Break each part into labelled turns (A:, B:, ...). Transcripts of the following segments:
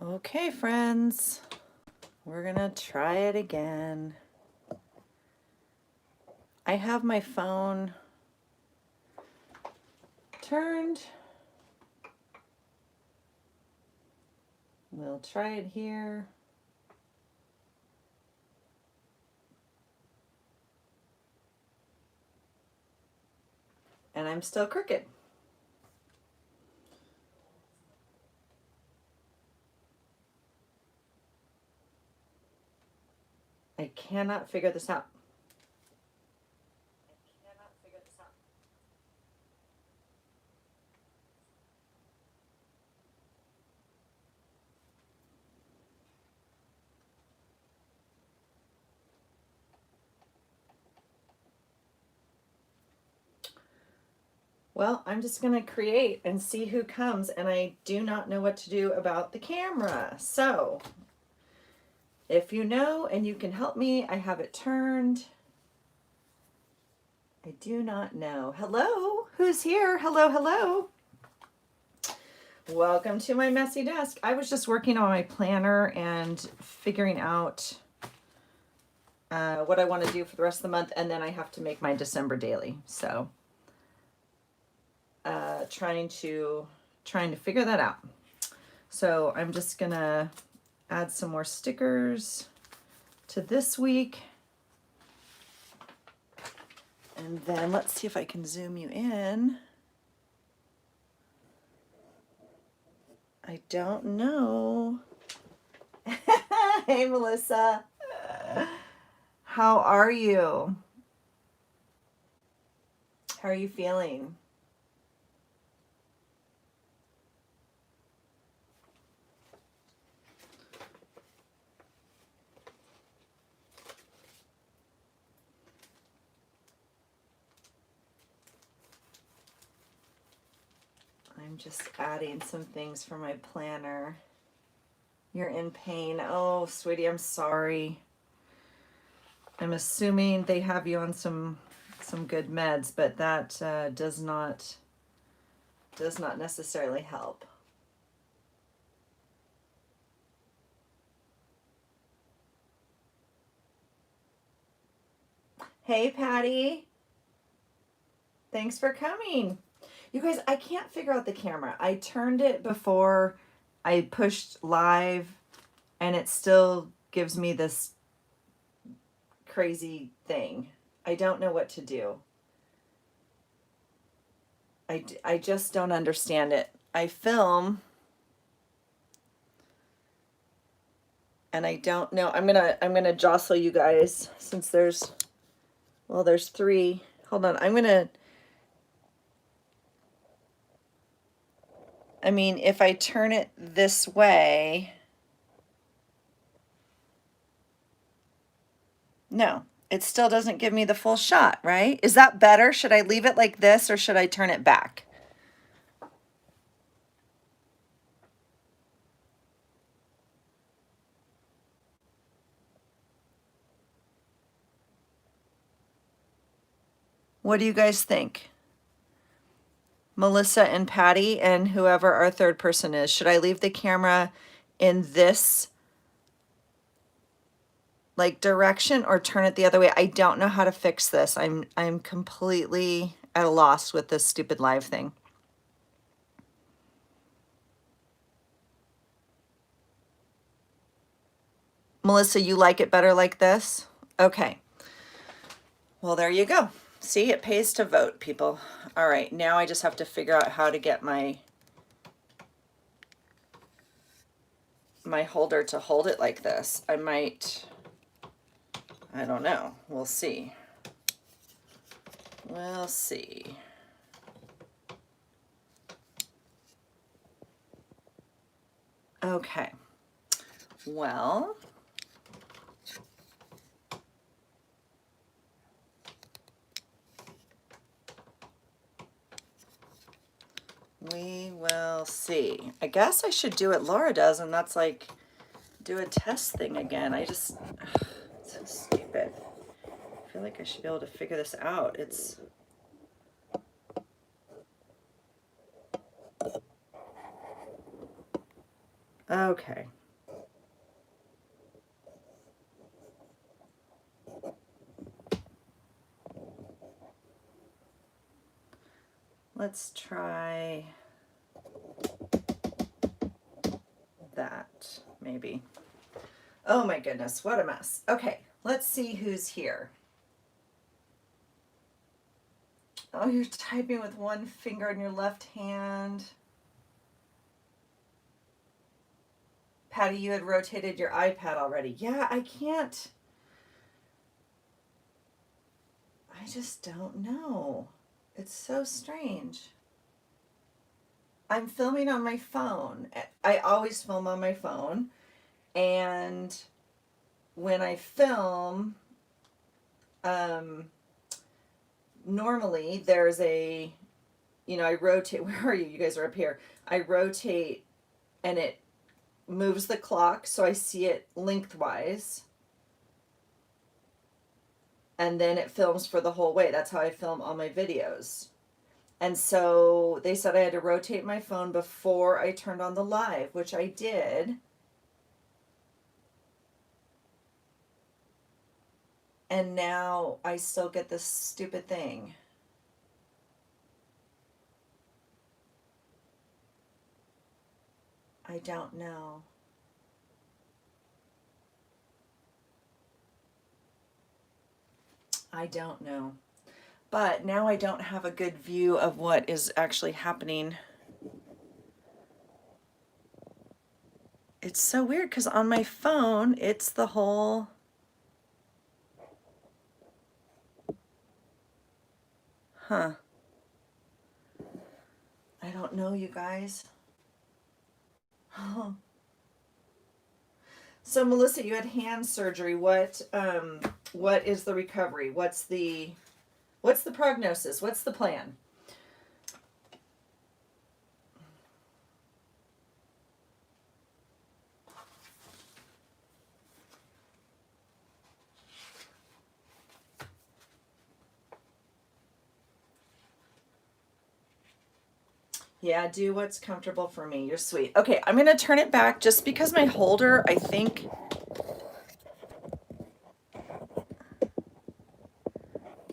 A: Okay, friends, we're gonna try it again. I have my phone turned. We'll try it here. And I'm still crooked. I cannot figure this out. Well, I'm just gonna create and see who comes, and I do not know what to do about the camera. So, if you know and you can help me, I have it turned. I do not know. Hello, who's here? Hello, hello. Welcome to my messy desk. I was just working on my planner and figuring out what I want to do for the rest of the month, and then I have to make my December daily. So, trying to figure that out. So I'm just gonna add some more stickers to this week, and then let's see if I can zoom you in. I don't know. Hey, Melissa. How are you? How are you feeling? I'm just adding some things for my planner. You're in pain. Oh, sweetie, I'm sorry. I'm assuming they have you on some good meds, but that does not necessarily help. Hey, Patty. Thanks for coming. You guys, I can't figure out the camera. I turned it before I pushed live, and it still gives me this crazy thing. I don't know what to do. I just don't understand it. I film, and I don't know. I'm gonna jostle you guys since there's three. Hold on. I mean, if I turn it this way, no, it still doesn't give me the full shot, right? Is that better? Should I leave it like this, or should I turn it back? What do you guys think? Melissa and Patty and whoever our third person is. Should I leave the camera in this like direction or turn it the other way? I don't know how to fix this. I'm completely at a loss with this stupid live thing. Melissa, you like it better like this? Okay. Well, there you go. See, it pays to vote, people. All right, now I just have to figure out how to get my holder to hold it like this. I don't know. We'll see. We'll see. Okay. Well, we will see. I guess I should do what Laura does, and that's like do a test thing again. It's so stupid. I feel like I should be able to figure this out. It's okay. Let's try that, maybe. Oh my goodness, what a mess. Okay, let's see who's here. Oh, you're typing with one finger on your left hand. Patty, you had rotated your iPad already. Yeah, I can't. I just don't know. It's so strange. I'm filming on my phone. I always film on my phone. And when I film, normally there's a, I rotate. Where are you? You guys are up here. I rotate and it moves the clock so I see it lengthwise. And then it films for the whole way. That's how I film all my videos. And so they said I had to rotate my phone before I turned on the live, which I did. And now I still get this stupid thing. I don't know. I don't know. But now I don't have a good view of what is actually happening. It's so weird because on my phone, it's the whole... Huh. I don't know, you guys. So Melissa, you had hand surgery. What is the recovery? What's the prognosis? What's the plan? Yeah, do what's comfortable for me. You're sweet. Okay, I'm going to turn it back just because my holder, I think,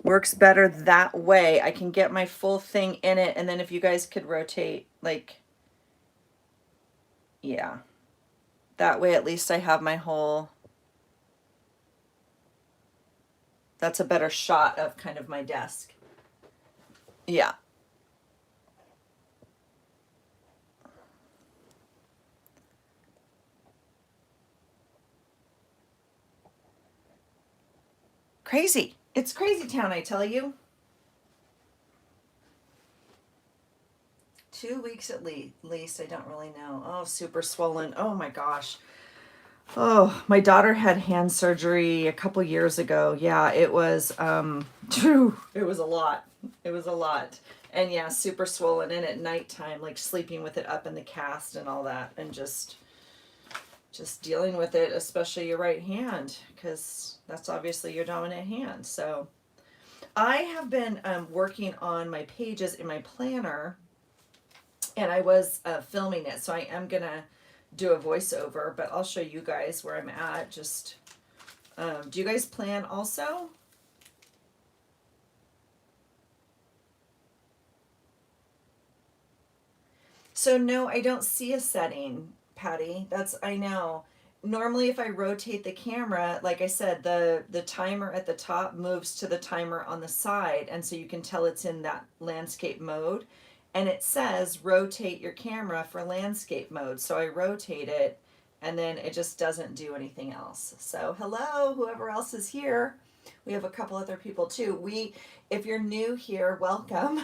A: works better that way. I can get my full thing in it, and then if you guys could rotate, like, yeah. That way at least I have my whole... That's a better shot of kind of my desk. Yeah. Crazy. It's crazy town, I tell you. 2 weeks at least. I don't really know. Oh, super swollen. Oh my gosh. Oh, my daughter had hand surgery a couple years ago. Yeah, it was it was a lot. It was a lot. And yeah, super swollen, and at nighttime, like sleeping with it up in the cast and all that, and just dealing with it, especially your right hand, because that's obviously your dominant hand. So I have been working on my pages in my planner, and I was filming it, so I am gonna do a voiceover, but I'll show you guys where I'm at. Just do you guys plan also? So no, I don't see a setting, Patty. That's, I know. Normally if I rotate the camera, like I said, the timer at the top moves to the timer on the side, and so you can tell it's in that landscape mode. And it says rotate your camera for landscape mode. So I rotate it, and then it just doesn't do anything else. So hello, whoever else is here. We have a couple other people too. If you're new here, welcome.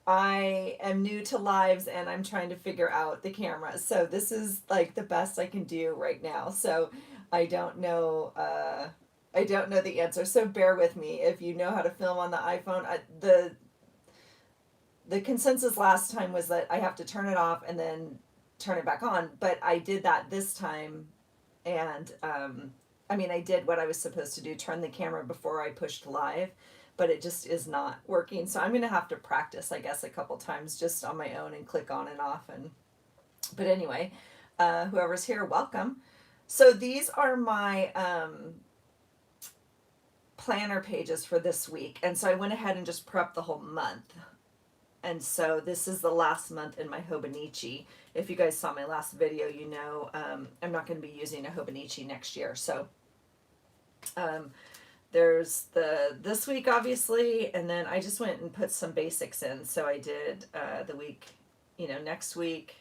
A: I am new to lives, and I'm trying to figure out the camera. So this is like the best I can do right now. So I don't know the answer. So bear with me. If you know how to film on the iPhone, the consensus last time was that I have to turn it off and then turn it back on, but I did that this time, and I did what I was supposed to do, turn the camera before I pushed live, but it just is not working. So I'm going to have to practice, I guess, a couple times just on my own and click on and off. But anyway, whoever's here, welcome. So these are my planner pages for this week. And so I went ahead and just prepped the whole month. And so this is the last month in my Hobonichi. If you guys saw my last video, you know I'm not going to be using a Hobonichi next year. So there's this week, obviously, and then I just went and put some basics in. So I did the week, next week,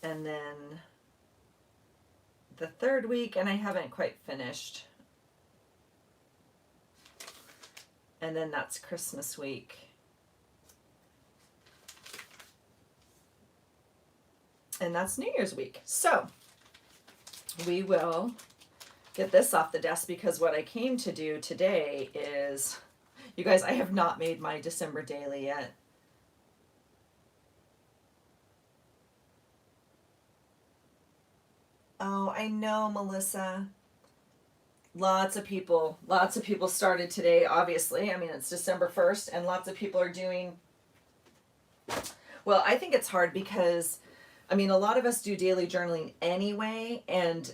A: and then the third week, and I haven't quite finished. And then that's Christmas week. And that's New Year's week. So we will get this off the desk, because what I came to do today is, you guys, I have not made my December daily yet. Oh, I know, Melissa. Lots of people started today, obviously. I mean, it's December 1st, and lots of people are doing, well, I think it's hard because, I mean, a lot of us do daily journaling anyway, and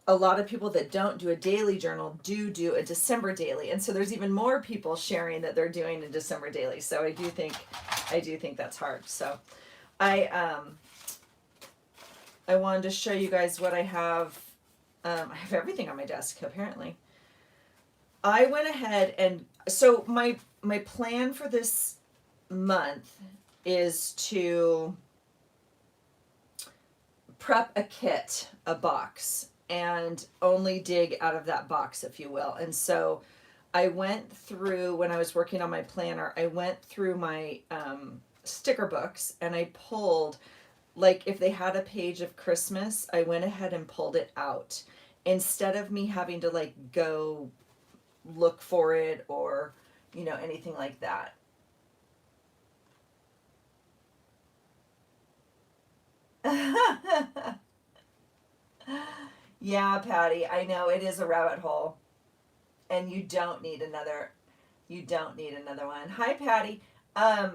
A: a lot of people that don't do a daily journal do a December daily. And so there's even more people sharing that they're doing a December daily. So I do think that's hard. So I wanted to show you guys what I have. I have everything on my desk, apparently. I went ahead and, so my plan for this month is to prep a kit, a box, and only dig out of that box, if you will. And so I went through, when I was working on my planner, I went through my sticker books, and I pulled, like, if they had a page of Christmas, I went ahead and pulled it out, instead of me having to like go look for it or, anything like that. Yeah, Patty, I know it is a rabbit hole, and you don't need another one. Hi, Patty. I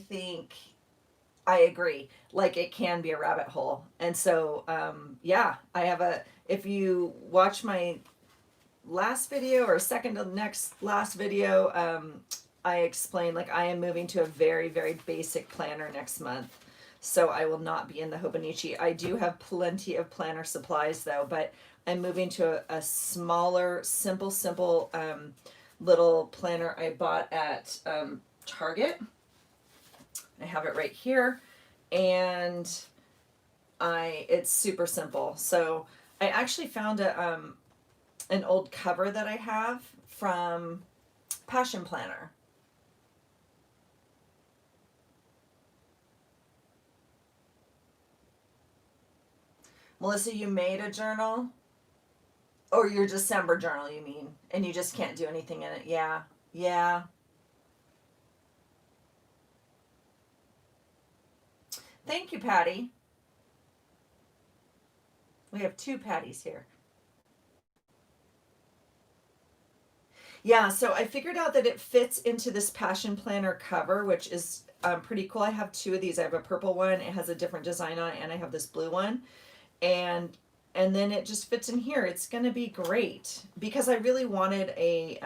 A: think I agree. Like, it can be a rabbit hole. And so, yeah, if you watch my last video, or second to next last video, I explained, like, I am moving to a very, very basic planner next month. So I will not be in the Hobonichi. I do have plenty of planner supplies though, but I'm moving to a smaller, simple, little planner I bought at Target. I have it right here, and it's super simple. So I actually found an old cover that I have from Passion Planner. Melissa, you made a journal? Or your December journal, you mean? And you just can't do anything in it? Yeah. Yeah. Thank you, Patty. We have two Patties here. Yeah, so I figured out that it fits into this Passion Planner cover, which is pretty cool. I have two of these. I have a purple one. It has a different design on it, and I have this blue one. And then it just fits in here. It's going to be great, because I really wanted a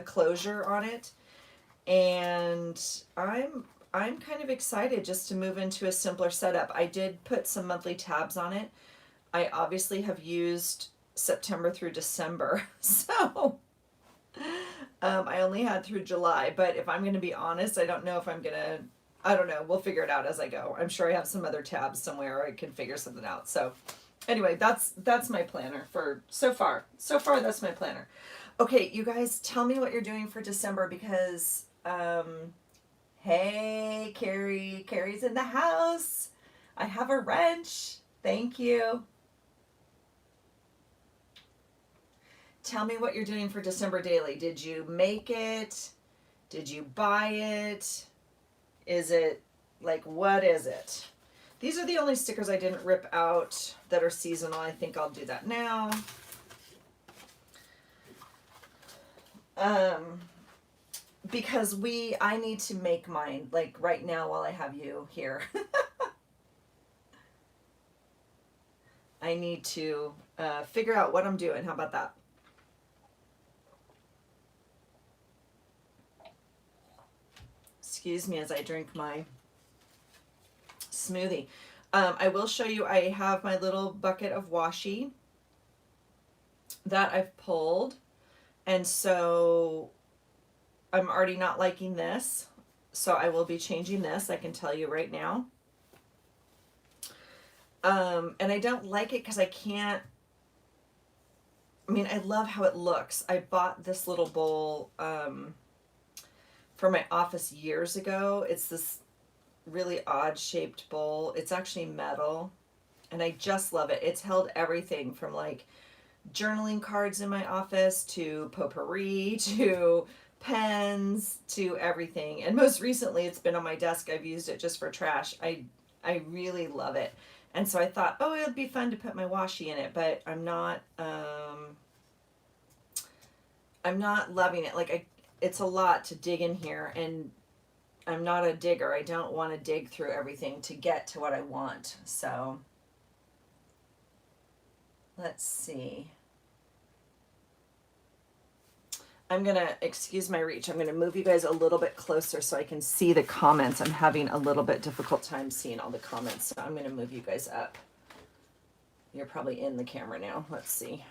A: closure on it, and I'm kind of excited just to move into a simpler setup. I did put some monthly tabs on it. I obviously have used September through December, so I only had through July. But if I'm going to be honest, I don't know if I'm going to, I don't know. We'll figure it out as I go. I'm sure I have some other tabs somewhere, or I can figure something out. So anyway, that's my planner for so far. So far, that's my planner. Okay, you guys, tell me what you're doing for December, because, hey, Carrie's in the house. I have a wrench. Thank you. Tell me what you're doing for December daily. Did you make it? Did you buy it? Is it, like, what is it? These are the only stickers I didn't rip out that are seasonal. I think I'll do that now. Because I need to make mine, like, right now while I have you here. I need to figure out what I'm doing. How about that? Excuse me as I drink my smoothie. I will show you, I have my little bucket of washi that I've pulled. And so I'm already not liking this. So I will be changing this. I can tell you right now. And I don't like it because I can't, I mean, I love how it looks. I bought this little bowl for my office years ago. It's this really odd shaped bowl. It's actually metal and I just love it. It's held everything from like journaling cards in my office to potpourri to pens to everything. And most recently it's been on my desk. I've used it just for trash. I really love it. And so I thought, oh, it would be fun to put my washi in it, but I'm not loving it. Like it's a lot to dig in here, and I'm not a digger. I don't want to dig through everything to get to what I want. So let's see. I'm going to, excuse my reach, I'm going to move you guys a little bit closer so I can see the comments. I'm having a little bit difficult time seeing all the comments, so I'm going to move you guys up. You're probably in the camera now. Let's see.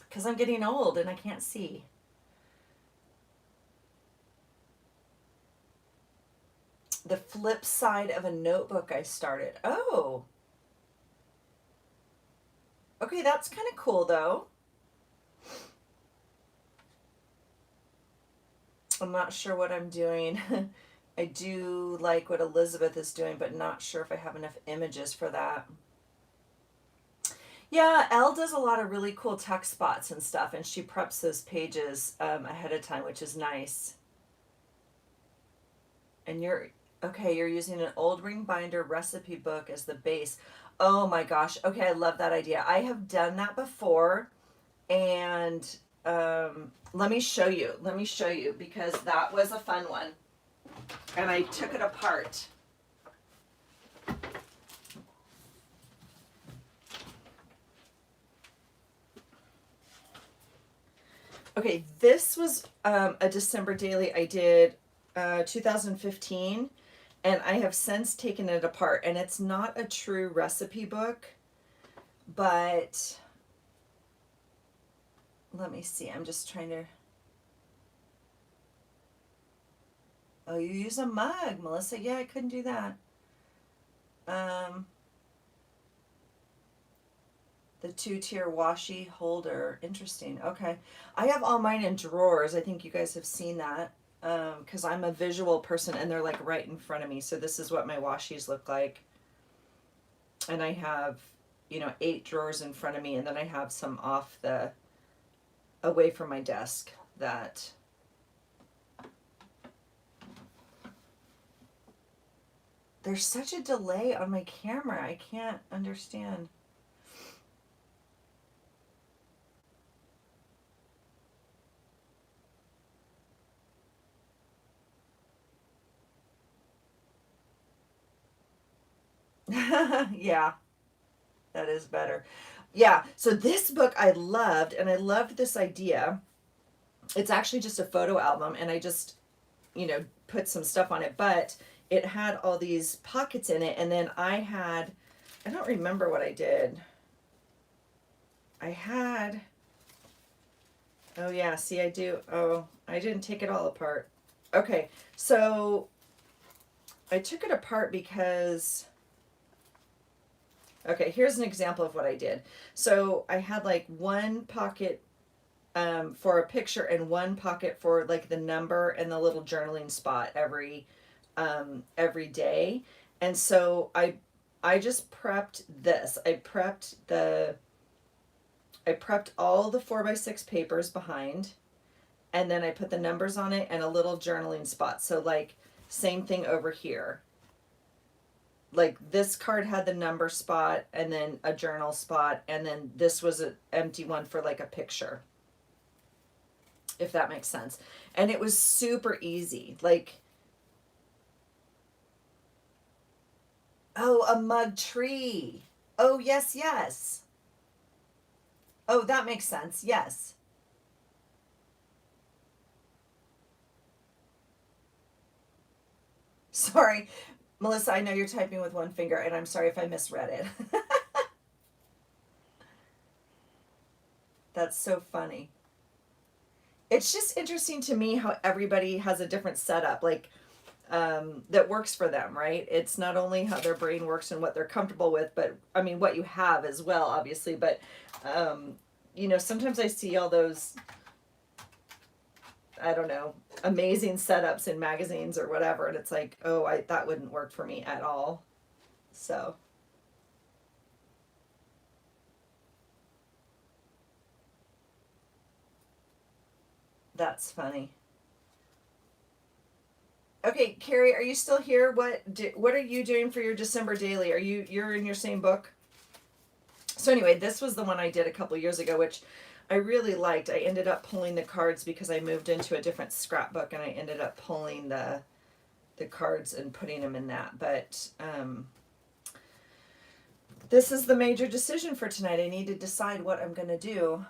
A: Because I'm getting old and I can't see. The flip side of a notebook I started. Oh. Okay, that's kind of cool though. I'm not sure what I'm doing. I do like what Elizabeth is doing, but not sure if I have enough images for that. Yeah, Elle does a lot of really cool text spots and stuff, and she preps those pages ahead of time, which is nice. And you're using an old ring binder recipe book as the base. Oh my gosh. Okay, I love that idea. I have done that before, and let me show you. Let me show you because that was a fun one. And I took it apart. Okay, this was a December daily I did 2015, and I have since taken it apart, and it's not a true recipe book, but let me see. I'm just trying to. Oh, you use a mug, Melissa. Yeah, I couldn't do that. The 2-tier washi holder. Interesting. Okay. I have all mine in drawers. I think you guys have seen that because I'm a visual person and they're like right in front of me. So this is what my washis look like. And I have, 8 drawers in front of me, and then I have some away from my desk that there's such a delay on my camera. I can't understand. Yeah, that is better. Yeah, so this book I loved, and I loved this idea. It's actually just a photo album, and I just, put some stuff on it, but it had all these pockets in it, and then I don't remember what I did. Oh yeah, see I do, I didn't take it all apart. Okay, so I took it apart because, okay, here's an example of what I did. So I had like one pocket for a picture and one pocket for like the number and the little journaling spot every day. And so I just prepped this. I prepped all the 4x6 papers behind, and then I put the numbers on it and a little journaling spot. So like same thing over here. Like this card had the number spot and then a journal spot, and then this was an empty one for like a picture, if that makes sense. And it was super easy. Like Oh, a mug tree. Oh, yes, yes. Oh, that makes sense. Yes. Sorry, Melissa, I know you're typing with one finger, and I'm sorry if I misread it. That's so funny. It's just interesting to me how everybody has a different setup, like that works for them, right? It's not only how their brain works and what they're comfortable with, but I mean, what you have as well, obviously. But, um, sometimes I see all those, I don't know, amazing setups in magazines or whatever, and it's like, oh, that wouldn't work for me at all. So that's funny. Okay, Carrie, are you still here? What are you doing for your December daily? You're in your same book? So anyway, this was the one I did a couple years ago, which I really liked. I ended up pulling the cards because I moved into a different scrapbook, and I ended up pulling the cards and putting them in that. But this is the major decision for tonight. I need to decide what I'm gonna do.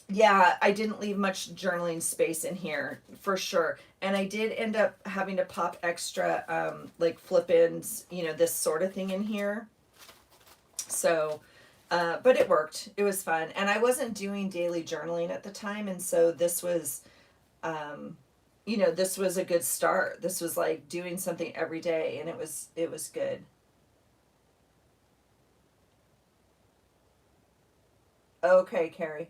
A: Yeah, I didn't leave much journaling space in here for sure. And I did end up having to pop extra like flip ins, this sort of thing in here. So, but it worked. It was fun. And I wasn't doing daily journaling at the time. And so um, this was a good start. This was like doing something every day, and it was good. Okay, Carrie.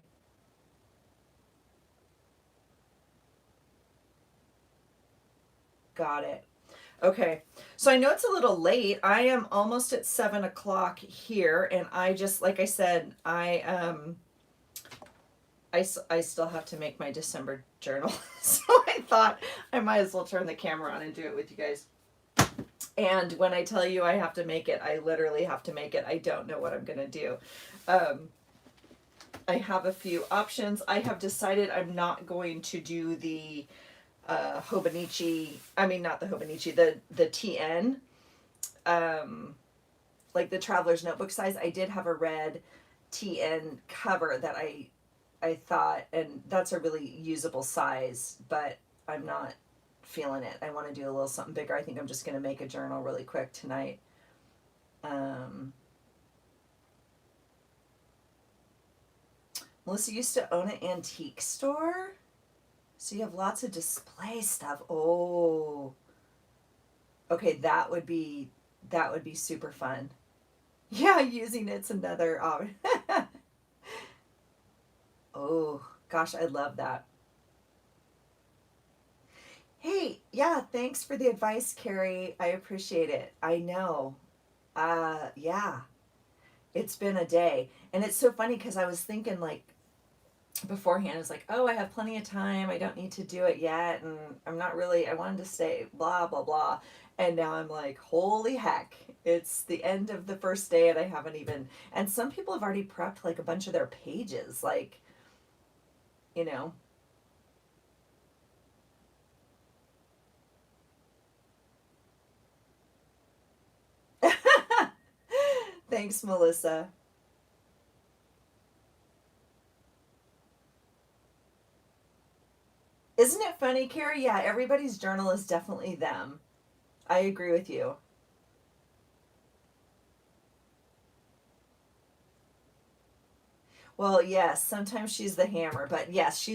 A: Got it. Okay. So I know it's a little late. I am almost at 7 o'clock here, and I just, like I said, I still have to make my December journal. So I thought I might as well turn the camera on and do it with you guys. And when I tell you I have to make it, I literally have to make it. I don't know what I'm going to do. Um, I have a few options. I have decided I'm not going to do the Hobonichi. I mean, not the Hobonichi, the TN, um, like the Traveler's Notebook size. I did have a red TN cover that I thought, and that's a really usable size, but I'm not feeling it. I want to do a little something bigger. I think I'm just going to make a journal really quick tonight. Um, Melissa used to own an antique store, so you have lots of display stuff. Oh, okay, that would be super fun. Yeah, using it's another. Oh gosh, I love that. Hey, yeah, thanks for the advice, Carrie. I appreciate it. I know. Yeah, it's been a day. And it's so funny because I was thinking, like, beforehand, I was like, oh, I have plenty of time. I don't need to do it yet. And I'm not really, I wanted to say blah, blah, blah. And now I'm like, holy heck, it's the end of the first day and I haven't even. And some people have already prepped like a bunch of their pages, like, you know. Thanks, Melissa. Isn't it funny, Carrie? Yeah, everybody's journal is definitely them. I agree with you. Well, yes, sometimes she's the hammer, but yes,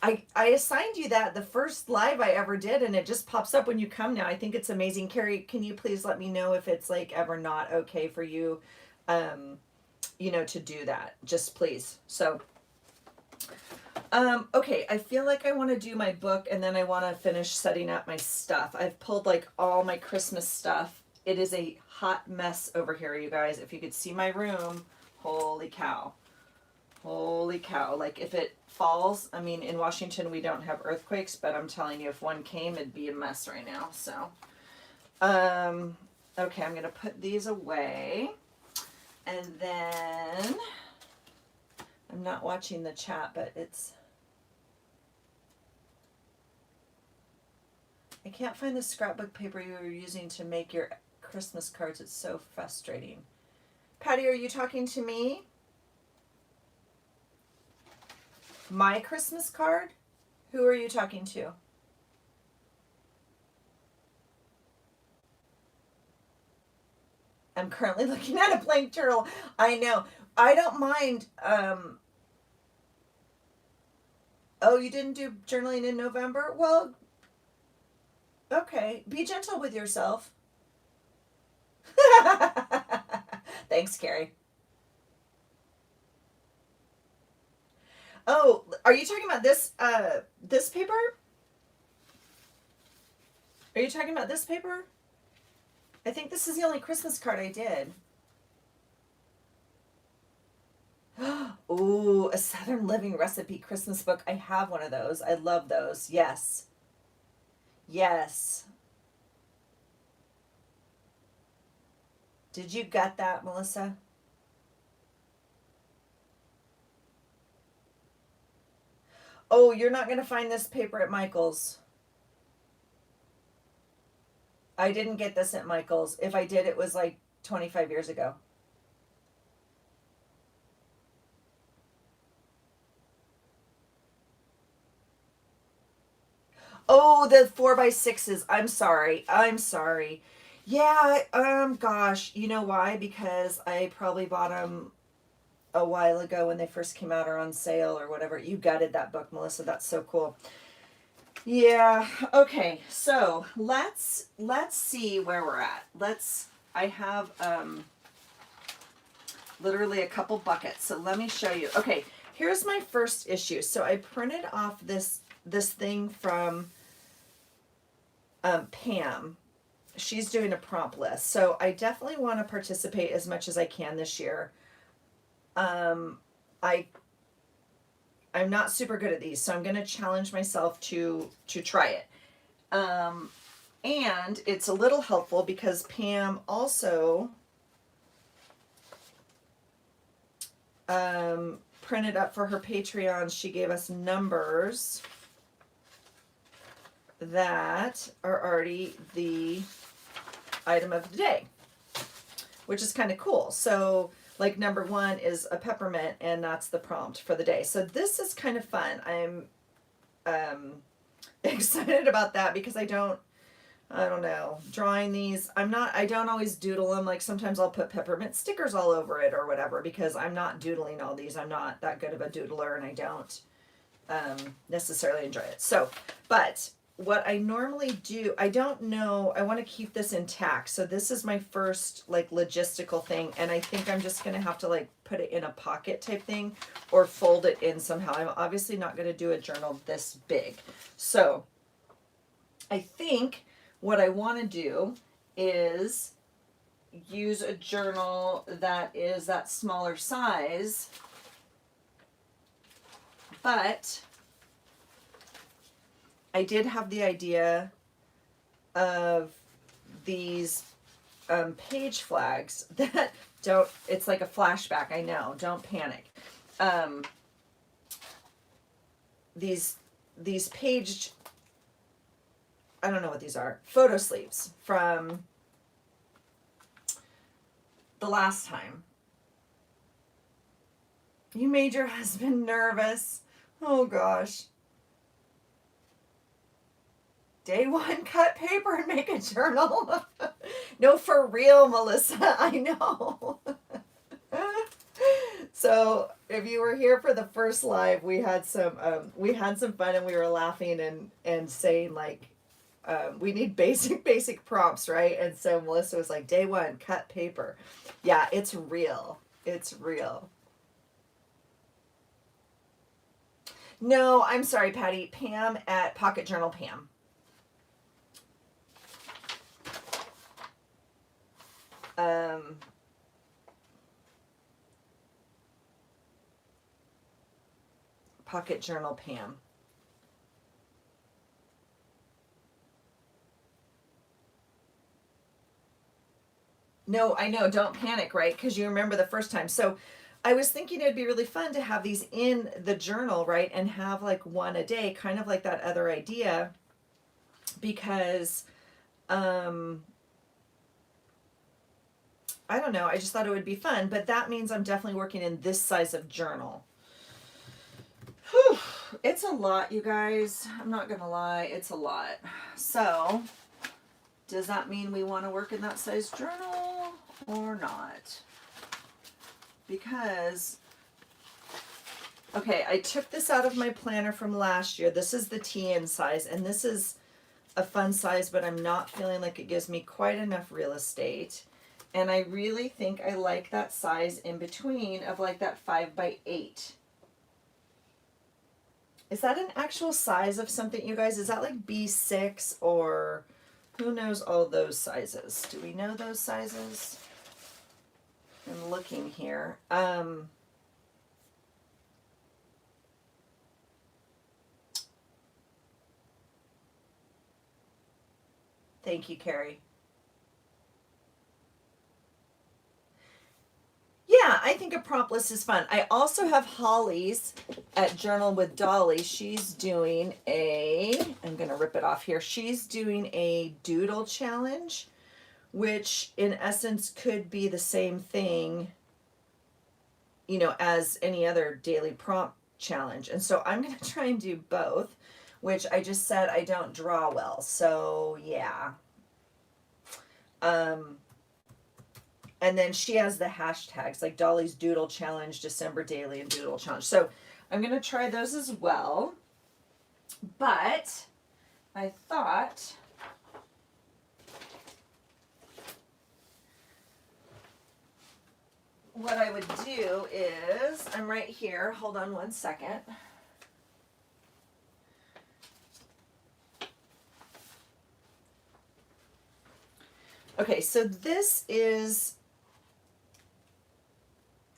A: I assigned you that the first live I ever did, and it just pops up when you come now. I think it's amazing. Carrie, can you please let me know if it's like ever not okay for you, um, to do that? Just please. So, okay, I feel like I want to do my book, and then I want to finish setting up my stuff. I've pulled like all my Christmas stuff. It is a hot mess over here, you guys. If you could see my room, holy cow. Holy cow. Like if it falls, I mean, in Washington we don't have earthquakes, but I'm telling you, if one came, it'd be a mess right now. So, um, okay, I'm going to put these away. And then I'm not watching the chat, but it's I can't find the scrapbook paper you were using to make your Christmas cards. It's so frustrating. Patty, are you talking to me? My Christmas card? Who are you talking to? I'm currently looking at a blank journal. I know. I don't mind. Oh, you didn't do journaling in November? Well, okay. Be gentle with yourself. Thanks, Carrie. Oh, are you talking about this paper? Are you talking about this paper? I think this is the only Christmas card I did. Ooh, a Southern Living Recipe Christmas book. I have one of those. I love those. Yes. Yes. Did you get that, Melissa? Oh, you're not going to find this paper at Michael's. I didn't get this at Michael's. If I did, it was like 25 years ago. Oh, the 4x6s. I'm sorry. I'm sorry. Yeah, gosh, you know why? Because I probably bought them a while ago when they first came out or on sale or whatever. You gutted that book, Melissa. That's so cool. Yeah. Okay. So let's see where we're at. I have literally a couple buckets. So let me show you. Okay. Here's my first issue. So I printed off this thing from Pam. She's doing a prompt list. So I definitely want to participate as much as I can this year. I'm not super good at these, so I'm going to challenge myself to try it. And it's a little helpful because Pam also printed up for her Patreon. She gave us numbers that are already the item of the day, which is kind of cool. So like number 1 is a peppermint, and that's the prompt for the day. So this is kind of fun. I'm excited about that because I don't know, drawing these, I don't always doodle them. Like sometimes I'll put peppermint stickers all over it or whatever because I'm not doodling all these. I'm not that good of a doodler, and I don't necessarily enjoy it. So, but what I normally do, I don't know, I want to keep this intact. So this is my first like logistical thing, and I think I'm just going to have to like put it in a pocket type thing or fold it in somehow. I'm obviously not going to do a journal this big. So I think what I want to do is use a journal that is that smaller size, but I did have the idea of these page flags that don't, it's like a flashback, I know, don't panic. These page, I don't know what these are, photo sleeves from the last time. You made your husband nervous. Oh gosh. Day 1, cut paper and make a journal. No, for real, Melissa. I know. So if you were here for the first live, we had some fun, and we were laughing and saying like, we need basic prompts, right? And so Melissa was like, day 1, cut paper. Yeah, it's real. It's real. No, I'm sorry, Patty. Pam at Pocket Journal Pam. Pocket Journal Pam. No, I know, don't panic, right? Because you remember the first time. So I was thinking it'd be really fun to have these in the journal, right? And have like one a day, kind of like that other idea. because, I don't know, I just thought it would be fun, but that means I'm definitely working in this size of journal. Whew, it's a lot, you guys. I'm not gonna lie, it's a lot. So, does that mean we want to work in that size journal or not? Because, okay, I took this out of my planner from last year. This is the TN size, and this is a fun size, but I'm not feeling like it gives me quite enough real estate. And I really think I like that size in between of like that 5x8. Is that an actual size of something, you guys? Is that like B6 or who knows all those sizes? Do we know those sizes? I'm looking here. Thank you, Carrie. Yeah, I think a prompt list is fun. I also have Holly's at Journal with Dolly. She's doing I'm going to rip it off here. She's doing a doodle challenge, which in essence could be the same thing, you know, as any other daily prompt challenge. And so I'm going to try and do both, which I just said I don't draw well. So, yeah. And then she has the hashtags like Dolly's Doodle Challenge, December Daily, and Doodle Challenge. So I'm going to try those as well. But I thought what I would do is, I'm right here. Hold on one second. Okay, so this is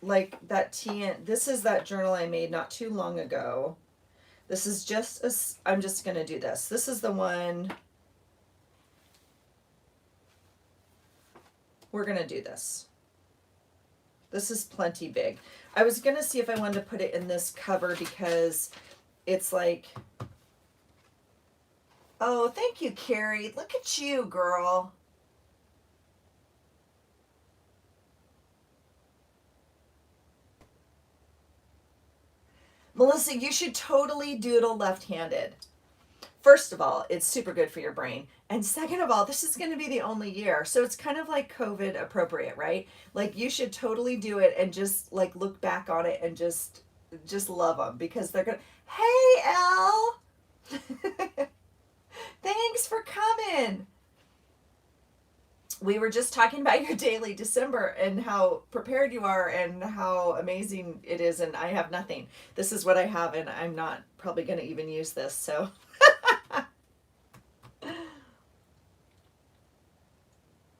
A: like that TN, this is that journal I made not too long ago. This is just I'm just going to do this. This is the one. We're going to do this. This is plenty big. I was going to see if I wanted to put it in this cover because it's like, oh, thank you, Carrie. Look at you, girl. Melissa, you should totally doodle left-handed. First of all, it's super good for your brain. And second of all, this is going to be the only year. So it's kind of like COVID appropriate, right? Like you should totally do it and just like look back on it and just love them because they're going to, hey, Elle. Thanks for coming. We were just talking about your daily December and how prepared you are and how amazing it is. And I have nothing. This is what I have, and I'm not probably going to even use this. So, oh,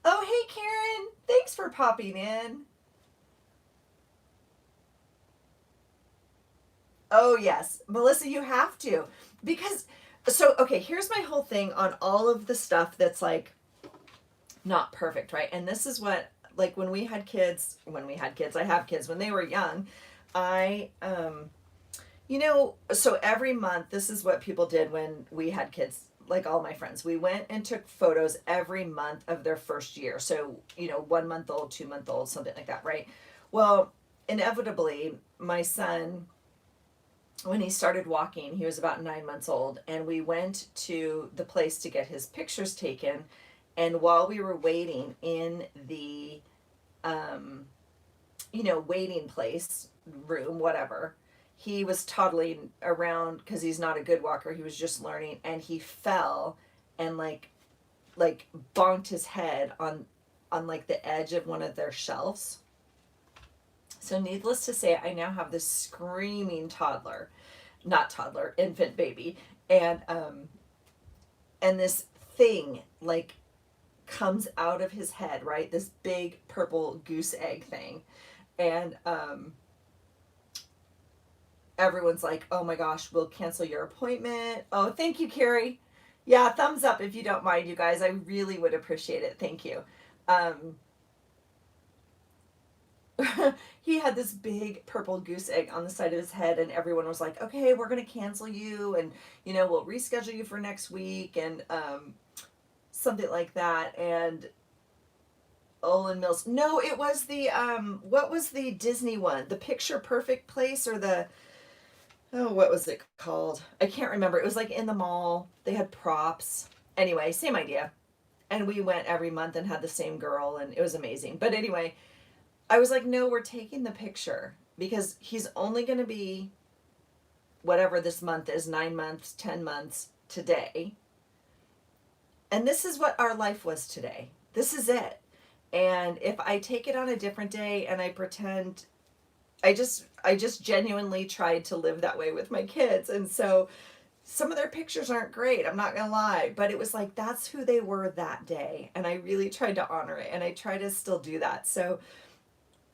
A: hey, Karen. Thanks for popping in. Oh, yes. Melissa, you have to. Because, so, okay, here's my whole thing on all of the stuff that's like, not perfect, right? And this is what, like when I have kids, when they were young, I you know, so every month, this is what people did when we had kids, like all my friends, we went and took photos every month of their first year. So, you know, 1 month old, 2 month old, something like that, right? Well, inevitably my son, when he started walking, he was about 9 months old, and we went to the place to get his pictures taken. And while we were waiting in the, you know, waiting place, room, whatever, he was toddling around because he's not a good walker. He was just learning, and he fell and like bonked his head on like the edge of one of their shelves. So needless to say, I now have this screaming toddler, not toddler, infant baby, and this thing like comes out of his head, right? This big purple goose egg thing. And everyone's like, oh my gosh, we'll cancel your appointment. Oh, thank you, Carrie. Yeah, thumbs up if you don't mind, you guys. I really would appreciate it. Thank you. he had this big purple goose egg on the side of his head, and everyone was like, okay, we're going to cancel you, and, you know, we'll reschedule you for next week, and something like that. And Olin Mills, no, it was the, what was the Disney one? The Picture Perfect place, or the, oh, what was it called? I can't remember. It was like in the mall. They had props. Anyway, same idea. And we went every month and had the same girl, and it was amazing. But anyway, I was like, no, we're taking the picture because he's only going to be whatever this month is, 9 months, 10 months today. And this is what our life was today. This is it. And if I take it on a different day and I pretend, I just genuinely tried to live that way with my kids. And so some of their pictures aren't great, I'm not gonna lie, but it was like that's who they were that day. And I really tried to honor it, and I try to still do that. So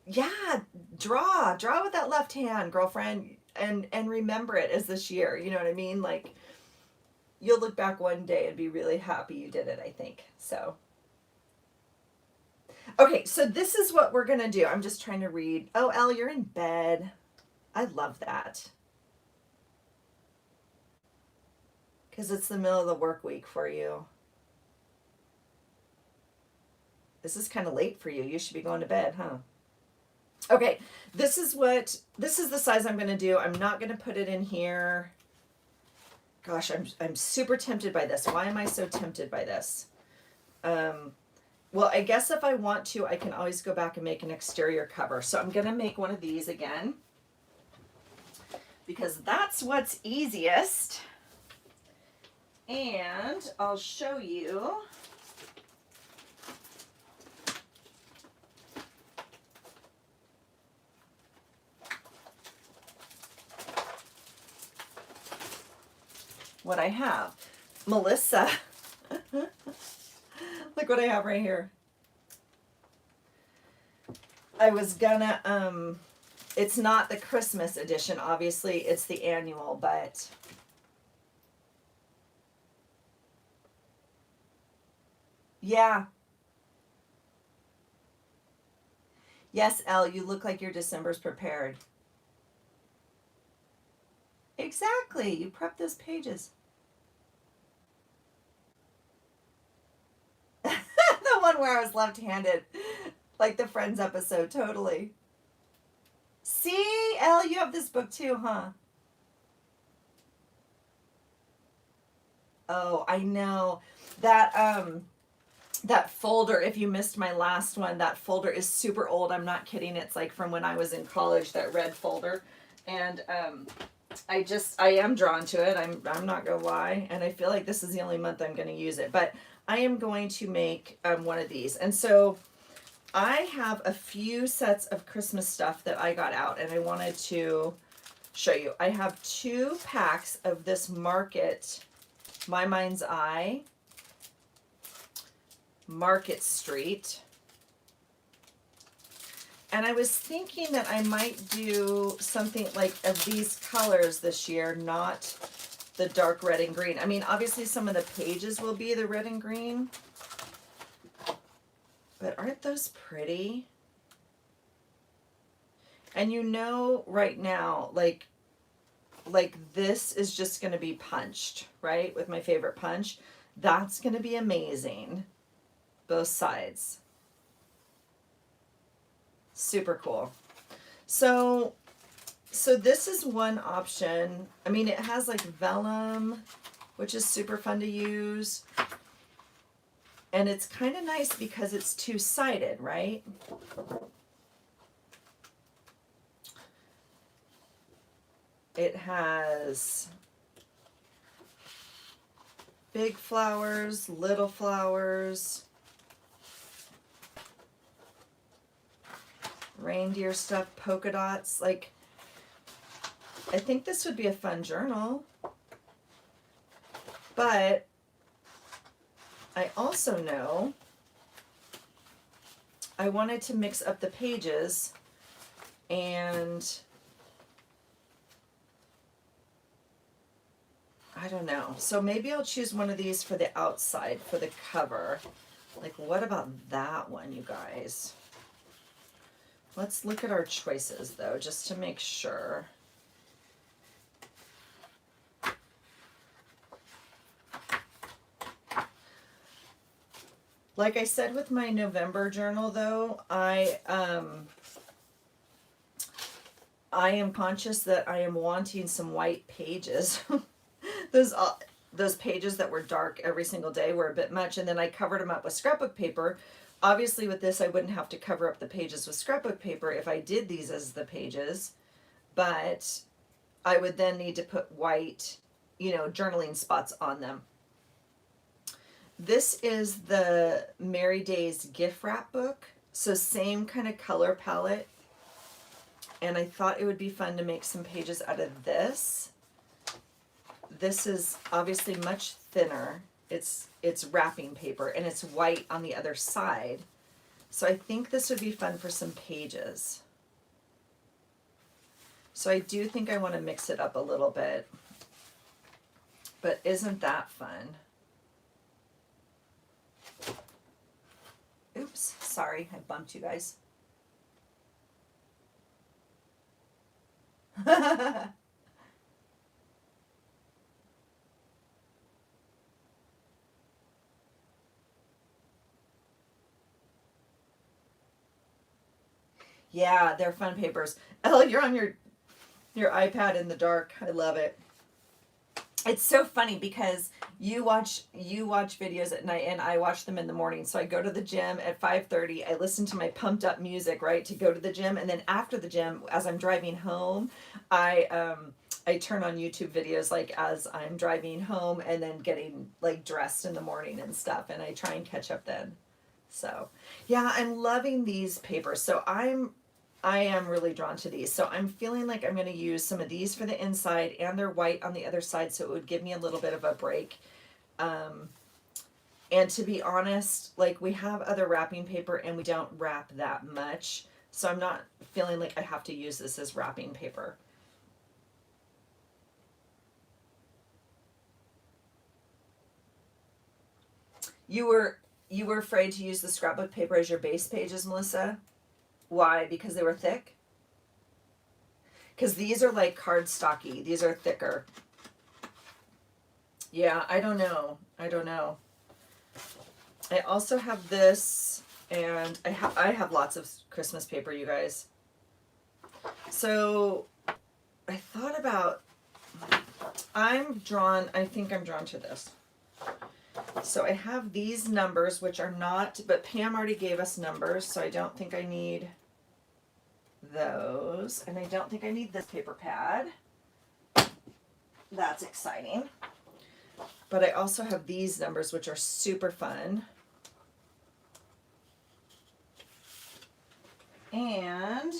A: yeah, draw with that left hand, girlfriend, and remember it as this year. You know what I mean? Like you'll look back one day and be really happy you did it, I think. So okay, so this is what we're gonna do. I'm just trying to read. Oh, Elle, you're in bed. I love that. Because it's the middle of the work week for you. This is kind of late for you. You should be going to bed, huh? Okay, this is the size I'm going to do. I'm not going to put it in here. Gosh, I'm super tempted by this. Why am I so tempted by this? Well, I guess if I want to, I can always go back and make an exterior cover. So I'm going to make one of these again because that's what's easiest. And I'll show you. What I have. Melissa. Look what I have right here. I was gonna, it's not the Christmas edition, obviously, it's the annual, but yeah. Yes, Elle, you look like your December's prepared. Exactly. You prep those pages. The one where I was left-handed, like the Friends episode, totally. See, Elle, you have this book too, huh? Oh, I know. That folder, if you missed my last one, that folder is super old. I'm not kidding. It's like from when I was in college, that red folder. And I am drawn to it. I'm not gonna lie. And I feel like this is the only month I'm gonna use it. But I am going to make one of these. And so I have a few sets of Christmas stuff that I got out, and I wanted to show you. I have 2 packs of this Market, My Mind's Eye, Market Street. And I was thinking that I might do something like of these colors this year, not the dark red and green. I mean, obviously some of the pages will be the red and green, but aren't those pretty? And you know right now, like this is just going to be punched, right? With my favorite punch. That's going to be amazing. Both sides. Super cool. So this is one option. I mean, it has like vellum, which is super fun to use. And it's kind of nice because it's two-sided, right? It has big flowers, little flowers, reindeer stuff, polka dots. Like, I think this would be a fun journal. But I also know I wanted to mix up the pages, and I don't know. So maybe I'll choose one of these for the outside, for the cover. Like, what about that one, you guys? Let's look at our choices though, just to make sure. Like I said with my November journal though, I am conscious that I am wanting some white pages. those those pages that were dark every single day were a bit much, and then I covered them up with scrapbook paper. Obviously with this I wouldn't have to cover up the pages with scrapbook paper if I did these as the pages, but I would then need to put white, journaling spots on them. This is the Merry Days gift wrap book, so same kind of color palette, and I thought it would be fun to make some pages out of this. This is obviously much thinner. It's wrapping paper, and it's white on the other side. So I think this would be fun for some pages. So I do think I want to mix it up a little bit. But isn't that fun? Oops, sorry, I bumped you guys. Yeah, they're fun papers. Elle, you're on your iPad in the dark. I love it. It's so funny because you watch videos at night and I watch them in the morning. So I go to the gym at 5:30. I listen to my pumped up music, right, to go to the gym, and then after the gym, as I'm driving home, I turn on YouTube videos like as I'm driving home and then getting like dressed in the morning and stuff, and I try and catch up then. So, yeah, I'm loving these papers. So I am really drawn to these. So I'm feeling like I'm going to use some of these for the inside, and they're white on the other side, so it would give me a little bit of a break. And to be honest, like we have other wrapping paper and we don't wrap that much. So I'm not feeling like I have to use this as wrapping paper. You were afraid to use the scrapbook paper as your base pages, Melissa? Why? Because they were thick? Because these are like cardstocky. These are thicker. Yeah, I don't know. I don't know. I also have this, and I have lots of Christmas paper, you guys. So I thought about, I think I'm drawn to this. So I have these numbers, which are not, but Pam already gave us numbers, so I don't think I need those. And I don't think I need this paper pad. That's exciting. But I also have these numbers, which are super fun. And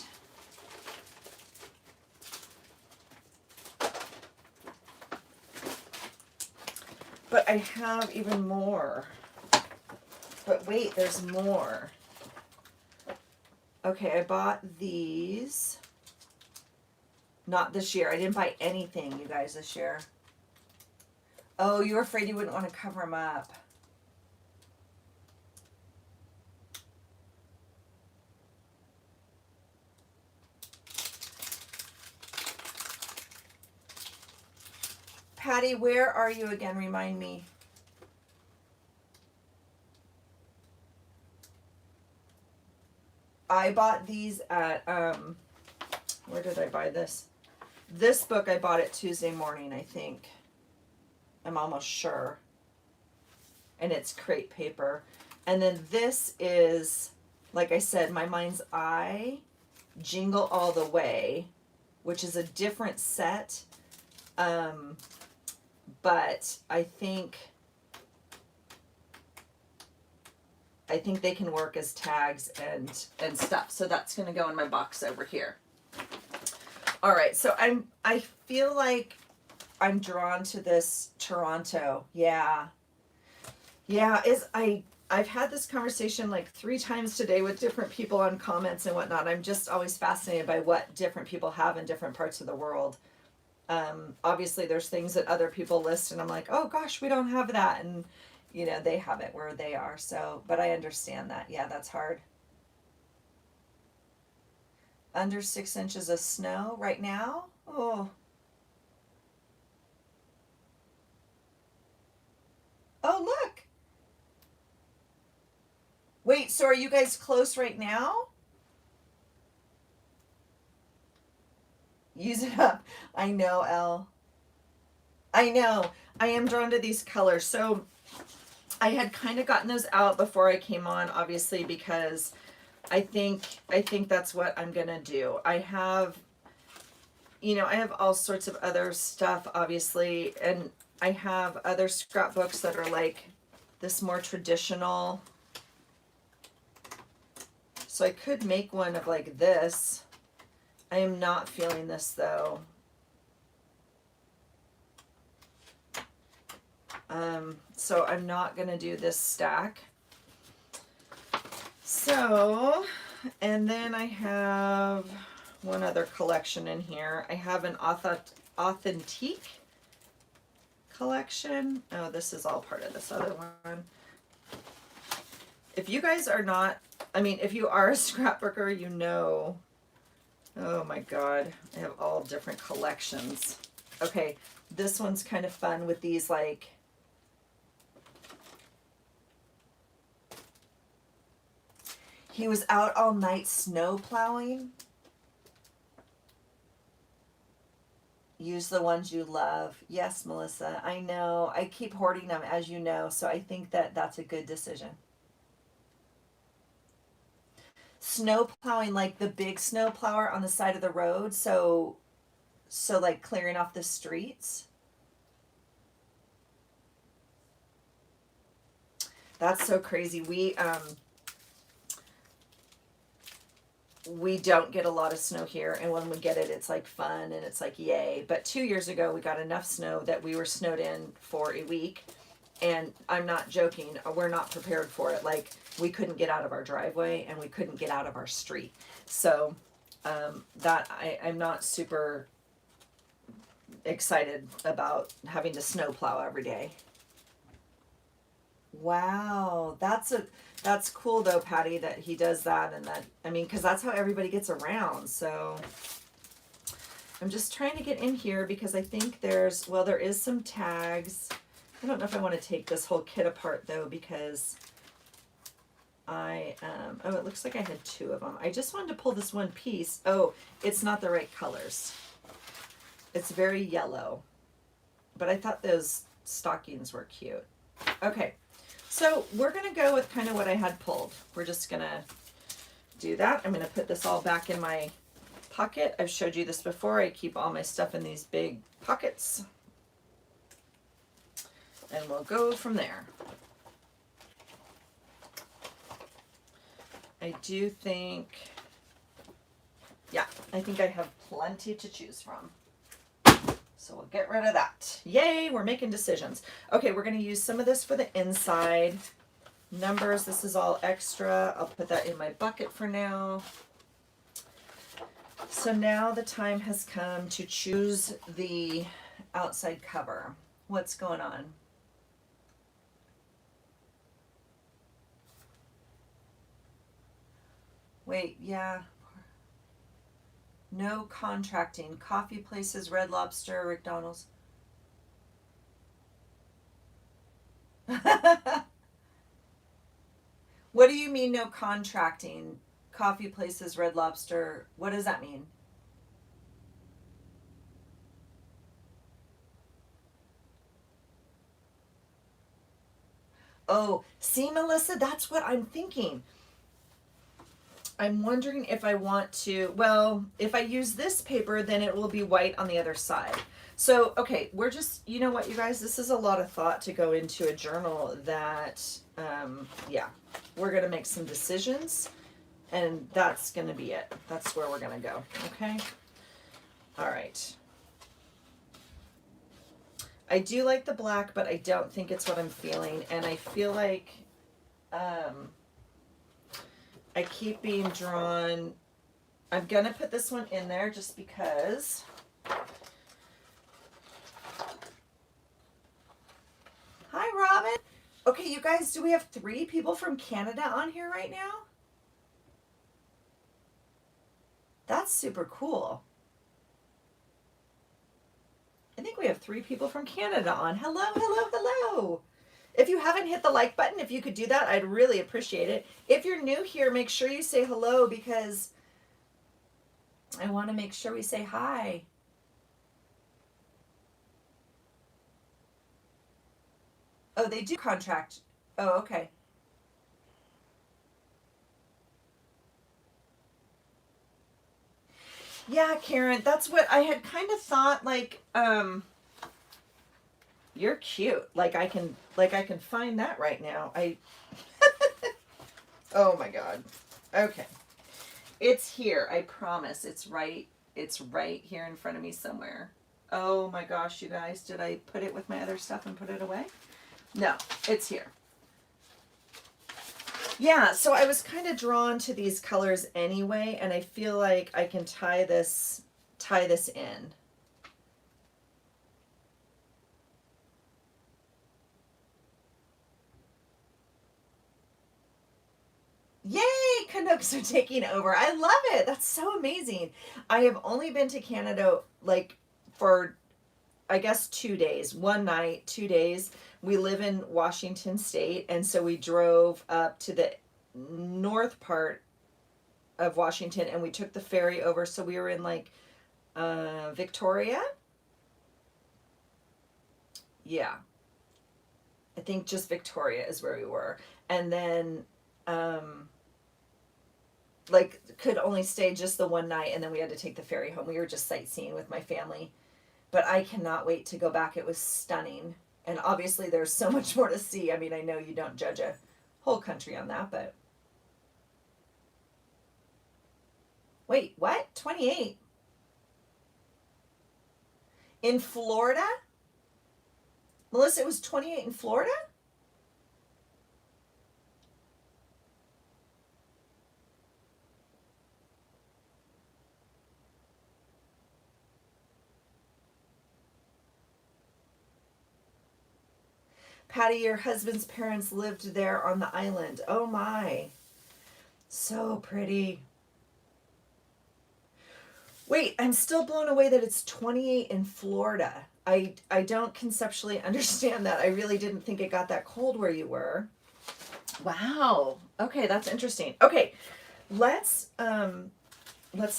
A: but I have even more. But wait, there's more. Okay, I bought these. Not this year. I didn't buy anything, you guys, this year. Oh, you were afraid you wouldn't want to cover them up. Patty, where are you again? Remind me. I bought these at, where did I buy this? This book I bought it Tuesday morning, I think. I'm almost sure. And it's crepe paper. And then this is, like I said, My Mind's Eye, Jingle All the Way, which is a different set. But I think they can work as tags and stuff. So that's going to go in my box over here. All right, so I feel like I'm drawn to this Toronto. Yeah. Yeah, I've had this conversation like 3 times today with different people on comments and whatnot. I'm just always fascinated by what different people have in different parts of the world. Obviously there's things that other people list and I'm like, oh gosh, we don't have that. And they have it where they are. So, but I understand that. Yeah, that's hard. Under 6 inches of snow right now. Oh. Oh, look. Wait, so are you guys close right now? Use it up. I know, Elle. I know. I am drawn to these colors. So I had kind of gotten those out before I came on, obviously, because I think that's what I'm gonna do. I have, I have all sorts of other stuff, obviously, and I have other scrapbooks that are like this more traditional. So I could make one of like this. I am not feeling this though. So I'm not gonna do this stack. So, and then I have one other collection in here. I have an authentique collection. Oh, this is all part of this other one. If you guys are not, if you are a scrapbooker, you know. Oh my God, I have all different collections. Okay, this one's kind of fun with these like, he was out all night snow plowing. Use the ones you love. Yes, Melissa, I know. I keep hoarding them, as you know, so I think that that's a good decision. Snow plowing, like the big snow plower on the side of the road, so like clearing off the streets. That's so crazy. We don't get a lot of snow here, and when we get it, it's like fun and it's like yay. But 2 years ago we got enough snow that we were snowed in for a week, and I'm not joking, we're not prepared for it. Like, we couldn't get out of our driveway and we couldn't get out of our street. So that I'm not super excited about having to snow plow every day. Wow, that's cool though, Patty, that he does that. And that, because that's how everybody gets around. So I'm just trying to get in here because I think there is some tags. I don't know if I want to take this whole kit apart though, because it looks like I had 2 of them. I just wanted to pull this one piece. Oh, it's not the right colors. It's very yellow, but I thought those stockings were cute. Okay. So we're going to go with kind of what I had pulled. We're just going to do that. I'm going to put this all back in my pocket. I've showed you this before. I keep all my stuff in these big pockets. And we'll go from there. I do think, I think I have plenty to choose from. So we'll get rid of that. Yay, we're making decisions. Okay, we're going to use some of this for the inside. Numbers, this is all extra. I'll put that in my bucket for now. So now the time has come to choose the outside cover. What's going on? Wait, yeah. No contracting. Coffee places, Red Lobster, McDonald's. What do you mean no contracting? Coffee places, Red Lobster. What does that mean? Oh, see, Melissa, that's what I'm thinking. I'm wondering if I want to, well, if I use this paper, then it will be white on the other side. So, okay, we're just, you know what, you guys, this is a lot of thought to go into a journal that, we're going to make some decisions, and that's going to be it. That's where we're going to go, okay? All right. I do like the black, but I don't think it's what I'm feeling, and I feel like, I keep being drawn. I'm going to put this one in there just because. Hi, Robin. Okay, you guys, do we have 3 people from Canada on here right now? That's super cool. I think we have 3 people from Canada on. Hello, hello, hello. If you haven't hit the like button, if you could do that, I'd really appreciate it. If you're new here, make sure you say hello because I want to make sure we say hi. Oh, they do contract. Oh, okay. Yeah, Karen, that's what I had kind of thought like you're cute. Like I can find that right now. Oh my god. Okay. It's here. I promise. It's right here in front of me somewhere. Oh my gosh, you guys, did I put it with my other stuff and put it away? No, it's here. Yeah, so I was kind of drawn to these colors anyway, and I feel like I can tie this in. Yay, Canucks are taking over. I love it. That's so amazing. I have only been to Canada like for I guess 2 days, one night, 2 days. We live in Washington State, and so we drove up to the north part of Washington and we took the ferry over. So we were in like Victoria. Yeah, I think just Victoria is where we were. And then like could only stay just the one night and then we had to take the ferry home. We were just sightseeing with my family. But I cannot wait to go back. It was stunning. And obviously there's so much more to see. I mean, I know you don't judge a whole country on that, but wait, what? 28 in Florida? Melissa, it was 28 in Florida? Patty, your husband's parents lived there on the island. Oh my. So pretty. Wait, I'm still blown away that it's 28 in Florida. I don't conceptually understand that. I really didn't think it got that cold where you were. Wow. Okay, that's interesting. Okay, let's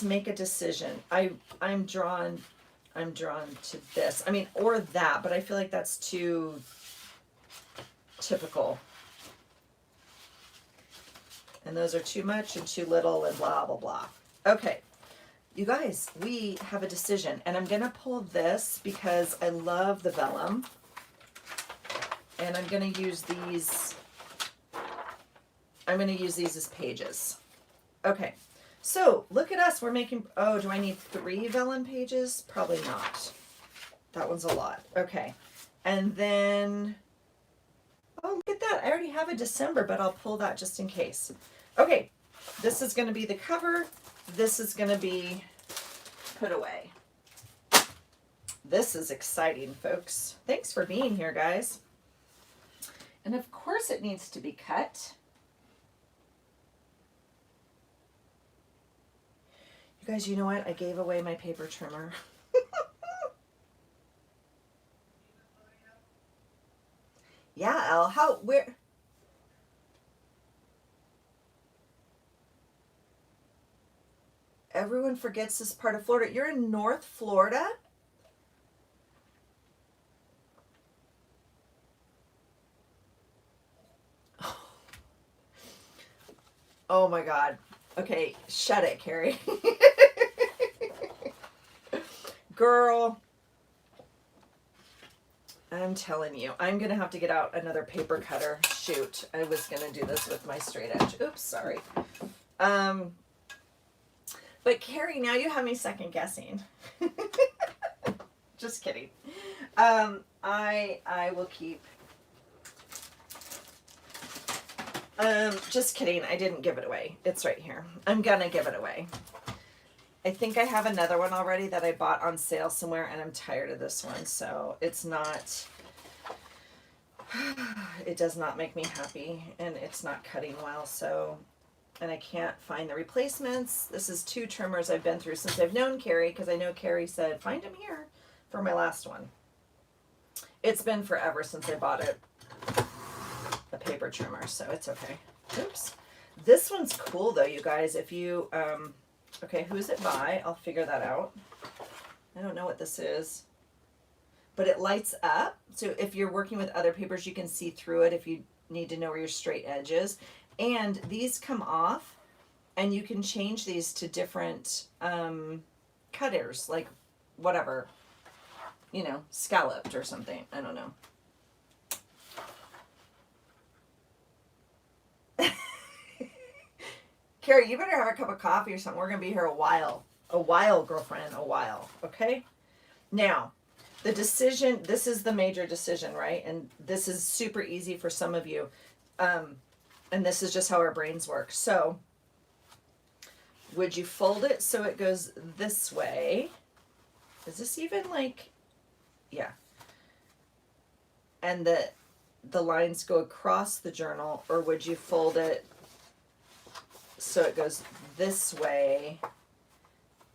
A: make a decision. I'm drawn to this. I mean, or that, but I feel like that's too typical. And those are too much and too little and blah blah blah. Okay. You guys, we have a decision, and I'm gonna pull this because I love the vellum, and I'm gonna use these. I'm gonna use these as pages. Okay, so look at us. We're making. Oh, do I need 3 vellum pages? Probably not. That one's a lot. Okay, and then. Oh, look at that! I already have a December, but I'll pull that just in case. Okay, this is gonna be the cover. This is gonna be put away. This is exciting, folks. Thanks for being here, guys. And of course it needs to be cut. You guys, you know what? I gave away my paper trimmer. Yeah, Elle, where? Everyone forgets this part of Florida. You're in North Florida? Oh my God. Okay, shut it, Carrie. Girl, I'm telling you, I'm gonna have to get out another paper cutter. Shoot, I was gonna do this with my straight edge. Oops, sorry. But Carrie, now you have me second guessing. Just kidding. I will keep. Just kidding. I didn't give it away. It's right here. I'm gonna give it away. I think I have another one already that I bought on sale somewhere, and I'm tired of this one, so it's not. It does not make me happy, and it's not cutting well, so and I can't find the replacements. This is 2 trimmers I've been through since I've known Carrie, because I know Carrie said, find them here for my last one. It's been forever since I bought it, a paper trimmer, so it's okay. Oops. This one's cool though, you guys. If you, okay, who's it by? I'll figure that out. I don't know what this is, but it lights up. So if you're working with other papers, you can see through it if you need to know where your straight edge is. And these come off, and you can change these to different cutters, like whatever, you know, scalloped or something. I don't know. Carrie, you better have a cup of coffee or something. We're going to be here a while. A while, girlfriend, a while. Okay? Now, the decision, this is the major decision, right? And this is super easy for some of you. And this is just how our brains work. So, would you fold it so it goes this way? Is this even like, yeah. And the lines go across the journal, or would you fold it so it goes this way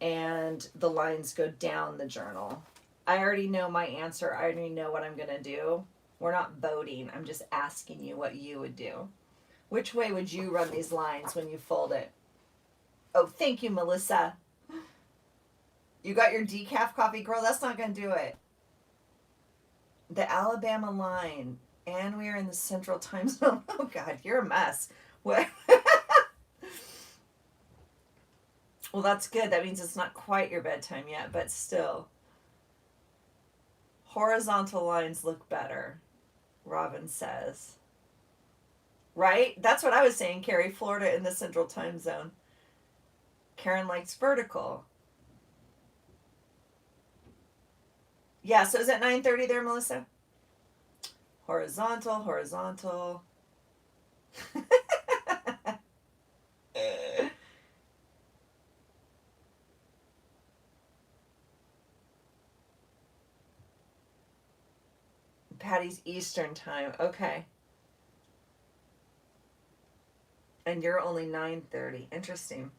A: and the lines go down the journal? I already know my answer. I already know what I'm going to do. We're not voting. I'm just asking you what you would do. Which way would you run these lines when you fold it? Oh, thank you, Melissa. You got your decaf coffee, girl. That's not going to do it. The Alabama line. And we are in the Central Time Zone. Oh, God, you're a mess. What? Well, that's good. That means it's not quite your bedtime yet, but still. Horizontal lines look better, Robin says. Right? That's what I was saying, Carrie. Florida in the Central Time Zone. Karen likes vertical. Yeah, so is it 9:30 there, Melissa? Horizontal, horizontal. Patty's Eastern time. Okay. And you're only 9:30. Interesting.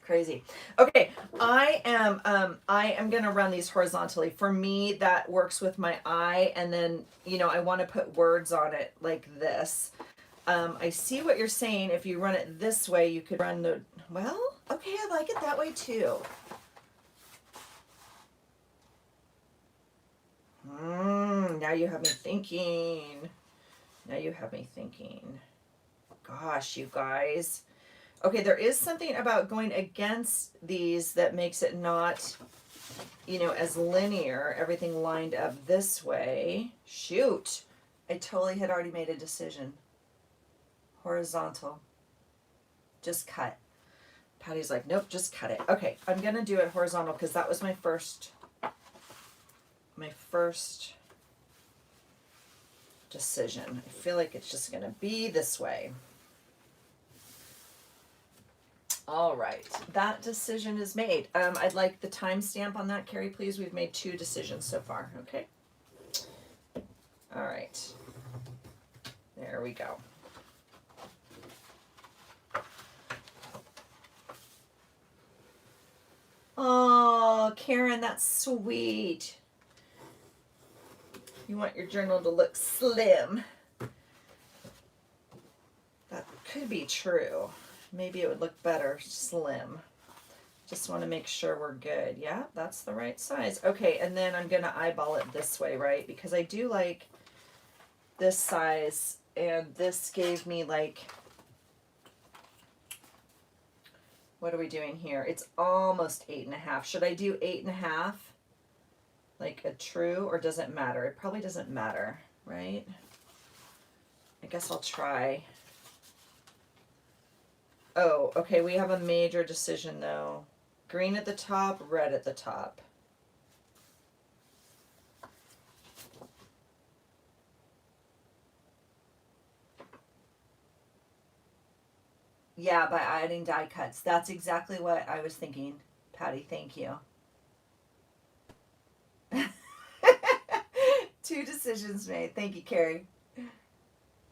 A: Crazy. Okay, I am gonna run these horizontally. For me, that works with my eye, and then I want to put words on it like this. I see what you're saying. If you run it this way, you could run the okay, I like it that way too. Now you have me thinking. Now you have me thinking. Gosh, you guys. Okay, there is something about going against these that makes it not, as linear, everything lined up this way. Shoot, I totally had already made a decision. Horizontal. Just cut. Patty's like, nope, just cut it. Okay, I'm going to do it horizontal because that was my first decision. I feel like it's just going to be this way. All right, that decision is made. I'd like the timestamp on that, Carrie, please. We've made 2 decisions so far, okay? All right, there we go. Oh, Karen, that's sweet. You want your journal to look slim. That could be true. Maybe it would look better slim. Just want to make sure we're good. Yeah, that's the right size. Okay, and then I'm going to eyeball it this way, right? Because I do like this size, and this gave me like, what are we doing here? It's almost 8.5. Should I do 8.5? Like a true, or does it matter? It probably doesn't matter, right? I guess I'll try. Oh, okay, we have a major decision though. Green at the top, red at the top. Yeah, by adding die cuts. That's exactly what I was thinking, Patty. Thank you. 2 decisions made. Thank you, Carrie.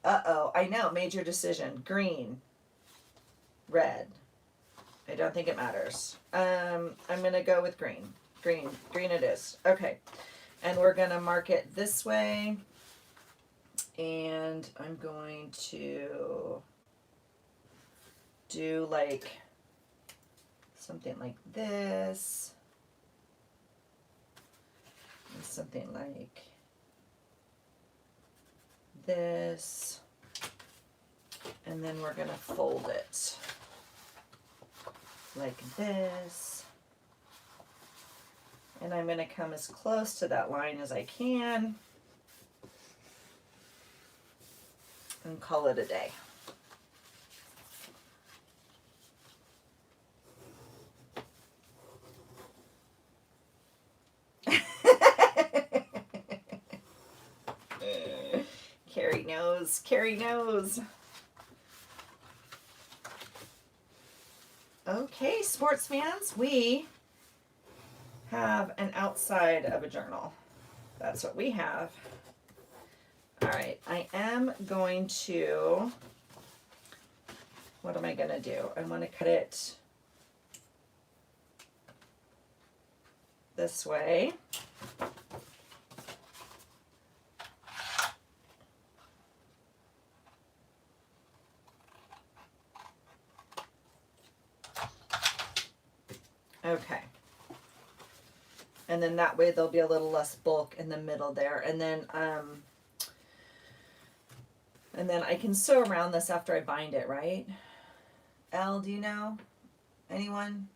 A: Uh-oh, I know, major decision. Green, red. I don't think it matters. I'm gonna go with green. Green it is. Okay. And we're gonna mark it this way. And I'm going to do like something like this. And something like this. And then we're gonna fold it like this. And I'm going to come as close to that line as I can and call it a day. Carrie knows. Carrie knows. Okay, sports fans, we have an outside of a journal. That's what we have. All right, I am going to, what am I going to do? I want to cut it this way. Okay. And then that way there'll be a little less bulk in the middle there. And then I can sew around this after I bind it, right? Elle, do you know? Anyone?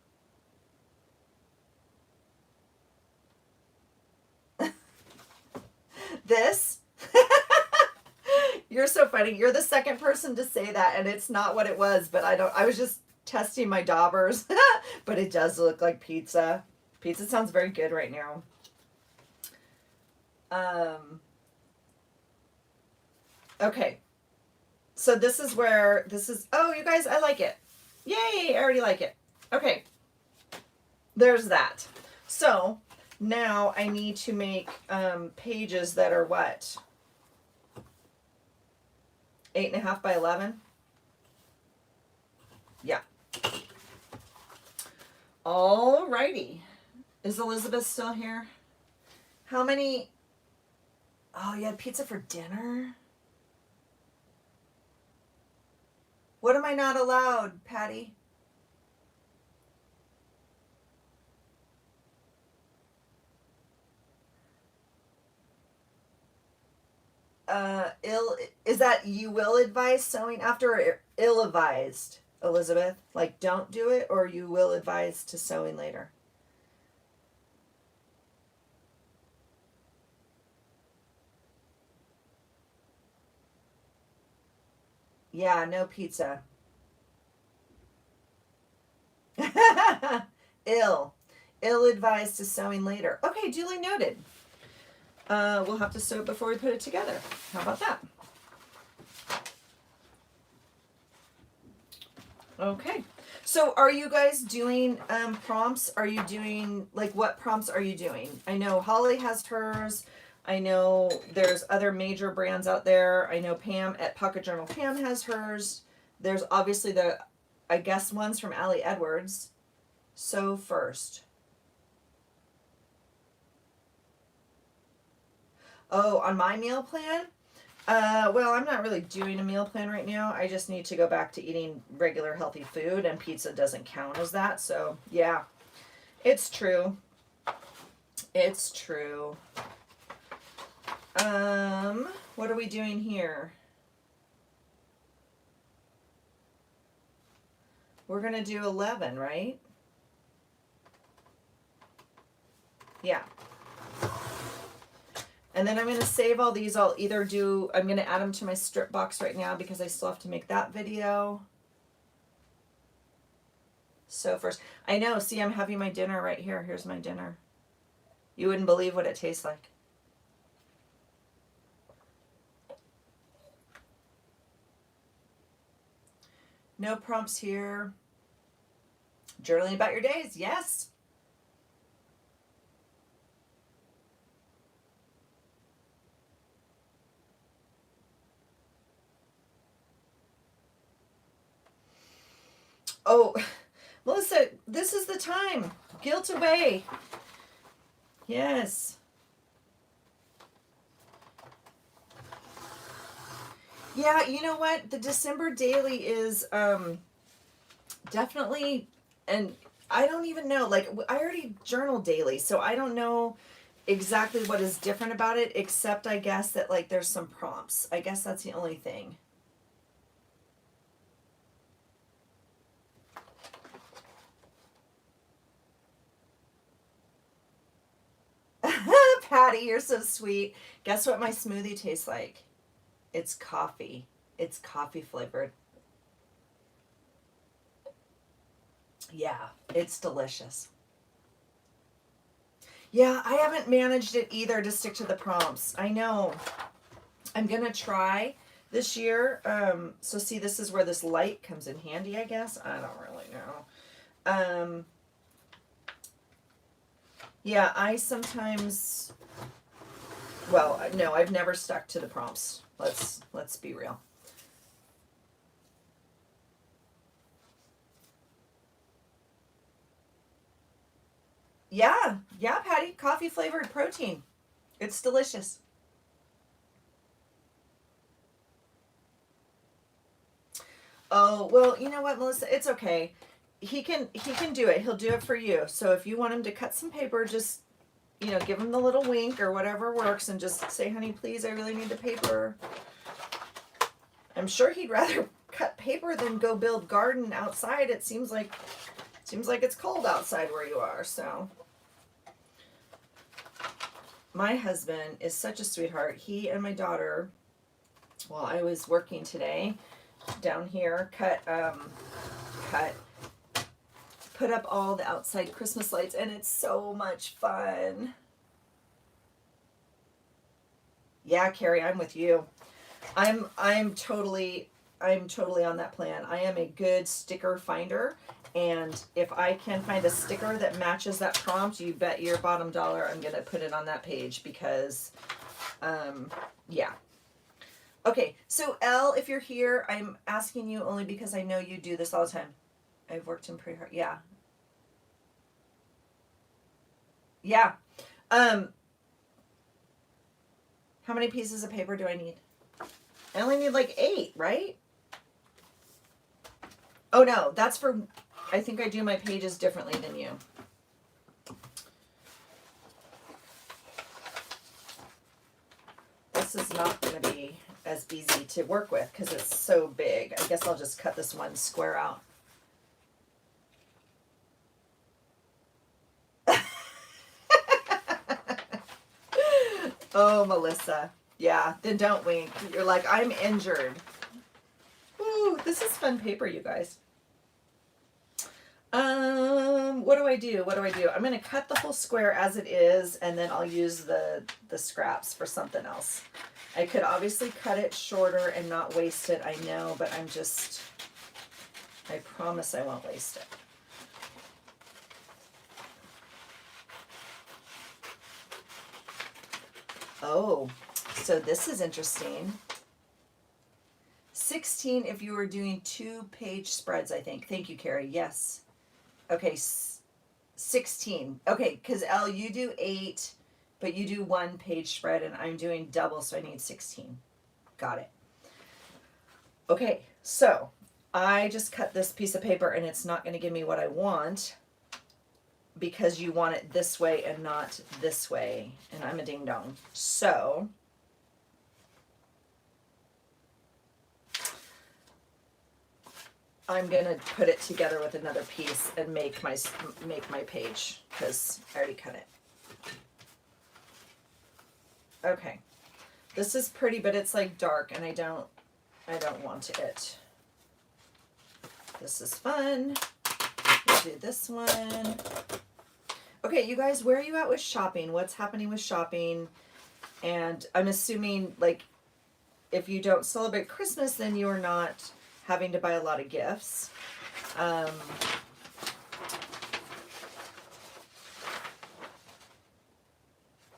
A: This? You're so funny. You're the second person to say that, and it's not what it was, but I was just testing my daubers, but it does look like pizza. Pizza sounds very good right now. Okay. So this is where, oh, you guys, I like it. Yay, I already like it. Okay. There's that. So now I need to make pages that are what? 8.5 by 11? Yeah. Alrighty. Is Elizabeth still here? How many? Oh, you had pizza for dinner? What am I not allowed, Patty? Is that you will advise sewing after or ill-advised, Elizabeth? Like don't do it or you will advise to sewing later? Yeah, no pizza. Ill-advised to sewing later. Okay, duly noted. We'll have to sew it before we put it together. How about that? Okay. So are you guys doing prompts? Are you doing, like, what prompts are you doing? I know Holly has hers. I know there's other major brands out there. I know Pam at Pocket Journal Pam has hers. There's obviously the, I guess, ones from Allie Edwards. Sew first. Oh, on my meal plan? Well, I'm not really doing a meal plan right now. I just need to go back to eating regular healthy food, and pizza doesn't count as that. So, yeah, it's true. It's true. What are we doing here? We're going to do 11, right? Yeah. And then I'm going to save all these. I'll either do, I'm going to add them to my strip box right now because I still have to make that video. So first, I know, see, I'm having my dinner right here. Here's my dinner. You wouldn't believe what it tastes like. No prompts here. Journaling about your days, yes. Oh, Melissa, this is the time. Guilt away. Yes. Yeah, you know what? The December daily is definitely, and I don't even know, like I already journal daily, so I don't know exactly what is different about it, except I guess that like there's some prompts. I guess that's the only thing. Patty, you're so sweet. Guess what my smoothie tastes like? It's coffee. It's coffee flavored. Yeah, it's delicious. Yeah, I haven't managed it either to stick to the prompts. I know. I'm gonna try this year. So see, this is where this light comes in handy, I guess. I don't really know. Yeah, I sometimes, well, no, I've never stuck to the prompts. Let's be real. Yeah, yeah, Patty, coffee flavored protein. It's delicious. Oh, well, you know what, Melissa? It's okay. He can do it. He'll do it for you. So if you want him to cut some paper, just give him the little wink or whatever works and just say, "Honey, please, I really need the paper." I'm sure he'd rather cut paper than go build garden outside. It seems like it's cold outside where you are, so my husband is such a sweetheart. He and my daughter, while I was working today down here, cut put up all the outside Christmas lights, and it's so much fun. Yeah, Carrie, I'm with you. I'm totally on that plan. I am a good sticker finder, and if I can find a sticker that matches that prompt, you bet your bottom dollar I'm gonna put it on that page because yeah. Okay, so Elle, if you're here, I'm asking you only because I know you do this all the time. I've worked in pretty hard. Yeah. Yeah. Um, how many pieces of paper do I need? I only need like 8, right? Oh no, that's for. I think I do my pages differently than you. This is not going to be as easy to work with because it's so big. I guess I'll just cut this one square out. Oh, Melissa. Yeah, then don't wink. You're like, I'm injured. Ooh, this is fun paper, you guys. What do I do? What do I do? I'm gonna cut the whole square as it is, and then I'll use the scraps for something else. I could obviously cut it shorter and not waste it, I know, but I promise I won't waste it. Oh, so this is interesting. 16 if you were doing 2-page spreads, I think. Thank you, Carrie. Yes. Okay, 16. Okay, because Elle, you do 8, but you do 1-page spread, and I'm doing double, so I need 16. Got it. Okay, so I just cut this piece of paper, and it's not going to give me what I want because you want it this way and not this way, and I'm a ding dong. So I'm gonna put it together with another piece and make my page because I already cut it. Okay, this is pretty, but it's like dark, and I don't want it. This is fun. We'll do this one. Okay, you guys, where are you at with shopping? What's happening with shopping? And I'm assuming, like, if you don't celebrate Christmas, then you are not having to buy a lot of gifts.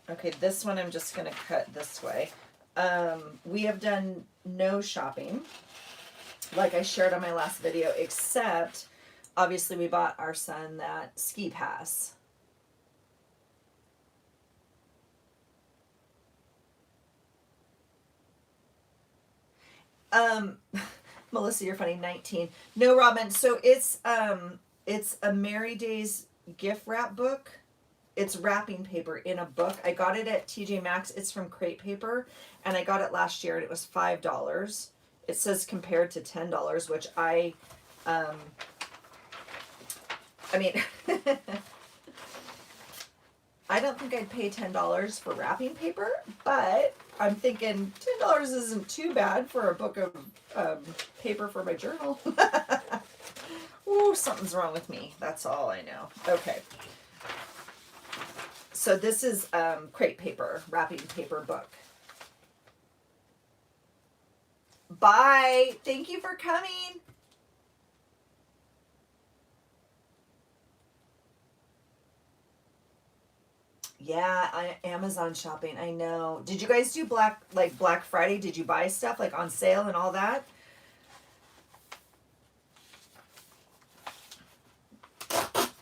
A: Okay, this one I'm just going to cut this way. We have done no shopping, like I shared on my last video, except obviously we bought our son that ski pass. Um, Melissa, you're funny. 19. No, Robin. So it's a Merry Days gift wrap book. It's wrapping paper in a book. I got it at TJ Maxx. It's from Crate Paper, and I got it last year, and it was $5. It says compared to $10, which um, I mean, I don't think I'd pay $10 for wrapping paper, but I'm thinking $10 isn't too bad for a book of paper for my journal. Ooh, something's wrong with me. That's all I know. Okay. So this is Crate Paper, wrapping paper book. Bye. Thank you for coming. Yeah, Amazon shopping. I know. Did you guys do Black Friday? Did you buy stuff like on sale and all that?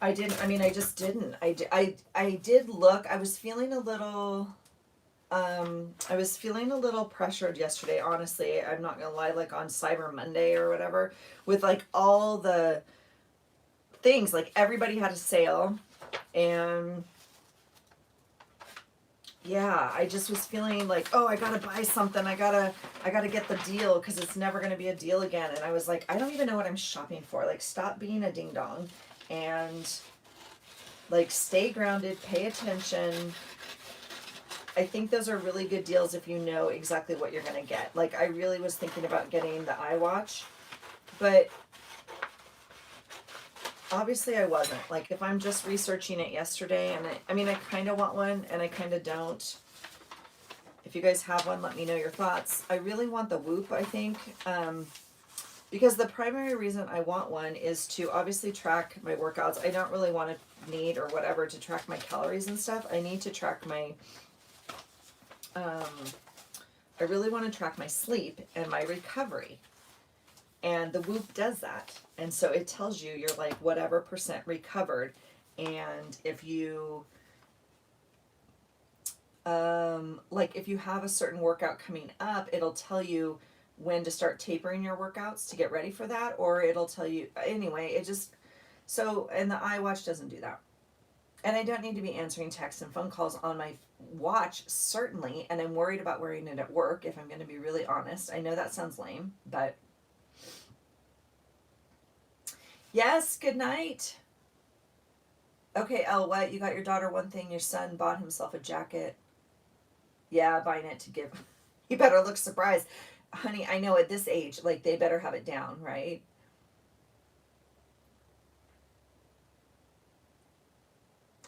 A: I didn't. I mean, I just didn't. I did look. I was feeling a little pressured yesterday, honestly. I'm not gonna lie, like on Cyber Monday or whatever, with like all the things, like everybody had a sale, and yeah, I just was feeling like, oh, I gotta buy something. I gotta get the deal because it's never gonna be a deal again. And I was like, I don't even know what I'm shopping for. Like, stop being a ding dong, and like stay grounded, pay attention. I think those are really good deals if you know exactly what you're gonna get. Like, I really was thinking about getting the iWatch, but obviously I wasn't. Like, if I'm just researching it yesterday, and I mean, I kind of want one and I kind of don't. If you guys have one, let me know your thoughts. I really want the Whoop, I think, because the primary reason I want one is to obviously track my workouts. I don't really want to need or whatever to track my calories and stuff. I need to track my, I really want to track my sleep and my recovery. And the Whoop does that. And so it tells you you're like whatever percent recovered. And if you, like if you have a certain workout coming up, it'll tell you when to start tapering your workouts to get ready for that, or it'll tell you anyway. It just so, and the iWatch doesn't do that. And I don't need to be answering texts and phone calls on my watch, certainly. And I'm worried about wearing it at work, if I'm going to be really honest. I know that sounds lame, but yes, good night. Okay, Elle, what? You got your daughter one thing, your son bought himself a jacket. Yeah, buying it to give. He better look surprised. Honey, I know at this age, like they better have it down, right?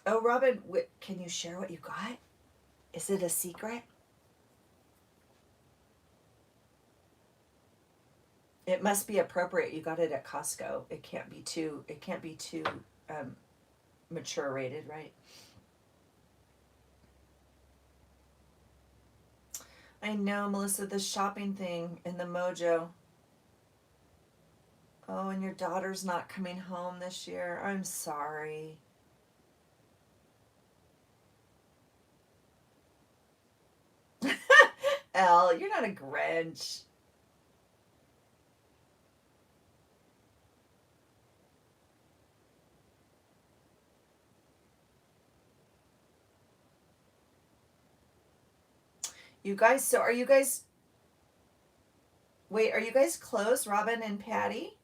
A: Oh, Robin, can you share what you got? Is it a secret? It must be appropriate. You got it at Costco. It can't be too um, mature rated, right? I know, Melissa, the shopping thing in the Mojo. Oh, and your daughter's not coming home this year. I'm sorry. Elle, you're not a Grinch. You guys, so are you guys, wait, are you guys close, Robin and Patty?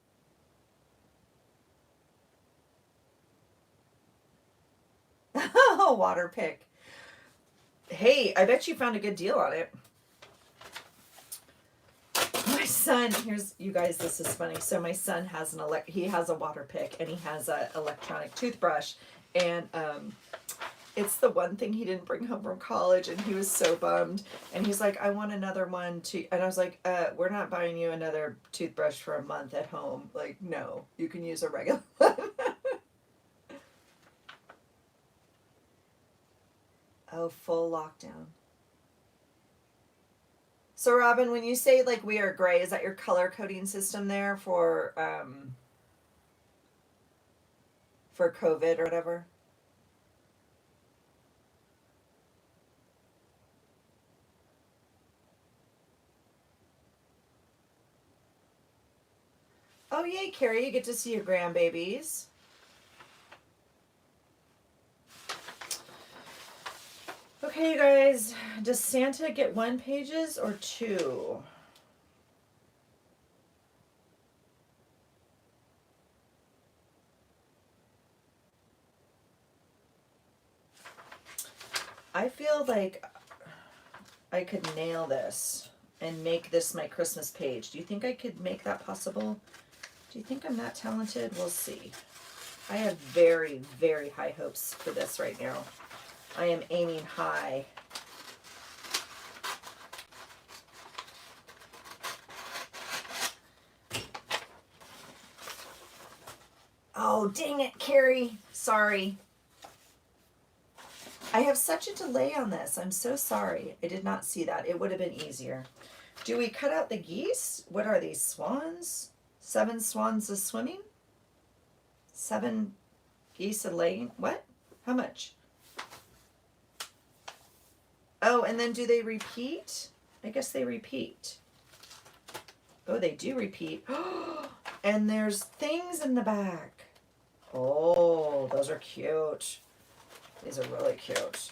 A: Oh, water pick. Hey, I bet you found a good deal on it. My son, here's, you guys, this is funny. So my son has he has a water pick and he has a electronic toothbrush, and it's the one thing he didn't bring home from college, and he was so bummed. And he's like, I want another one too. And I was like, we're not buying you another toothbrush for a month at home. Like, no, you can use a regular one. Oh, full lockdown. So Robin, when you say like we are gray, is that your color coding system there for for COVID or whatever. Oh, yay, Carrie, you get to see your grandbabies. Okay, you guys, does Santa get 1 pages or 2? I feel like I could nail this and make this my Christmas page. Do you think I could make that possible? Do you think I'm that talented? We'll see. I have very, very high hopes for this right now. I am aiming high. Oh, dang it, Carrie. Sorry. I have such a delay on this. I'm so sorry. I did not see that. It would have been easier. Do we cut out the geese? What are these, swans? 7 swans a swimming? 7 geese a laying? What? How much? Oh, and then do they repeat? I guess they repeat. Oh, they do repeat. And there's things in the back. Oh, those are cute. These are really cute.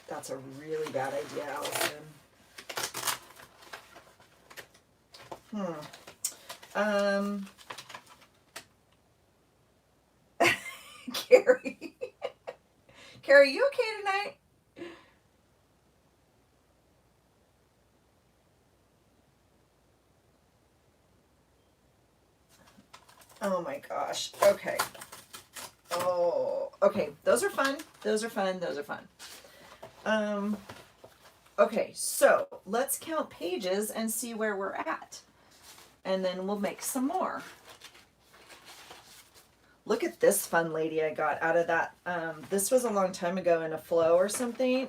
A: That's a really bad idea, Allison. Carrie. Carrie, you okay tonight? Oh my gosh. Okay. Oh, okay. Those are fun. Those are fun. Those are fun. Okay, so let's count pages and see where we're at. And then we'll make some more. Look at this fun lady I got out of that. This was a long time ago in a Flow or something.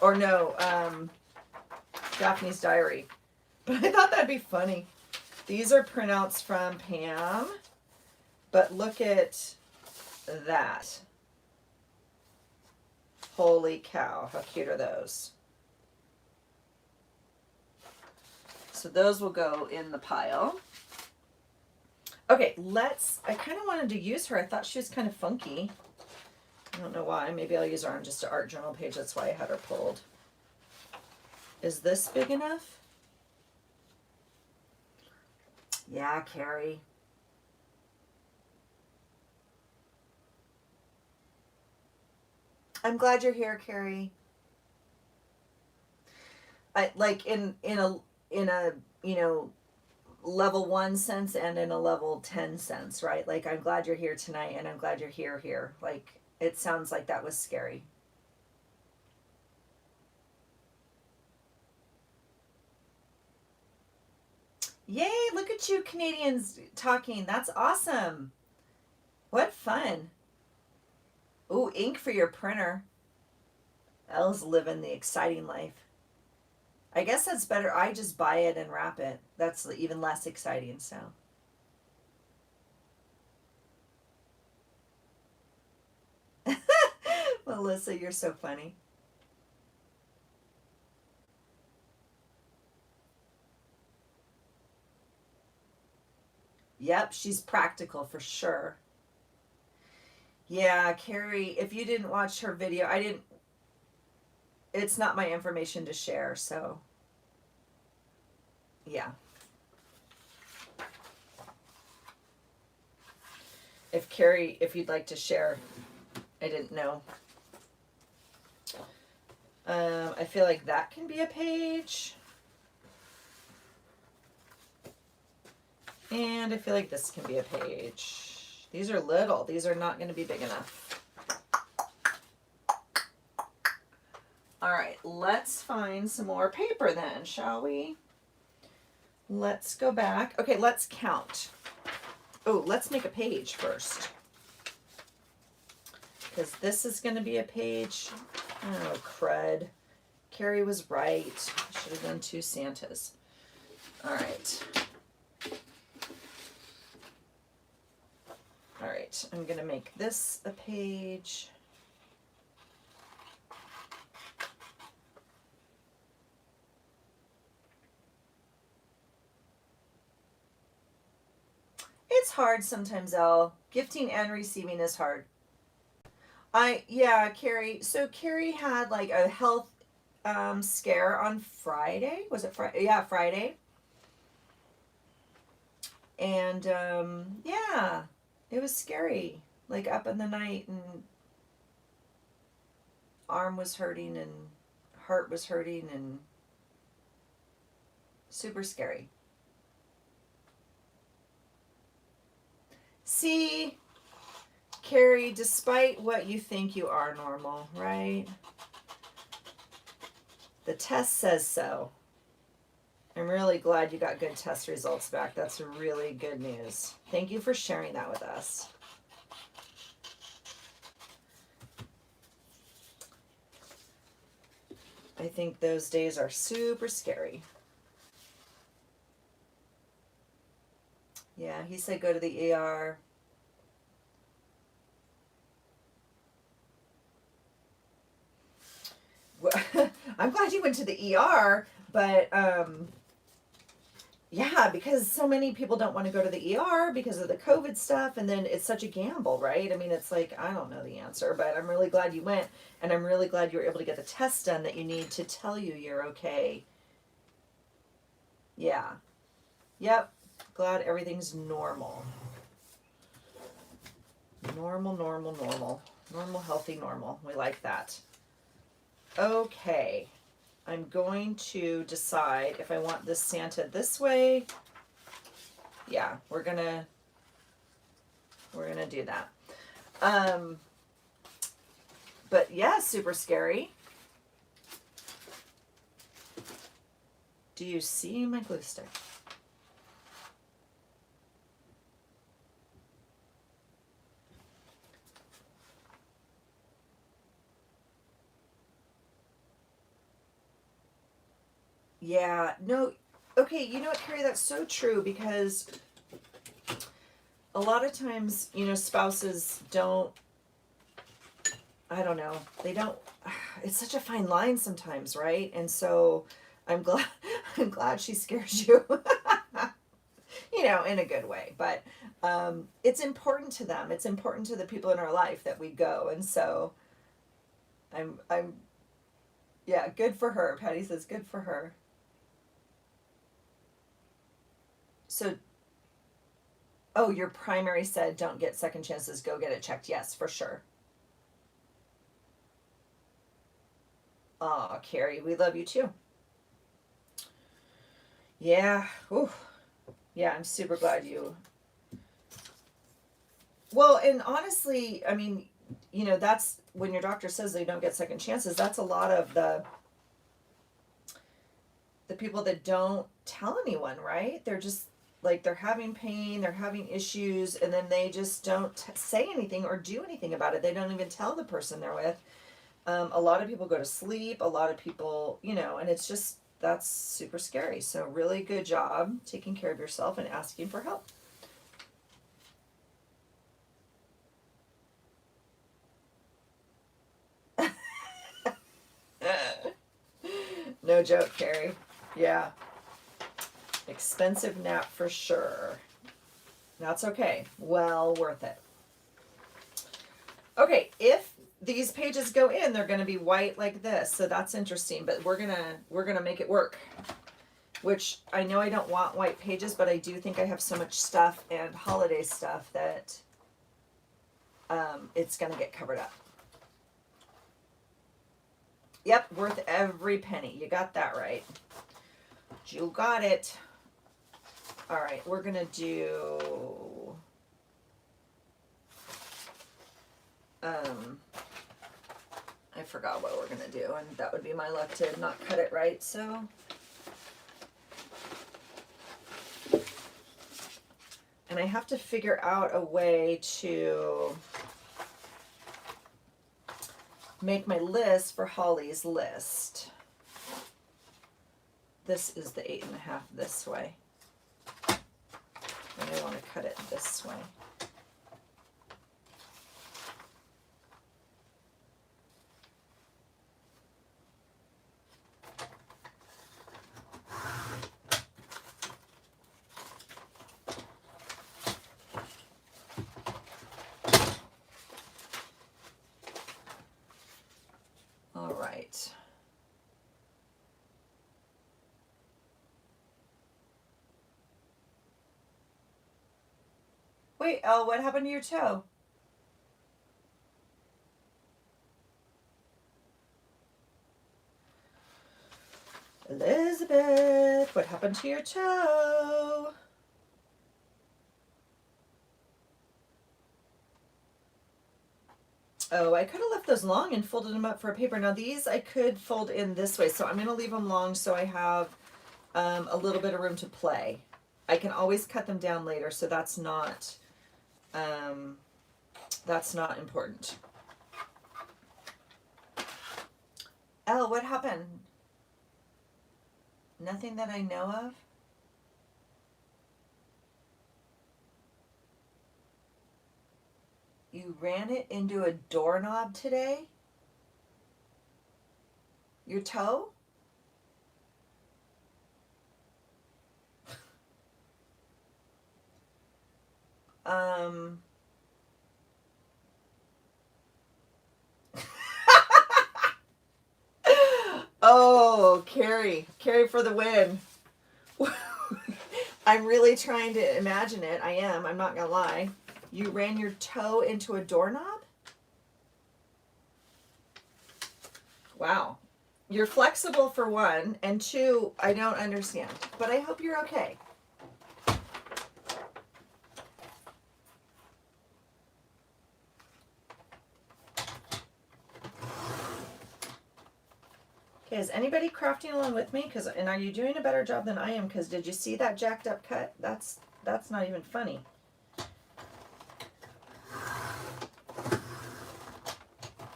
A: Or no, Daphne's Diary. But I thought that'd be funny. These are printouts from Pam. But look at that. Holy cow, how cute are those? So those will go in the pile. Okay, I kind of wanted to use her. I thought she was kind of funky. I don't know why. Maybe I'll use her on just an art journal page. That's why I had her pulled. Is this big enough? Yeah, Carrie. I'm glad you're here, Carrie. I like in a level 1 sense and in a level 10 sense, right? Like, I'm glad you're here tonight and I'm glad you're here. Like, it sounds like that was scary. Yay, look at you Canadians talking. That's awesome. What fun. Ooh, ink for your printer. Elle's living the exciting life. I guess that's better. I just buy it and wrap it. That's even less exciting, so. Melissa, you're so funny. Yep, she's practical for sure. Yeah, Carrie, if you didn't watch her video, it's not my information to share, so yeah. If you'd like to share, I didn't know. I feel like that can be a page. And I feel like this can be a page. These are little. These are not going to be big enough. All right, let's find some more paper then, shall we? Let's go back. Okay, let's count. Oh, let's make a page first. Because this is going to be a page. Oh, crud. Carrie was right. I should have done 2 Santas. All right. All right. right, I'm going to make this a page. It's hard sometimes, Elle. Gifting and receiving is hard. Yeah, Carrie. So Carrie had like a health scare on Friday. Was it Friday? Yeah, Friday. And yeah, it was scary. Like up in the night, and arm was hurting and heart was hurting and super scary. See, Carrie, despite what you think you are normal, right? The test says so. I'm really glad you got good test results back. That's really good news. Thank you for sharing that with us. I think those days are super scary. Yeah, he said go to the ER. I'm glad you went to the ER, but yeah, because so many people don't want to go to the ER because of the COVID stuff, and then it's such a gamble, right? I mean, it's like, I don't know the answer, but I'm really glad you went, and I'm really glad you were able to get the test done that you need to tell you you're okay. Yeah. Yep. Glad everything's normal. Normal, normal, normal. Normal, healthy, normal. We like that. Okay. I'm going to decide if I want this Santa this way. Yeah, we're gonna do that. But yeah, super scary. Do you see my glue stick? Yeah, no, okay, you know what, Carrie, that's so true, because a lot of times, you know, spouses don't, I don't know, they don't, it's such a fine line sometimes, right? And so I'm glad, I'm glad she scares you, you know, in a good way, but it's important to them. It's important to the people in our life that we go. And so I'm, yeah, good for her. Patty says good for her. So, oh, your primary said don't get second chances, go get it checked. Yes, for sure. Aw, Carrie, we love you too. Yeah. Ooh. Yeah, I'm super glad you. Well, and honestly, I mean, you know, that's when your doctor says they don't get second chances, that's a lot of the people that don't tell anyone, right? They're just like they're having pain, they're having issues, and then they just don't say anything or do anything about it. They don't even tell the person they're with. A lot of people go to sleep. A lot of people, you know, and it's just that's super scary. So really good job taking care of yourself and asking for help. No joke, Carrie. Yeah. Expensive nap for sure. That's okay. Well worth it. Okay, if these pages go in, they're going to be white like this. So that's interesting, but we're going to make it work. Which I know I don't want white pages, but I do think I have so much stuff and holiday stuff that it's going to get covered up. Yep, worth every penny. You got that right. You got it. All right, we're going to do I forgot what we're going to do, and that would be my luck to not cut it right, so and I have to figure out a way to make my list for Holly's list. This is the 8.5 this way. And I want to cut it this way. Wait, Elle, what happened to your toe? Elizabeth, what happened to your toe? Oh, I could have left those long and folded them up for a paper. Now these I could fold in this way, so I'm going to leave them long so I have a little bit of room to play. I can always cut them down later, so that's not important. Elle, what happened? Nothing that I know of? You ran it into a doorknob today? Your toe? Oh, Carrie for the win. I'm really trying to imagine it. I am. I'm not gonna lie. You ran your toe into a doorknob? Wow. You're flexible for one, and two, I don't understand. But I hope you're okay. Okay, is anybody crafting along with me? And are you doing a better job than I am? Because did you see that jacked up cut? That's not even funny.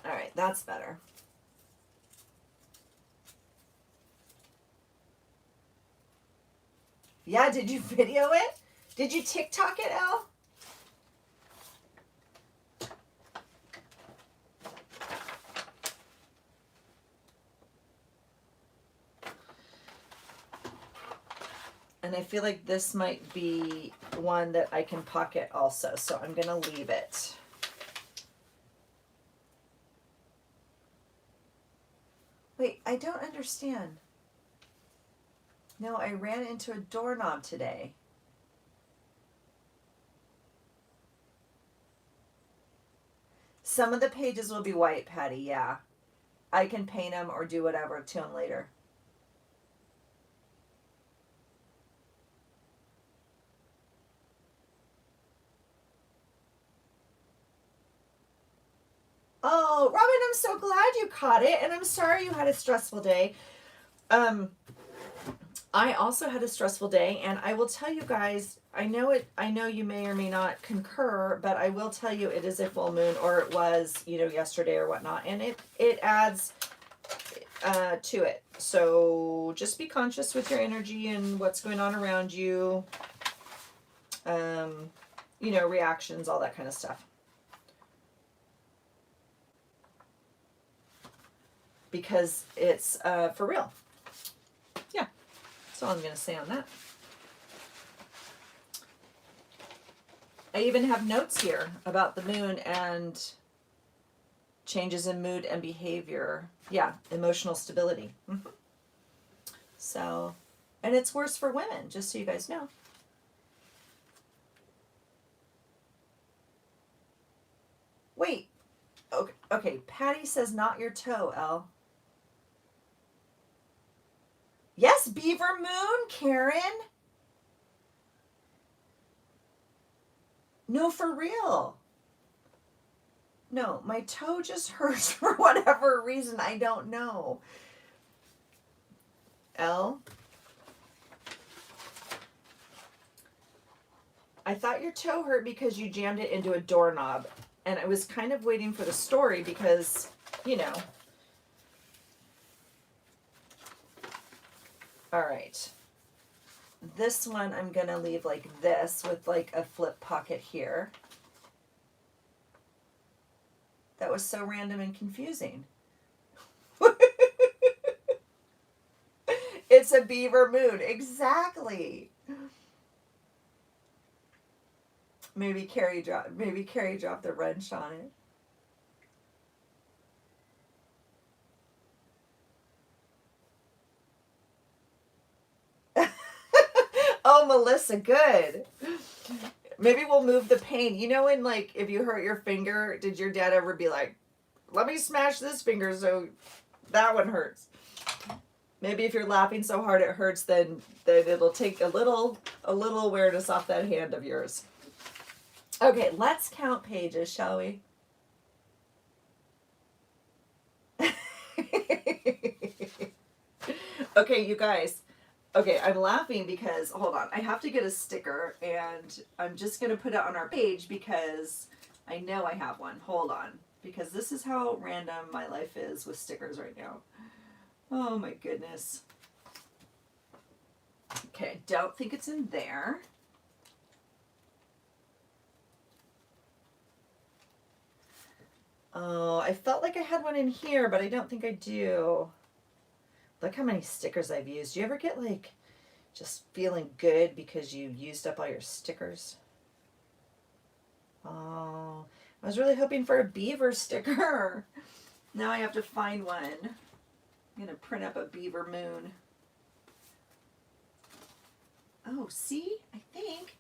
A: All right, that's better. Yeah, did you video it? Did you TikTok it, Elle? And I feel like this might be one that I can pocket also, so I'm gonna leave it. Wait, I don't understand. No, I ran into a doorknob today. Some of the pages will be white, Patty, yeah. I can paint them or do whatever to them later. Oh, Robin, I'm so glad you caught it, and I'm sorry you had a stressful day. I also had a stressful day, and I will tell you guys, I know you may or may not concur, but I will tell you it is a full moon, or it was, yesterday or whatnot, and it adds to it. So just be conscious with your energy and what's going on around you. Reactions, all that kind of stuff. Because it's for real. Yeah, that's all I'm going to say on that. I even have notes here about the moon and changes in mood and behavior. Yeah, emotional stability. Mm-hmm. So, and it's worse for women, just so you guys know. Wait. Okay. Patty says not your toe, Elle. Yes, Beaver Moon, Karen. No, for real. No, my toe just hurts for whatever reason. I don't know. Elle? I thought your toe hurt because you jammed it into a doorknob. And I was kind of waiting for the story because, All right. This one I'm going to leave like this with like a flip pocket here. That was so random and confusing. It's a beaver moon. Exactly. Maybe Carrie dropped the wrench on it. Oh, Melissa, good. Maybe we'll move the pain. You know, when like if you hurt your finger, did your dad ever be like, let me smash this finger so that one hurts? Maybe if you're laughing so hard it hurts, then it'll take a little awareness off that hand of yours. Okay, let's count pages, shall we? Okay, you guys. Okay, I'm laughing because, hold on, I have to get a sticker and I'm just going to put it on our page because I know I have one. Hold on, because this is how random my life is with stickers right now. Oh my goodness. Okay, I don't think it's in there. Oh, I felt like I had one in here, but I don't think I do. Look how many stickers I've used. Do you ever get like just feeling good because you used up all your stickers? Oh, I was really hoping for a beaver sticker. Now I have to find one. I'm going to print up a beaver moon. Oh, see? I think.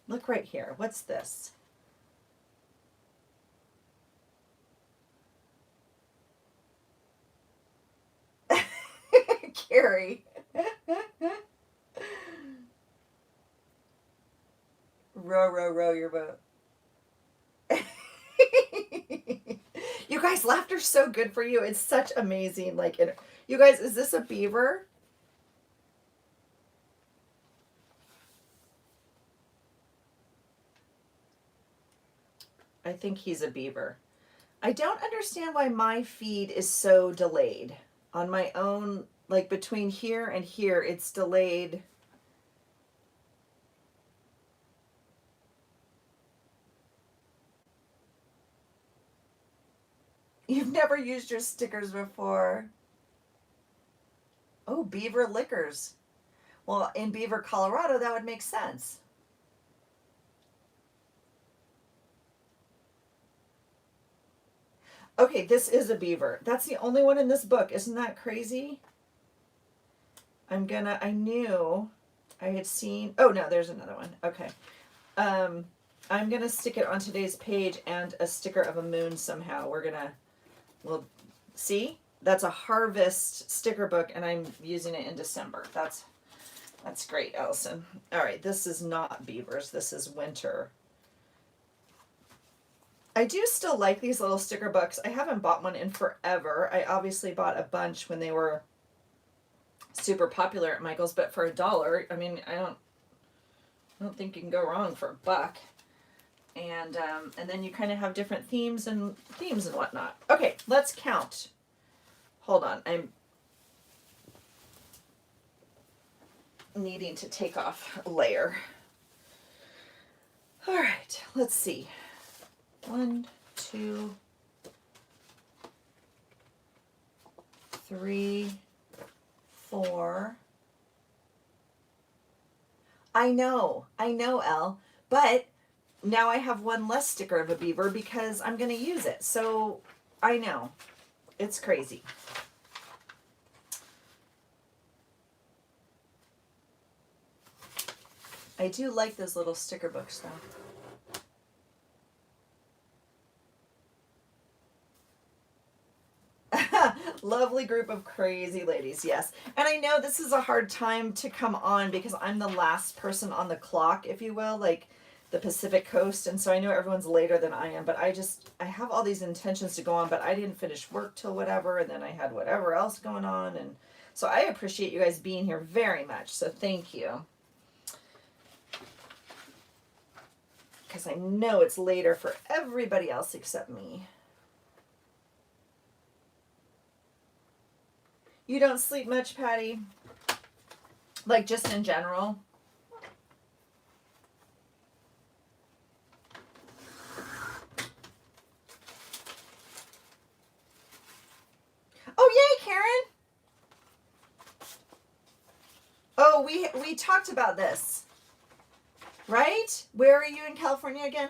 A: Look right here. What's this? Carrie. Row your boat. You guys, laughter's so good for you. It's such amazing. Like, you guys, is this a beaver? I think he's a beaver. I don't understand why my feed is so delayed. On my own, like between here and here, it's delayed. You've never used your stickers before. Oh, Beaver Liquors. Well, in Beaver, Colorado, that would make sense. Okay, this is a beaver. That's the only one in this book. Isn't that crazy? I knew I had seen, oh no, there's another one. Okay. I'm gonna stick it on today's page and a sticker of a moon somehow. We'll see? That's a harvest sticker book and I'm using it in December. That's great, Allison. All right, this is not beavers. This is winter. I do still like these little sticker books. I haven't bought one in forever. I obviously bought a bunch when they were super popular at Michael's, but for $1, I mean, I don't think you can go wrong for $1. And then you kind of have different themes and whatnot. Okay, let's count. Hold on, I'm needing to take off a layer. All right, let's see. 1, 2, 3, 4. I know, Elle, but now I have one less sticker of a beaver because I'm going to use it. So I know, it's crazy. I do like those little sticker books though. Lovely group of crazy ladies, yes. And I know this is a hard time to come on because I'm the last person on the clock, if you will, like the Pacific Coast. And so I know everyone's later than I am, but I have all these intentions to go on, but I didn't finish work till whatever. And then I had whatever else going on. And so I appreciate you guys being here very much. So thank you. Because I know it's later for everybody else except me. You don't sleep much, Patty? Like just in general? Oh, yay, Karen! Oh, we talked about this. Right? Where are you in California again?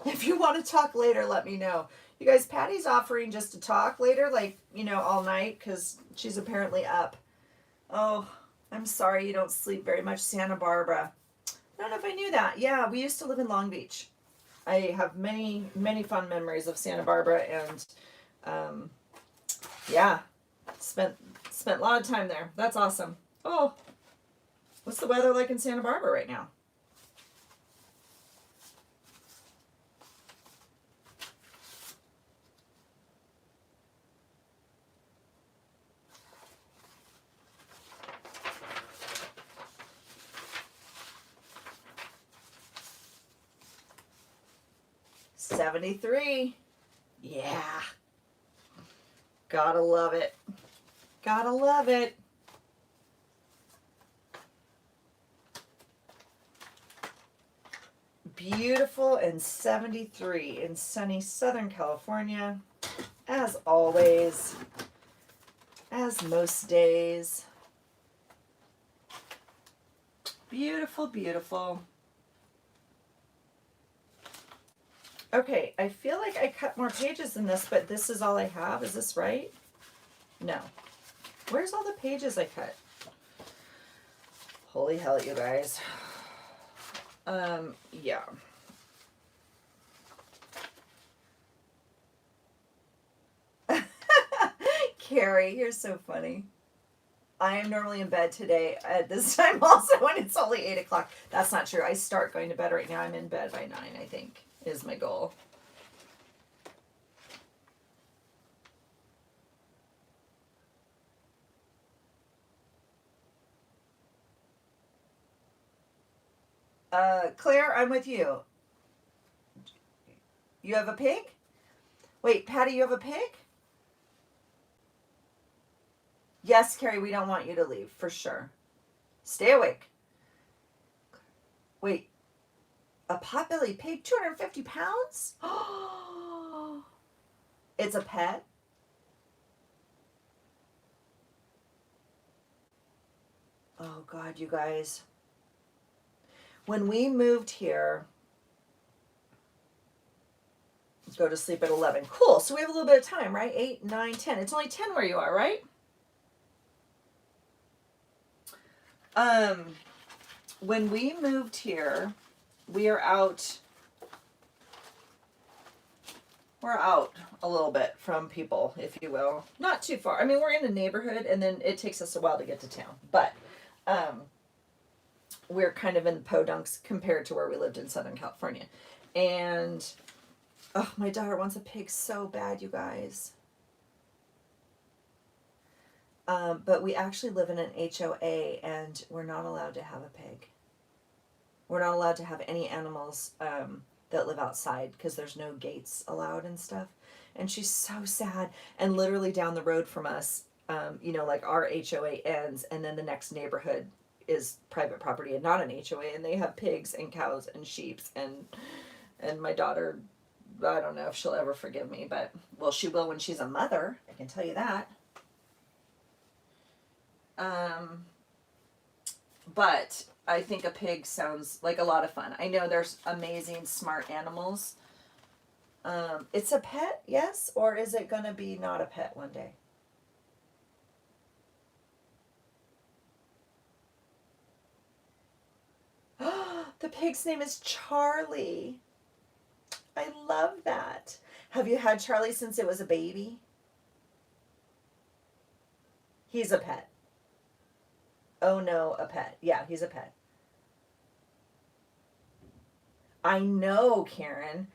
A: If you want to talk later, let me know. You guys, Patty's offering just to talk later, like, you know, all night, because she's apparently up. Oh, I'm sorry you don't sleep very much, Santa Barbara. I don't know if I knew that. Yeah, we used to live in Long Beach. I have many, many fond memories of Santa Barbara, and yeah, spent a lot of time there. That's awesome. Oh, what's the weather like in Santa Barbara right now? $73. Yeah. Gotta love it. Gotta love it. Beautiful and 73 in sunny Southern California, as always, as most days. Beautiful, beautiful. Okay, I feel like I cut more pages than this, but this is all I have. Is this right? No. Where's all the pages I cut? Holy hell, you guys. Yeah. Carrie, you're so funny. I am normally in bed today at this time also when it's only 8 o'clock. That's not true. I start going to bed right now. I'm in bed by 9, I think, is my goal. Claire, I'm with you. You have a pig? Wait, Patty, you have a pig? Yes, Carrie, we don't want you to leave, for sure. Stay awake. Wait, a potbelly pig, 250 pounds? Oh, it's a pet? Oh, God, you guys. When we moved here, go to sleep at 11. Cool, so we have a little bit of time, right? 8, 9, 10. It's only 10 where you are, right? When we moved here, we're out a little bit from people, if you will. Not too far. I mean, we're in a neighborhood, and then it takes us a while to get to town. But we're kind of in the podunks compared to where we lived in Southern California. And, oh, my daughter wants a pig so bad, you guys. But we actually live in an HOA, and we're not allowed to have a pig. We're not allowed to have any animals that live outside because there's no gates allowed and stuff. And she's so sad. And literally down the road from us, you know, like our HOA ends, and then the next neighborhood is private property and not an HOA, and they have pigs and cows and sheep, and my daughter, I don't know if she'll ever forgive me, but well, she will when she's a mother, I can tell you that. But I think a pig sounds like a lot of fun. I know there's amazing, smart animals. It's a pet, yes? Or is it going to be not a pet one day? The pig's name is Charlie. I love that. Have you had Charlie since it was a baby? He's a pet. Oh no, a pet. Yeah, he's a pet. I know, Karen.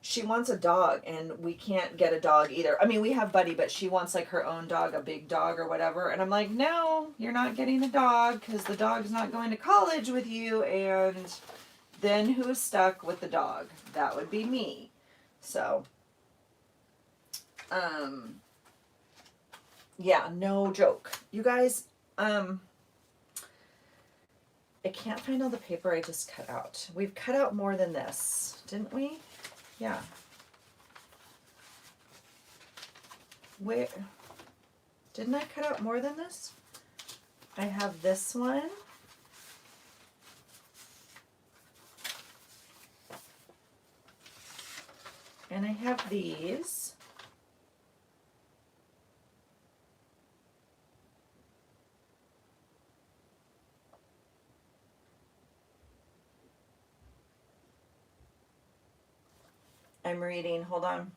A: She wants a dog, and we can't get a dog either. I mean, we have Buddy, but she wants like her own dog, a big dog or whatever. And I'm like, no, you're not getting a dog because the dog's not going to college with you. And then who's stuck with the dog? That would be me. So, yeah, no joke. You guys, I can't find all the paper I just cut out. We've cut out more than this, didn't we? Yeah. Where didn't I cut out more than this? I have this one. And I have these. I'm reading, hold on.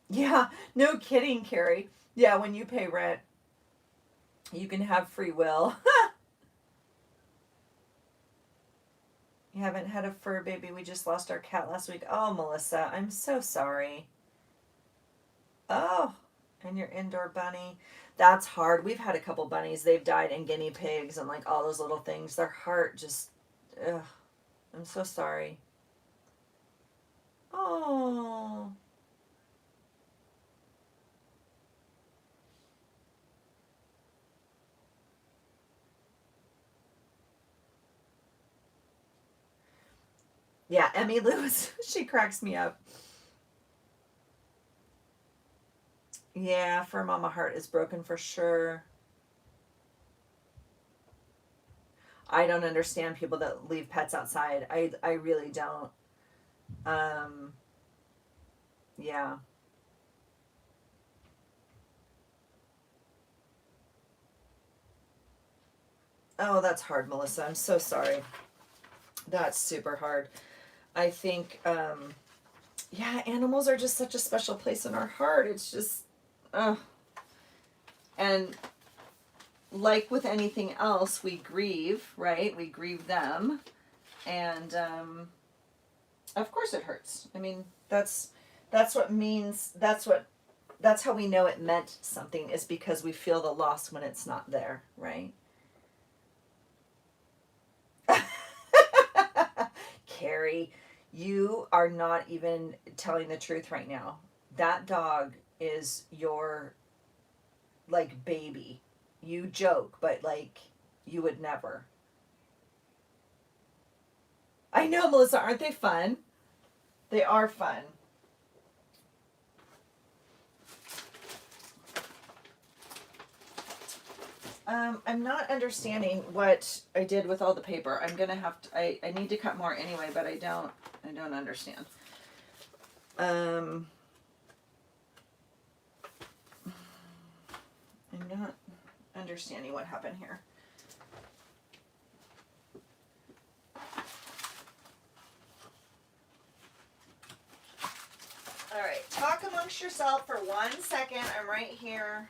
A: Yeah, no kidding, Carrie. Yeah, when you pay rent, you can have free will. You haven't had a fur baby. We just lost our cat last week. Oh, Melissa, I'm so sorry. Oh, and your indoor bunny. That's hard. We've had a couple bunnies. They've died, and guinea pigs and like all those little things. Their heart just, ugh. I'm so sorry. Oh. Yeah, Emmy Lewis, she cracks me up. Yeah, Fur Mama heart is broken for sure. I don't understand people that leave pets outside. I really don't. Um, yeah. Oh, that's hard, Melissa. I'm so sorry. That's super hard. I think, yeah, animals are just such a special place in our heart. It's just, uh, and like with anything else, we grieve, right? We grieve them, and of course it hurts. I mean, that's what means. That's how we know it meant something, is because we feel the loss when it's not there, right? Carrie, you are not even telling the truth right now. That dog is your like baby. You joke, but like you would never. I know, Melissa, aren't they fun? They are fun. I'm not understanding what I did with all the paper. I'm gonna have to. I need to cut more anyway, but I don't understand. Um, I'm not understanding what happened here. All right, talk amongst yourself for 1 second. I'm right here.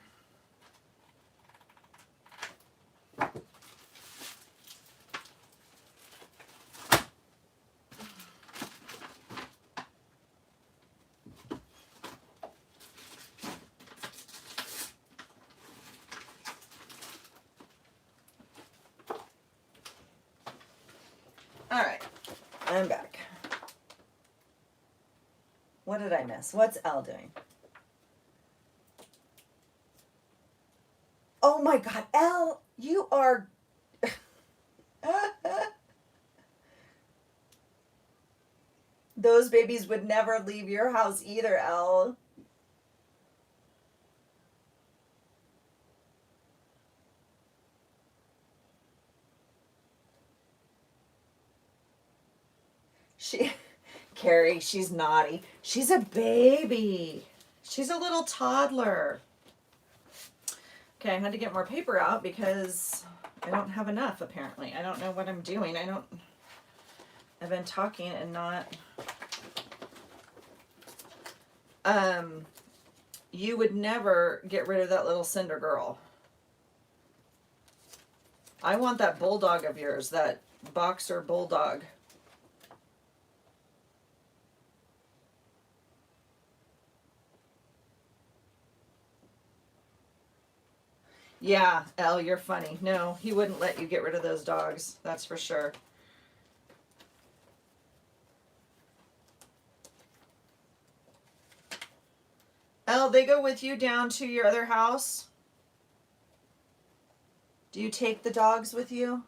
A: All right, I'm back. What did I miss? What's Elle doing? Oh my God, Elle, you are. Those babies would never leave your house either, Elle. She, Carrie, she's naughty. She's a baby. She's a little toddler. Okay, I had to get more paper out because I don't have enough, apparently. I don't know what I'm doing. I've been talking and not. You would never get rid of that little cinder girl. I want that bulldog of yours, that boxer bulldog. Yeah, Elle, you're funny. No, he wouldn't let you get rid of those dogs. That's for sure. Elle, they go with you down to your other house? Do you take the dogs with you?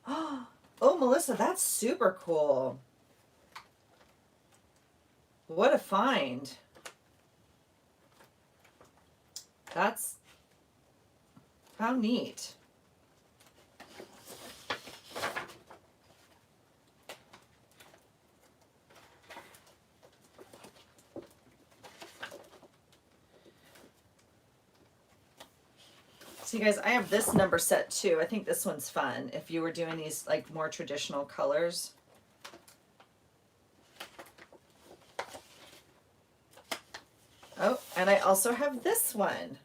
A: Oh, Melissa, that's super cool. What a find. That's how neat. So you guys, I have this number set too. I think this one's fun if you were doing these like more traditional colors. Oh, and I also have this one.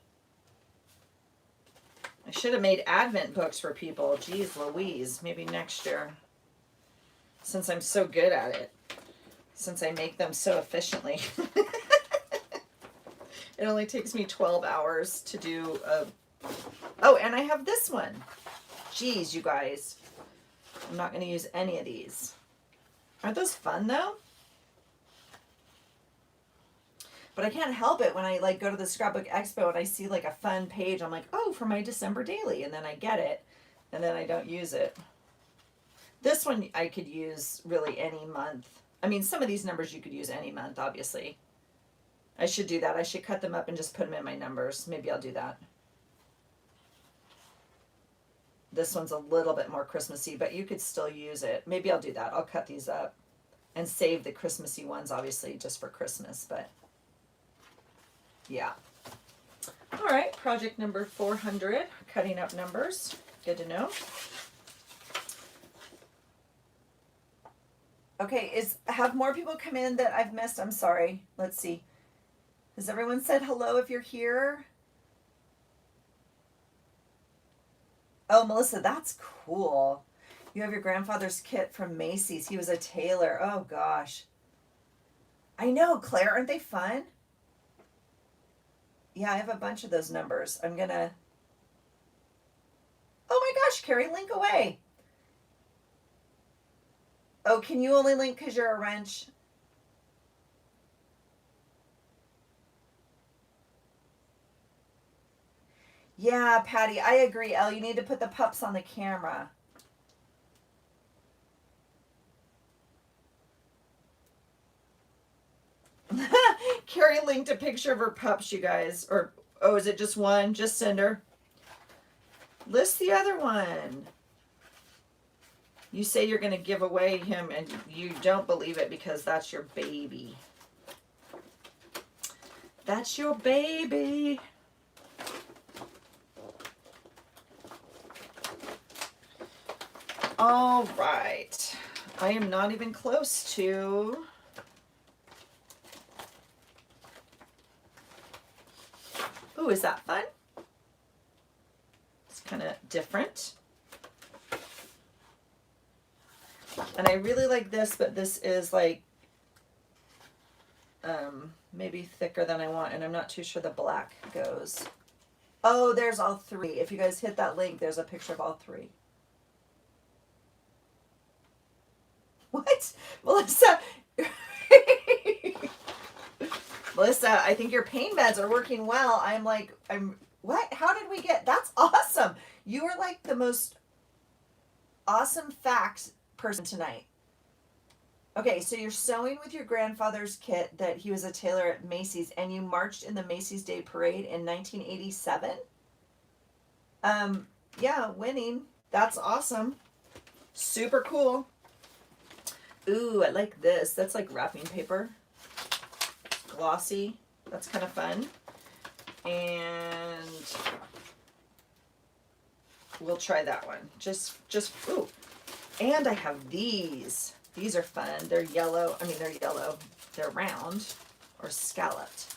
A: I should have made advent books for people. Geez Louise, maybe next year. Since I'm so good at it. Since I make them so efficiently. It only takes me 12 hours to do a... Oh, and I have this one. Geez, you guys. I'm not going to use any of these. Aren't those fun, though? But I can't help it when I like go to the Scrapbook Expo and I see like a fun page. I'm like, oh, for my December daily. And then I get it. And then I don't use it. This one I could use really any month. I mean, some of these numbers you could use any month, obviously. I should do that. I should cut them up and just put them in my numbers. Maybe I'll do that. This one's a little bit more Christmassy, but you could still use it. Maybe I'll do that. I'll cut these up and save the Christmassy ones, obviously, just for Christmas. But yeah. All right, project number 400, cutting up numbers. Good to know. Okay, have more people come in that I've missed? I'm sorry. Let's see. Has everyone said hello if you're here? Oh, Melissa, that's cool. You have your grandfather's kit from Macy's. He was a tailor. Oh, gosh. I know, Claire. Aren't they fun? Yeah, I have a bunch of those numbers. I'm going to... Oh, my gosh, Carrie, link away. Oh, can you only link because you're a wrench? Yeah, Patty, I agree. Elle, you need to put the pups on the camera. Carrie linked a picture of her pups, you guys. Or, oh, is it just one? Just Cinder. List the other one. You say you're going to give away him and you don't believe it because that's your baby. That's your baby. All right. I am not even close to... Ooh, is that fun? It's kind of different. And I really like this, but this is like maybe thicker than I want, and I'm not too sure the black goes. Oh, there's all three. If you guys hit that link, there's a picture of all three. What? Melissa? Melissa, I think your pain meds are working well. What? How did we get, that's awesome. You are like the most awesome fact person tonight. Okay, so you're sewing with your grandfather's kit that he was a tailor at Macy's, and you marched in the Macy's Day Parade in 1987? Yeah, winning. That's awesome. Super cool. Ooh, I like this. That's like wrapping paper. Glossy. That's kind of fun. And we'll try that one. Ooh. And I have these. These are fun. They're yellow. I mean, they're yellow. They're round or scalloped.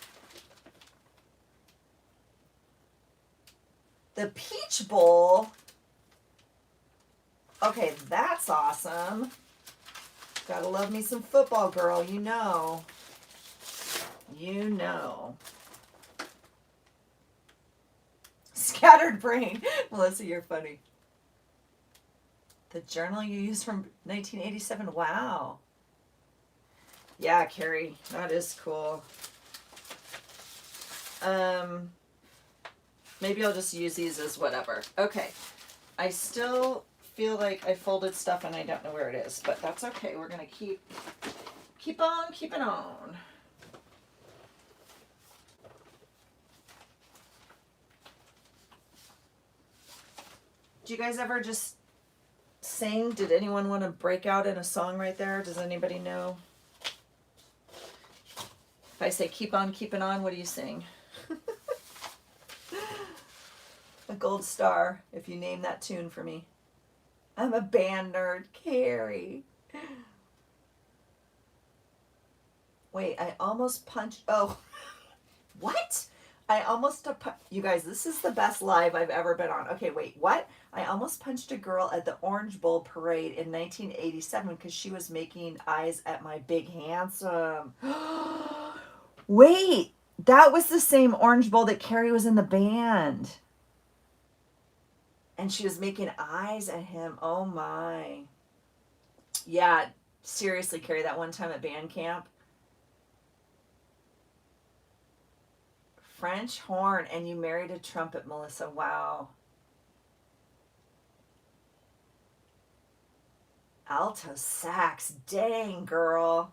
A: The Peach Bowl. Okay, that's awesome. Gotta love me some football, girl. You know. You know. Scattered brain. Melissa, you're funny. The journal you used from 1987. Wow. Yeah, Carrie, that is cool. Maybe I'll just use these as whatever. Okay. I still feel like I folded stuff and I don't know where it is, but that's okay. We're going to keep on keeping on. Do you guys ever just sing? Did anyone want to break out in a song right there? Does anybody know? If I say keep on keeping on, what do you sing? A gold star if you name that tune for me. I'm a band nerd, Carrie. Wait, I almost punched. Oh, what? I almost. You guys, this is the best live I've ever been on. Okay, wait, what? I almost punched a girl at the Orange Bowl parade in 1987 because she was making eyes at my big handsome. Wait, that was the same Orange Bowl that Carrie was in the band. And she was making eyes at him. Oh my. Yeah, seriously, Carrie, that one time at band camp. French horn, and you married a trumpet, Melissa. Wow. Alto sax. Dang, girl.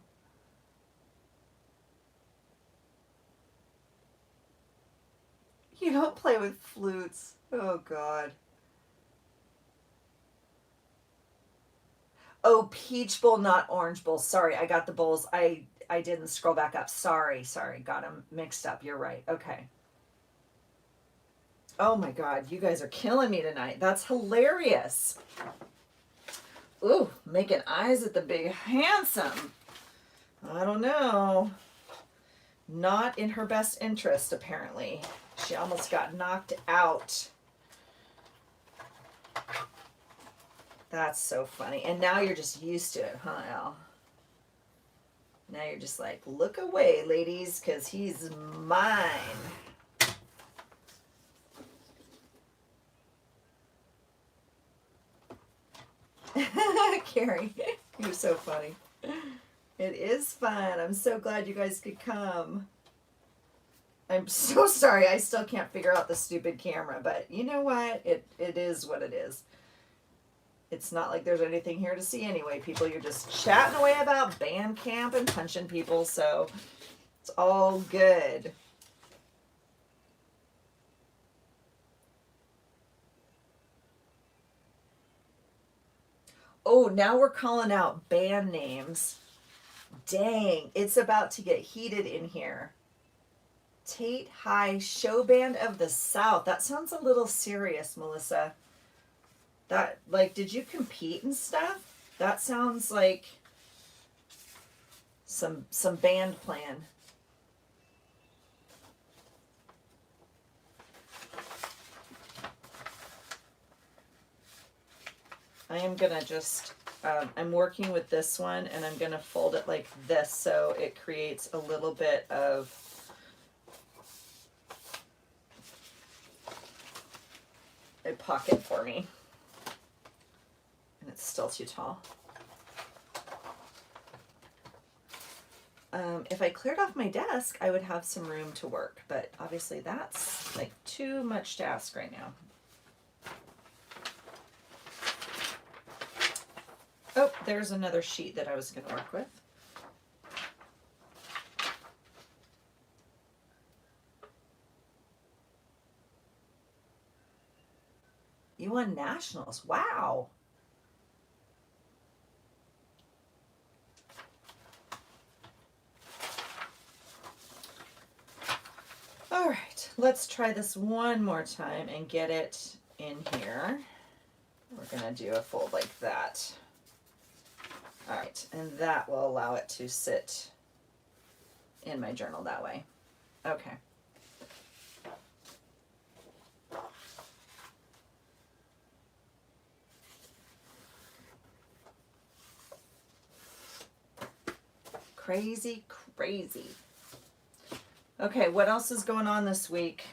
A: You don't play with flutes. Oh, God. Oh, Peach Bowl, not Orange Bowl. Sorry, I got the bowls. I didn't scroll back up. Sorry. Got them mixed up. You're right. Okay. Oh my God, you guys are killing me tonight. That's hilarious. Ooh, making eyes at the big handsome. I don't know. Not in her best interest, apparently. She almost got knocked out. That's so funny. And now you're just used to it, huh, Al? Now you're just like, look away, ladies, because he's mine. Carrie, you're so funny. It is fun. I'm so glad you guys could come. I'm so sorry. I still can't figure out the stupid camera, but you know what? It is what it is. It's not like there's anything here to see anyway, people. You're just chatting away about band camp and punching people, so it's all good. Oh, now we're calling out band names. Dang, it's about to get heated in here. Tate High Show Band of the South. That sounds a little serious, Melissa. That, like, did you compete and stuff? That sounds like some band plan. I am gonna just, I'm working with this one and I'm gonna fold it like this so it creates a little bit of a pocket for me. And it's still too tall. If I cleared off my desk, I would have some room to work, but obviously that's like too much to ask right now. Oh, there's another sheet that I was going to work with. You won nationals. Wow. All right, let's try this one more time and get it in here. We're going to do a fold like that. All right, and that will allow it to sit in my journal that way. Okay. Crazy, crazy. Okay, what else is going on this week?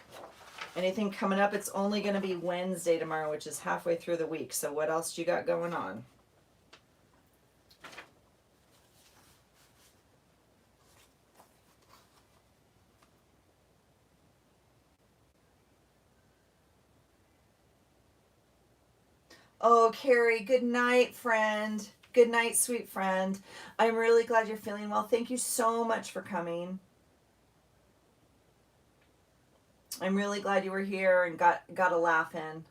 A: Anything coming up? It's only going to be Wednesday tomorrow, which is halfway through the week. So what else do you got going on? Oh, Carrie, good night, friend. Good night, sweet friend. I'm really glad you're feeling well. Thank you so much for coming. I'm really glad you were here and got a laugh in.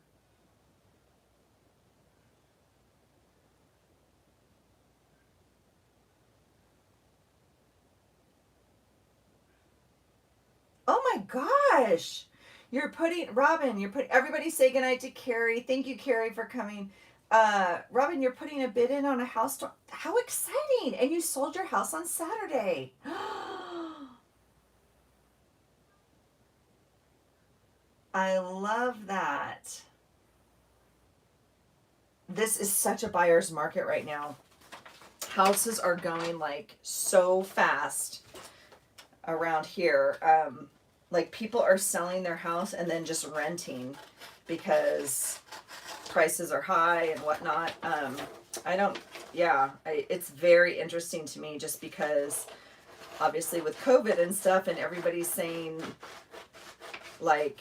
A: gosh. You're putting, Robin, everybody say goodnight to Carrie. Thank you, Carrie, for coming. Robin, you're putting a bid in on a house. How exciting. And you sold your house on Saturday. I love that. This is such a buyer's market right now. Houses are going like so fast around here. Like people are selling their house and then just renting because prices are high and whatnot. It's very interesting to me just because obviously with COVID and stuff and everybody's saying like,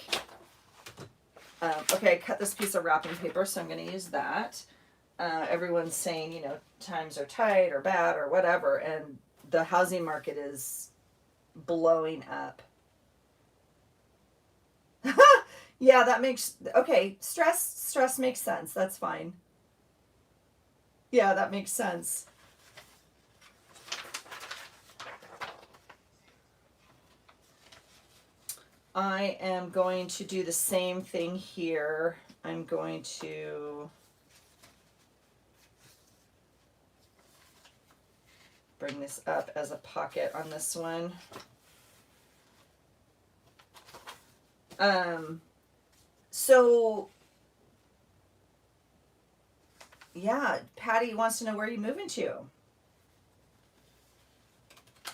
A: okay, I cut this piece of wrapping paper, so I'm going to use that. Everyone's saying, you know, times are tight or bad or whatever, and the housing market is blowing up. Yeah, that makes, okay, stress makes sense. That's fine. Yeah, that makes sense. I am going to do the same thing here. I'm going to bring this up as a pocket on this one. So yeah, Patty wants to know where you're moving to.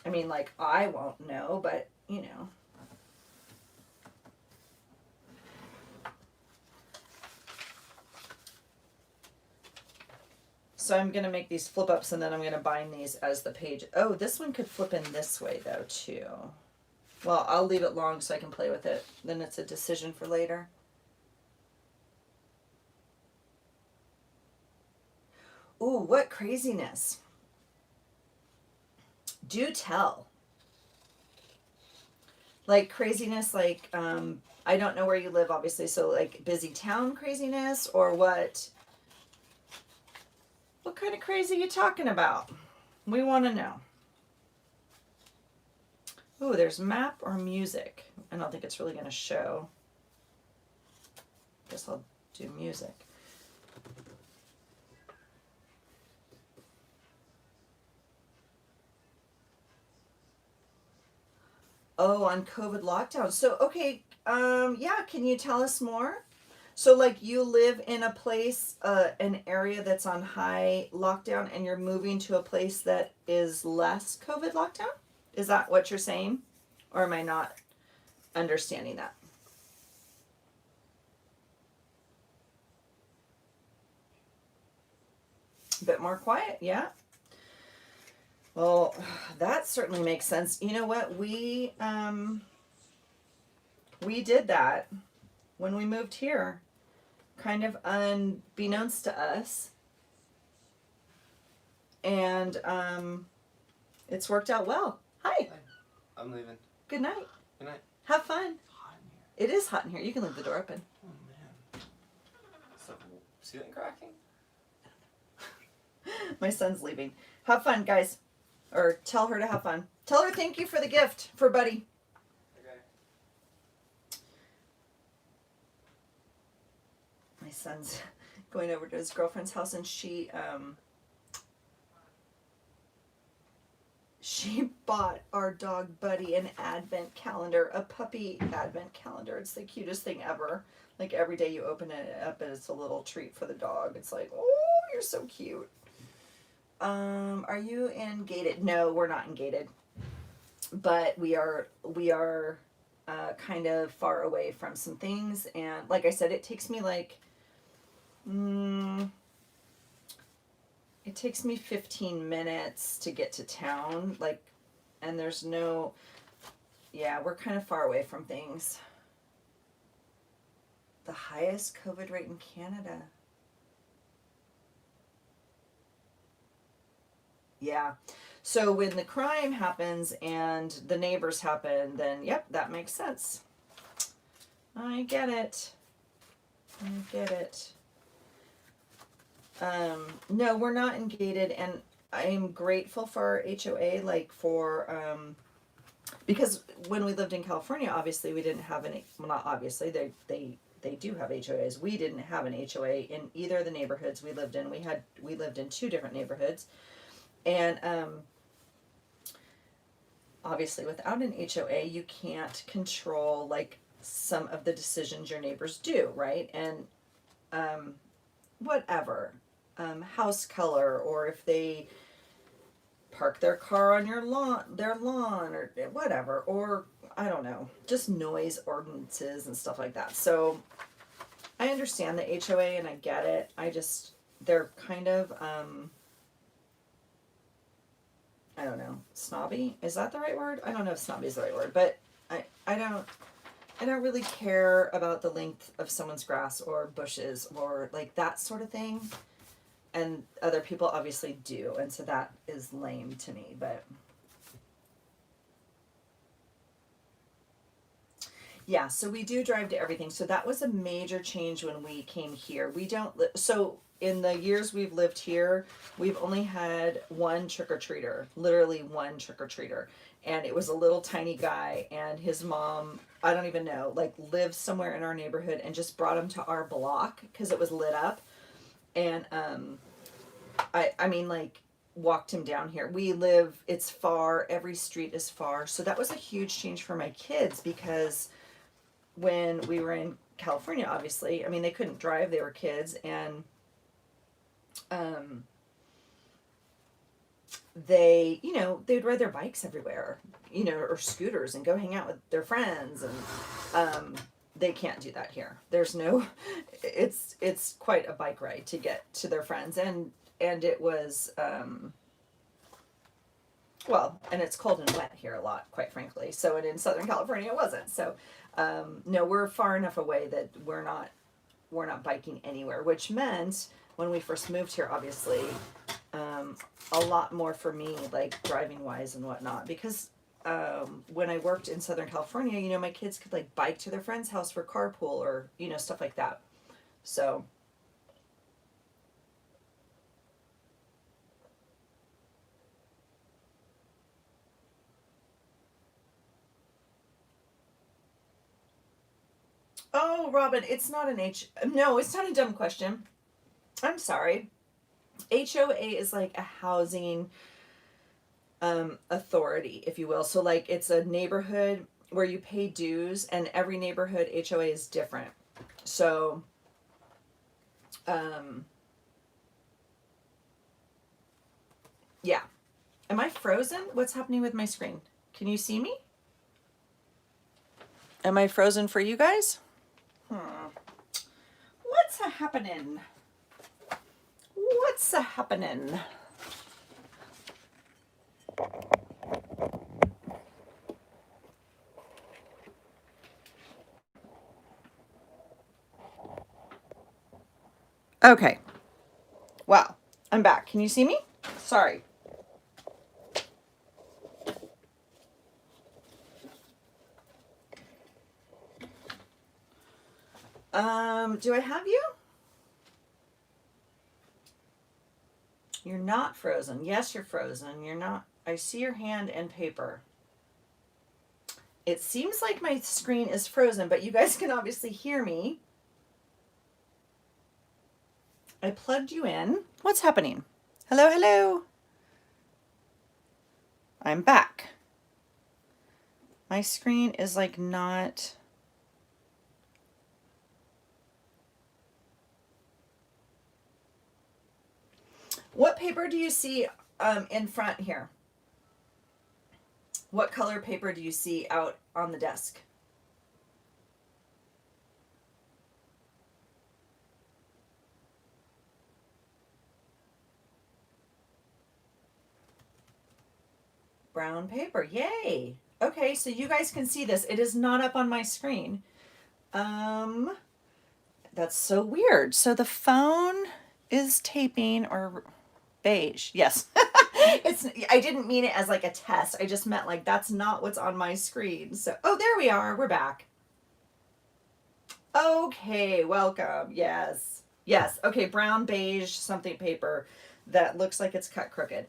A: I mean, like, I won't know, but you know. So I'm going to make these flip ups and then I'm going to bind these as the page. Oh, this one could flip in this way though too. Well, I'll leave it long so I can play with it. Then it's a decision for later. Ooh, what craziness. Do tell. Like craziness, like, I don't know where you live, obviously. So like busy town craziness or what? What kind of crazy are you talking about? We want to know. Ooh, there's map or music. I don't think it's really going to show. Guess I'll do music. Oh, on COVID lockdown. So, okay, yeah, can you tell us more? So, like, you live in a place, an area that's on high lockdown, and you're moving to a place that is less COVID lockdown? Is that what you're saying? Or am I not understanding that? A bit more quiet, yeah. Well, that certainly makes sense. You know what? We did that when we moved here, kind of unbeknownst to us. And it's worked out well. Hi.
B: I'm leaving.
A: Good night.
B: Good night.
A: Have fun.
B: Hot in here.
A: It is hot in here. You can leave the door open.
B: Oh man. So, ceiling cracking?
A: My son's leaving. Have fun, guys. Or tell her to have fun. Tell her thank you for the gift for Buddy.
B: Okay.
A: My son's going over to his girlfriend's house and she bought our dog Buddy an advent calendar, a puppy advent calendar. It's the cutest thing ever. Like every day you open it up and it's a little treat for the dog. It's like, oh, you're so cute. Are you gated? No, we're not gated. But we are kind of far away from some things, and like I said, it takes me like it takes me 15 minutes to get to town, like, and there's no, yeah, we're kind of far away from things. The highest COVID rate in Canada. Yeah. So when the crime happens and the neighbors happen, then yep, that makes sense. I get it. I get it. No, we're not gated, and I'm grateful for our HOA, like for because when we lived in California, obviously we didn't have any, well, not obviously, they do have HOAs. We didn't have an HOA in either of the neighborhoods we lived in. We lived in two different neighborhoods. And obviously without an HOA, you can't control like some of the decisions your neighbors do, right? And whatever, house color, or if they park their car on their lawn, or whatever, or I don't know, just noise ordinances and stuff like that. So I understand the HOA and I get it. They're kind of, I don't know, snobby. Is that the right word? I don't know if snobby is the right word, but I don't really care about the length of someone's grass or bushes or like that sort of thing. And other people obviously do, and so that is lame to me, but yeah, so we do drive to everything. So that was a major change when we came here. We don't so in the years we've lived here, we've only had one trick-or-treater, literally one trick-or-treater. And it was a little tiny guy, and his mom, I don't even know, like lived somewhere in our neighborhood and just brought him to our block because it was lit up. And I mean, like, walked him down here. We live, it's far, every street is far. So that was a huge change for my kids because when we were in California, obviously, I mean, they couldn't drive, they were kids, and they, you know, they'd ride their bikes everywhere, you know, or scooters and go hang out with their friends, and they can't do that here. There's no, it's quite a bike ride to get to their friends, and it was well, and it's cold and wet here a lot, quite frankly. So, and in Southern California it wasn't. So no, we're far enough away that we're not biking anywhere, which meant when we first moved here, obviously, a lot more for me, like driving wise and whatnot, because when I worked in Southern California, you know, my kids could like bike to their friend's house for carpool or, you know, stuff like that. So oh, Robin, it's not an no, it's not a dumb question. I'm sorry. HOA is like a housing authority, if you will. So like it's a neighborhood where you pay dues, and every neighborhood HOA is different. So yeah. Am I frozen? What's happening with my screen? Can you see me? Am I frozen for you guys? What's a happening? What's a happening? Okay. Wow. I'm back. Can you see me? Sorry. Do I have you? You're not frozen. Yes, you're frozen. You're not. I see your hand and paper. It seems like my screen is frozen, but you guys can obviously hear me. I plugged you in. What's happening? Hello, hello. I'm back. My screen is like not. What paper do you see in front here? What color paper do you see out on the desk? Brown paper. Yay. Okay, so you guys can see this. It is not up on my screen. That's so weird. So the phone is taping or beige. Yes. I didn't mean it as like a test. I just meant like that's not what's on my screen. So, oh, there we are. We're back. Okay, welcome. Yes. Yes. Okay, brown, beige, something paper that looks like it's cut crooked.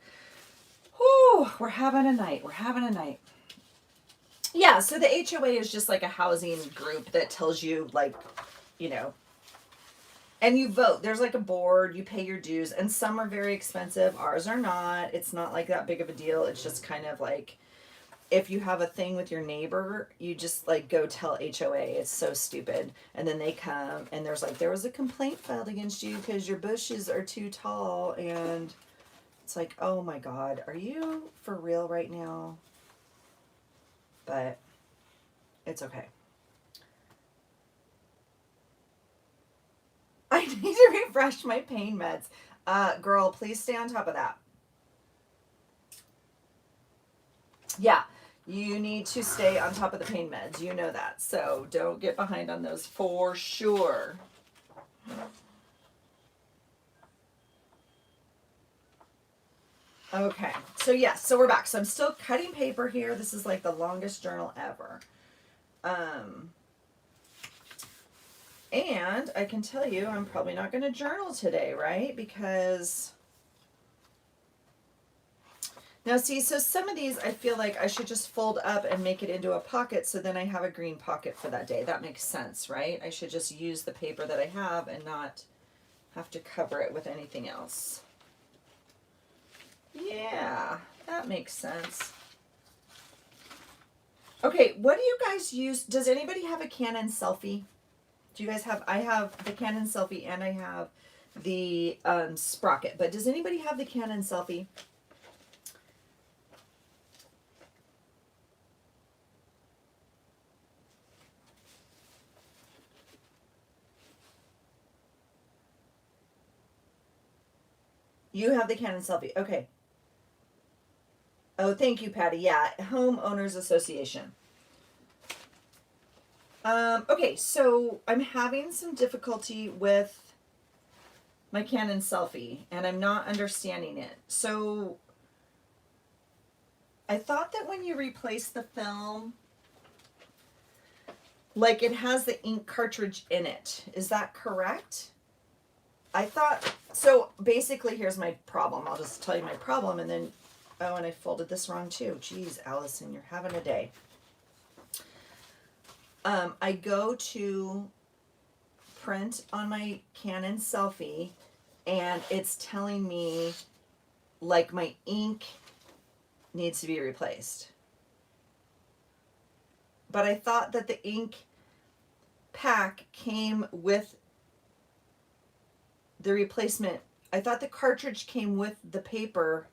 A: Whew, we're having a night. We're having a night. Yeah, so the HOA is just like a housing group that tells you, like, you know, and you vote. There's like a board, you pay your dues, and some are very expensive. Ours are not. It's not like that big of a deal. It's just kind of like if you have a thing with your neighbor, you just like go tell HOA. It's so stupid. And then they come and there's like, there was a complaint filed against you because your bushes are too tall. And it's like, oh my God, are you for real right now? But it's okay. I need to refresh my pain meds. Girl, please stay on top of that. Yeah, you need to stay on top of the pain meds. You know that. So don't get behind on those for sure. Okay, so yes, so we're back. So I'm still cutting paper here. This is like the longest journal ever. And I can tell you, I'm probably not going to journal today, right? Because now see, so some of these I feel like I should just fold up and make it into a pocket so then I have a green pocket for that day. That makes sense, right? I should just use the paper that I have and not have to cover it with anything else. Yeah, that makes sense. Okay, what do you guys use? Does anybody have a Canon Selfie? Do you guys have, I have the Canon Selfie and I have the Sprocket, but does anybody have the Canon Selfie? You have the Canon Selfie. Okay. Oh, thank you, Patty. Yeah, Homeowners Association. Okay, so I'm having some difficulty with my Canon Selfie, and I'm not understanding it. So I thought that when you replace the film, like it has the ink cartridge in it. Is that correct? I thought, so basically here's my problem. I'll just tell you my problem and then, oh, and I folded this wrong too. Jeez, Allison, you're having a day. I go to print on my Canon Selfie and it's telling me like my ink needs to be replaced. But I thought that the ink pack came with the replacement. I thought the cartridge came with the paper.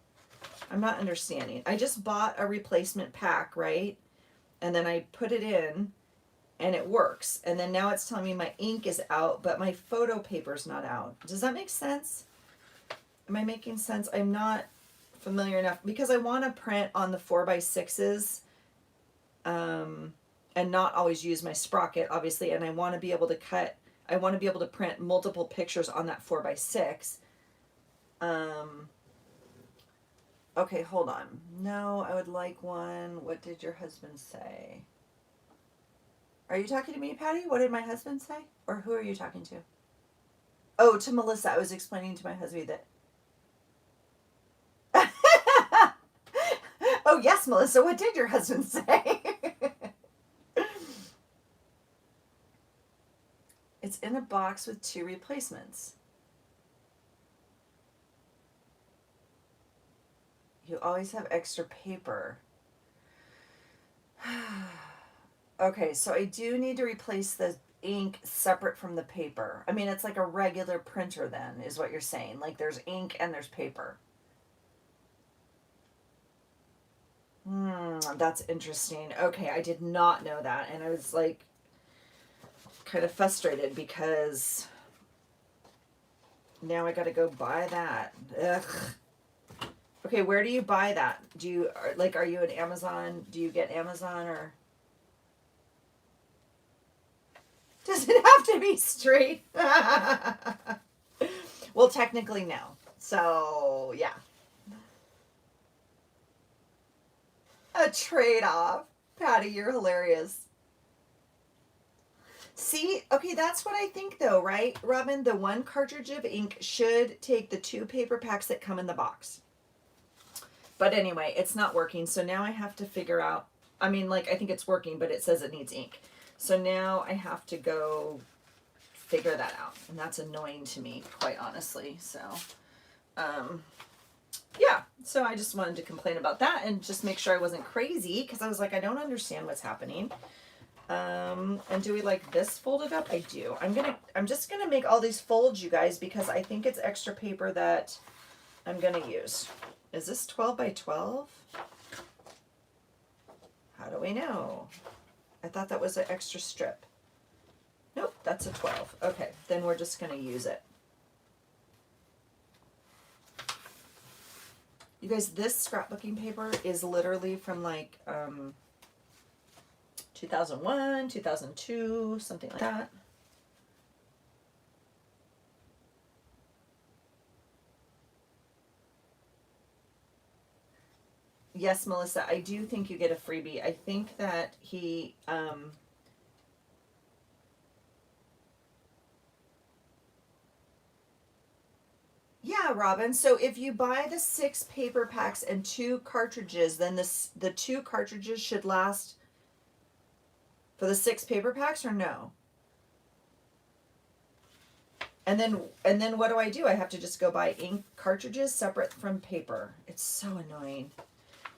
A: I'm not understanding. I just bought a replacement pack, right? And then I put it in and it works. And then now it's telling me my ink is out, but my photo paper's not out. Does that make sense? Am I making sense? I'm not familiar enough because I want to print on the 4x6s and not always use my Sprocket, obviously. And I want to be able to cut, I want to be able to print multiple pictures on that 4x6. Okay, hold on. No, I would like one. What did your husband say? Are you talking to me, Patty? What did my husband say? Or who are you talking to? Oh, to Melissa. I was explaining to my husband that. Oh, yes, Melissa. What did your husband say? It's in a box with 2 replacements. You always have extra paper. Okay, so I do need to replace the ink separate from the paper. I mean, it's like a regular printer then, is what you're saying. Like there's ink and there's paper. That's interesting. Okay, I did not know that. And I was like kind of frustrated because now I got to go buy that. Ugh. Okay, where do you buy that? Do you, like, are you at Amazon? Do you get Amazon or? Does it have to be straight? Well, technically, no. So, yeah. A trade-off. Patty, you're hilarious. See, okay, that's what I think though, right? Robin, the 1 cartridge of ink should take the 2 paper packs that come in the box. But anyway, it's not working. So now I have to figure out I mean, like, I think it's working, but it says it needs ink. So now I have to go figure that out. And that's annoying to me, quite honestly. So, yeah. So I just wanted to complain about that and just make sure I wasn't crazy, because I was like, I don't understand what's happening. And do we like this folded up? I do. I'm just gonna make all these folds, you guys, because I think it's extra paper that I'm gonna use. Is this 12 by 12? How do we know? I thought that was an extra strip. Nope, that's a 12. Okay, then we're just gonna use it. You guys, this scrapbooking paper is literally from like 2001, 2002, something like that. Yes, Melissa, I do think you get a freebie. I think that he, yeah, Robin. So if you buy the 6 paper packs and 2 cartridges, then the 2 cartridges should last for the 6 paper packs, or no? And then what do? I have to just go buy ink cartridges separate from paper. It's so annoying.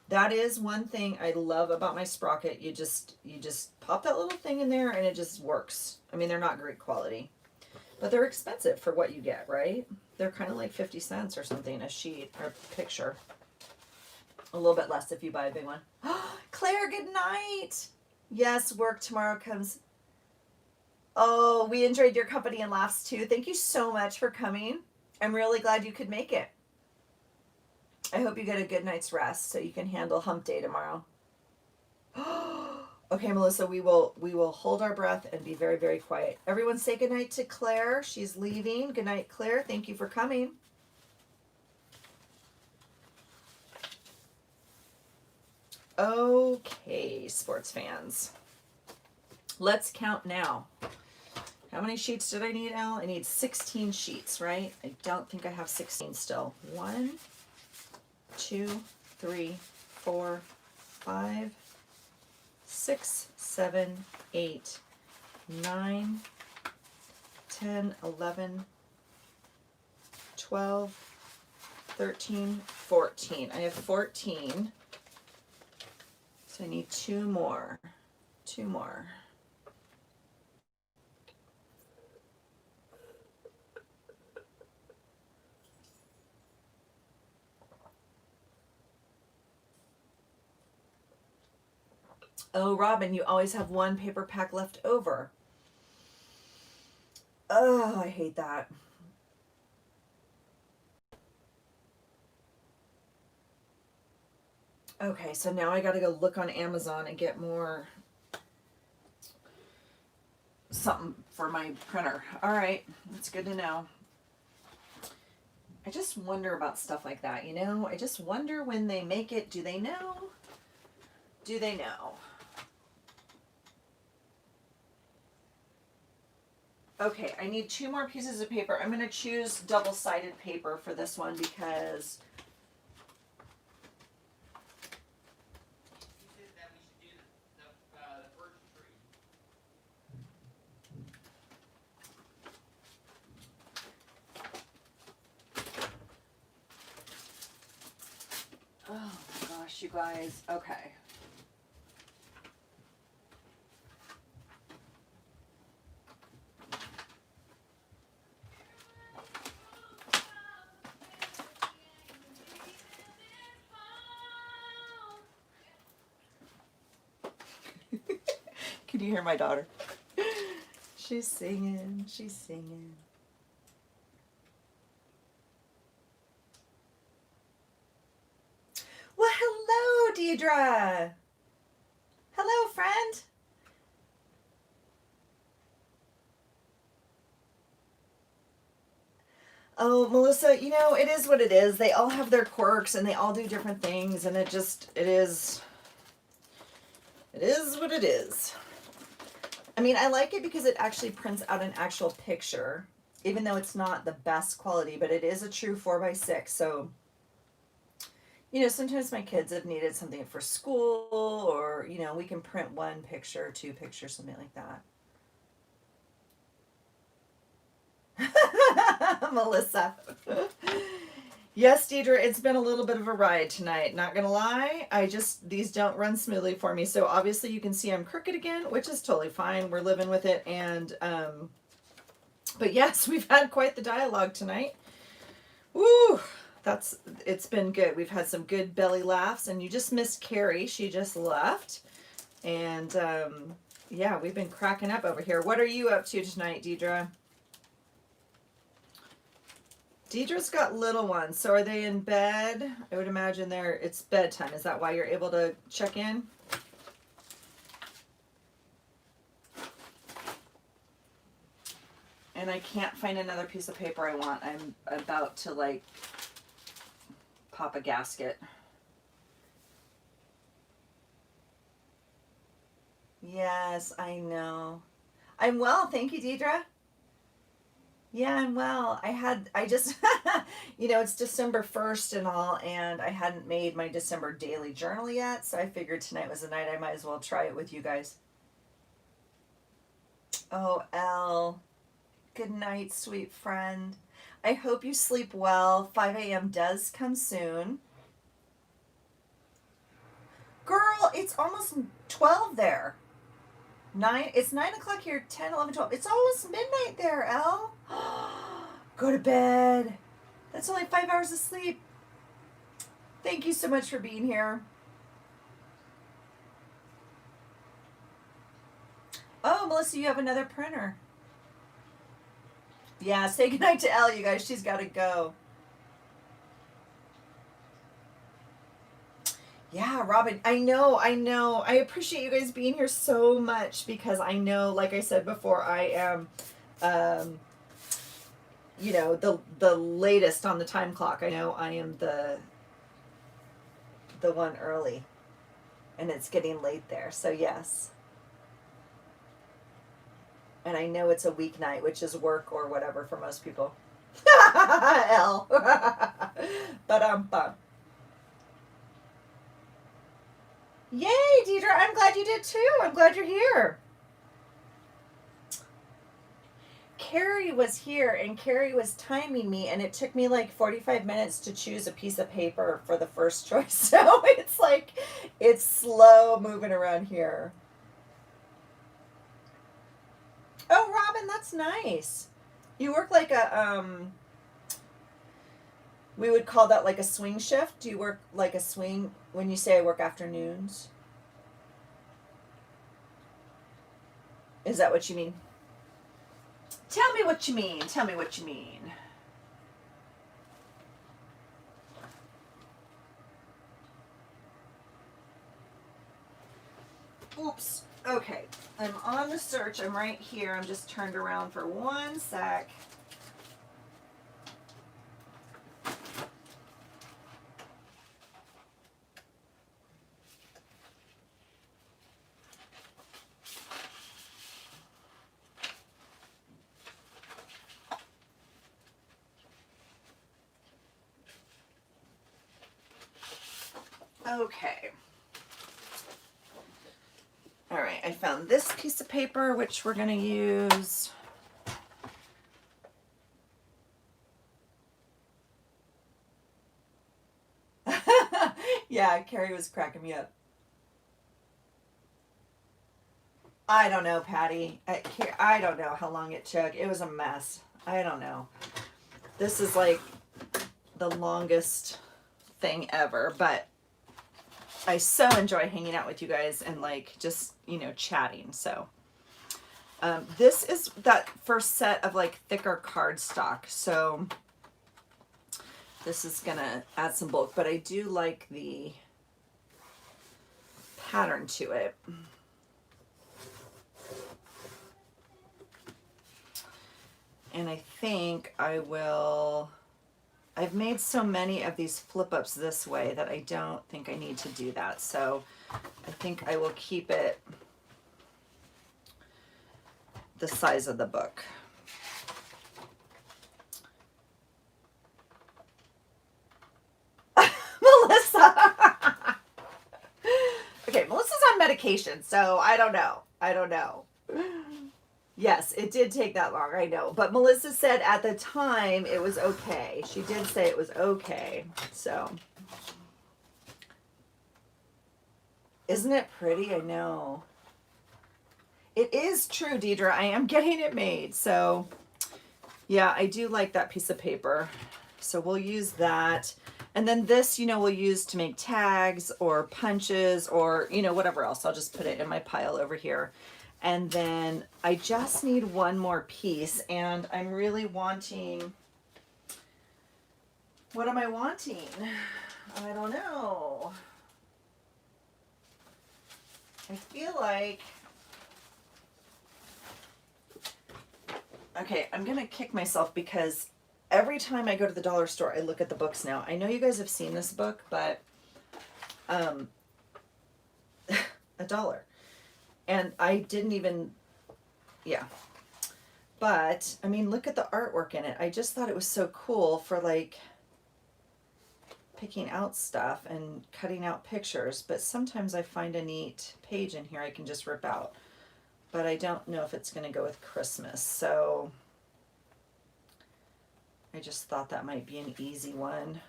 A: That is one thing I love about my Sprocket. You just pop that little thing in there and it just works. I mean, they're not great quality, but they're expensive for what you get, right? They're kind of like 50 cents or something a sheet or picture. A little bit less if you buy a big one. Claire, good night. Yes, work tomorrow comes. Oh, we enjoyed your company and laughs too. Thank you so much for coming. I'm really glad you could make it. I hope you get a good night's rest so you can handle hump day tomorrow. Okay, Melissa, we will hold our breath and be very, very quiet. Everyone say goodnight to Claire. She's leaving. Good night, Claire. Thank you for coming. Okay, sports fans. Let's count now. How many sheets did I need, Al? I need 16 sheets, right? I don't think I have 16 still. 1, 2, 3, 4, 5, 6, 7, 8, 9, 10, 11, 12, 13, 14. I have 14. So I need 2 more. 2 more. Oh, Robin, you always have 1 paper pack left over. Oh, I hate that. Okay, so now I gotta go look on Amazon and get more something for my printer. All right, that's good to know. I just wonder about stuff like that, you know? I just wonder when they make it. Do they know? Do they know? Okay, I need 2 more pieces of paper. I'm going to choose double-sided paper for this one because
B: He said that we should do the birch tree.
A: oh my gosh, you guys. Okay. Can you hear my daughter? She's singing. She's singing. Well, hello, Deidre. Hello, friend. Oh, Melissa, you know, it is what it is. They all have their quirks and they all do different things, and it is what it is. I mean, I like it because it actually prints out an actual picture, even though it's not the best quality, but it is a true 4x6. So You know, sometimes my kids have needed something for school, or, you know, we can print one picture, two pictures, something like that. Melissa. Yes, Deidre, it's been a little bit of a ride tonight. Not gonna lie, these don't run smoothly for me. So obviously you can see I'm crooked again, which is totally fine. We're living with it. And, but yes, we've had quite the dialogue tonight. Woo! It's been good. We've had some good belly laughs, and you just missed Carrie. She just left. And, yeah, we've been cracking up over here. What are you up to tonight, Deidre? Deidre's got little ones, so are they in bed? I would imagine it's bedtime. Is that why you're able to check in? And I can't find another piece of paper I want. I'm about to, like, pop a gasket. Yes, I know. I'm well, thank you, Deidre. Yeah, I'm well. I just, you know, it's December 1st and all, and I hadn't made my December daily journal yet, so I figured tonight was the night I might as well try it with you guys. Oh, Elle. Good night, sweet friend. I hope you sleep well. 5 a.m. does come soon. Girl, it's almost 12 there. It's 9 o'clock here, 10, 11, 12. It's almost midnight there, Elle. Go to bed. That's only 5 hours of sleep. Thank you so much for being here. Oh, Melissa, you have another printer. Yeah, say goodnight to Elle, you guys. She's got to go. Yeah, Robin, I know. I appreciate you guys being here so much, because I know, like I said before, I am, you know, the latest on the time clock. I know I am the one early, and it's getting late there. So yes. And I know it's a weeknight, which is work or whatever for most people. L. Ba-dum-bum. Yay, Deidre, I'm glad you did too. I'm glad you're here. Carrie was here, and Carrie was timing me, and it took me like 45 minutes to choose a piece of paper for the first choice. So it's like, it's slow moving around here. Oh, Robin, that's nice. You work like a, we would call that like a swing shift. Do you work like a swing when you say I work afternoons? Is that what you mean? Tell me what you mean. Tell me what you mean. Oops. Okay. I'm on the search. I'm right here. I'm just turned around for 1 sec. Okay. All right, I found this piece of paper, which we're going to use. Yeah, Carrie was cracking me up. I don't know, Patty. I don't know how long it took. It was a mess. I don't know. This is like the longest thing ever, but I so enjoy hanging out with you guys and like just, you know, chatting. So this is that first set of like thicker cardstock. So this is gonna add some bulk, but I do like the pattern to it. And I think I've made so many of these flip ups this way that I don't think I need to do that. So I think I will keep it the size of the book. Melissa, vacation, so I don't know. I don't know. Yes, it did take that long, I know. But Melissa said at the time it was okay. She did say it was okay. So, isn't it pretty? I know. It is true, Deidre. I am getting it made. So, yeah, I do like that piece of paper. So we'll use that. And then this, we'll use to make tags or punches or, whatever else. I'll just put it in my pile over here. And then I just need one more piece, and I'm really wanting, what am I wanting? I don't know. I feel like, okay, I'm going to kick myself because every time I go to the dollar store, I look at the books now. I know you guys have seen this book, but $1. And I didn't even, yeah. But, I mean, look at the artwork in it. I just thought it was so cool for like picking out stuff and cutting out pictures. But sometimes I find a neat page in here I can just rip out. But I don't know if it's going to go with Christmas. So I just thought that might be an easy one.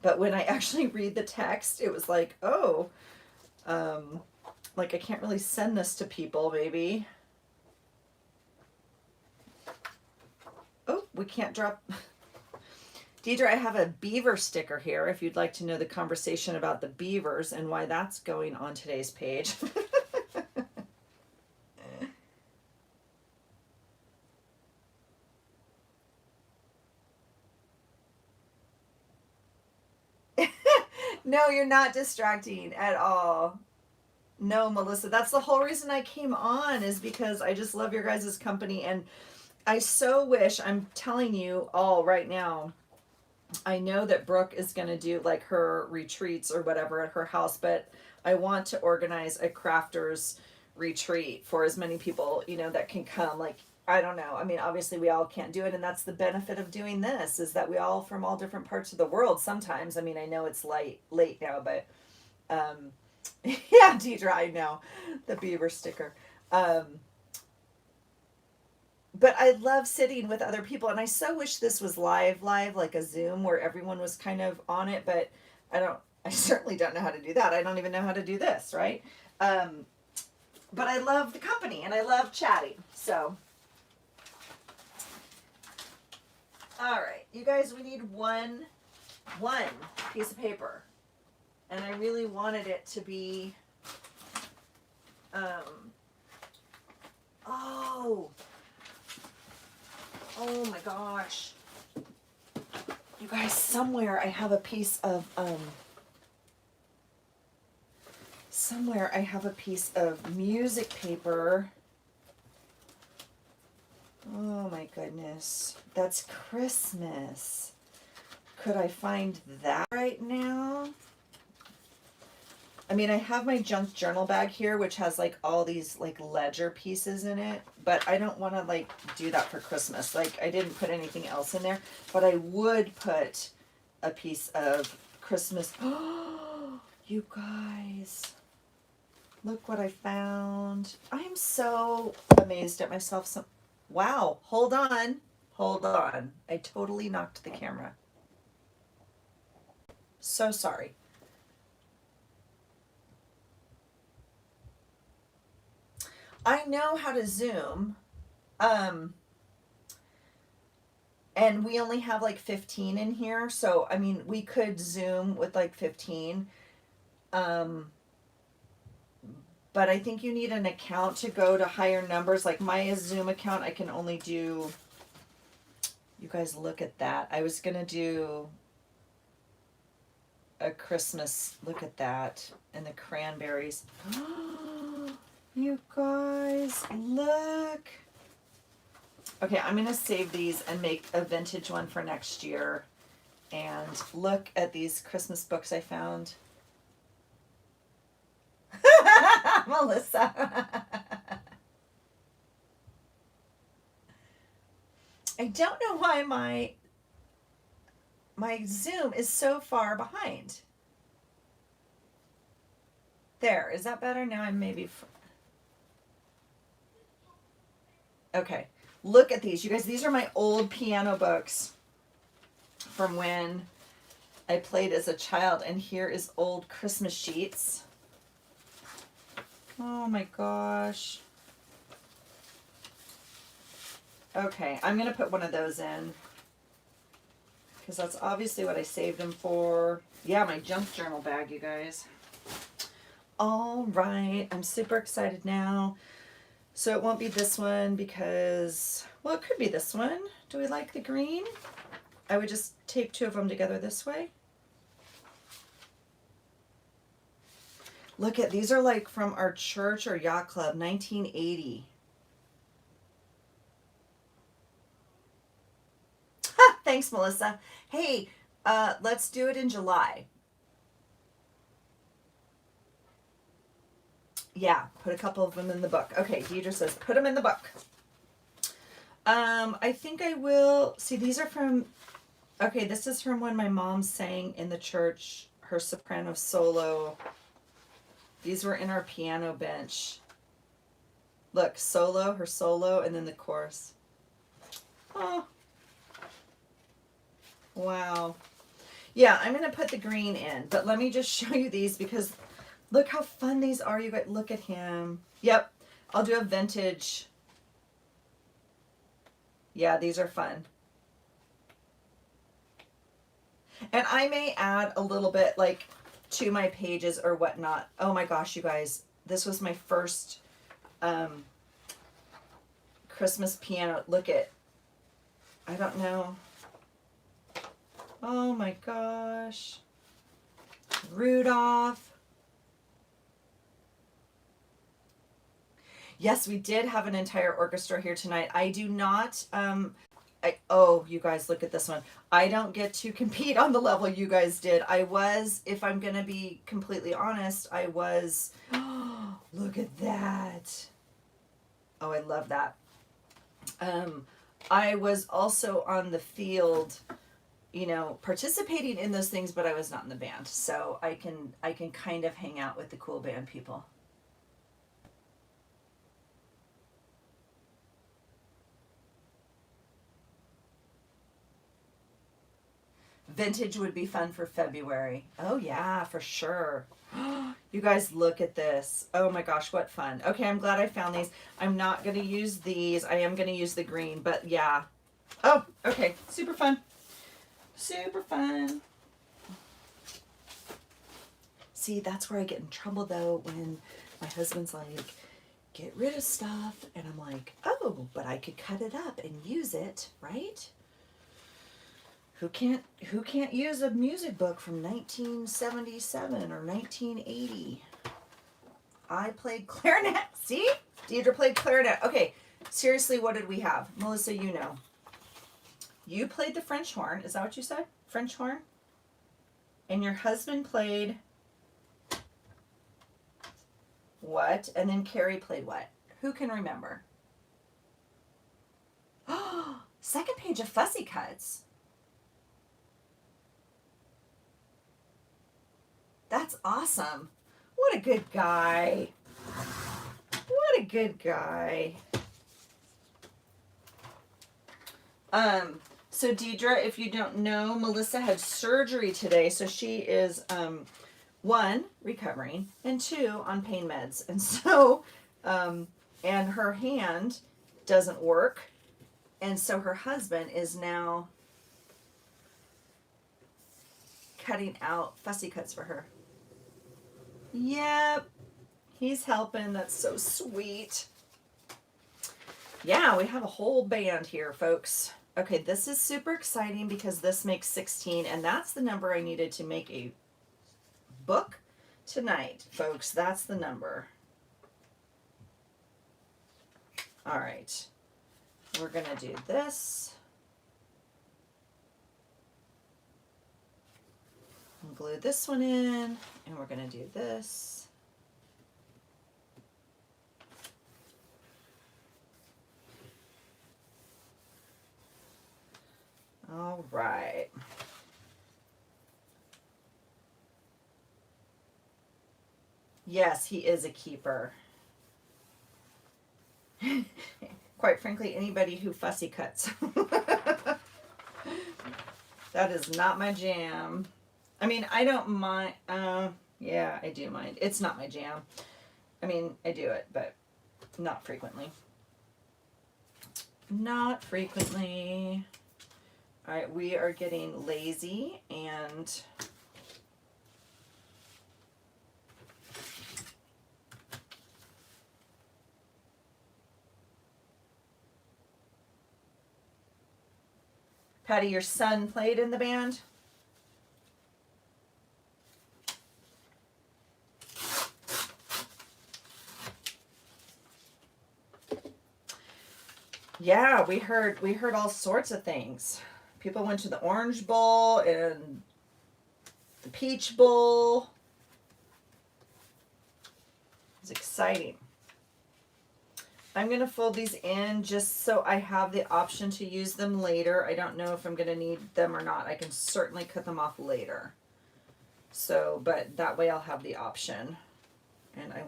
A: But when I actually read the text, it was like, oh, like I can't really send this to people, maybe. Oh, we can't drop. Deidre, I have a beaver sticker here if you'd like to know the conversation about the beavers and why that's going on today's page. No, you're not distracting at all. No, Melissa, that's the whole reason I came on, is because I just love your guys' company. And I so wish, I'm telling you all right now, I know that Brooke is going to do like her retreats or whatever at her house, but I want to organize a crafters retreat for as many people, that can come. Like, I don't know. I mean, obviously we all can't do it. And that's the benefit of doing this, is that we all from all different parts of the world sometimes. I mean, I know it's late now, but, yeah, Deidre, I know the beaver sticker. But I love sitting with other people, and I so wish this was live, like a Zoom where everyone was kind of on it, but I certainly don't know how to do that. I don't even know how to do this, right? But I love the company and I love chatting. So, all right, you guys, we need one piece of paper, and I really wanted it to be, oh my gosh. You guys, somewhere I have a piece of, music paper. Oh my goodness. That's Christmas. Could I find that right now? I mean, I have my junk journal bag here, which has like all these like ledger pieces in it, but I don't want to like do that for Christmas. Like, I didn't put anything else in there, but I would put a piece of Christmas. Oh, you guys, look what I found. I'm so amazed at myself. Wow, hold on. I totally knocked the camera. So sorry. I know how to Zoom, and we only have like 15 in here, so I mean, we could Zoom with like 15, but I think you need an account to go to higher numbers. Like my Zoom account, I can only do, you guys look at that. I was gonna do a Christmas, look at that, and the cranberries. You guys, look. Okay, I'm going to save these and make a vintage one for next year. And look at these Christmas books I found. Melissa. I don't know why my Zoom is so far behind. There, is that better? Now I'm maybe, okay. Look at these, you guys. These are my old piano books from when I played as a child. And here is old Christmas sheets. Oh my gosh. Okay, I'm going to put one of those in. Because that's obviously what I saved them for. Yeah, my junk journal bag, you guys. All right, I'm super excited now. So it won't be this one because, well, it could be this one. Do we like the green? I would just tape two of them together this way. Look at, these are like from our church or yacht club, 1980. Thanks, Melissa. Hey, let's do it in July. Yeah, put a couple of them in the book. Okay, Deidre says, put them in the book. I think I will. See, these are from, okay, this is from when my mom sang in the church, her soprano solo. These were in our piano bench. Look, solo, her solo, and then the chorus. Oh. Wow. Yeah, I'm going to put the green in, but let me just show you these because look how fun these are. You guys, look at him. Yep, I'll do a vintage. Yeah, these are fun. And I may add a little bit like to my pages or whatnot. Oh my gosh, you guys, this was my first Christmas piano. Look at, I don't know. Oh my gosh. Rudolph. Yes, we did have an entire orchestra here tonight. I do not, oh, you guys, look at this one. I don't get to compete on the level you guys did. I was, if I'm going to be completely honest, I was, oh, look at that. Oh, I love that. I was also on the field, you know, participating in those things, but I was not in the band. So I can kind of hang out with the cool band people. Vintage would be fun for February. Oh yeah, for sure. You guys, look at this. Oh my gosh, what fun. Okay, I'm glad I found these. I'm not going to use these. I am going to use the green, but yeah. Oh, okay. Super fun. Super fun. See, that's where I get in trouble though, when my husband's like, get rid of stuff. And I'm like, oh, but I could cut it up and use it, right? Who can't use a music book from 1977 or 1980? I played clarinet. See? Deidre played clarinet. Okay, seriously, what did we have? Melissa, you know. You played the French horn. Is that what you said? French horn? And your husband played what? And then Carrie played what? Who can remember? Oh, second page of Fussy Cuts. That's awesome. What a good guy. What a good guy. So Deidre, if you don't know, Melissa had surgery today, so she is one, recovering, and two, on pain meds. And so and her hand doesn't work. And so her husband is now cutting out Fussy Cuts for her. Yep, he's helping. That's so sweet. Yeah, we have a whole band here, folks. Okay, this is super exciting because this makes 16, and that's the number I needed to make a book tonight, folks. That's the number. All right, we're going to do this. And glue this one in, and we're going to do this. All right. Yes, he is a keeper. Quite frankly, anybody who fussy cuts. That is not my jam. I mean, I don't mind. Yeah, I do mind. It's not my jam. I mean, I do it, but not frequently. Not frequently. All right, we are getting lazy and Patty, your son played in the band? Yeah, we heard all sorts of things. People went to the Orange Bowl and the Peach Bowl. It's exciting. I'm going to fold these in just so I have the option to use them later. I don't know if I'm going to need them or not. I can certainly cut them off later. So, but that way I'll have the option. And I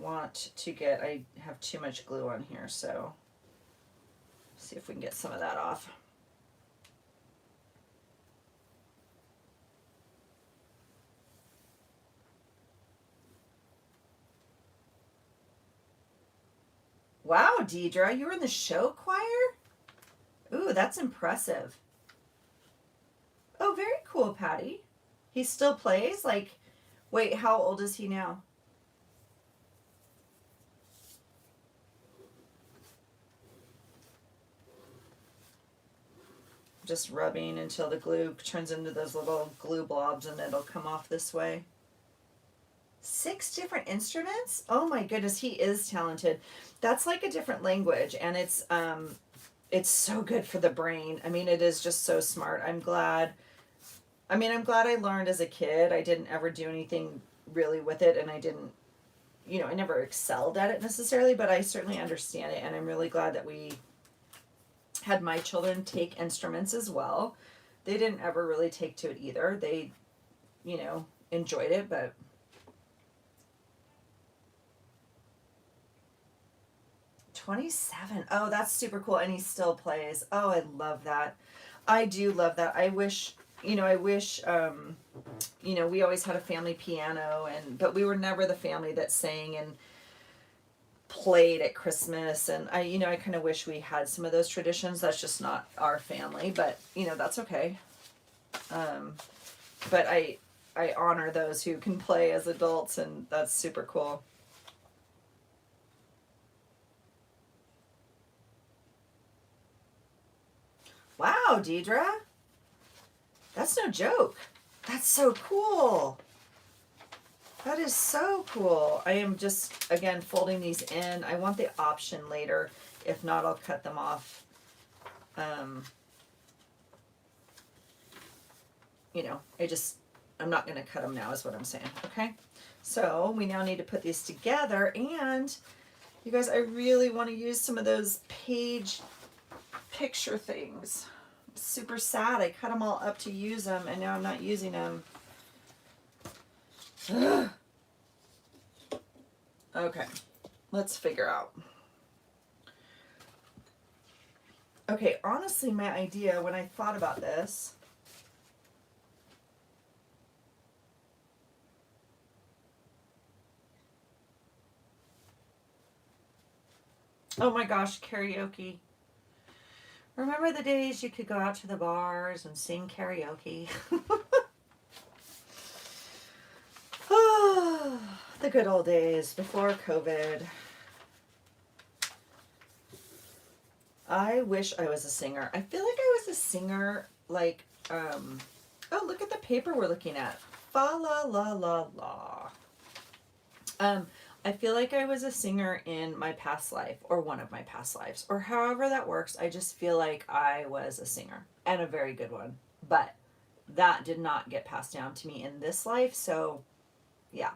A: have too much glue on here, so see if we can get some of that off. Wow, Deidre, you were in the show choir? Ooh, that's impressive. Oh, very cool, Patty. He still plays? Like, wait, how old is he now? Just rubbing until the glue turns into those little glue blobs and it'll come off this way. 6 different instruments? Oh my goodness, he is talented. That's like a different language, and it's so good for the brain. I mean, it is just so smart. I'm glad I learned as a kid. I didn't ever do anything really with it, and I didn't, I never excelled at it necessarily, but I certainly understand it, and I'm really glad that we had my children take instruments as well. They didn't ever really take to it either. They, enjoyed it, but 27. Oh, that's super cool. And he still plays. Oh, I love that. I do love that. I wish, we always had a family piano, but we were never the family that sang and played at Christmas. And I kind of wish we had some of those traditions. That's just not our family, but that's okay. But I honor those who can play as adults, and that's super cool. Wow, Deidre. That's no joke. That's so cool. That is so cool. I am just, again, folding these in. I want the option later. If not, I'll cut them off. I'm not going to cut them now is what I'm saying. Okay. So we now need to put these together, and you guys, I really want to use some of those page picture things. I'm super sad. I cut them all up to use them, and now I'm not using them. Ugh. Okay, let's figure out. Okay, honestly, my idea when I thought about this, oh my gosh, karaoke. Remember the days you could go out to the bars and sing karaoke? Oh, the good old days before COVID. I wish I was a singer. I feel like I was a singer, like, oh, look at the paper we're looking at. Fa la la la la. I feel like I was a singer in my past life, or one of my past lives, or however that works. I just feel like I was a singer, and a very good one. But that did not get passed down to me in this life, so yeah.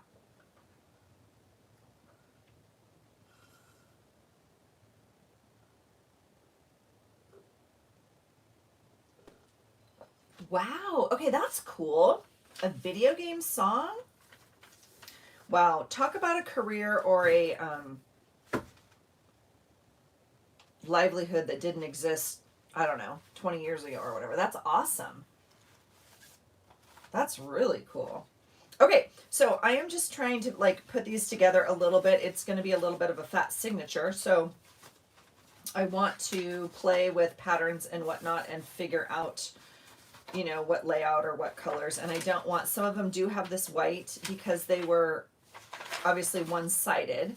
A: Wow, okay, that's cool. A video game song? Wow, talk about a career or a livelihood that didn't exist, I don't know, 20 years ago or whatever. That's awesome. That's really cool. Okay, so I am just trying to like put these together a little bit. It's going to be a little bit of a fat signature, so I want to play with patterns and whatnot and figure out, you know, what layout or what colors. And I don't want, some of them do have this white because they were obviously one-sided,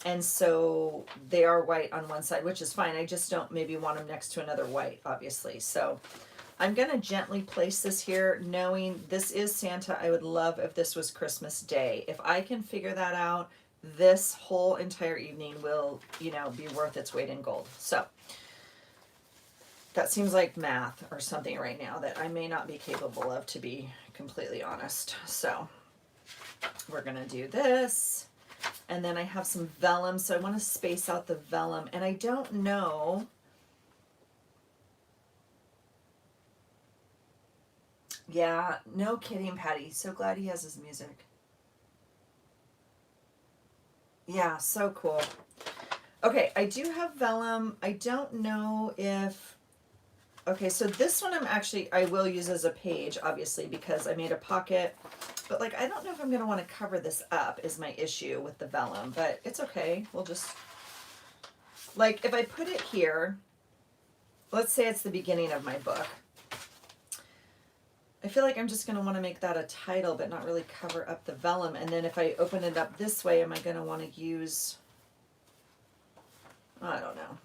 A: and so they are white on one side, which is fine. I just don't maybe want them next to another white, obviously. So I'm going to gently place this here, knowing this is Santa. I would love if this was Christmas Day. If I can figure that out, this whole entire evening will, you know, be worth its weight in gold. So that seems like math or something right now that I may not be capable of, to be completely honest. So we're going to do this. And then I have some vellum, so I want to space out the vellum. And I don't know. Yeah, no kidding, Patty. So glad he has his music. Yeah, so cool. Okay, I do have vellum. I don't know if... Okay, so this one I will use as a page, obviously, because I made a pocket. But, like, I don't know if I'm going to want to cover this up is my issue with the vellum. But it's okay. We'll just... Like, if I put it here, let's say it's the beginning of my book. I feel like I'm just going to want to make that a title, but not really cover up the vellum. And then if I open it up this way, am I going to want to use... I don't know.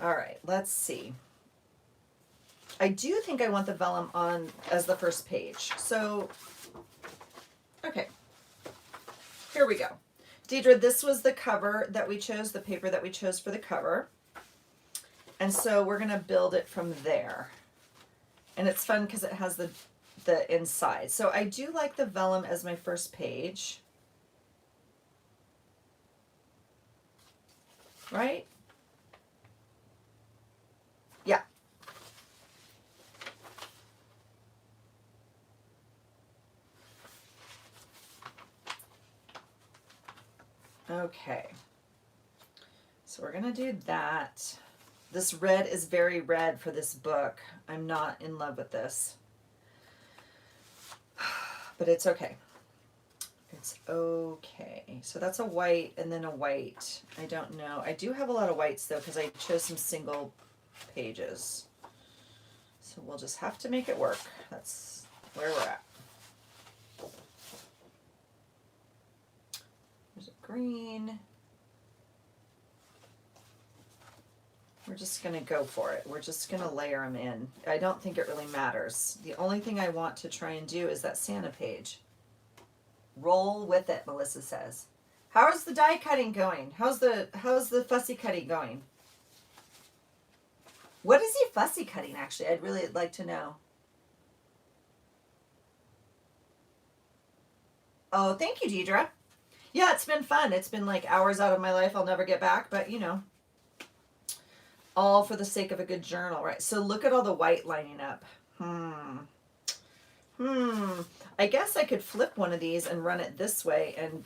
A: All right, let's see. I do think I want the vellum on as the first page. So, okay. Here we go. Deidre, this was the cover that we chose, the paper that we chose for the cover. And so we're going to build it from there. And it's fun because it has the inside. So I do like the vellum as my first page. Right? Yeah. Okay. So we're going to do that. This red is very red for this book. I'm not in love with this. But it's okay. It's okay. So that's a white and then a white. I don't know. I do have a lot of whites though because I chose some single pages. So we'll just have to make it work. That's where we're at. There's a green. We're just going to go for it. We're just going to layer them in. I don't think it really matters. The only thing I want to try and do is that Santa page. Roll with it, Melissa says. How's the die cutting going? How's the fussy cutting going? What is he fussy cutting, actually? I'd really like to know. Oh, thank you, Deidre. Yeah, it's been fun. It's been like hours out of my life I'll never get back, but you know. All for the sake of a good journal, right? So look at all the white lining up. I guess I could flip one of these and run it this way and...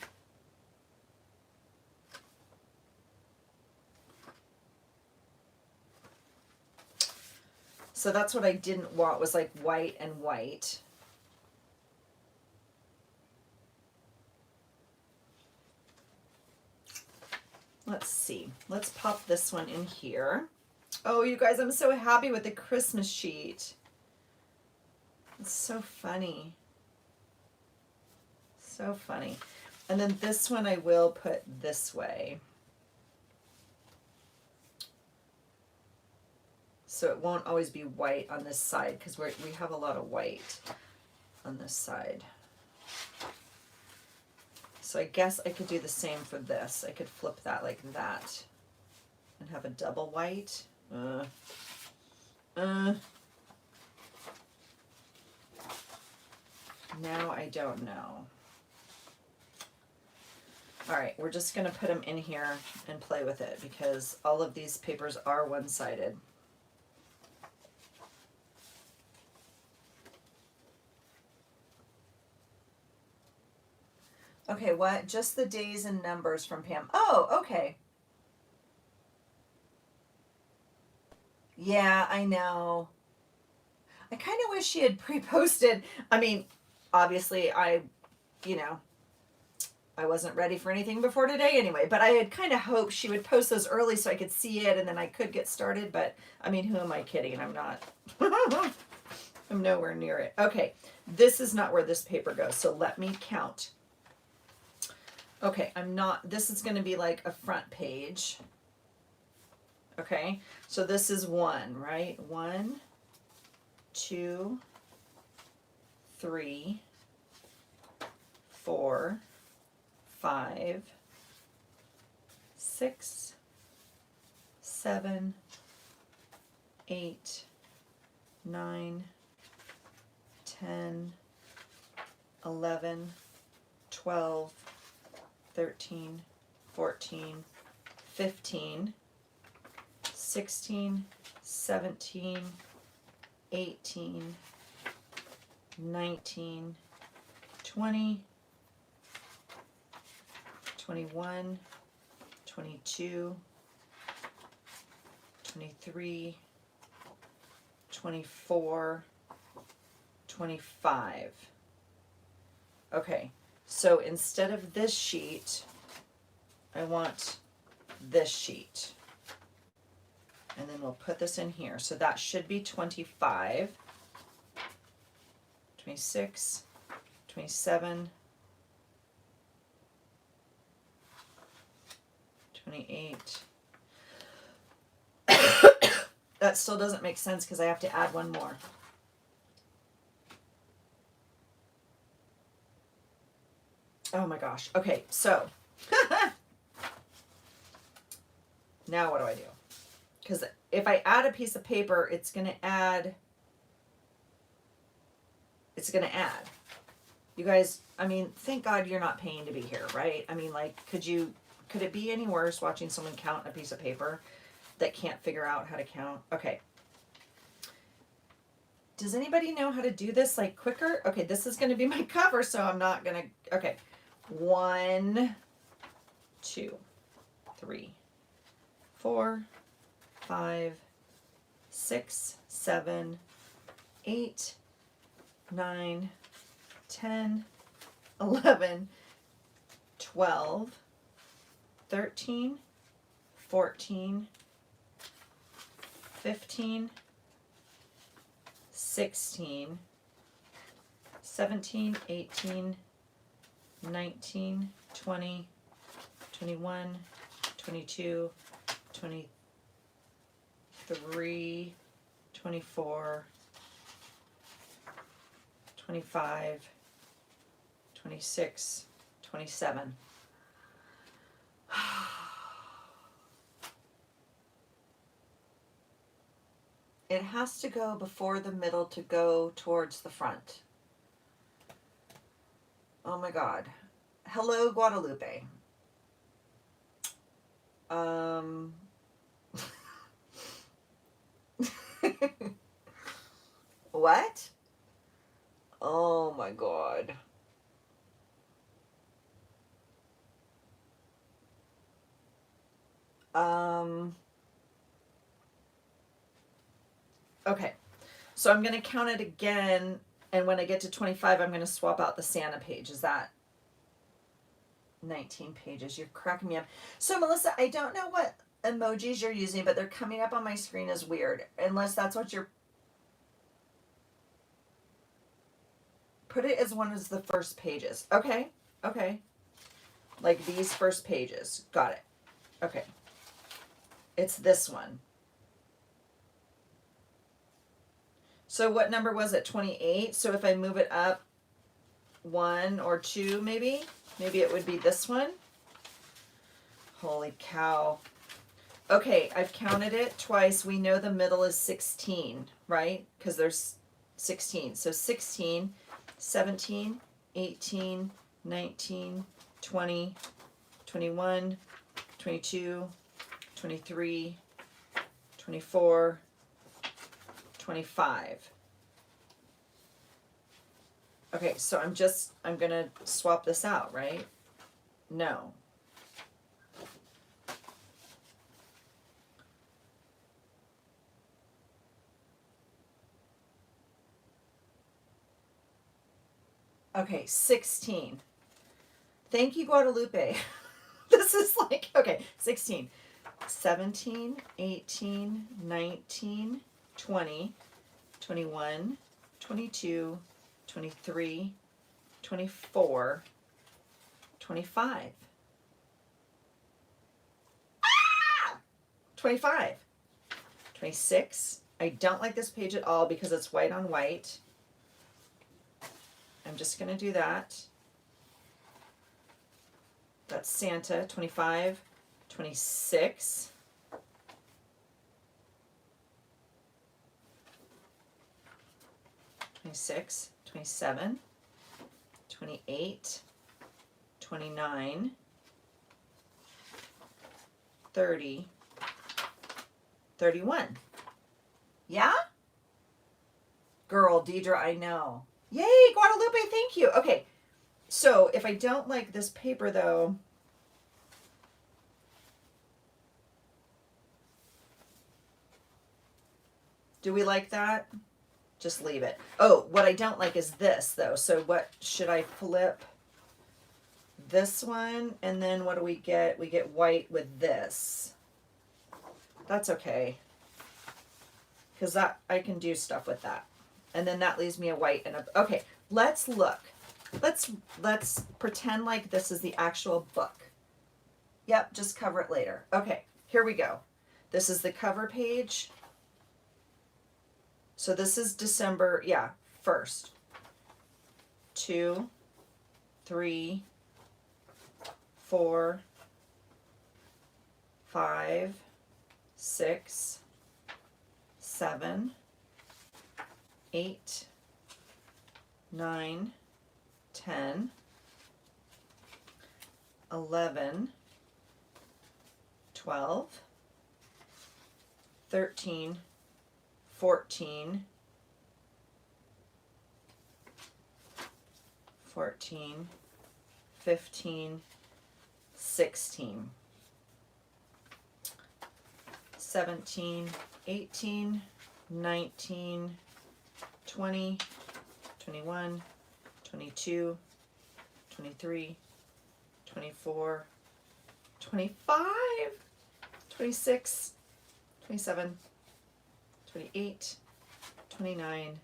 A: So that's what I didn't want, was like white and white. Let's see. Let's pop this one in here. Oh, you guys, I'm so happy with the Christmas sheet. It's so funny. So funny. And then this one I will put this way. So it won't always be white on this side because we have a lot of white on this side. So I guess I could do the same for this. I could flip that like that and have a double white. Now I don't know. All right, we're just going to put them in here and play with it because all of these papers are one-sided. Okay, what? Just the days and numbers from Pam. Oh, okay. Yeah, I know. I kind of wish she had pre-posted. I mean, obviously, you know, I wasn't ready for anything before today anyway, but I had kind of hoped she would post those early so I could see it and then I could get started. But I mean, who am I kidding? I'm not. I'm nowhere near it. Okay, this is not where this paper goes, so let me count. Okay, I'm not, this is going to be like a front page. Okay, so this is one, right? 1, 2, 3, 4, 5, 6, 7, 8, 9, 10, 11, 12, 13, 14, 15, 16, 17, 18, 19, 20, 21, 22, 23, 24, 25. Okay, so instead of this sheet, I want this sheet. And then we'll put this in here. So that should be 25, 26, 27, 28. That still doesn't make sense because I have to add one more. Oh my gosh. Okay, so now what do I do? Because if I add a piece of paper, it's going to add. You guys, I mean, thank God you're not paying to be here, right? I mean, like, could it be any worse watching someone count a piece of paper that can't figure out how to count? Okay. Does anybody know how to do this like quicker? Okay, this is going to be my cover, so I'm not going to. Okay. 1, 2, 3, 4, 5, 6, 7, 8, 9, 10, 11, 12, 13, 14, 15, 16, 17, 18, 19, 20, 21, 22, 23, 24, 25, 26, 27. It has to go before the middle to go towards the front. Oh my God. Hello, Guadalupe. What? Oh my God. Okay. So I'm going to count it again, and when I get to 25, I'm going to swap out the Santa page. Is that 19 pages? You're cracking me up. So, Melissa, I don't know what emojis you're using, but they're coming up on my screen as weird, unless that's what you're... Put it as one of the first pages. Okay, okay. Like these first pages. Got it. Okay. It's this one. So what number was it? 28. So if I move it up 1 or 2, maybe it would be this one. Holy cow. Okay, I've counted it twice. We know the middle is 16, right? Because there's 16. So 16, 17, 18, 19, 20, 21, 22, 23, 24, 25. Okay, so I'm gonna swap this out, right? No. Okay, 16. Thank you, Guadalupe. This is like, okay, 16, 17, 18, 19, 20, 21, 22, 23, 24, 25. 25. 26. I don't like this page at all because it's white on white. I'm just going to do that. That's Santa. 25, 26. (26), 27, 28, 29, 30, 31. Yeah? Girl, Deidre, I know. Yay, Guadalupe, thank you. Okay, so if I don't like this paper though, do we like that? Just leave it. Oh, what I don't like is this though. So what should I flip? This one, and then what do we get? We get white with this. That's okay. Because that I can do stuff with that. And then that leaves me a white and a, okay, let's look. Let's pretend like this is the actual book. Yep, just cover it later. Okay, here we go. This is the cover page. So this is December, yeah, 1st. 2, 3, 4, 5, 6, 7, 8, 9, 10, 11, 12, 13, 14, 15, 16, 17, 18, 19, 20, 21, 22, 23, 24, 25, 26, 27, 28, 29,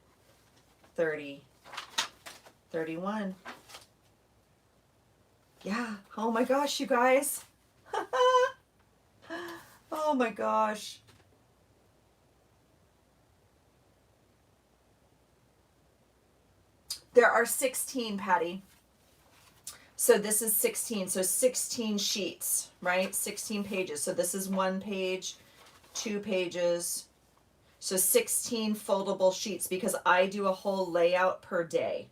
A: 30, 31. Yeah. Oh my gosh, you guys. Oh my gosh. There are 16, Patty. So this is 16. So 16 sheets, right? 16 pages. So this is 1 page, 2 pages. So 16 foldable sheets because I do a whole layout per day.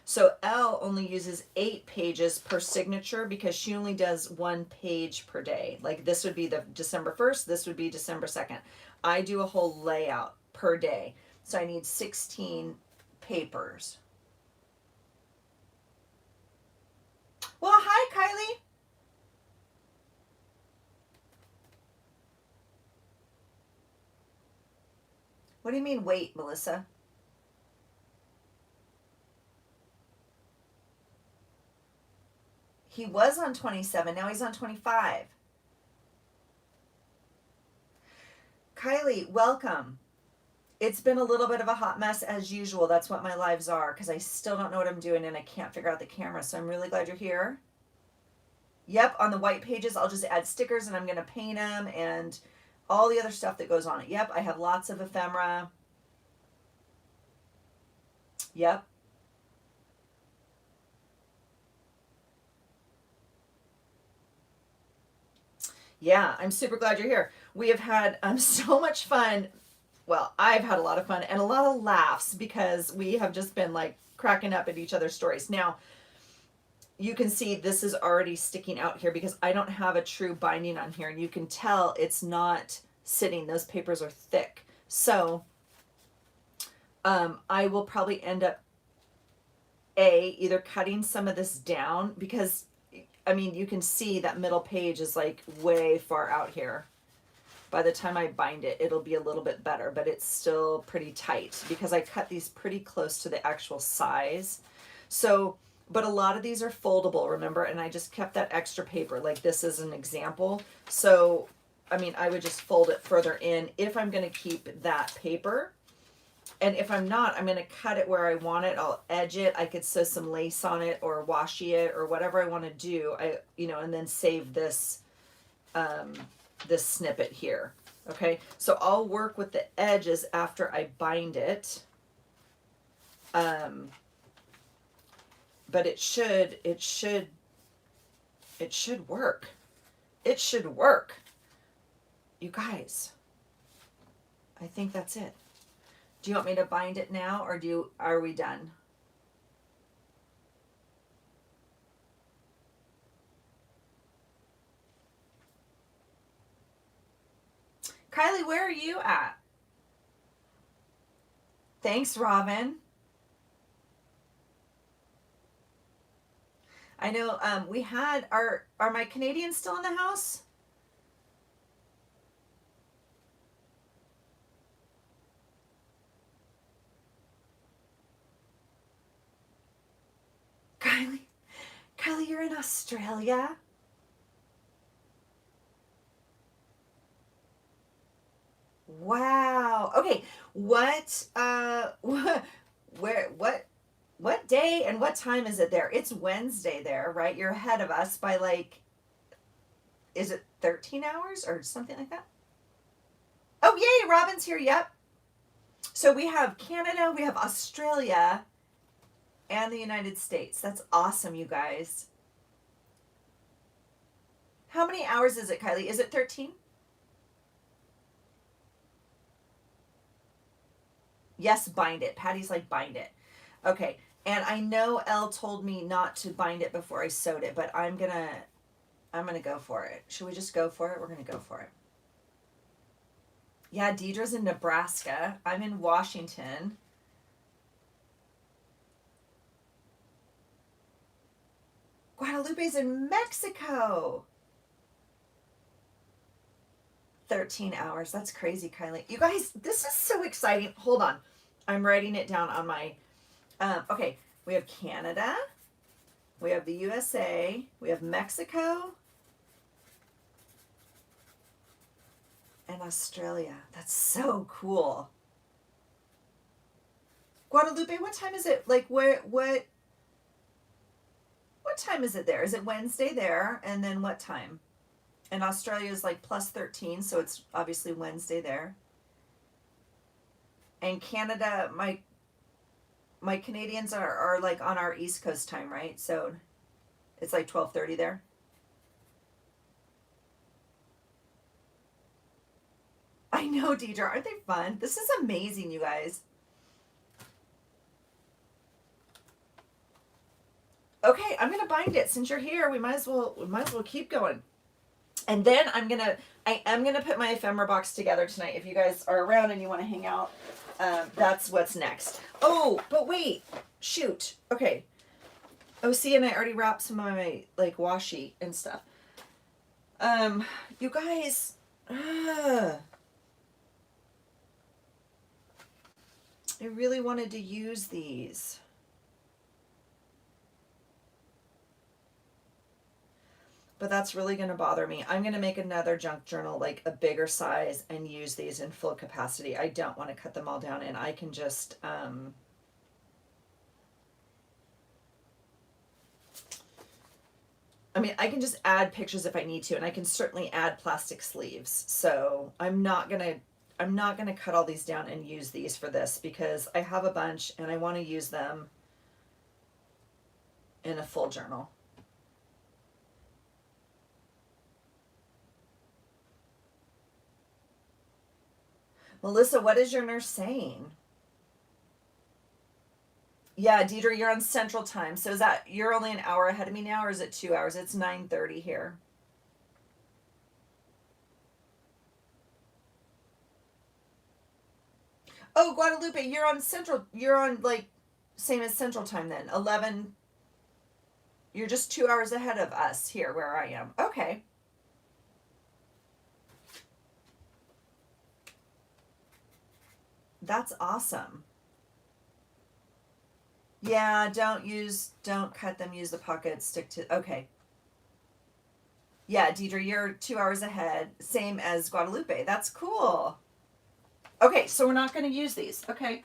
A: So Elle only uses 8 pages per signature because she only does 1 page per day. Like this would be the December 1st, this would be December 2nd. I do a whole layout per day. So I need 16 papers. Well, hi, Kylie. What do you mean wait, Melissa? He was on 27, now he's on 25. Kylie, welcome. It's been a little bit of a hot mess as usual. That's what my lives are because I still don't know what I'm doing and I can't figure out the camera. So I'm really glad you're here. Yep, on the white pages, I'll just add stickers and I'm going to paint them and all the other stuff that goes on it. Yep, I have lots of ephemera. Yep. Yeah, I'm super glad you're here. We have had so much fun. Well, I've had a lot of fun and a lot of laughs because we have just been like cracking up at each other's stories. Now, you can see this is already sticking out here because I don't have a true binding on here. And you can tell it's not sitting. Those papers are thick. So I will probably end up either cutting some of this down because I mean, you can see that middle page is like way far out here. By the time I bind it, it'll be a little bit better, but it's still pretty tight because I cut these pretty close to the actual size. So, but a lot of these are foldable, remember? And I just kept that extra paper. Like this is an example. So, I mean, I would just fold it further in if I'm going to keep that paper. And if I'm not, I'm going to cut it where I want it. I'll edge it. I could sew some lace on it or washi it or whatever I want to do. And then save this, this snippet here. Okay. So I'll work with the edges after I bind it. But it should work. It should work. You guys, I think that's it. Do you want me to bind it now or are we done? Kylie, where are you at? Thanks, Robin. I know we had are my Canadians still in the house? Kylie, you're in Australia? Wow. Okay. What what day and what time is it there? It's Wednesday there, right? You're ahead of us by like, is it 13 hours or something like that? Oh, yay, Robin's here. Yep. So we have Canada, we have Australia, and the United States. That's awesome, you guys. How many hours is it, Kylie? Is it 13? Yes, bind it. Patty's like, bind it. Okay. And I know Elle told me not to bind it before I sewed it, but I'm gonna go for it. Should we just go for it? We're gonna go for it. Yeah, Deidre's in Nebraska. I'm in Washington. Guadalupe's in Mexico. 13 hours. That's crazy, Kylie. You guys, this is so exciting. Hold on. I'm writing it down on my, okay. We have Canada. We have the USA. We have Mexico. And Australia. That's so cool. Guadalupe, what time is it? Like, what time is it there? Is it Wednesday there? And then what time? And Australia is like plus 13, so it's obviously Wednesday there. And Canada, my Canadians are like on our East Coast time, right? So it's like 12:30 there. I know, Deidre. Aren't they fun? This is amazing, you guys. Okay, I'm gonna bind it. Since you're here, we might as well keep going. And then I am gonna put my ephemera box together tonight. If you guys are around and you want to hang out, that's what's next. Oh, but wait, shoot. Okay. Oh, see, and I already wrapped some of my like washi and stuff. You guys, I really wanted to use these. But that's really going to bother me. I'm going to make another junk journal, like a bigger size, and use these in full capacity. I don't want to cut them all down, and I can just, I mean, I can just add pictures if I need to, and I can certainly add plastic sleeves. So I'm not going to cut all these down and use these for this because I have a bunch and I want to use them in a full journal. Melissa, what is your nurse saying? Yeah, Deidre, you're on Central Time. So is that, you're only an hour ahead of me now, or is it 2 hours? It's 9:30 here. Oh, Guadalupe, you're on like, same as Central Time then. 11. You're just 2 hours ahead of us here where I am. Okay. That's awesome. Yeah, don't cut them, use the pockets, stick to, okay. Yeah, Deidre, you're 2 hours ahead, same as Guadalupe. That's cool. Okay, so we're not going to use these. Okay.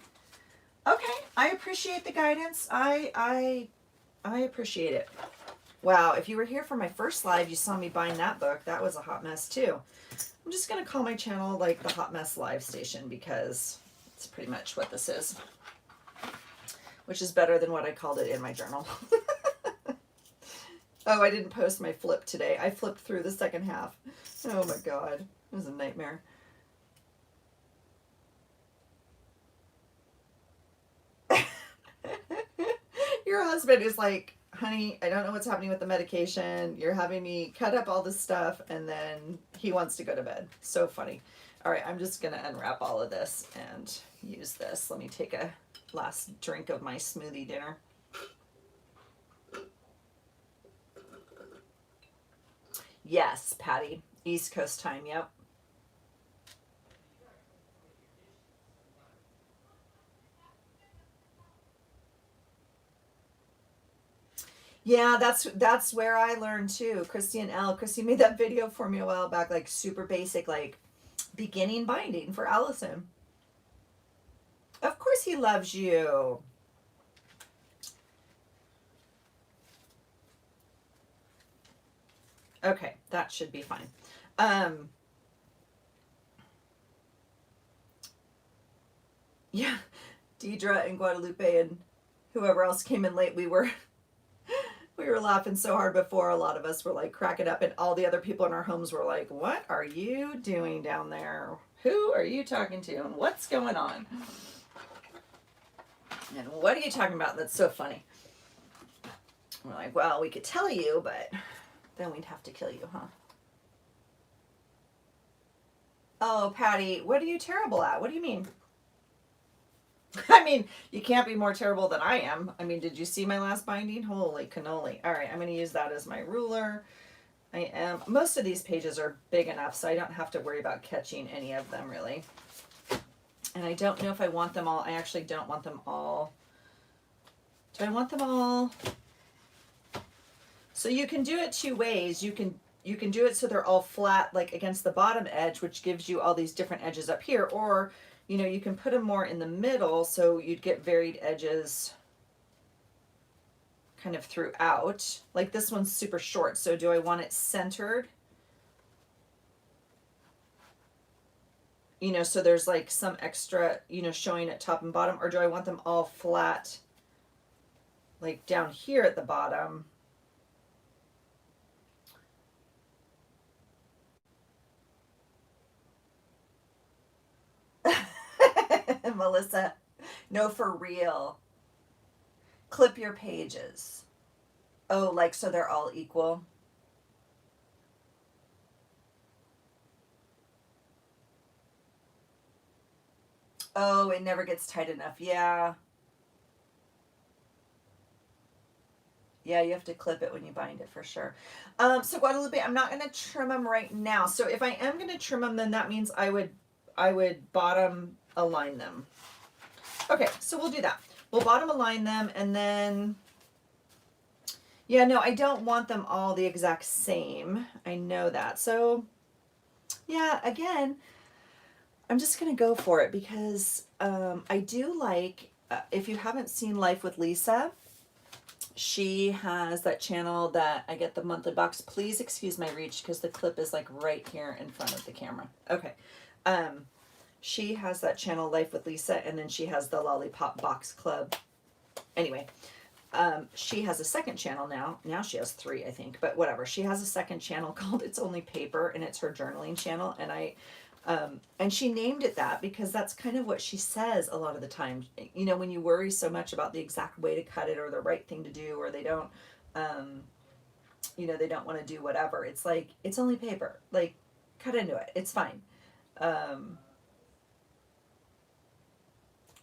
A: Okay, I appreciate the guidance. I appreciate it. Wow, if you were here for my first live, you saw me buying that book. That was a hot mess too. I'm just going to call my channel like the Hot Mess Live Station because it's pretty much what this is. Which is better than what I called it in my journal. Oh, I didn't post my flip today. I flipped through the second half. Oh my god. It was a nightmare. Your husband is like, honey, I don't know what's happening with the medication. You're having me cut up all this stuff, and then he wants to go to bed. So funny. All right, I'm just going to unwrap all of this and use this. Let me take a last drink of my smoothie dinner. Yes, Patty. East Coast time, yep. Yeah, that's where I learned too. Christy and Elle. Christy made that video for me a while back, like super basic, like beginning binding for Allison. Of course he loves you. Okay, that should be fine. Yeah, Deidre and Guadalupe and whoever else came in late, we were laughing so hard before. A lot of us were like cracking up, and all the other people in our homes were like, what are you doing down there? Who are you talking to? And what's going on? And what are you talking about? That's so funny. We're like, well, we could tell you, but then we'd have to kill you, huh? Oh, Patty, what are you terrible at? What do you mean? I mean, you can't be more terrible than I am. I mean, did you see my last binding? Holy cannoli. All right, I'm going to use that as my ruler. Most of these pages are big enough, so I don't have to worry about catching any of them, really. And I don't know if I want them all. I actually don't want them all. Do I want them all? So you can do it two ways. You can do it so they're all flat, like against the bottom edge, which gives you all these different edges up here, or you can put them more in the middle, so you'd get varied edges kind of throughout. Like this one's super short, so do I want it centered? So there's like some extra, showing at top and bottom, or do I want them all flat, like down here at the bottom? Melissa, no, for real. Clip your pages. Oh, like so they're all equal? Oh, it never gets tight enough. Yeah. Yeah, you have to clip it when you bind it for sure. So Guadalupe, I'm not going to trim them right now. So if I am going to trim them, then that means I would bottom align them. Okay, so we'll do that. We'll bottom align them, and then, yeah, no, I don't want them all the exact same. I know that. So, yeah, again, I'm just going to go for it because I do like, if you haven't seen Life with Lisa, she has that channel that I get the monthly box. Please excuse my reach because the clip is like right here in front of the camera. Okay. She has that channel, Life with Lisa, and then she has the Lollipop Box Club. Anyway, she has a second channel now. Now she has three, I think, but whatever. She has a second channel called It's Only Paper, and it's her journaling channel. And she named it that because that's kind of what she says a lot of the time. When you worry so much about the exact way to cut it or the right thing to do, or they don't, they don't want to do whatever. It's like, it's only paper. Like, cut into it. It's fine.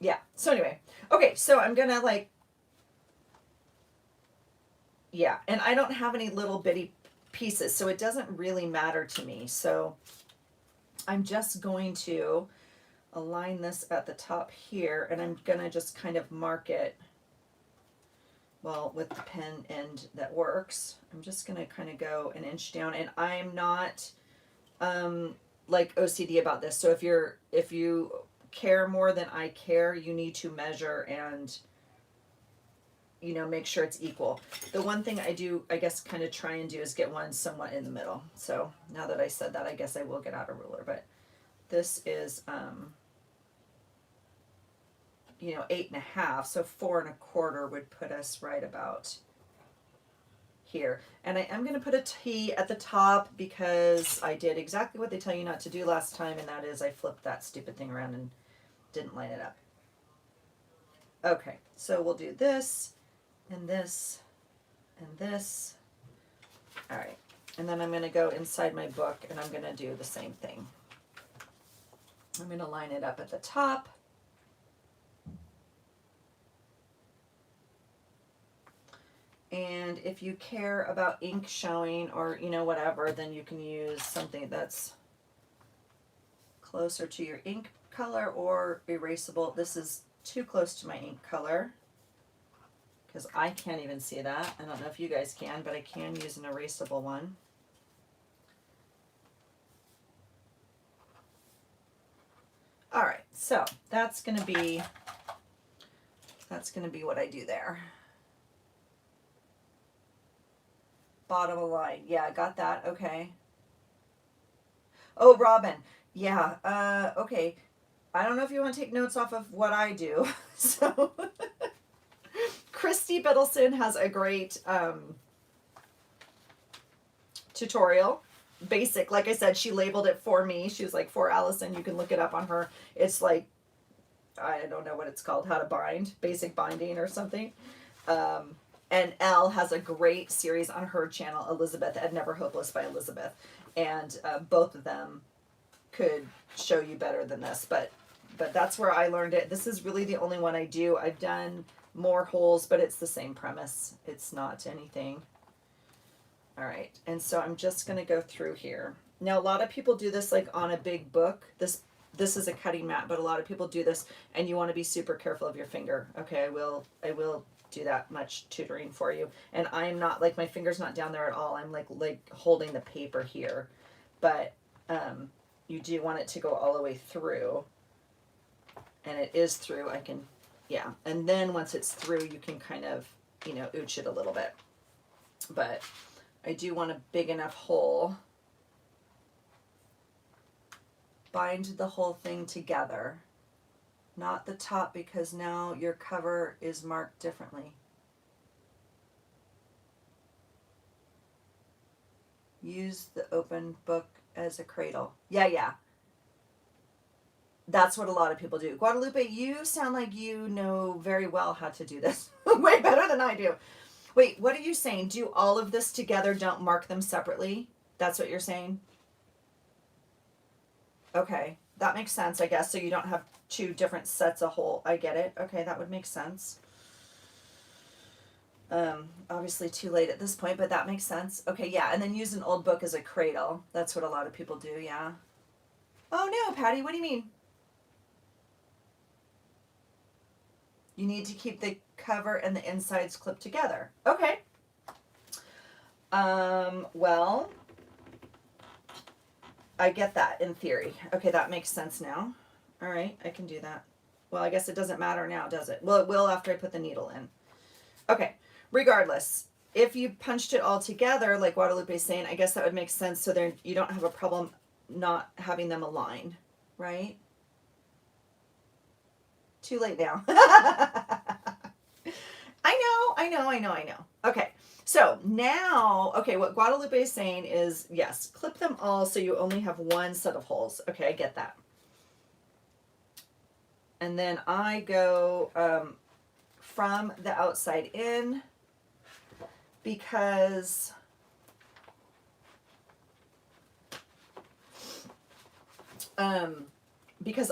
A: Yeah. So anyway, okay. So I'm gonna yeah, and I don't have any little bitty pieces, so it doesn't really matter to me. So I'm just going to align this at the top here, and I'm gonna just kind of mark it, well, with the pen end that works. I'm just gonna kind of go an inch down, and I'm not like OCD about this. So if you care more than I care, you need to measure and, you know, make sure it's equal. The one thing I do, I guess, kind of try and do is get one somewhat in the middle. So now that I said that, I guess I will get out a ruler, but this is, you know, 8.5, so 4.25 would put us right about here. And I am going to put a T at the top because I did exactly what they tell you not to do last time, and that is I flipped that stupid thing around and didn't line it up. Okay, so we'll do this, and this, and this. All right, and then I'm going to go inside my book, and I'm going to do the same thing. I'm going to line it up at the top. And if you care about ink showing or, you know, whatever, then you can use something that's closer to your ink color or erasable. This is too close to my ink color because I can't even see that. I don't know if you guys can, but I can use an erasable one. All right, so that's gonna be what I do there. Bottom of line, yeah, got that. Okay. Oh, Robin, yeah. Okay. I don't know if you want to take notes off of what I do. So, Christy Biddleson has a great tutorial. Basic, like I said, she labeled it for me. She was like, for Allison, you can look it up on her. It's like, I don't know what it's called, how to bind, basic binding or something. And Elle has a great series on her channel, Elizabeth, at Never Hopeless by Elizabeth. And both of them could show you better than this, but that's where I learned it. This is really the only one I do. I've done more holes, but it's the same premise. It's not anything. All right, and so I'm just gonna go through here. Now, a lot of people do this like on a big book. This is a cutting mat, but a lot of people do this, and you want to be super careful of your finger. Okay, I will do that much tutoring for you. And I'm not, like, my finger's not down there at all. I'm like holding the paper here, but you do want it to go all the way through, and it is through. I can, yeah, and then once it's through, you can kind of, you know, ooch it a little bit, but I do want a big enough hole. Bind the whole thing together, not the top, because now your cover is marked differently. Use the open book as a cradle. Yeah. That's what a lot of people do. Guadalupe, you sound like you know very well how to do this. Way better than I do. Wait, what are you saying? Do all of this together, don't mark them separately? That's what you're saying? Okay, that makes sense, I guess. So you don't have two different sets of hole. I get it. Okay, that would make sense. Obviously too late at this point, but that makes sense. Okay, yeah, and then use an old book as a cradle. That's what a lot of people do, yeah. Oh no, Patty, what do you mean? You need to keep the cover and the insides clipped together. Okay. Well, I get that in theory. Okay, that makes sense now. All right, I can do that. Well, I guess it doesn't matter now, does it? Well, it will after I put the needle in. Okay, regardless, if you punched it all together, like Guadalupe is saying, I guess that would make sense, so there you don't have a problem not having them aligned, right? Too late now. I know. Okay, so now, okay, what Guadalupe is saying is, yes, clip them all so you only have one set of holes. Okay, I get that. And then I go from the outside in, because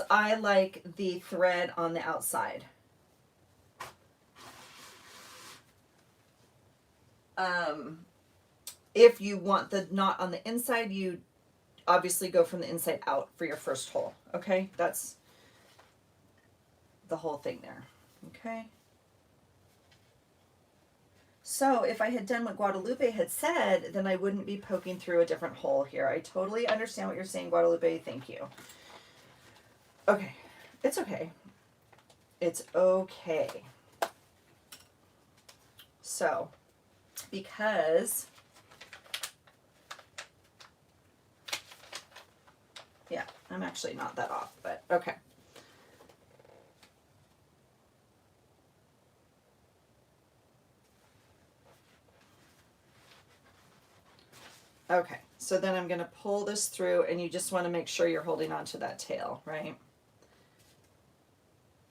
A: I like the thread on the outside. If you want the knot on the inside, you obviously go from the inside out for your first hole. Okay, that's the whole thing there. Okay. So if I had done what Guadalupe had said, then I wouldn't be poking through a different hole here. I totally understand what you're saying, Guadalupe. Thank you. Okay. It's okay. It's okay. So, because, yeah, I'm actually not that off, but okay. Okay, so then I'm going to pull this through, and you just want to make sure you're holding on to that tail, right?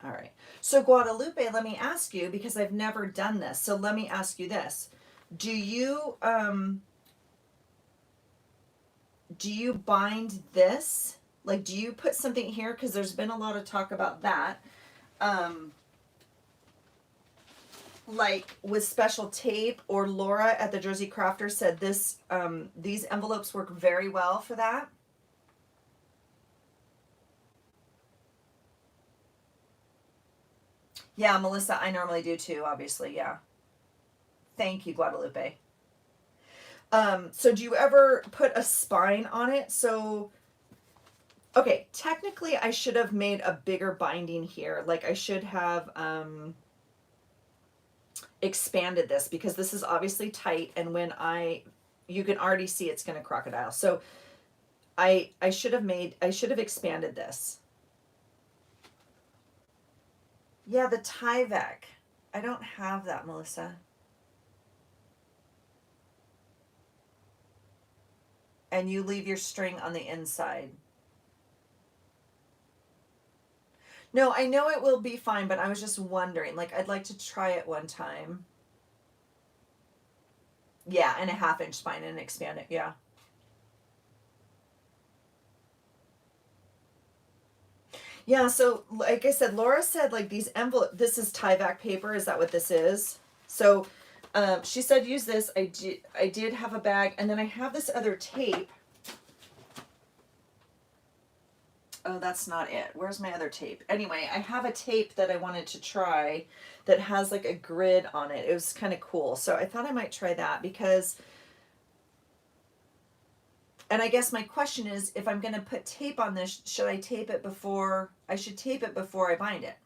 A: All right. So Guadalupe, let me ask you, because I've never done this. So let me ask you this. Do you bind this? Like, do you put something here? Because there's been a lot of talk about that. Like with special tape, or Laura at the Jersey Crafter said this, these envelopes work very well for that. Yeah, Melissa, I normally do too, obviously, yeah. Thank you, Guadalupe. So do you ever put a spine on it? So, okay, technically I should have made a bigger binding here. Like I should have expanded this, because this is obviously tight, and when you can already see it's going to crocodile. So I should have expanded this. Yeah, the Tyvek. I don't have that, Melissa. And you leave your string on the inside. No, I know it will be fine, but I was just wondering. Like, I'd like to try it one time. Yeah, and a 1/2 inch spine and expand it. Yeah. Yeah, so like I said, Laura said like these envelope. This is Tyvek paper. Is that what this is? So, she said use this. I did have a bag, and then I have this other tape. Oh, that's not it. Where's my other tape? Anyway, I have a tape that I wanted to try that has like a grid on it. It was kind of cool. So I thought I might try that, because, and I guess my question is, if I'm going to put tape on this, should I tape it before, I should tape it before I bind it.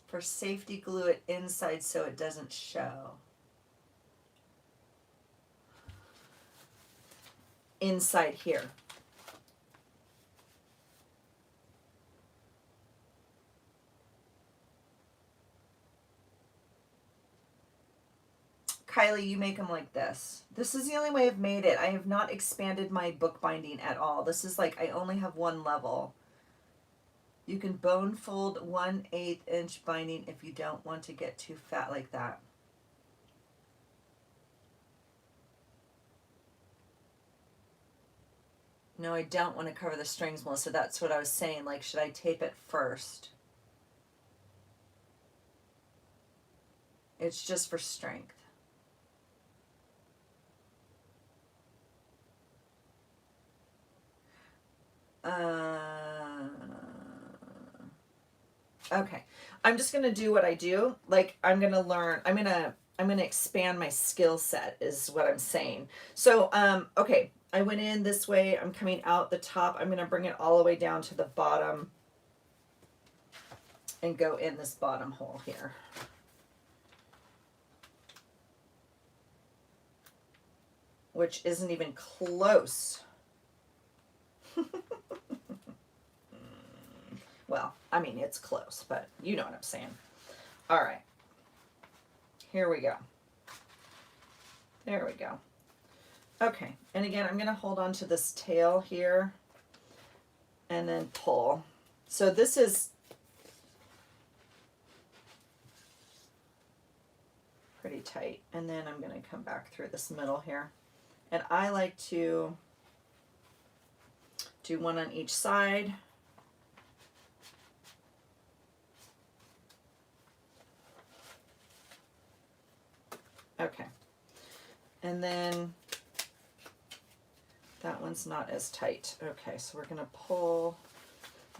A: For safety, glue it inside so it doesn't show. Inside here. Kylie, you make them like this. This is the only way I've made it. I have not expanded my book binding at all. This is like, I only have one level. You can bone fold 1/8 inch binding if you don't want to get too fat like that. No, I don't want to cover the strings, Melissa. That's what I was saying. Like, should I tape it first? It's just for strength. Okay. I'm just gonna do what I do. Like, I'm gonna learn. I'm gonna expand my skill set, is what I'm saying. So, okay. I went in this way. I'm coming out the top. I'm gonna bring it all the way down to the bottom and go in this bottom hole here. Which isn't even close. Well, I mean, it's close, but you know what I'm saying. All right. Here we go. There we go. Okay, and again, I'm going to hold on to this tail here and then pull. So this is pretty tight. And then I'm going to come back through this middle here. And I like to Do one on each side. Okay. And then that one's not as tight. Okay, so we're gonna pull.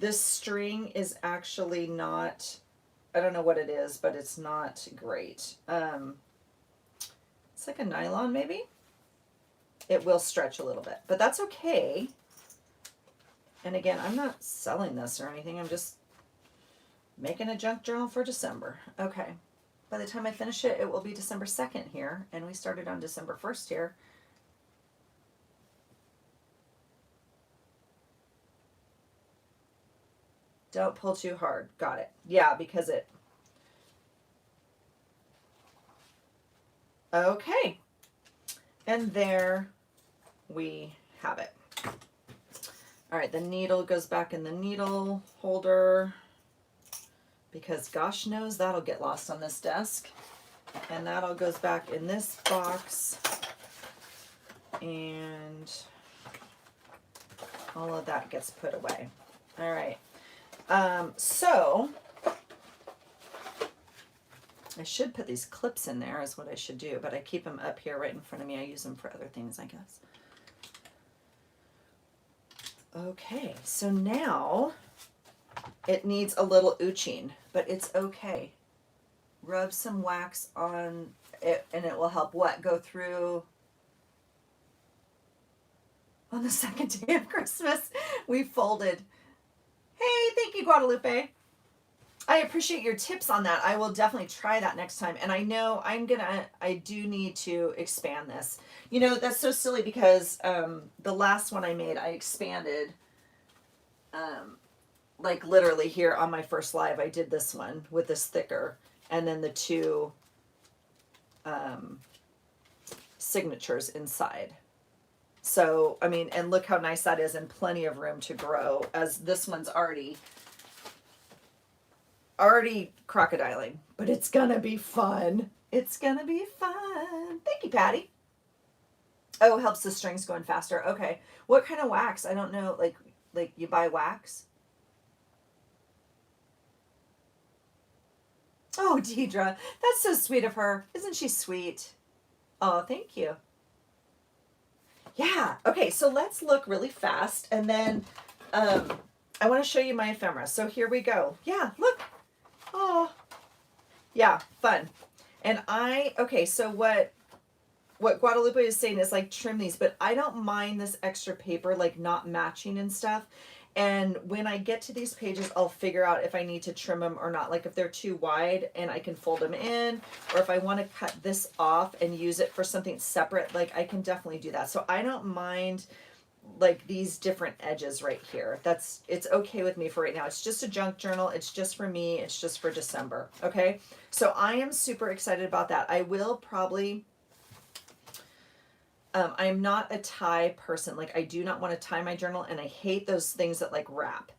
A: This string is actually not, I don't know what it is, but it's not great. It's like a nylon maybe. It will stretch a little bit, but that's okay. And again, I'm not selling this or anything. I'm just making a junk journal for December. Okay. By the time I finish it, it will be December 2nd here, and we started on December 1st here. Don't pull too hard. Got it. Yeah, because it... Okay. And there we have it. All right, the needle goes back in the needle holder because gosh knows that'll get lost on this desk. And that all goes back in this box. And all of that gets put away. All right. So I should put these clips in there is what I should do, but I keep them up here right in front of me. I use them for other things, I guess. Okay, so now it needs a little ooching, but it's okay. Rub some wax on it and it will help what? Go through on the second day of Christmas. We folded. Hey, thank you, Guadalupe. I appreciate your tips on that. I will definitely try that next time. And I know I do need to expand this. You know, that's so silly because the last one I made, I expanded. Like literally here on my first live, I did this one with this thicker. And then the two signatures inside. So, I mean, and look how nice that is and plenty of room to grow as this one's already crocodiling, but it's gonna be fun. It's gonna be fun. Thank you, Patty. Oh, helps the strings going faster. Okay. What kind of wax? I don't know. Like you buy wax? Oh, Deidre, that's so sweet of her. Isn't she sweet? Oh, thank you. Yeah. Okay, so let's look really fast, and then I want to show you my ephemera. So here we go. Yeah, look. Oh, yeah, fun. And okay, so what Guadalupe is saying is like trim these, but I don't mind this extra paper, like not matching and stuff. And when I get to these pages, I'll figure out if I need to trim them or not. Like if they're too wide and I can fold them in, or if I want to cut this off and use it for something separate, like I can definitely do that. So I don't mind like these different edges right here. It's okay with me for right now. It's just a junk journal. It's just for me. It's just for December. Okay. So I am super excited about that. I will probably, I'm not a tie person. Like I do not want to tie my journal and I hate those things that like wrap.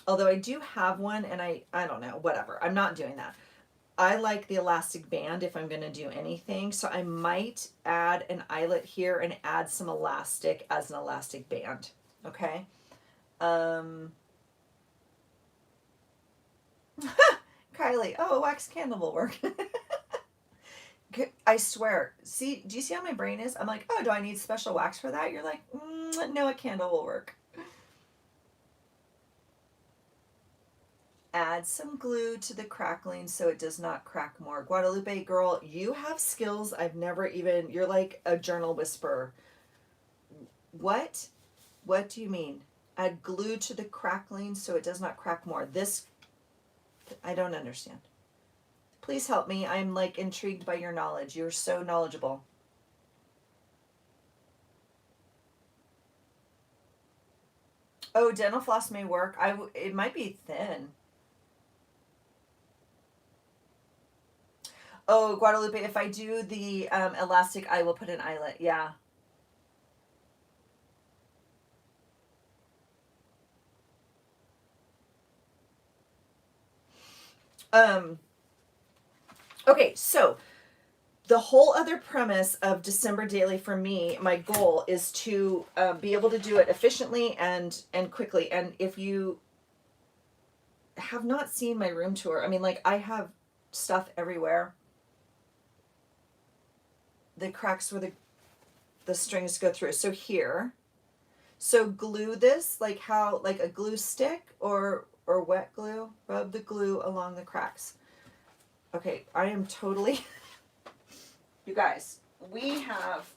A: Although I do have one and I don't know, whatever. I'm not doing that. I like the elastic band if I'm going to do anything. So I might add an eyelet here and add some elastic as an elastic band. Okay. Kylie, oh, a wax candle will work. I swear. See, do you see how my brain is? I'm like, oh, do I need special wax for that? You're like, no, a candle will work. Add some glue to the crackling so it does not crack more. Guadalupe girl, you have skills I've never even, you're like a journal whisperer. What? What do you mean? Add glue to the crackling so it does not crack more. This, I don't understand. Please help me. I'm like intrigued by your knowledge. You're so knowledgeable. Oh, dental floss may work. It might be thin. Oh, Guadalupe, if I do the elastic, I will put an eyelet. Yeah. Okay, so the whole other premise of December Daily for me, my goal is to be able to do it efficiently and quickly. And if you have not seen my room tour, I mean, like, I have stuff everywhere. The cracks where the strings go through. So here, so glue this like how, like a glue stick or wet glue. Rub the glue along the cracks. Okay, I am totally. You guys, we have.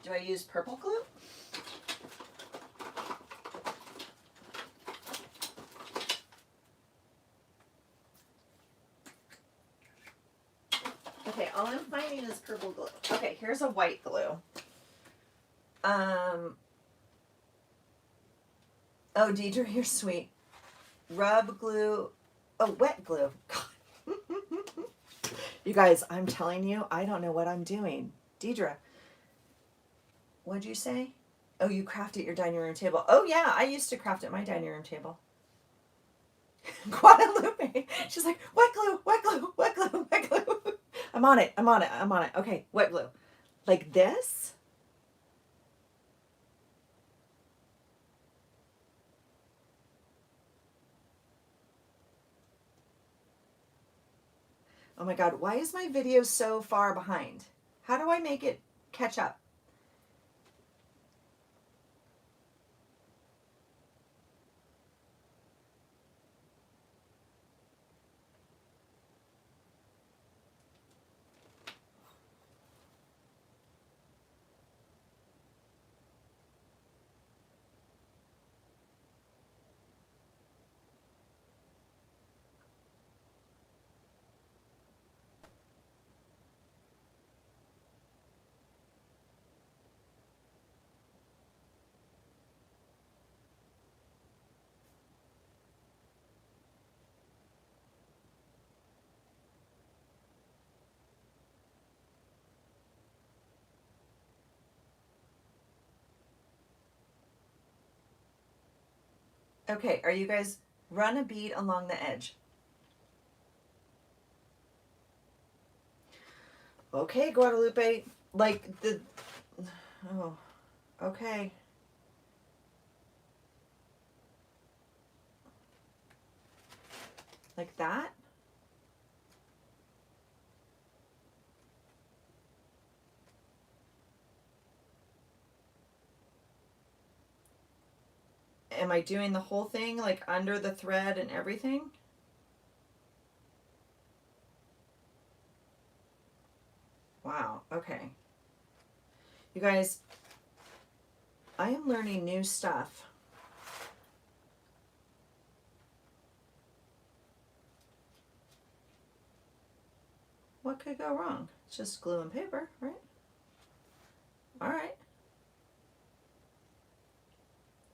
A: Do I use purple glue? Okay, all I'm finding is purple glue. Okay, here's a white glue. Oh, Deidre, you're sweet. Rub glue. Oh, wet glue. You guys, I'm telling you, I don't know what I'm doing. Deidre, what'd you say? Oh, you craft at your dining room table. Oh, yeah, I used to craft at my dining room table. Guadalupe. She's like, wet glue, wet glue, wet glue, wet glue. I'm on it. Okay, wet glue. Like this? Oh my God, why is my video so far behind? How do I make it catch up? Okay, are you guys, run a bead along the edge? Okay, Guadalupe, like the, oh, okay. Like that? Am I doing the whole thing like under the thread and everything? Wow, okay. You guys, I am learning new stuff. What could go wrong? It's just glue and paper, right? All right.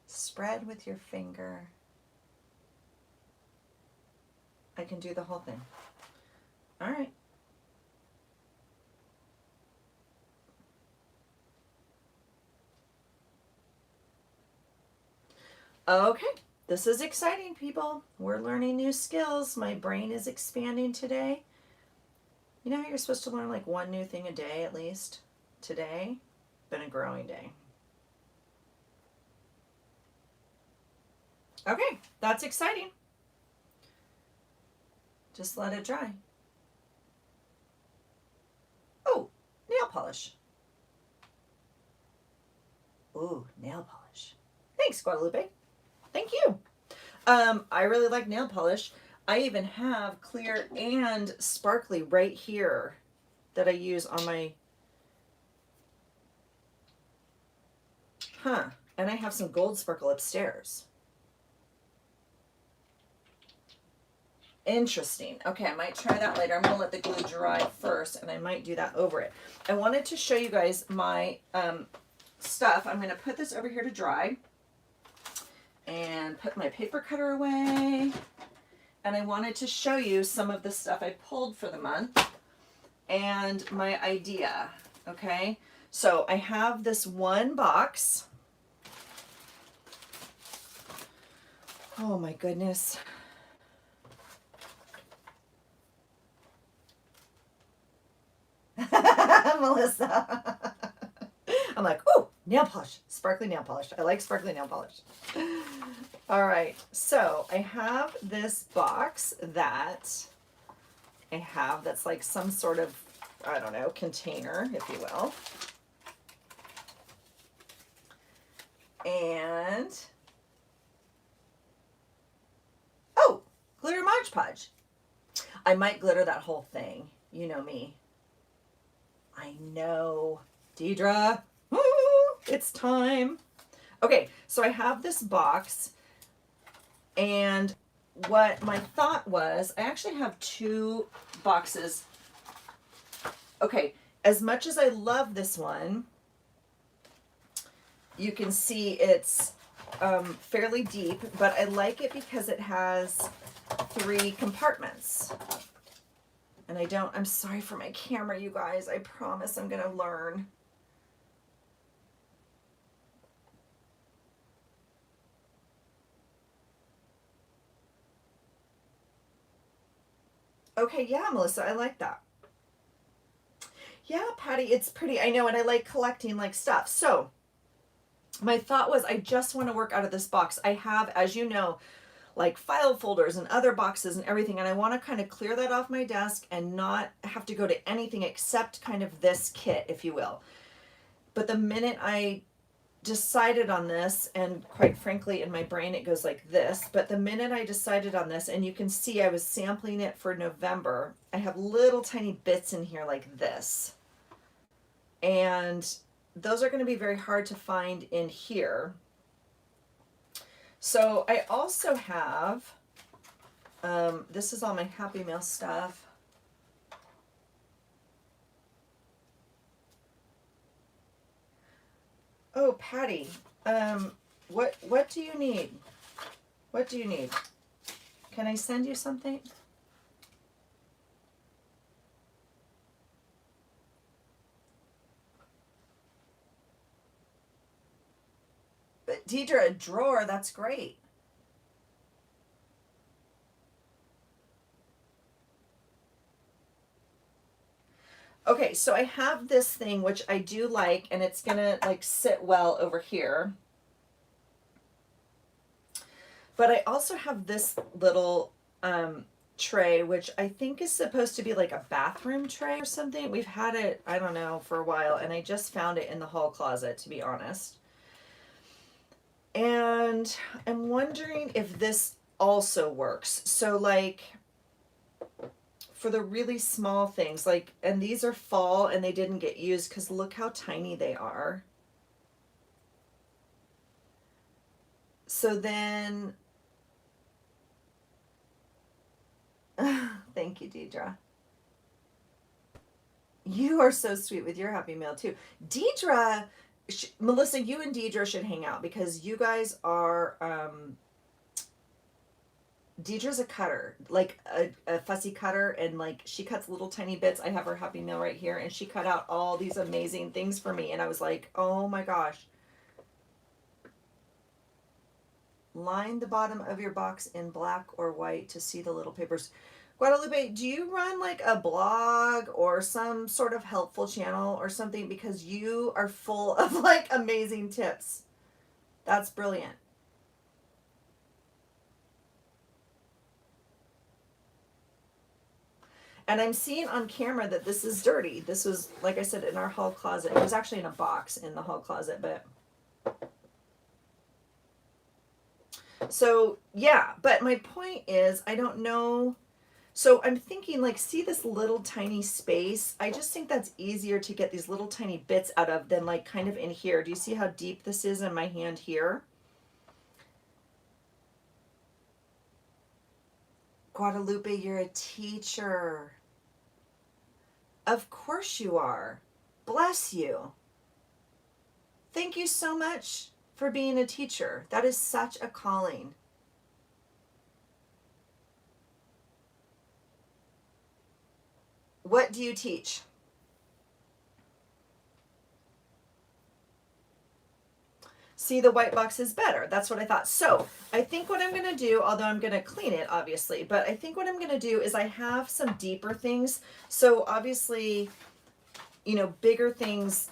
A: Spread with your finger. I can do the whole thing. All right. Okay, this is exciting, people. We're learning new skills. My brain is expanding today. You know how you're supposed to learn like one new thing a day at least? Today, been a growing day. Okay, that's exciting. Just let it dry. Oh, nail polish. Ooh, nail polish. Thanks, Guadalupe. Thank you. I really like nail polish. I even have clear and sparkly right here that I use on my, and I have some gold sparkle upstairs. Interesting. Okay, I might try that later. I'm gonna let the glue dry first and I might do that over it. I wanted to show you guys my stuff. I'm gonna put this over here to dry and put my paper cutter away. And I wanted to show you some of the stuff I pulled for the month and my idea, okay? So I have this one box. Oh my goodness. Melissa. I'm like, ooh, nail polish, sparkly nail polish. I like sparkly nail polish. All right, so I have this box that I have that's like some sort of, I don't know, container, if you will. And, oh, glitter Mod Podge. I might glitter that whole thing. You know me. I know. Deidre, woo, it's time. Okay, so I have this box, and what my thought was, I actually have 2 boxes. Okay, as much as I love this one, you can see it's fairly deep, but I like it because it has 3 compartments. And I'm sorry for my camera, you guys. I promise I'm gonna learn. Okay, yeah, Melissa, I like that. Yeah, Patty, it's pretty. I know, and I like collecting like stuff. So my thought was I just want to work out of this box. I have, as you know, like file folders and other boxes and everything, and I want to kind of clear that off my desk and not have to go to anything except kind of this kit, if you will. But the minute I decided on this, and quite frankly in my brain it goes like this, but the minute I decided on this, and you can see I was sampling it for November, I have little tiny bits in here like this, and those are going to be very hard to find in here. So I also have this is all my Happy Mail stuff. Oh, Patty, what do you need? What do you need? Can I send you something? But Deidre, a drawer, that's great. Okay, so I have this thing which I do like, and it's gonna like sit well over here. But I also have this little tray, which I think is supposed to be like a bathroom tray or something. We've had it, I don't know, for a while, and I just found it in the hall closet, to be honest. And I'm wondering if this also works. So like for the really small things, like, and these are fall and they didn't get used because look how tiny they are. So then, thank you, Deidre. You are so sweet with your Happy Mail too. Deidre, Melissa, you and Deidre should hang out because you guys are, Deidre's a cutter, like a fussy cutter, and like she cuts little tiny bits. I have her Happy Mail right here, and she cut out all these amazing things for me, and I was like, oh my gosh. Line the bottom of your box in black or white to see the little papers. Guadalupe, do you run like a blog or some sort of helpful channel or something? Because you are full of like amazing tips. That's brilliant. And I'm seeing on camera that this is dirty. This was, like I said, in our hall closet. It was actually in a box in the hall closet, but. So, yeah, but my point is, I don't know. So I'm thinking, like, see this little tiny space? I just think that's easier to get these little tiny bits out of than, like, kind of in here. Do you see how deep this is in my hand here? Guadalupe, you're a teacher. Of course you are. Bless you. Thank you so much for being a teacher. That is such a calling. What do you teach? See, the white box is better. That's what I thought. So I think what I'm going to do, although I'm going to clean it, obviously, but I think what I'm going to do is I have some deeper things. So obviously you know, bigger things,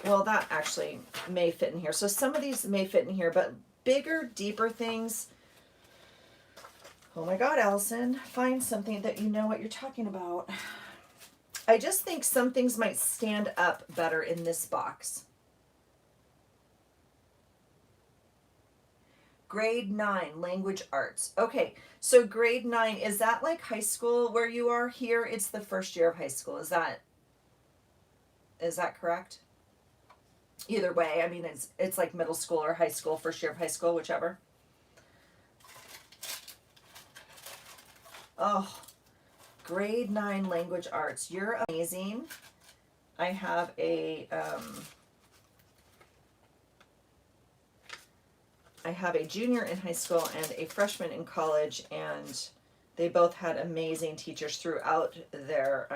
A: well, that actually may fit in here. So some of these may fit in here, but bigger, deeper things. Oh my God, Allison, find something that you know what you're talking about. I just think some things might stand up better in this box. Grade 9, language arts. Okay, so grade 9, is that like high school where you are here? It's the first year of high school. Is that correct? Either way, I mean, it's like middle school or high school, first year of high school, whichever. Oh, grade 9 language arts. You're amazing. I have a junior in high school and a freshman in college, and they both had amazing teachers throughout their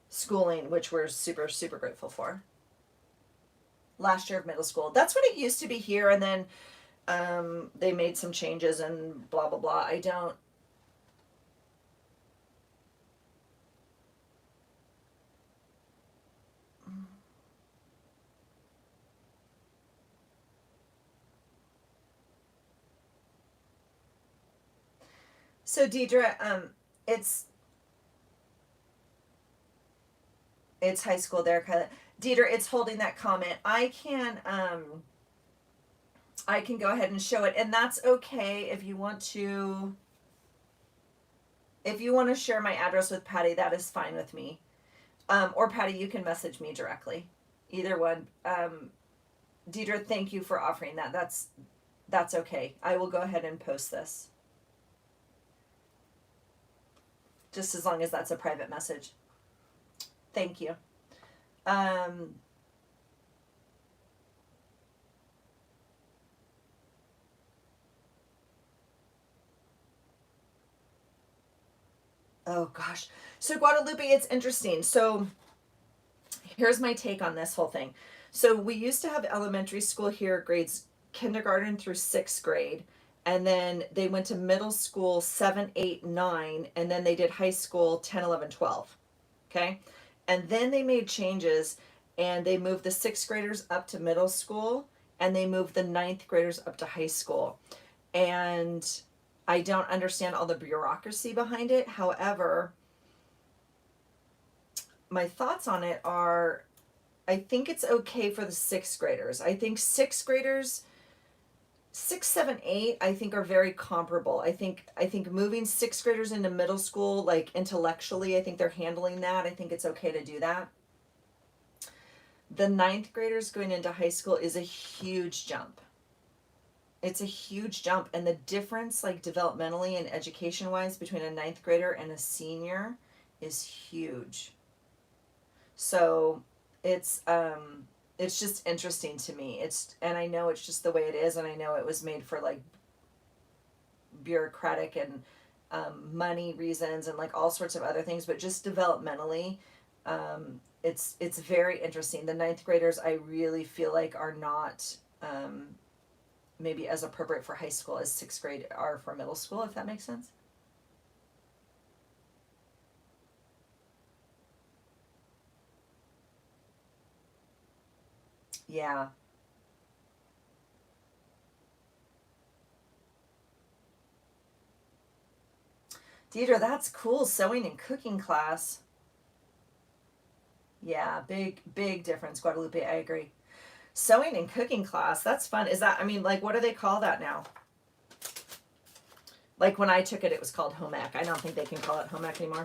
A: schooling, which we're super, super grateful for. Last year of middle school. That's what it used to be here, and then they made some changes and blah, blah, blah. I don't. So Deidre, it's high school there, Kyla. Deidre, it's holding that comment. I can go ahead and show it, and that's okay if you want to. If you want to share my address with Patty, that is fine with me. Or Patty, you can message me directly. Either one. Deidre, thank you for offering that. That's okay. I will go ahead and post this. Just as long as that's a private message. Thank you. Oh gosh. So Guadalupe, it's interesting. So here's my take on this whole thing. So we used to have elementary school here, grades kindergarten through 6th grade. And then they went to middle school 7, 8, 9, and then they did high school 10, 11, 12. Okay. And then they made changes and they moved the 6th graders up to middle school and they moved the 9th graders up to high school. And I don't understand all the bureaucracy behind it. However, my thoughts on it are, I think it's okay for the 6th graders. I think 6th graders, 6, 7, 8, I think are very comparable. I think moving 6th graders into middle school, like intellectually, I think they're handling that. I think it's okay to do that. The 9th graders going into high school is a huge jump. It's a huge jump, and the difference, like developmentally and education wise, between a 9th grader and a senior is huge. So it's just interesting to me. And I know it's just the way it is, and I know it was made for like bureaucratic and money reasons and like all sorts of other things, but just developmentally, it's very interesting. The 9th graders, I really feel like are not maybe as appropriate for high school as 6th grade are for middle school, if that makes sense. Yeah. Deidre, that's cool. Sewing and cooking class. Yeah, big difference, Guadalupe. I agree. Sewing and cooking class, that's fun. Is that, I mean, like, what do they call that now? Like when I took it, it was called home ec. I don't think they can call it home ec anymore.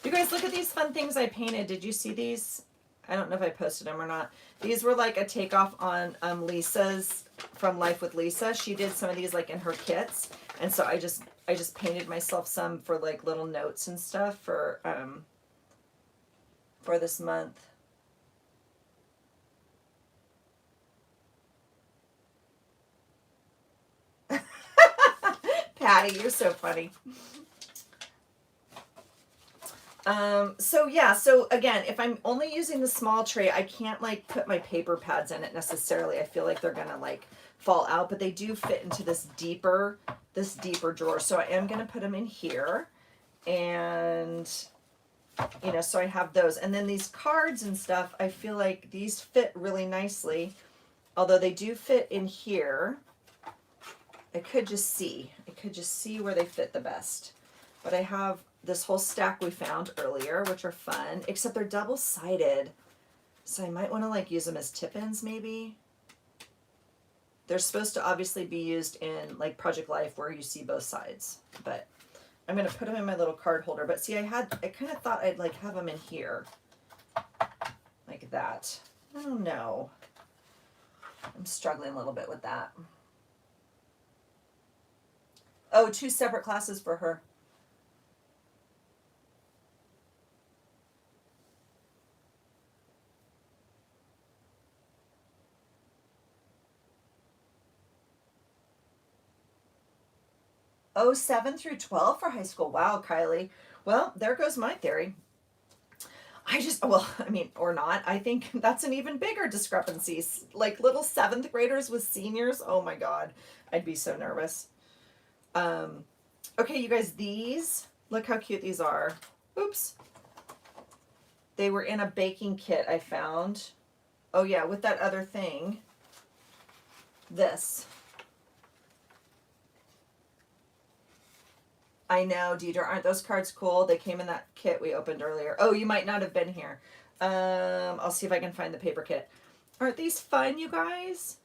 A: You guys, look at these fun things I painted. Did you see these? I don't know if I posted them or not. These were like a takeoff on Lisa's from Life with Lisa. She did some of these like in her kits, and so I just painted myself some for like little notes and stuff for this month. Patty, you're so funny. So yeah, so again, if I'm only using the small tray, I can't like put my paper pads in it necessarily. I feel like they're gonna like fall out, but they do fit into this deeper drawer. So I am gonna put them in here, and you know, so I have those. And then these cards and stuff, I feel like these fit really nicely. Although they do fit in here. I could just see where they fit the best. But I have this whole stack we found earlier, which are fun, except they're double-sided. So I might want to like use them as tip-ins maybe. They're supposed to obviously be used in like Project Life where you see both sides, but I'm going to put them in my little card holder. But see, I kind of thought I'd like have them in here like that. I don't know. I'm struggling a little bit with that. Oh, 2 separate classes for her. Oh, 7 through 12 for high school. Wow, Kylie. Well, there goes my theory. I mean, or not. I think that's an even bigger discrepancy. Like little 7th graders with seniors. Oh my God. I'd be so nervous. Okay, you guys, these, look how cute these are. Oops. They were in a baking kit I found. Oh yeah, with that other thing. This. I know, Deidre. Aren't those cards cool? They came in that kit we opened earlier. Oh, you might not have been here. I'll see if I can find the paper kit. Aren't these fun, you guys?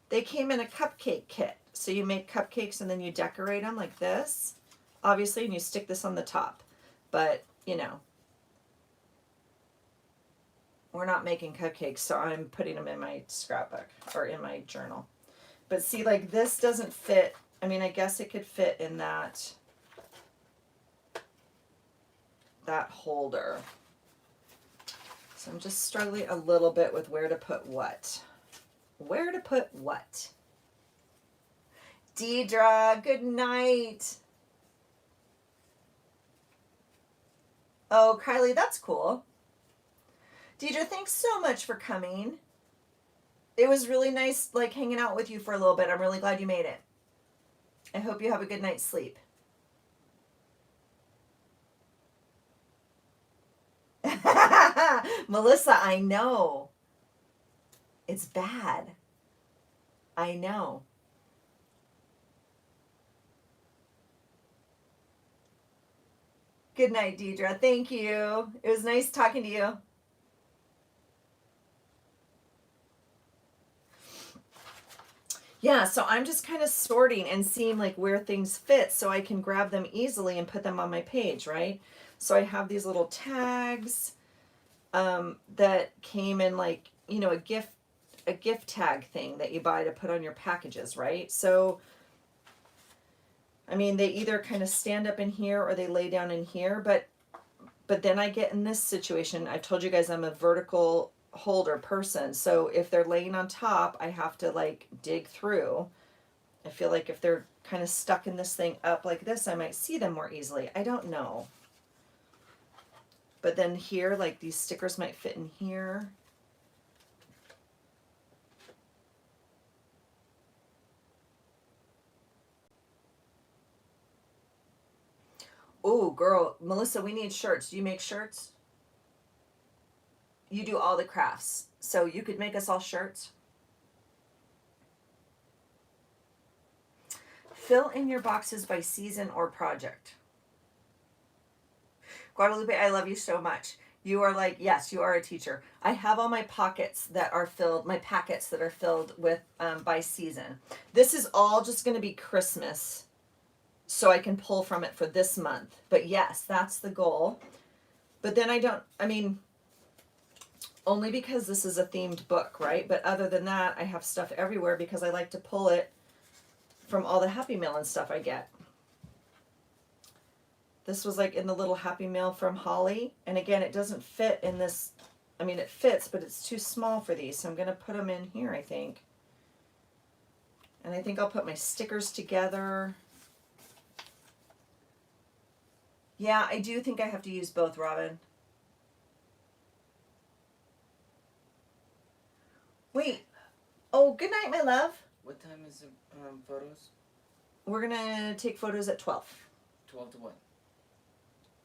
A: They came in a cupcake kit. So you make cupcakes and then you decorate them like this. Obviously, and you stick this on the top. But, you know, we're not making cupcakes, so I'm putting them in my scrapbook or in my journal. But see, like this doesn't fit. I mean, I guess it could fit in that holder. So I'm just struggling a little bit with where to put what. Where to put what? Deidre, good night. Oh, Kylie, that's cool. Deidre, thanks so much for coming. It was really nice like hanging out with you for a little bit. I'm really glad you made it. I hope you have a good night's sleep. Melissa, I know. It's bad. I know. Good night, Deidre. Thank you. It was nice talking to you. Yeah, so I'm just kind of sorting and seeing like where things fit so I can grab them easily and put them on my page, right? So I have these little tags that came in like, you know, a gift tag thing that you buy to put on your packages, right? So I mean, they either kind of stand up in here or they lay down in here, but then I get in this situation. I told you guys I'm a vertical holder person, so if they're laying on top, I have to like dig through. I feel like if they're kind of stuck in this thing up like this, I might see them more easily. I don't know. But then here, like these stickers might fit in here. Oh, girl, Melissa, we need shirts. Do you make shirts? You do all the crafts, so you could make us all shirts. Fill in your boxes by season or project. Guadalupe, I love you so much. You are like, yes, you are a teacher. I have all my pockets that are filled, my packets that are filled with by season. This is all just going to be Christmas, so I can pull from it for this month. But yes, that's the goal. But then I mean, only because this is a themed book, right? But other than that, I have stuff everywhere because I like to pull it from all the Happy Mail and stuff I get. This was like in the little Happy Mail from Holly. And again, it doesn't fit in this. I mean, it fits, but it's too small for these. So I'm going to put them in here, I think. And I think I'll put my stickers together. Yeah, I do think I have to use both, Robin. Wait. Oh, good night, my love.
C: What time is the photos?
A: We're going to take photos at 12.
C: 12 to what?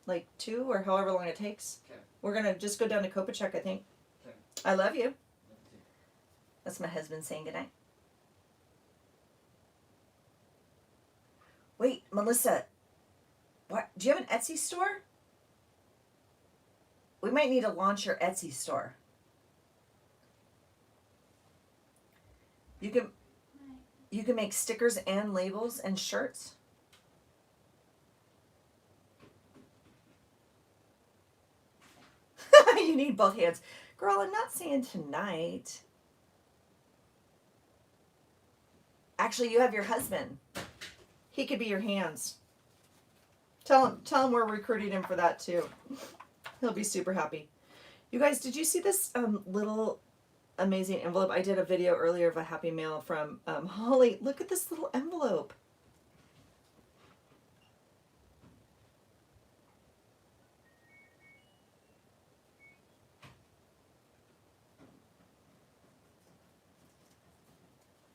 A: like 2 or however long it takes.
B: Okay.
A: We're gonna just go down to Kopachek, I think.
B: Okay.
A: I love you. That's my husband saying goodnight. Wait, Melissa, what? Do you have an Etsy store? We might need to launch your Etsy store. You can make stickers and labels and shirts. You need both hands. Girl, I'm not saying tonight. Actually, you have your husband. He could be your hands. Tell him we're recruiting him for that too. He'll be super happy. You guys, did you see this little amazing envelope? I did a video earlier of a happy mail from Holly. Look at this little envelope.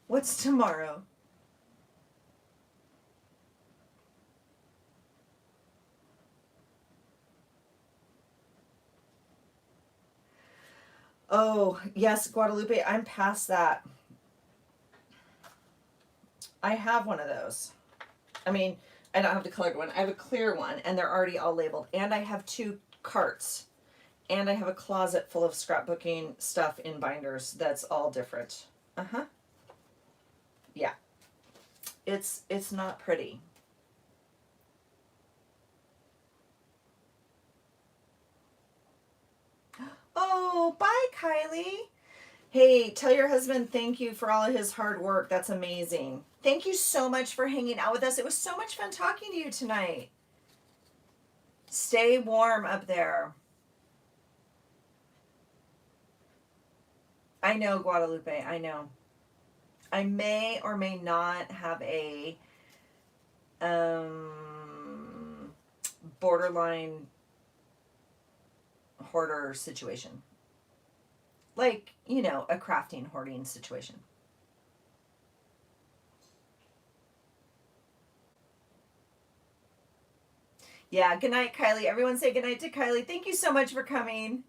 A: What's tomorrow? Oh, yes, Guadalupe, I'm past that. I have one of those. I mean, I don't have the colored one. I have a clear one, and they're already all labeled. And I have 2 carts. And I have a closet full of scrapbooking stuff in binders that's all different. Uh-huh. Yeah. It's not pretty. Oh, bye, Kylie. Hey, tell your husband thank you for all of his hard work. That's amazing. Thank you so much for hanging out with us. It was so much fun talking to you tonight. Stay warm up there. I know, Guadalupe. I know. I may or may not have a borderline hoarder situation. Like, you know, a crafting hoarding situation. Yeah, good night, Kylie. Everyone say good night to Kylie. Thank you so much for coming.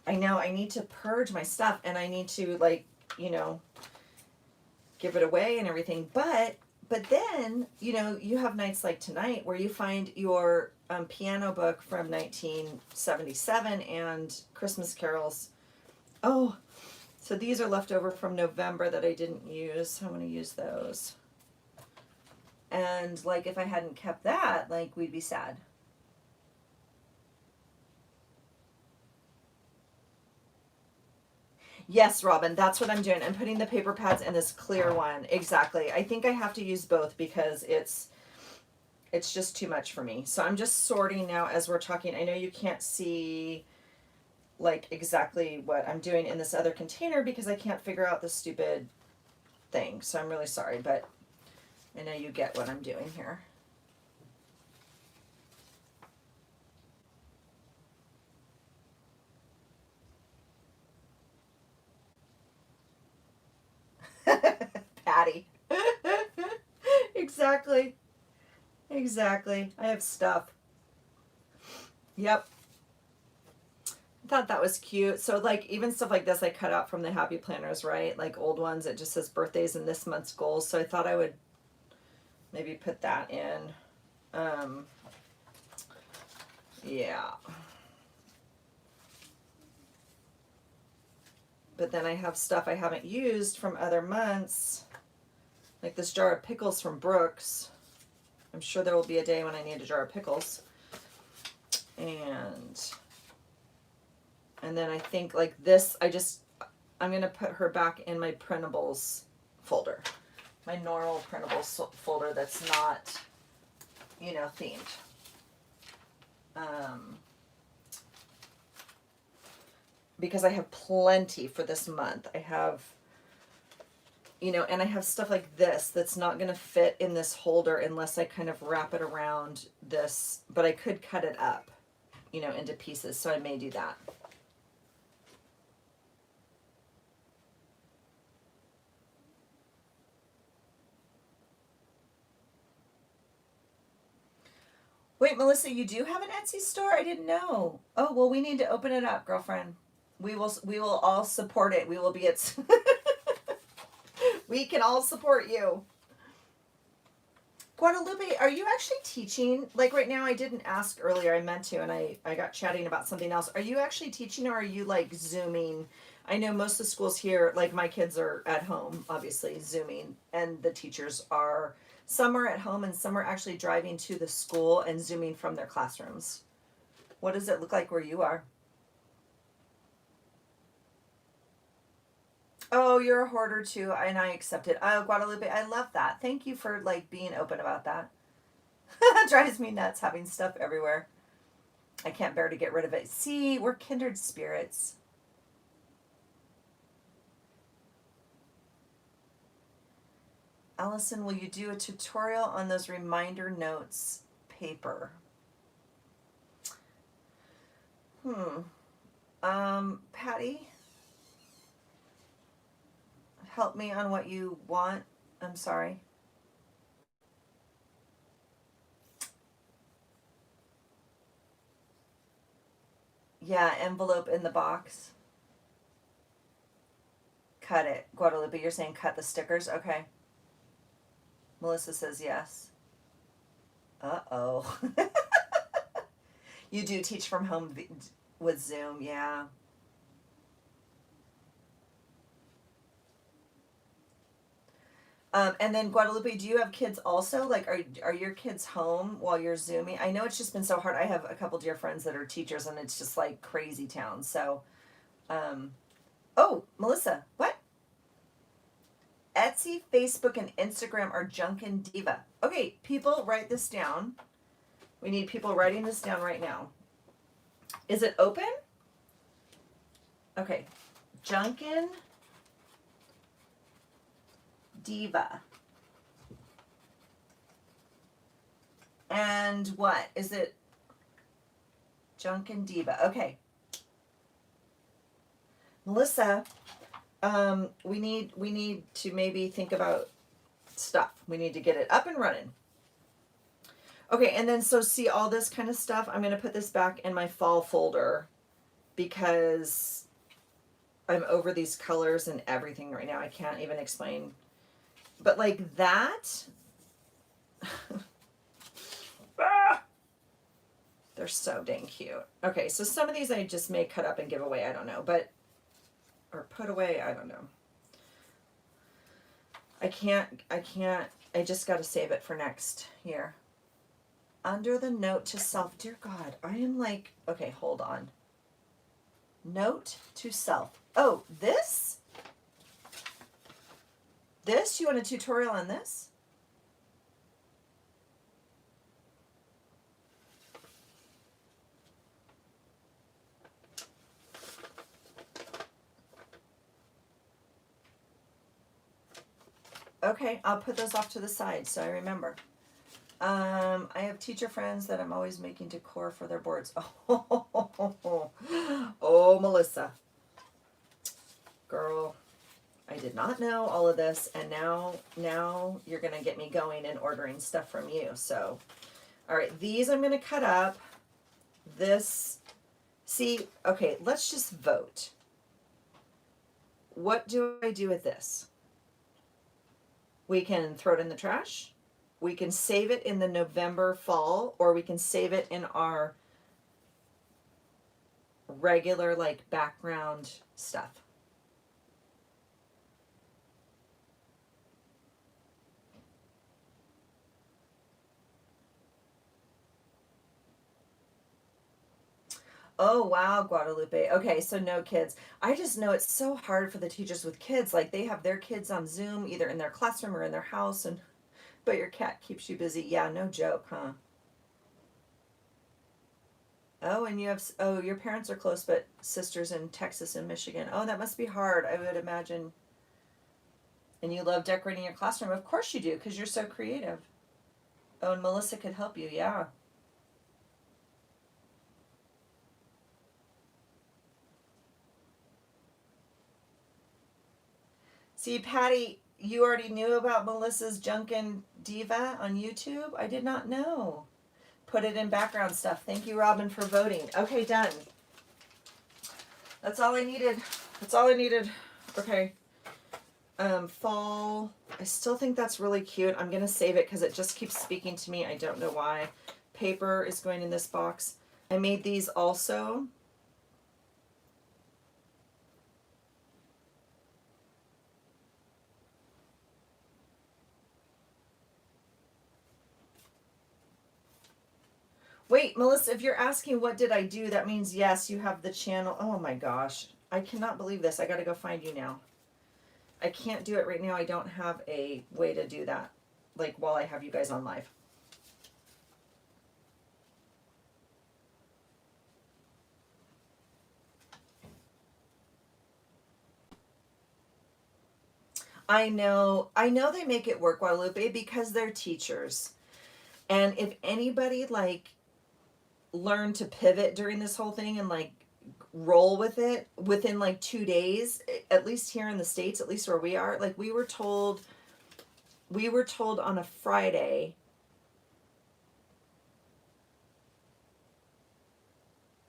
A: I know I need to purge my stuff and I need to, like, you know, give it away and everything. But then, you know, you have nights like tonight where you find your piano book from 1977 and Christmas carols. Oh, so these are left over from November that I didn't use. I'm going to use those. And, like, if I hadn't kept that, like, we'd be sad. Yes, Robin, that's what I'm doing. I'm putting the paper pads in this clear one. Exactly. I think I have to use both because it's just too much for me. So I'm just sorting now as we're talking. I know you can't see like exactly what I'm doing in this other container because I can't figure out the stupid thing. So I'm really sorry, but I know you get what I'm doing here. Patty. Exactly. Exactly. I have stuff. Yep. I thought that was cute. So like even stuff like this I cut out from the happy planners, right? Like old ones, it just says birthdays and this month's goals. So I thought I would maybe put that in. Yeah. But then I have stuff I haven't used from other months. Like this jar of pickles from Brooks. I'm sure there will be a day when I need a jar of pickles. And then I think like this, I'm going to put her back in my printables folder. My normal printables folder that's not, you know, themed. Because I have plenty for this month. I have, you know, and I have stuff like this that's not going to fit in this holder unless I kind of wrap it around this, but I could cut it up, you know, into pieces. So I may do that. Wait, Melissa, you do have an Etsy store? I didn't know. Oh, well, we need to open it up, girlfriend. We will all support it. We will be its we can all support you. Guadalupe, are you actually teaching? Like right now, I didn't ask earlier. I meant to, and I got chatting about something else. Are you actually teaching, or are you like Zooming? I know most of the schools here, like my kids are at home, obviously Zooming, and the teachers are, some are at home and some are actually driving to the school and Zooming from their classrooms. What does it look like where you are? Oh, you're a hoarder too, and I accept it. Oh, Guadalupe, I love that. Thank you for like being open about that. It drives me nuts having stuff everywhere. I can't bear to get rid of it. See, we're kindred spirits. Allison, will you do a tutorial on those reminder notes paper? Patty, help me on what you want. I'm sorry. Yeah, envelope in the box. Cut it. Guadalupe, you're saying cut the stickers? Okay. Melissa says yes. Uh-oh. You do teach from home with Zoom, yeah. And then Guadalupe, do you have kids also? Like, are your kids home while you're Zooming? I know it's just been so hard. I have a couple dear friends that are teachers, and it's just like crazy town. So, oh, Melissa, what? Etsy, Facebook, and Instagram are Junkin Diva. Okay, people, write this down. We need people writing this down right now. Is it open? Okay, Junkin Diva. And what is it? Junkin Diva. Okay. Melissa, we need to maybe think about stuff. We need to get it up and running. Okay, and then so see all this kind of stuff. I'm gonna put this back in my fall folder because I'm over these colors and everything right now. I can't even explain. But like that, they're so dang cute. Okay, so some of these I just may cut up and give away. I don't know, but or put away. I don't know. I can't. I just got to save it for next year. Under the note to self, dear God, I am like, okay, hold on. Note to self. Oh, this? This? You want a tutorial on this? Okay, I'll put those off to the side so I remember. I have teacher friends that I'm always making decor for their boards. Oh, Melissa. Girl, I did not know all of this, and now you're gonna get me going and ordering stuff from you. So, all right, these I'm gonna cut up. This, see, okay, let's just vote. What do I do with this? We can throw it in the trash. We can save it in the November fall, or we can save it in our regular like background stuff. Oh wow, Guadalupe. Okay, so no kids. I just know it's so hard for the teachers with kids. Like they have their kids on Zoom either in their classroom or in their house, and but your cat keeps you busy. Yeah, no joke, huh? Oh, and you have, oh, your parents are close, but sisters in Texas and Michigan. Oh, that must be hard, I would imagine. And you love decorating your classroom. Of course you do, because you're so creative. Oh, and Melissa could help you, yeah. See, Patty, you already knew about Melissa's Junkin Diva on YouTube? I did not know. Put it in background stuff. Thank you, Robin, for voting. Okay, done. That's all I needed. That's all I needed. Okay. Fall. I still think that's really cute. I'm going to save it because it just keeps speaking to me. I don't know why. Paper is going in this box. I made these also. Wait, Melissa, if you're asking what did I do, that means yes, you have the channel. Oh my gosh. I cannot believe this. I got to go find you now. I can't do it right now. I don't have a way to do that, like while I have you guys on live. I know they make it work, Guadalupe, because they're teachers. And if anybody like learned to pivot during this whole thing and like roll with it within like 2 days, at least here in the States, at least where we are, like we were told on a Friday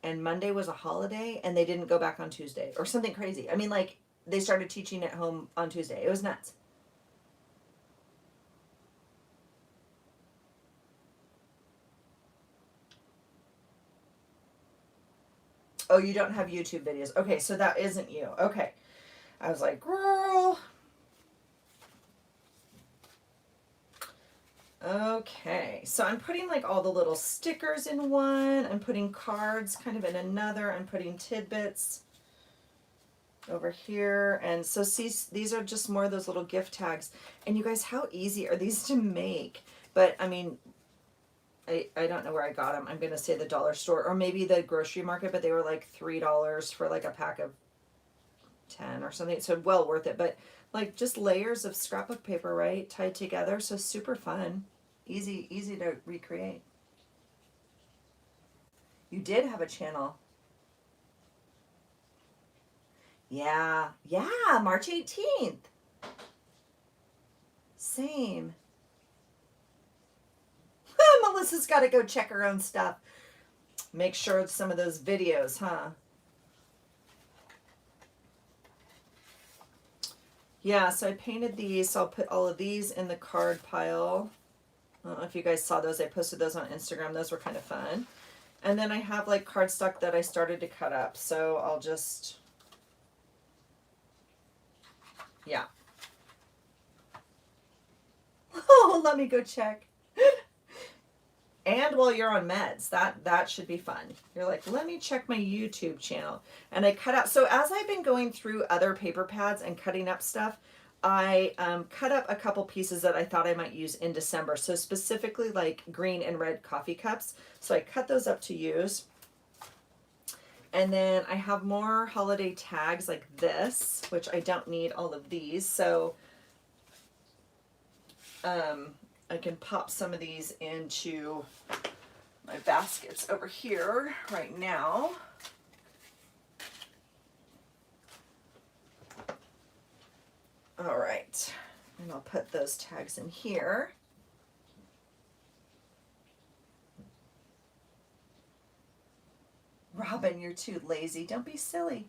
A: and Monday was a holiday and they didn't go back on Tuesday or something crazy. I mean, like they started teaching at home on Tuesday. It was nuts. Oh, you don't have YouTube videos. Okay, so that isn't you. Okay. I was like, girl. Okay, so I'm putting like all the little stickers in one. I'm putting cards kind of in another. I'm putting tidbits over here. And so see, these are just more of those little gift tags. And you guys, how easy are these to make? But I mean, I don't know where I got them. I'm going to say the dollar store or maybe the grocery market, but they were like $3 for like a pack of 10 or something. So well worth it. But like just layers of scrapbook paper, right? Tied together. So super fun. Easy to recreate. You did have a channel. Yeah. March 18th. Same. Melissa's got to go check her own stuff. Make sure it's some of those videos, huh? Yeah, so I painted these. So I'll put all of these in the card pile. I don't know if you guys saw those. I posted those on Instagram. Those were kind of fun. And then I have like cardstock that I started to cut up. So I'll just, yeah. Oh, let me go check. And while you're on meds, that should be fun. You're like, let me check my YouTube channel. And I cut out, so as I've been going through other paper pads and cutting up stuff, I cut up a couple pieces that I thought I might use in December. So specifically like green and red coffee cups. So I cut those up to use. And then I have more holiday tags like this, which I don't need all of these. So I can pop some of these into my baskets over here right now. All right, and I'll put those tags in here. Robin, you're too lazy. Don't be silly.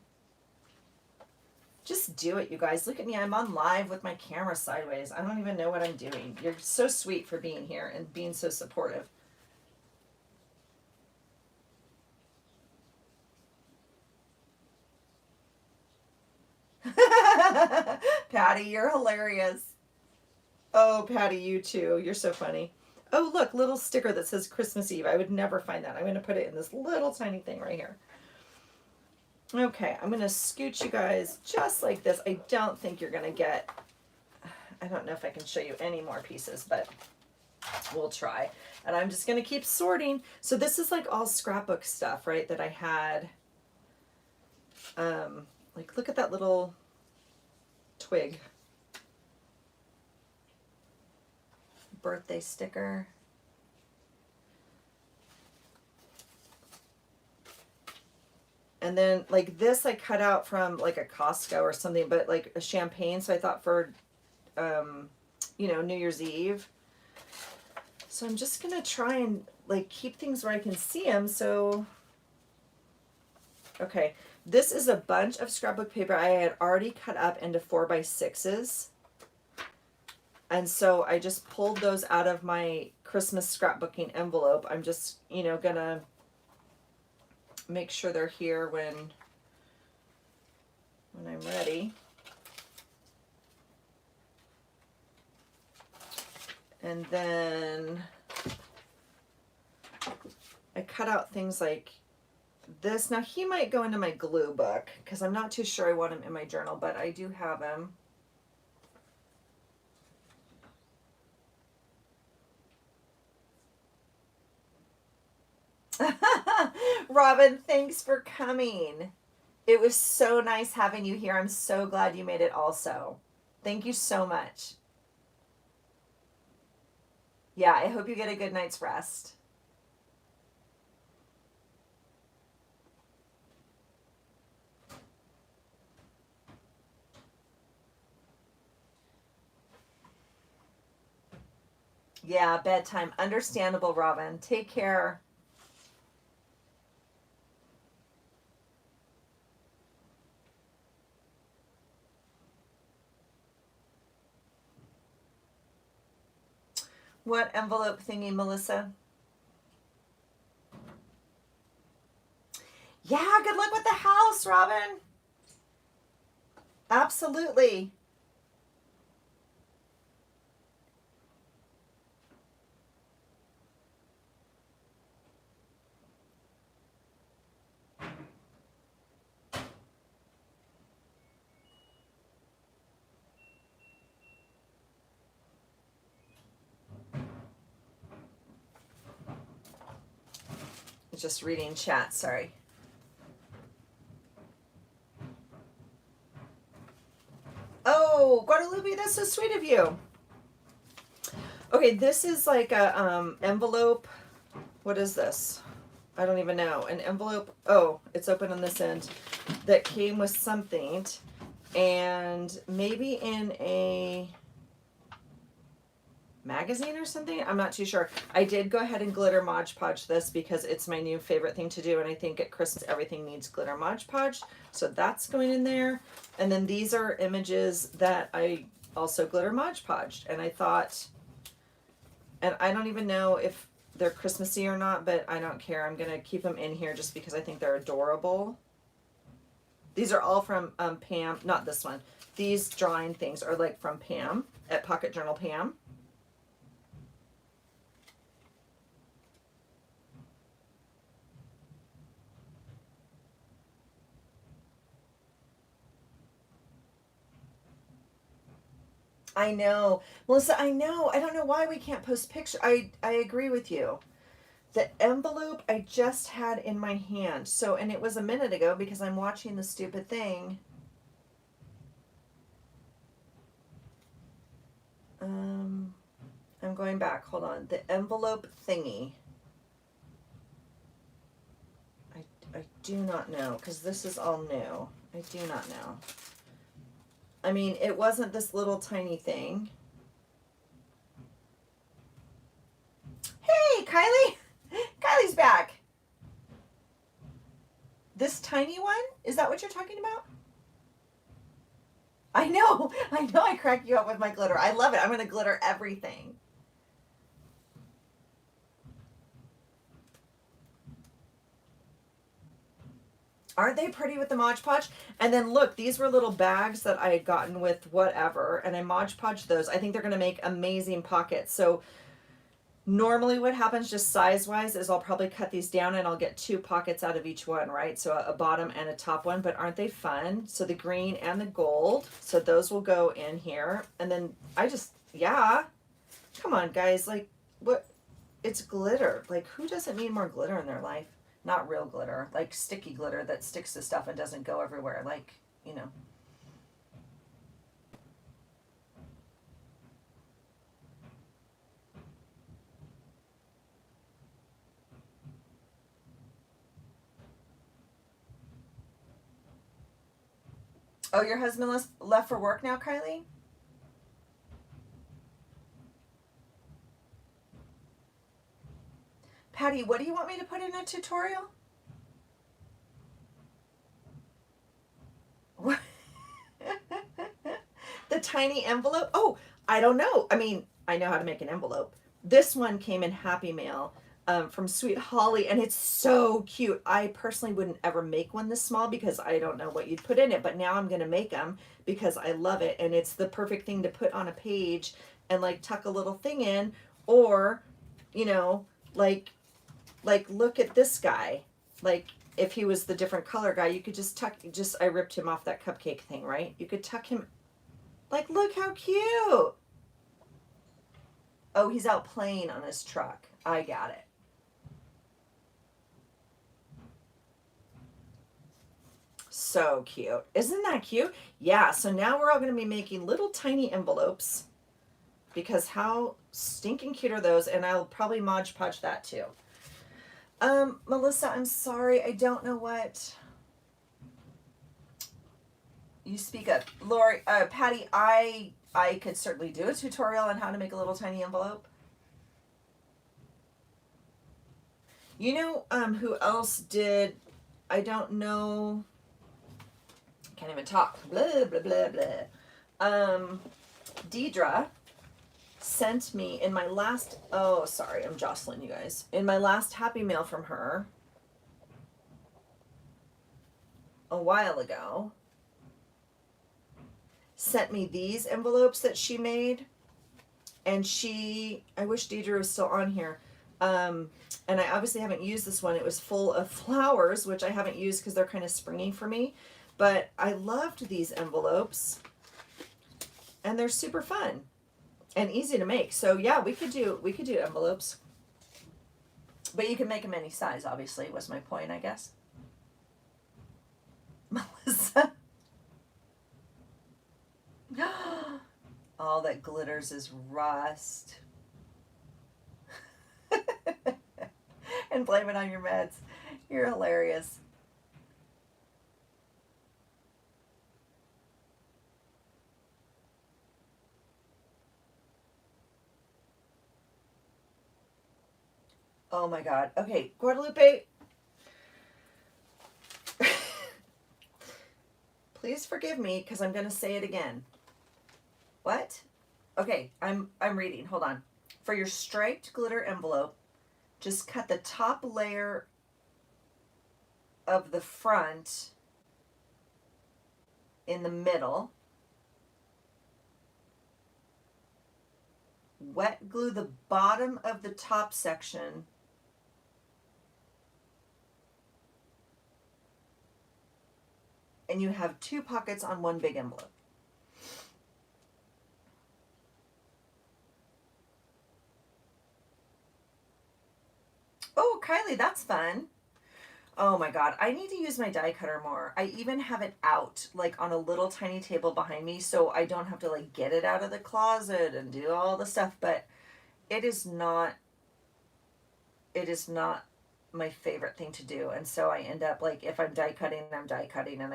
A: Just do it, you guys. Look at me. I'm on live with my camera sideways. I don't even know what I'm doing. You're so sweet for being here and being so supportive. Patty, you're hilarious. Oh, Patty, you too. You're so funny. Oh, look, little sticker that says Christmas Eve. I would never find that. I'm going to put it in this little tiny thing right here. Okay, I'm going to scoot you guys just like this. I don't think you're going to get, I don't know if I can show you any more pieces, but we'll try. And I'm just going to keep sorting. So this is like all scrapbook stuff, right, that I had. Like, look at that little twig. Birthday sticker. And then like this I cut out from like a Costco or something, but like a champagne. So I thought for, you know, New Year's Eve. So I'm just going to try and like keep things where I can see them. So, okay. This is a bunch of scrapbook paper I had already cut up into 4x6s. And so I just pulled those out of my Christmas scrapbooking envelope. I'm just, you know, gonna make sure they're here when I'm ready. And then I cut out things like this. Now he might go into my glue book because I'm not too sure I want him in my journal, but I do have him. Robin, thanks for coming. It was so nice having you here. I'm so glad you made it also. Thank you so much. Yeah, I hope you get a good night's rest. Yeah, bedtime. Understandable, Robin. Take care. What envelope thingy, Melissa? Yeah, good luck with the house, Robin. Absolutely. Just reading chat, sorry. Oh, Guadalupe, that's so sweet of you. Okay, this is like a envelope. What is this? I don't even know. An envelope. Oh, it's open on this end. That came with something, and maybe in a magazine or something. I'm not too sure. I did go ahead and glitter Mod Podge this because it's my new favorite thing to do, and I think at Christmas everything needs glitter Mod Podge. So that's going in there. And then these are images that I also glitter Mod Podged, and I thought, and I don't even know if they're Christmassy or not, but I don't care. I'm gonna keep them in here just because I think they're adorable. These are all from Pam, not this one. These drawing things are like from Pam at Pocket Journal Pam. I know. Melissa, I know. I don't know why we can't post pictures. I agree with you. The envelope I just had in my hand. So, and it was a minute ago because I'm watching the stupid thing. I'm going back. Hold on. The envelope thingy. I do not know because this is all new. I do not know. I mean, it wasn't this little tiny thing. Hey, Kylie! Kylie's back! This tiny one? Is that what you're talking about? I know I crack you up with my glitter. I love it. I'm going to glitter everything. Aren't they pretty with the Mod Podge? And then look, these were little bags that I had gotten with whatever, and I Mod Podged those. I think they're going to make amazing pockets. So normally what happens just size-wise is I'll probably cut these down and I'll get 2 pockets out of each one, right? So a bottom and a top one, but aren't they fun? So the green and the gold, so those will go in here. And then I just, yeah. Come on, guys, like, what? It's glitter. Like, who doesn't need more glitter in their life? Not real glitter, like sticky glitter that sticks to stuff and doesn't go everywhere, like, you know. Oh, your husband left for work now, Kylie? Patty, what do you want me to put in a tutorial? What? The tiny envelope? Oh, I don't know. I mean, I know how to make an envelope. This one came in Happy Mail from Sweet Holly, and it's so cute. I personally wouldn't ever make one this small because I don't know what you'd put in it, but now I'm going to make them because I love it, and it's the perfect thing to put on a page and like tuck a little thing in, or, you know, like look at this guy. Like if he was the different color guy, you could just tuck, just, I ripped him off that cupcake thing, right? You could tuck him, like, look how cute. Oh, he's out playing on his truck. I got it. So cute. Isn't that cute? Yeah, so now we're all going to be making little tiny envelopes because how stinking cute are those? And I'll probably Mod Podge that too. Melissa, I'm sorry. I don't know what you speak of. Lori, Patty, I could certainly do a tutorial on how to make a little tiny envelope. You know, who else did, I don't know, can't even talk, blah, blah, blah, blah. Deidre sent me in my last, oh, sorry, I'm jostling you guys. In my last Happy Mail from her a while ago, sent me these envelopes that she made. And she, I wish Deidre was still on here. And I obviously haven't used this one. It was full of flowers, which I haven't used because they're kind of springy for me. But I loved these envelopes. And they're super fun and easy to make. So yeah, we could do envelopes. But you can make them any size, obviously, was my point, I guess. Melissa. All that glitters is rust. And blame it on your meds. You're hilarious. Oh my God. Okay, Guadalupe. Please forgive me because I'm going to say it again. What? Okay, I'm reading. Hold on. For your striped glitter envelope, just cut the top layer of the front in the middle. Wet glue the bottom of the top section and you have 2 pockets on one big envelope. Oh, Kylie, that's fun. Oh my God, I need to use my die cutter more. I even have it out, like on a little tiny table behind me, so I don't have to like get it out of the closet and do all the stuff, but it is not my favorite thing to do. And so I end up like, if I'm die cutting and I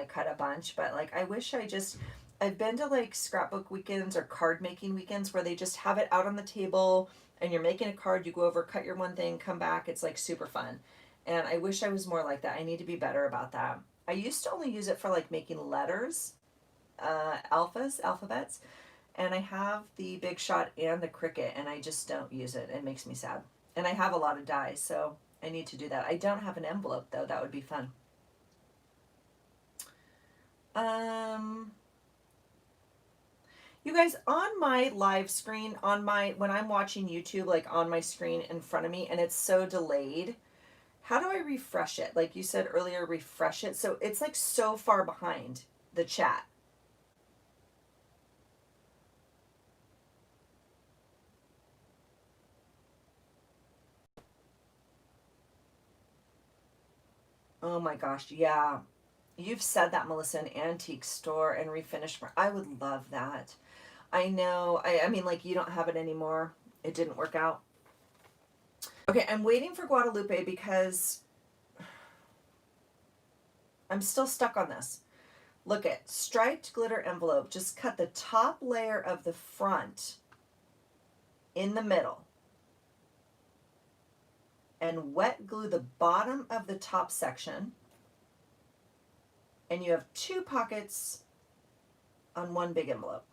A: cut a bunch, but like, I wish I've been to like scrapbook weekends or card making weekends where they just have it out on the table and you're making a card, you go over, cut your one thing, come back. It's like super fun. And I wish I was more like that. I need to be better about that. I used to only use it for like making letters, alphabets. And I have the Big Shot and the Cricut and I just don't use it. It makes me sad. And I have a lot of dies, so I need to do that. I don't have an envelope though. That would be fun. You guys, on my live screen, when I'm watching YouTube, like on my screen in front of me, and it's so delayed, how do I refresh it? Like you said earlier, refresh it. So it's like so far behind the chat. Oh my gosh, yeah. You've said that, Melissa, an antique store and refinished. I would love that. I know. I mean, like, you don't have it anymore. It didn't work out. Okay, I'm waiting for Guadalupe because I'm still stuck on this. Look at striped glitter envelope. Just cut the top layer of the front in the middle. and wet glue the bottom of the top section. And you have 2 pockets on one big envelope.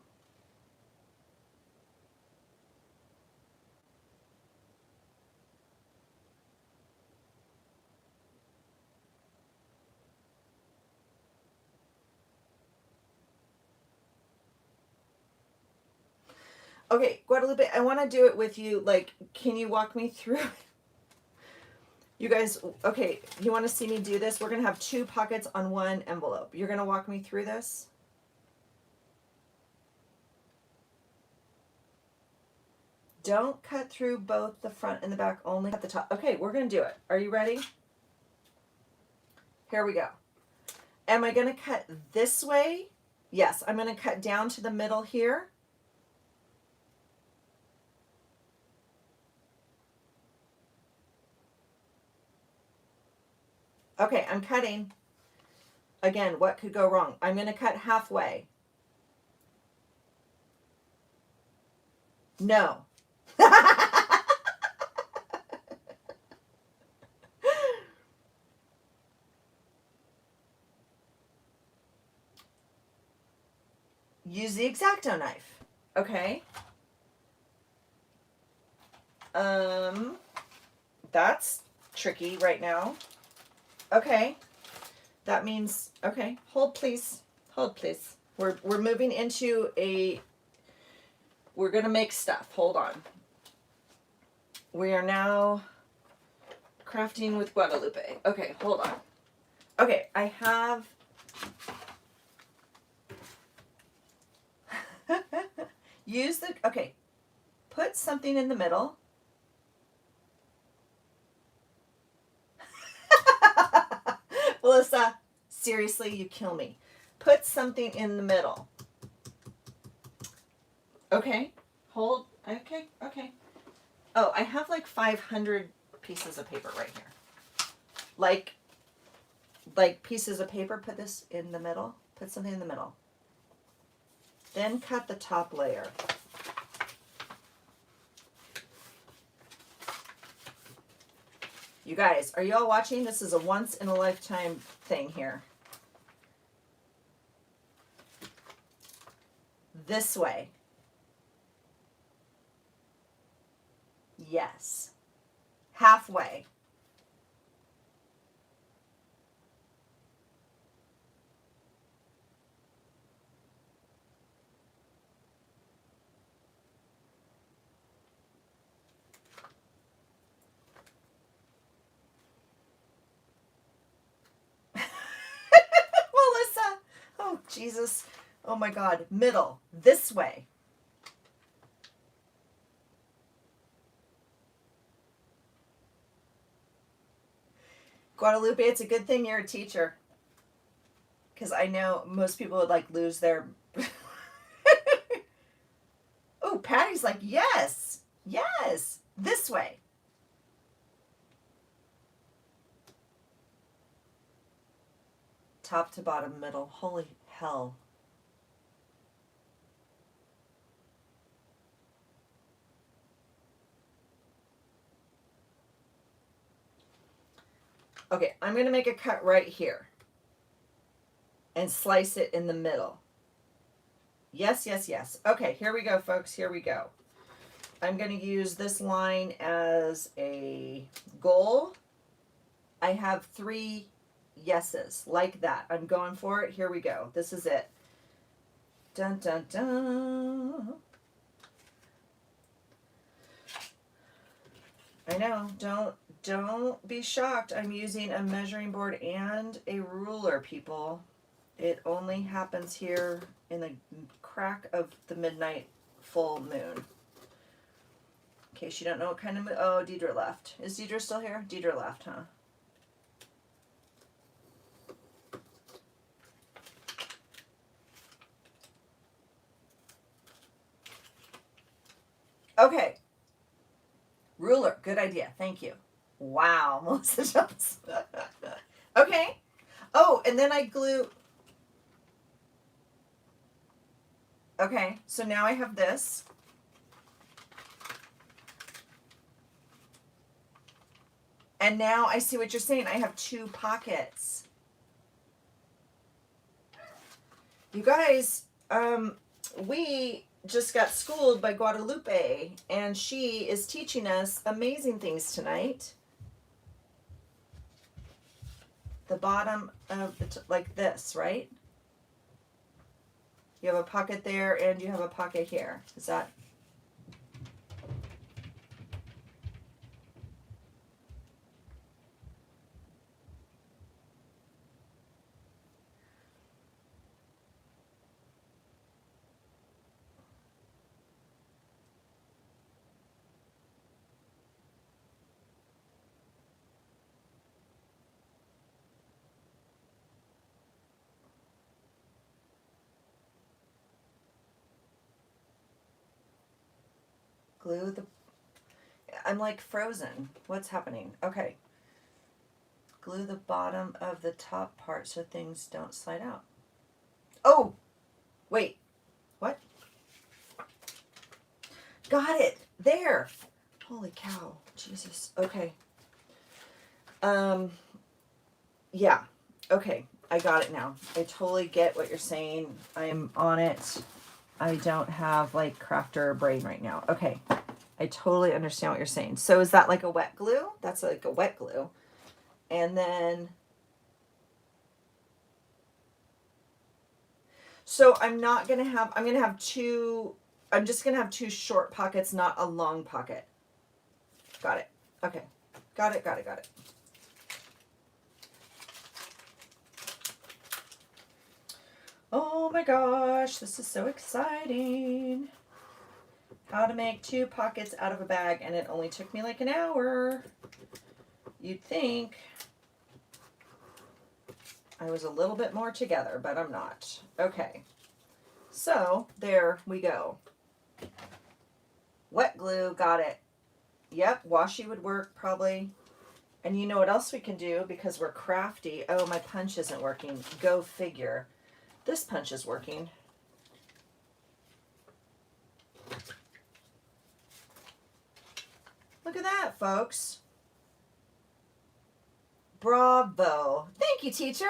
A: Okay, Guadalupe, I want to do it with you. Like, can you walk me through? You guys, okay, you want to see me do this? We're going to have 2 pockets on one envelope. You're going to walk me through this? Don't cut through both the front and the back, only cut the top. Okay, we're going to do it. Are you ready? Here we go. Am I going to cut this way? Yes, I'm going to cut down to the middle here. Okay, I'm cutting. Again, what could go wrong? I'm going to cut halfway. No. Use the X-Acto knife. Okay. That's tricky right now. Okay. That means, okay, hold please. Hold please. We're moving into we're going to make stuff. Hold on. We are now crafting with Guadalupe. Okay, hold on. Okay, I have okay, put something in the middle. Melissa, seriously, you kill me. Put something in the middle. Okay, hold, okay. Oh, I have like 500 pieces of paper right here. Like pieces of paper, put this in the middle. Put something in the middle. Then cut the top layer. You guys, are you all watching? This is a once in a lifetime thing here. This way. Yes. Halfway. Melissa. Oh, Jesus. Oh my God. Middle. This way. Guadalupe, it's a good thing you're a teacher. Because I know most people would like lose their... Oh, Patty's like, yes. Yes. This way. Top to bottom, middle. Holy hell. Okay, I'm going to make a cut right here and slice it in the middle. Yes, yes, yes. Okay, here we go, folks. Here we go. I'm going to use this line as a goal. I have 3 yeses like that. I'm going for it. Here we go. This is it. Dun, dun, dun. I know. Don't be shocked. I'm using a measuring board and a ruler, people. It only happens here in the crack of the midnight full moon. In case you don't know what kind of moon. Oh, Deidre left. Is Deidre still here? Deidre left, huh? Okay. Ruler. Good idea. Thank you. Wow, Melissa Jones. Okay. Oh, and then I glue. Okay, so now I have this. And now I see what you're saying. I have 2 pockets. You guys, we just got schooled by Guadalupe, and she is teaching us amazing things tonight. The bottom of the, like this, right? You have a pocket there, and you have a pocket here. Is that? Glue the, I'm like frozen. What's happening? Okay. Glue the bottom of the top part so things don't slide out. Oh, wait. What? Got it. There. Holy cow. Jesus. Okay. Yeah. Okay. I got it now. I totally get what you're saying. I'm on it. I don't have like crafter brain right now. Okay. I totally understand what you're saying. So is that like a wet glue? That's like a wet glue. And then, so I'm not going to have, I'm going to have 2, I'm just going to have 2 short pockets, not a long pocket. Got it. Okay. Got it. Oh my gosh, this is so exciting. How to make 2 pockets out of a bag, and it only took me like an hour. You'd think I was a little bit more together, but I'm not. Okay, so there we go. Wet glue, got it. Yep, washi would work probably. And you know what else we can do because we're crafty? Oh, my punch isn't working. Go figure. This punch is working. Look at that, folks. Bravo. Thank you, teacher.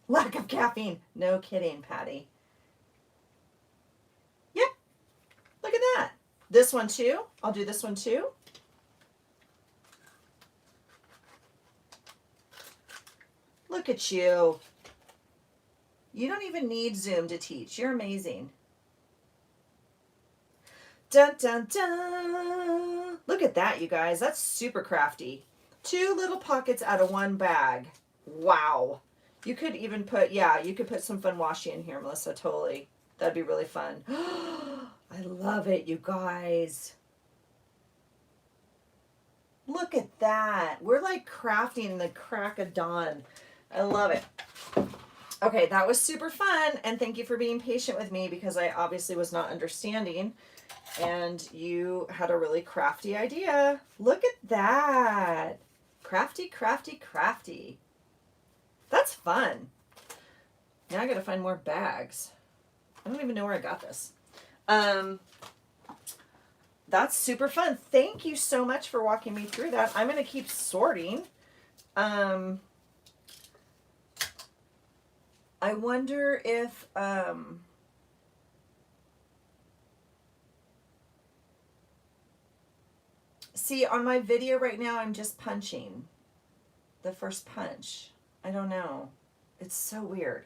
A: Lack of caffeine. No kidding, Patty. Yep. Look at that. This one too. I'll do this one too. Look at you. You don't even need Zoom to teach. You're amazing. Dun, dun, dun. Look at that, you guys. That's super crafty. 2 little pockets out of 1 bag. Wow. You could even put, yeah, you could put some fun washi in here, Melissa, totally. That'd be really fun. I love it, you guys. Look at that. We're like crafting in the crack of dawn. I love it. Okay, that was super fun, and thank you for being patient with me because I obviously was not understanding, and you had a really crafty idea. Look at that. Crafty, crafty, crafty. That's fun. Now I gotta find more bags. I don't even know where I got this. That's super fun. Thank you so much for walking me through that. I'm gonna keep sorting. I wonder if, see, on my video right now, I'm just punching the first punch. I don't know. It's so weird.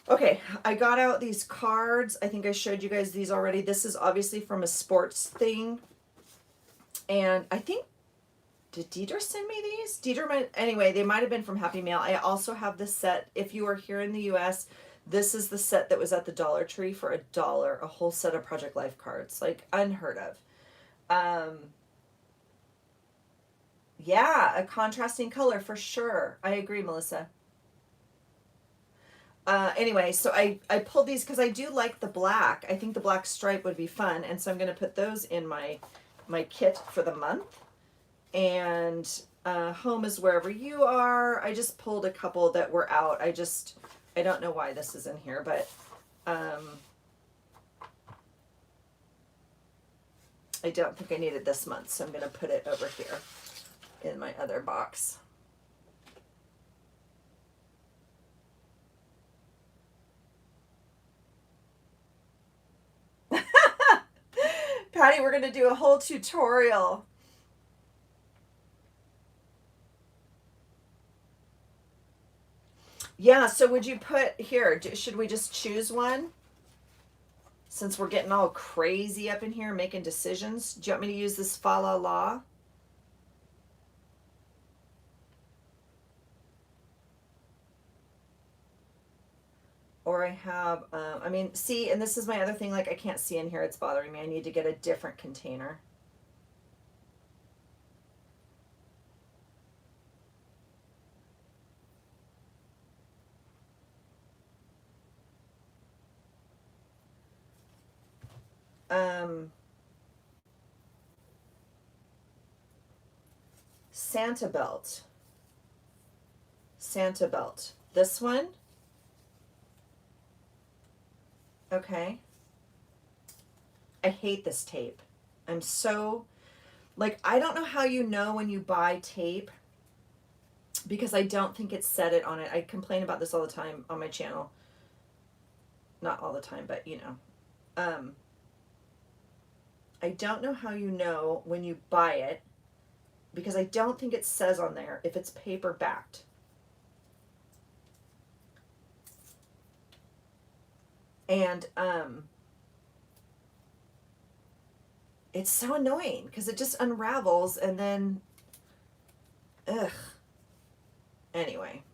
A: Okay, I got out these cards. I think I showed you guys these already. This is obviously from a sports thing. And I think, did Deidre send me these? Deidre might, anyway, they might have been from Happy Mail. I also have this set. If you are here in the US, this is the set that was at the Dollar Tree for $1, a whole set of Project Life cards, like unheard of. Yeah, a contrasting color for sure. I agree, Melissa. Anyway, so I pulled these because I do like the black. I think the black stripe would be fun. And so I'm going to put those in my kit for the month. And home is wherever you are. I just pulled a couple that were out. I don't know why this is in here, but I don't think I need it this month, so I'm going to put it over here in my other box. Patty, we're going to do a whole tutorial. Yeah, so would you put here, should we just choose one? Since we're getting all crazy up in here making decisions, do you want me to use this fa la la? Or I have, I mean, see, and this is my other thing, like I can't see in here, it's bothering me. I need to get a different container. Santa belt. Santa belt. This one? Okay. I hate this tape. I'm so, like, I don't know how you know when you buy tape because I don't think it's set it on it. I complain about this all the time on my channel. Not all the time, but you know. I don't know how you know when you buy it because I don't think it says on there if it's paper backed. And it's so annoying because it just unravels and then, ugh. Anyway.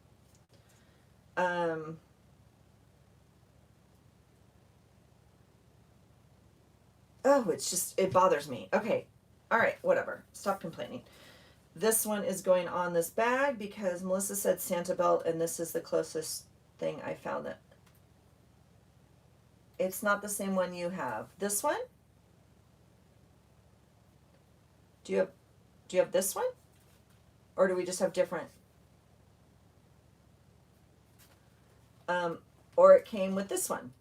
A: Oh, it's just, it bothers me. Okay. All right, whatever. Stop complaining. This one is going on this bag because Melissa said Santa belt, and this is the closest thing I found that. It's not the same one you have. This one? Do you have this one? Or do we just have different? Or it came with this one.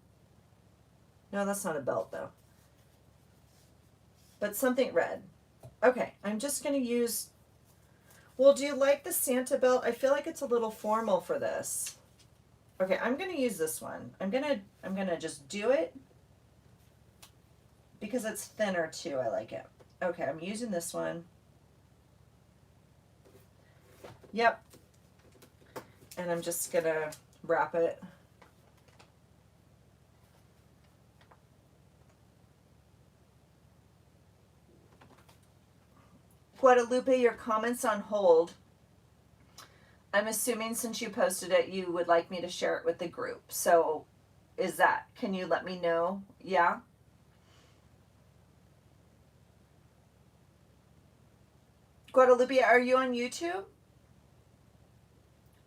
A: No, that's not a belt though. But something red. Okay, I'm just going to use, well, do you like the Santa belt? I feel like it's a little formal for this. Okay, I'm going to use this one. I'm going to just do it because it's thinner too. I like it. Okay, I'm using this one. Yep. And I'm just going to wrap it. Guadalupe, your comments on hold. I'm assuming since you posted it, you would like me to share it with the group. So is that, can you let me know? Yeah? Guadalupe, are you on YouTube?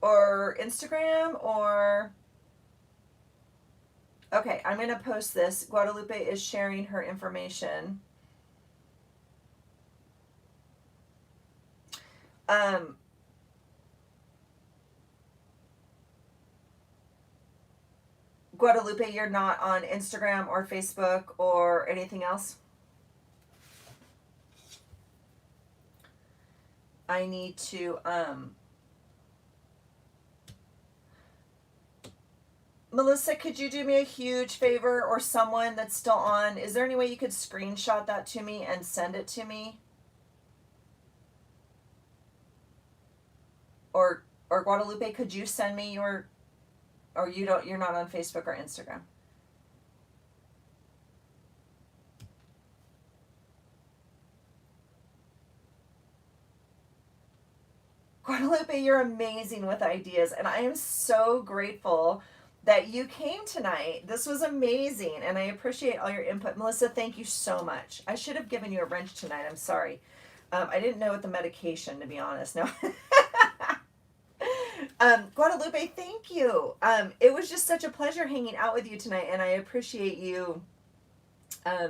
A: Or Instagram? Or... Okay, I'm going to post this. Guadalupe is sharing her information. Guadalupe, you're not on Instagram or Facebook or anything else? I need to, Melissa, could you do me a huge favor, or someone that's still on? Is there any way you could screenshot that to me and send it to me? Or Guadalupe, could you send me your, or you're not on Facebook or Instagram? Guadalupe, you're amazing with ideas, and I am so grateful that you came tonight. This was amazing, and I appreciate all your input. Melissa, thank you so much. I should have given you a wrench tonight. I'm sorry. I didn't know with the medication, to be honest. No. Guadalupe, thank you. It was just such a pleasure hanging out with you tonight, and I appreciate you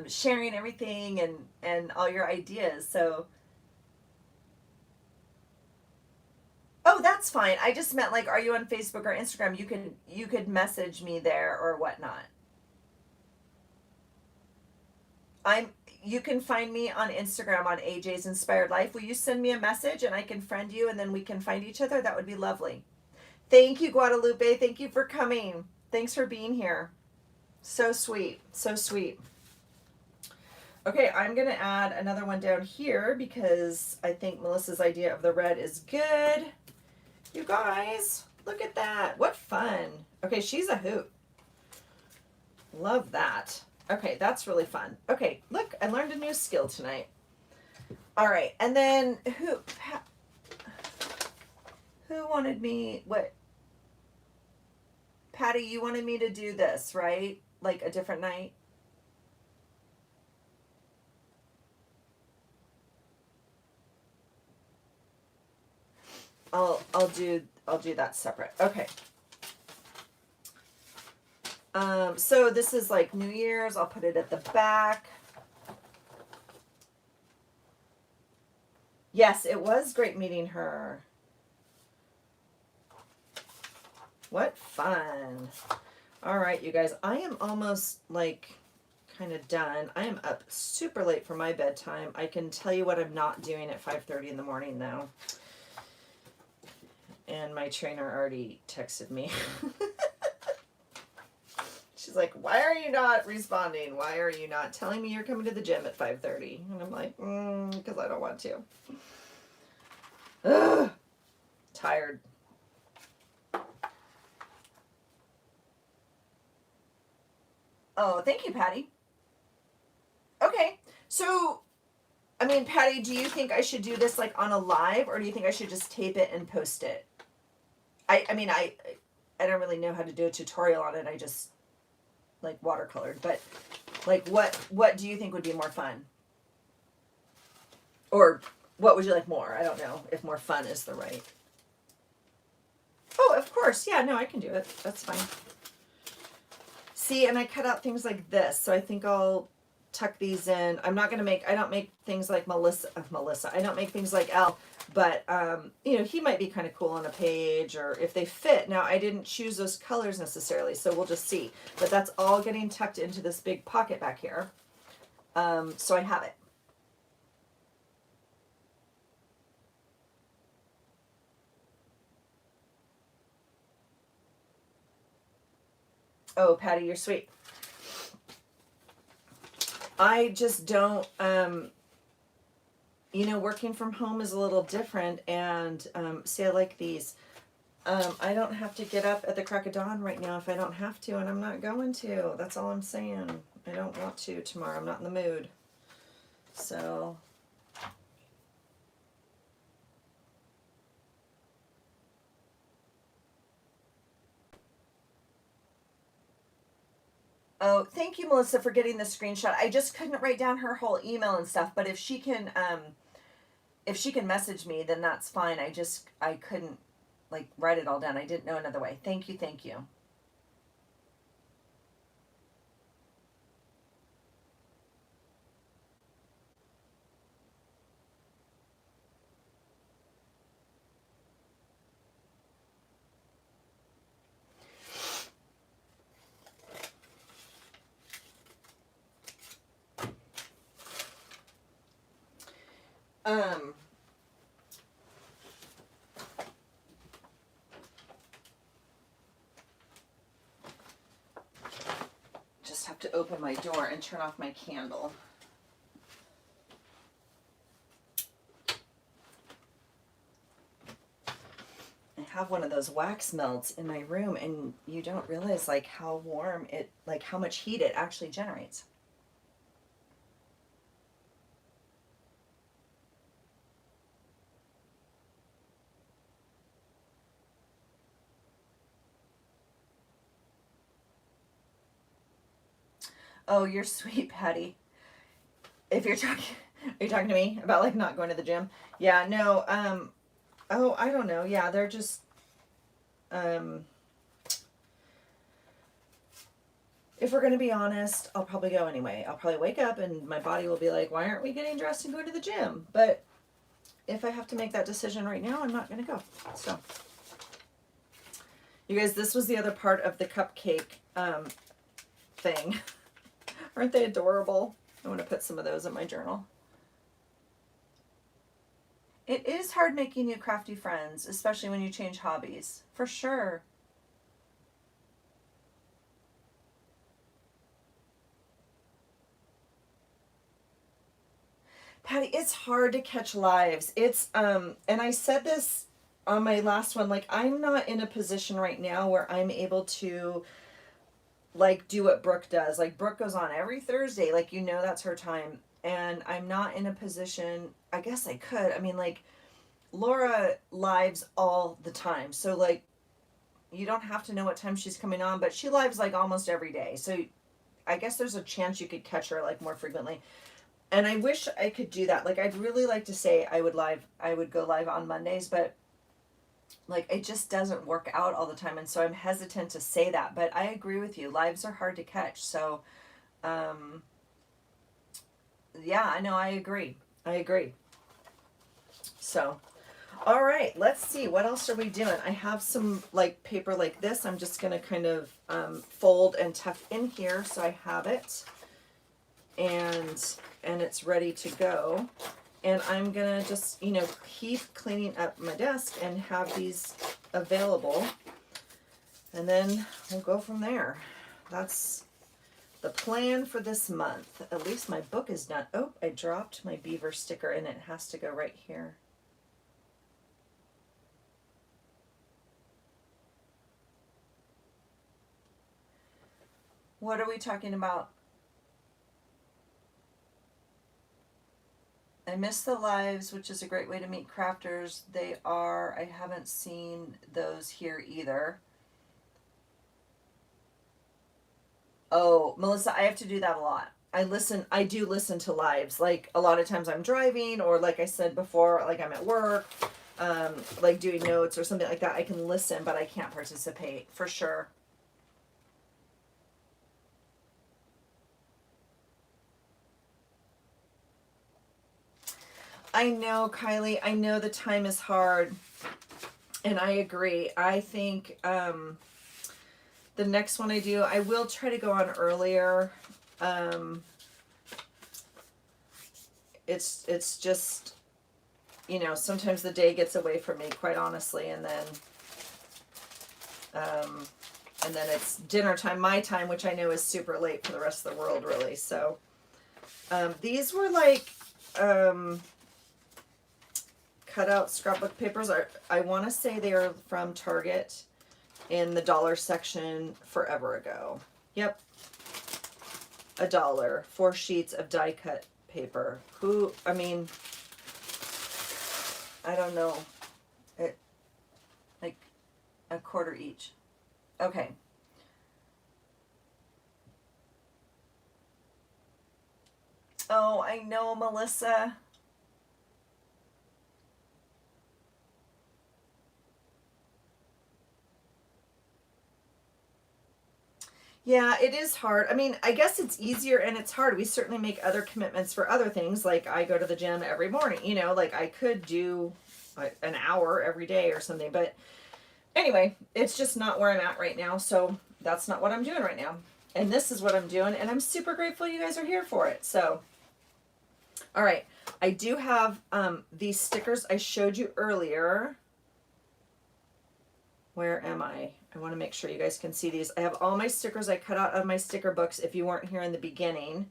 A: sharing everything and all your ideas. So, oh, that's fine. I just meant, like, are you on Facebook or Instagram? You could message me there or whatnot. You can find me on Instagram on AJ's Inspired Life. Will you send me a message and I can friend you and then we can find each other? That would be lovely. Thank you, Guadalupe. Thank you for coming. Thanks for being here. So sweet. So sweet. Okay, I'm going to add another one down here because I think Melissa's idea of the red is good. You guys, look at that. What fun. Okay, she's a hoot. Love that. Okay, that's really fun. Okay, look, I learned a new skill tonight. All right, and then who wanted me, what? Patty, you wanted me to do this, right? Like a different night? I'll do that separate. Okay. So this is like New Year's. I'll put it at the back. Yes, it was great meeting her. What fun. All right, you guys, I am almost like kind of done. I am up super late for my bedtime. I can tell you what I'm not doing at 5:30 in the morning though. And my trainer already texted me. She's like, why are you not responding? Why are you not telling me you're coming to the gym at 5:30? And I'm like, because I don't want to. Ugh. Tired. Oh, thank you, Patty. Okay, so, I mean, Patty, do you think I should do this like on a live, or do you think I should just tape it and post it? I mean, I don't really know how to do a tutorial on it. I just like watercolored, but like what do you think would be more fun? Or what would you like more? I don't know if more fun is the right. Oh, of course. Yeah, no, I can do it. That's fine. See, and I cut out things like this, so I think I'll tuck these in. I'm not gonna make, I don't make things like Melissa. I don't make things like Elle, but you know, he might be kind of cool on a page, or if they fit. Now, I didn't choose those colors necessarily, so we'll just see. But that's all getting tucked into this big pocket back here. So I have it. Oh, Patty, you're sweet. I just don't, you know, working from home is a little different. And see, I like these. I don't have to get up at the crack of dawn right now if I don't have to, and I'm not going to. That's all I'm saying. I don't want to tomorrow. I'm not in the mood. So. Oh, thank you, Melissa, for getting the screenshot. I just couldn't write down her whole email and stuff, but if she can message me, then that's fine. I couldn't like write it all down. I didn't know another way. Thank you, thank you. Um just have to open my door and turn off my candle. I have one of those wax melts in my room, and you don't realize like how warm it, like how much heat it actually generates. Oh, you're sweet, Patty. If you're talking, are you talking to me about like not going to the gym? Yeah, no, oh, I don't know. Yeah, they're just, um, if we're going to be honest, I'll probably go anyway. I'll probably wake up and my body will be like, why aren't we getting dressed and going to the gym? But if I have to make that decision right now, I'm not going to go. So, you guys, this was the other part of the cupcake thing. Aren't they adorable? I want to put some of those in my journal. It is hard making new crafty friends, especially when you change hobbies. For sure. Patty, it's hard to catch lives. And I said this on my last one, like I'm not in a position right now where I'm able to like do what Brooke does. Like Brooke goes on every Thursday, like that's her time. And I'm not in a position, I guess I could. I mean, like Laura lives all the time. So like you don't have to know what time she's coming on, but she lives like almost every day. So I guess there's a chance you could catch her like more frequently. And I wish I could do that. Like I'd really like to say I would go live on Mondays, but like it just doesn't work out all the time, and so I'm hesitant to say that. But I agree with you. Lives are hard to catch. So yeah, I know, I agree. I agree. So all right, let's see, what else are we doing? I have some like paper like this. I'm just gonna kind of fold and tuck in here so I have it. And it's ready to go. And I'm gonna just, keep cleaning up my desk and have these available. And then we'll go from there. That's the plan for this month. At least my book is done. Oh, I dropped my beaver sticker and it has to go right here. What are we talking about? I miss the lives, which is a great way to meet crafters. I haven't seen those here either. Oh, Melissa, I have to do that a lot. I do listen to lives. Like a lot of times I'm driving, or like I said before, like I'm at work, like doing notes or something like that. I can listen, but I can't participate for sure. I know, Kylie, I know the time is hard, and I agree. I think the next one I do, I will try to go on earlier. It's just, sometimes the day gets away from me, quite honestly, and then it's dinner time, my time, which I know is super late for the rest of the world, really. So these were like cutout scrapbook papers. I want to say they are from Target in the dollar section forever ago. Yep, $1, 4 sheets of die cut paper. I don't know, it like a quarter each. Okay. Oh, I know, Melissa. Yeah, it is hard. I mean, I guess it's easier and it's hard. We certainly make other commitments for other things. Like I go to the gym every morning, like I could do an hour every day or something. But anyway, it's just not where I'm at right now. So that's not what I'm doing right now. And this is what I'm doing. And I'm super grateful you guys are here for it. So, all right. I do have these stickers I showed you earlier. Where am I? I want to make sure you guys can see these. I have all my stickers I cut out of my sticker books if you weren't here in the beginning.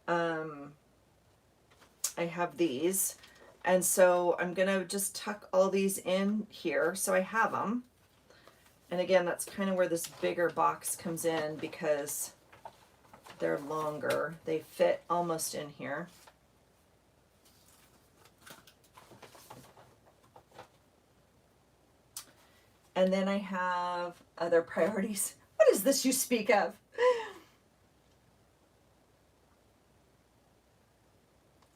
A: I have these. And so I'm going to just tuck all these in here so I have them. And again, that's kind of where this bigger box comes in because they're longer. They fit almost in here. And then I have other priorities. What is this you speak of?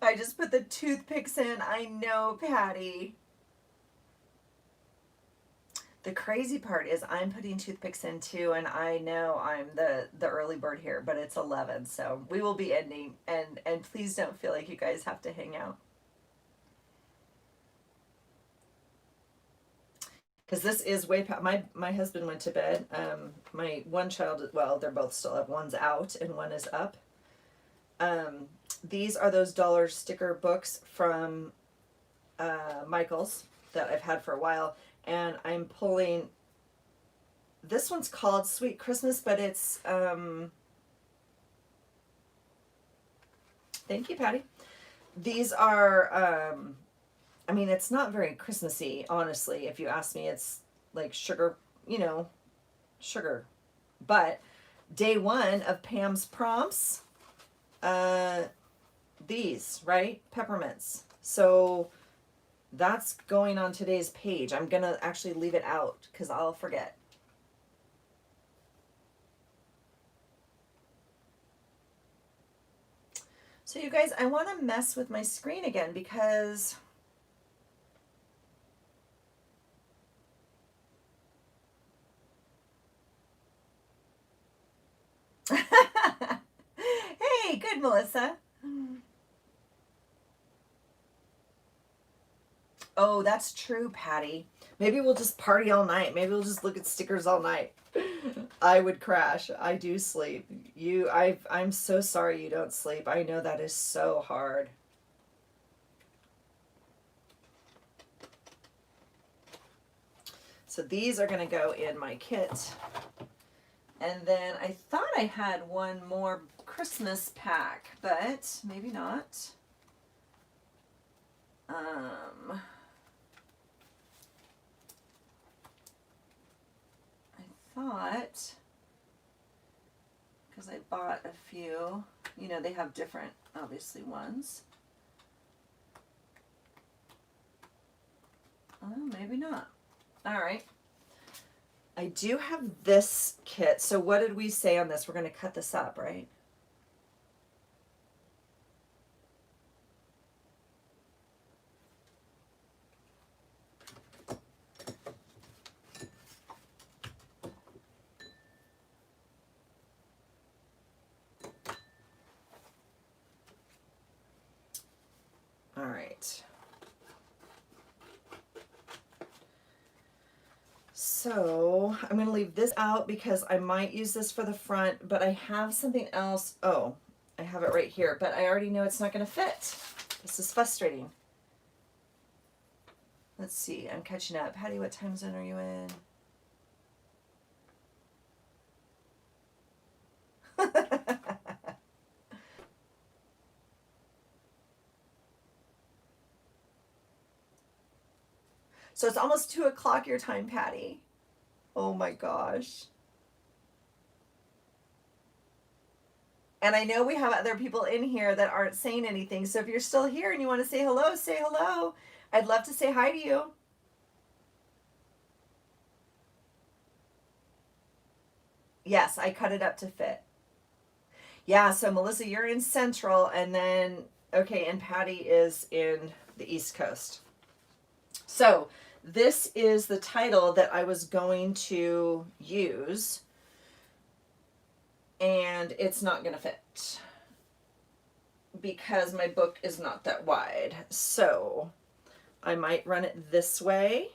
A: I just put the toothpicks in. I know, Patty. The crazy part is I'm putting toothpicks in too, and I know I'm the early bird here, but it's 11, so we will be ending. And please don't feel like you guys have to hang out. Because this is way past, my husband went to bed. My one child, well, they're both still up. One's out and one is up. These are those dollar sticker books from Michaels that I've had for a while, and I'm pulling. This one's called Sweet Christmas, but it's thank you, Patty. These are I mean, it's not very Christmassy, honestly. If you ask me, it's like sugar, sugar. But day one of Pam's prompts, these, right? Peppermints. So that's going on today's page. I'm going to actually leave it out because I'll forget. So you guys, I want to mess with my screen again because hey, good, Melissa. Oh, that's true, Patty. Maybe we'll just party all night. Maybe we'll just look at stickers all night. I would crash. I do sleep. I'm so sorry you don't sleep. I know that is so hard. So these are going to go in my kit. And then I thought I had one more Christmas pack, but maybe not. I thought, because I bought a few, they have different, obviously, ones. Oh, maybe not. All right. I do have this kit. So what did we say on this? We're going to cut this up, right? All right. So I'm going to leave this out because I might use this for the front, but I have something else. Oh, I have it right here, but I already know it's not going to fit. This is frustrating. Let's see. I'm catching up. Patty, what time zone are you in? So it's almost 2 o'clock your time, Patty. Oh my gosh. And I know we have other people in here that aren't saying anything. So if you're still here and you want to say hello, say hello. I'd love to say hi to you. Yes, I cut it up to fit. Yeah, so Melissa, you're in Central, and then, okay, and Patty is in the East Coast. So this is the title that I was going to use, and it's not going to fit because my book is not that wide. So I might run it this way.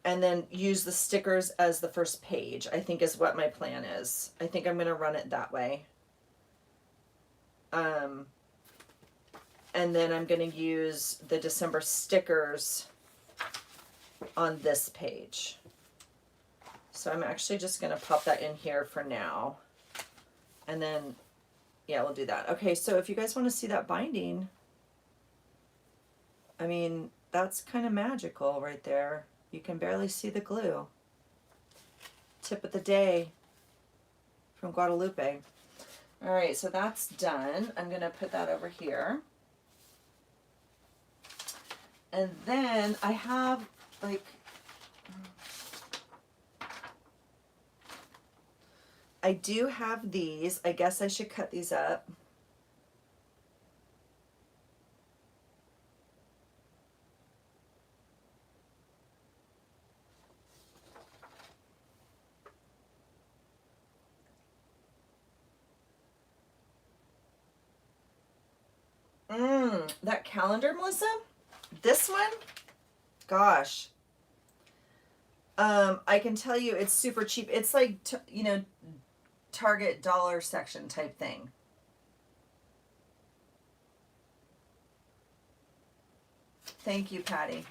A: And then use the stickers as the first page, I think is what my plan is. I think I'm going to run it that way. And then I'm going to use the December stickers on this page. So I'm actually just going to pop that in here for now. And then, yeah, we'll do that. Okay, so if you guys want to see that binding, I mean, that's kind of magical right there. You can barely see the glue. Tip of the day from Guadalupe. All right, so that's done. I'm going to put that over here. And then I have, like, I do have these. I guess I should cut these up. That calendar, Melissa? This one? Gosh. I can tell you it's super cheap. It's like, you know, Target dollar section type thing. Thank you, Patty.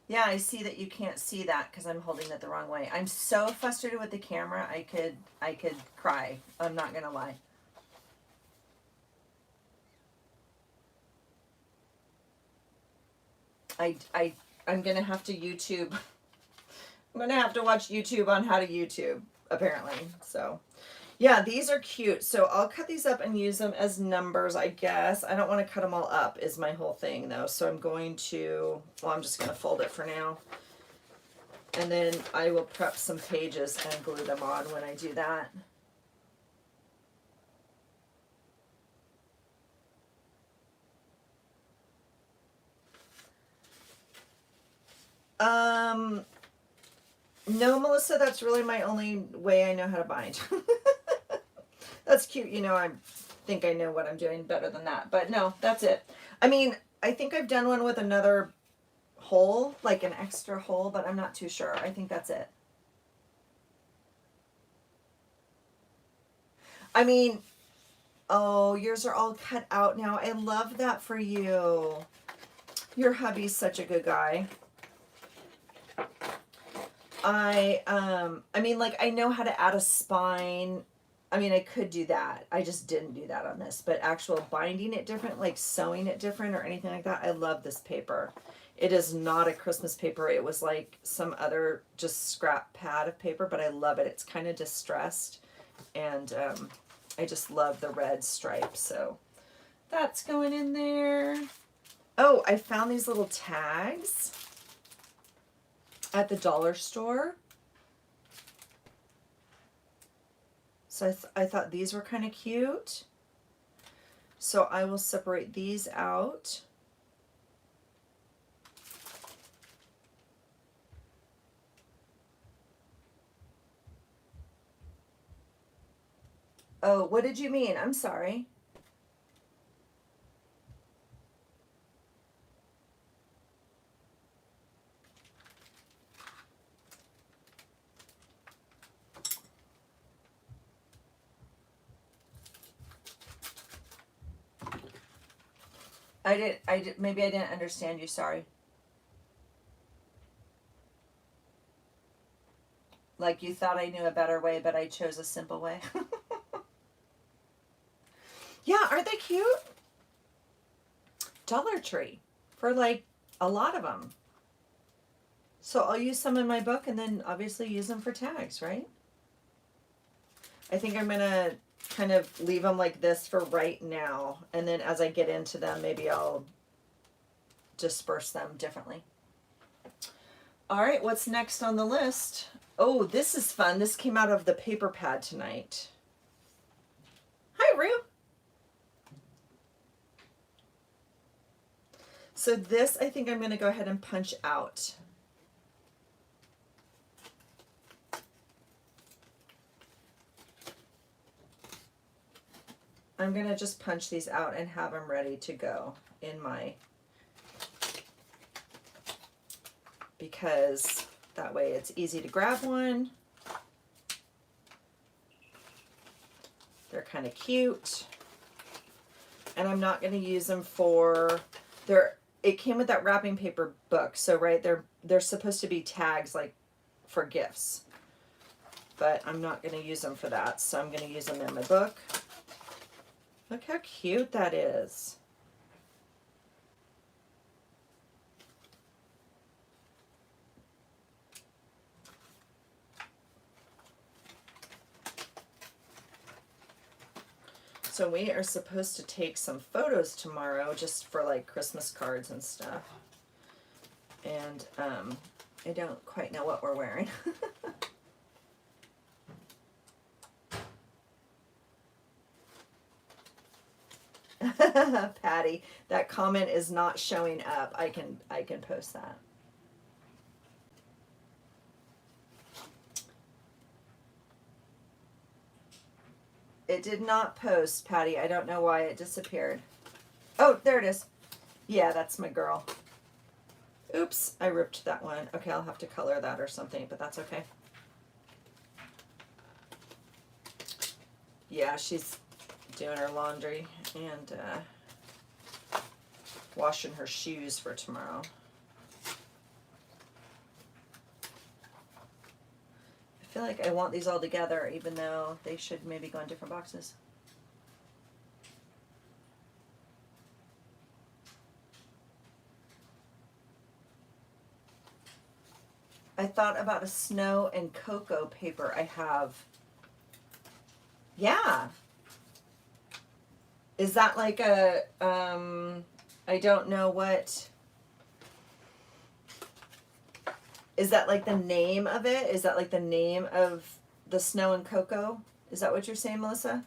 A: Yeah, I see that you can't see that because I'm holding it the wrong way. I'm so frustrated with the camera, I could cry. I'm not gonna lie. I'm gonna have to YouTube. I'm gonna have to watch YouTube on how to YouTube, apparently. So yeah, these are cute. So I'll cut these up and use them as numbers, I guess. I don't want to cut them all up is my whole thing though. So I'm going to, well, I'm just going to fold it for now. And then I will prep some pages and glue them on when I do that. No, Melissa, that's really my only way I know how to bind. That's cute. You know, I think I know what I'm doing better than that. But no, that's it. I mean, I think I've done one with another hole, like an extra hole, but I'm not too sure. I think that's it. I mean, oh, yours are all cut out now. I love that for you. Your hubby's such a good guy. I mean, like, I know how to add a spine. I mean, I could do that. I just didn't do that on this. But actual binding it different, like sewing it different or anything like that, I love this paper. It is not a Christmas paper. It was like some other just scrap pad of paper, but I love it. It's kind of distressed. And I just love the red stripe. So that's going in there. Oh, I found these little tags at the dollar store. So I thought these were kind of cute. So I will separate these out. Oh, what did you mean? I'm sorry. Maybe I didn't understand you, sorry. Like you thought I knew a better way, but I chose a simple way. Yeah, aren't they cute? Dollar Tree for like a lot of them. So I'll use some in my book and then obviously use them for tags, right? I think I'm gonna kind of leave them like this for right now. And then as I get into them, maybe I'll disperse them differently. All right, what's next on the list? Oh, this is fun. This came out of the paper pad tonight. Hi, Rue. So this, I think I'm going to go ahead and punch out. I'm going to just punch these out and have them ready to go in my, because that way it's easy to grab one. They're kind of cute. And I'm not going to use them for, it came with that wrapping paper book. So, right, they're supposed to be tags like for gifts. But I'm not going to use them for that. So I'm going to use them in my book. Look how cute that is. So we are supposed to take some photos tomorrow just for like Christmas cards and stuff. And I don't quite know what we're wearing. Patty, that comment is not showing up. I can post that. It did not post, Patty. I don't know why it disappeared. Oh, there it is. Yeah, that's my girl. Oops, I ripped that one. Okay, I'll have to color that or something, but that's okay. Yeah, she's doing her laundry and washing her shoes for tomorrow. I feel like I want these all together, even though they should maybe go in different boxes. I thought about a snow and cocoa paper I have. Yeah. Is that like a, I don't know what, is that like the name of it? Is that like the name of the snow and cocoa? Is that what you're saying, Melissa?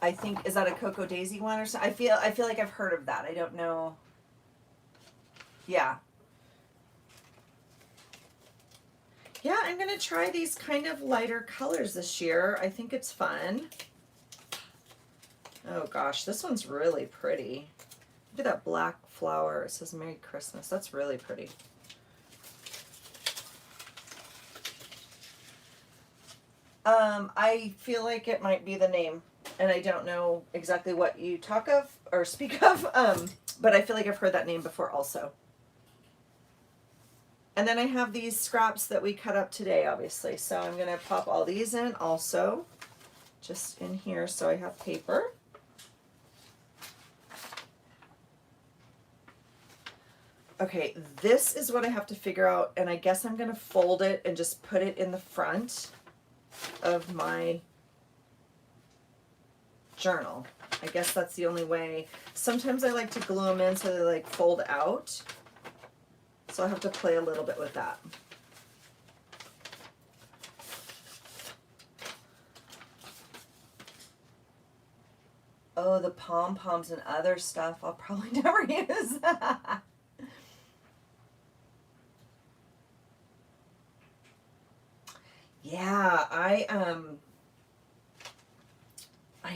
A: I think, is that a Cocoa Daisy one or something? I feel like I've heard of that. I don't know. Yeah. Yeah, I'm gonna try these kind of lighter colors this year. I think it's fun. Oh gosh, this one's really pretty. Look at that black flower. It says Merry Christmas. That's really pretty. I feel like it might be the name, and I don't know exactly what you talk of or speak of, but I feel like I've heard that name before also. And then I have these scraps that we cut up today, obviously. So I'm gonna pop all these in also, just in here so I have paper. Okay, this is what I have to figure out, and I guess I'm gonna fold it and just put it in the front of my journal. I guess that's the only way. Sometimes I like to glue them in so they like fold out. So I have to play a little bit with that. Oh, the pom-poms and other stuff I'll probably never use. Yeah, I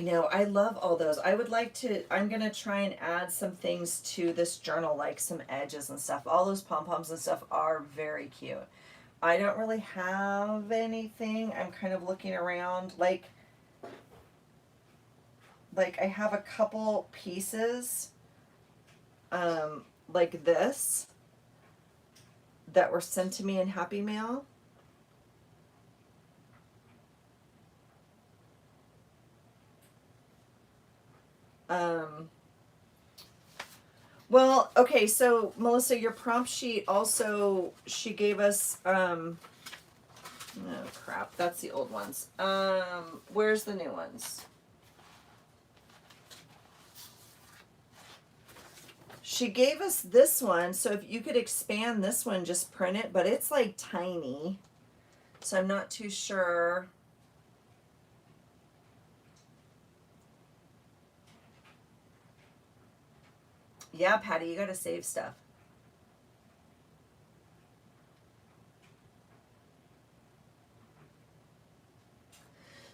A: know, I love all those. I would like to, I'm gonna try and add some things to this journal, like some edges and stuff. All those pom-poms and stuff are very cute. I don't really have anything. I'm kind of looking around, like I have a couple pieces, like this, that were sent to me in Happy Mail. Well, okay, so Melissa, your prompt sheet also, she gave us, oh crap, that's the old ones. Where's the new ones? She gave us this one, so if you could expand this one, just print it, but it's like tiny. So I'm not too sure. Yeah, Patty, you gotta save stuff.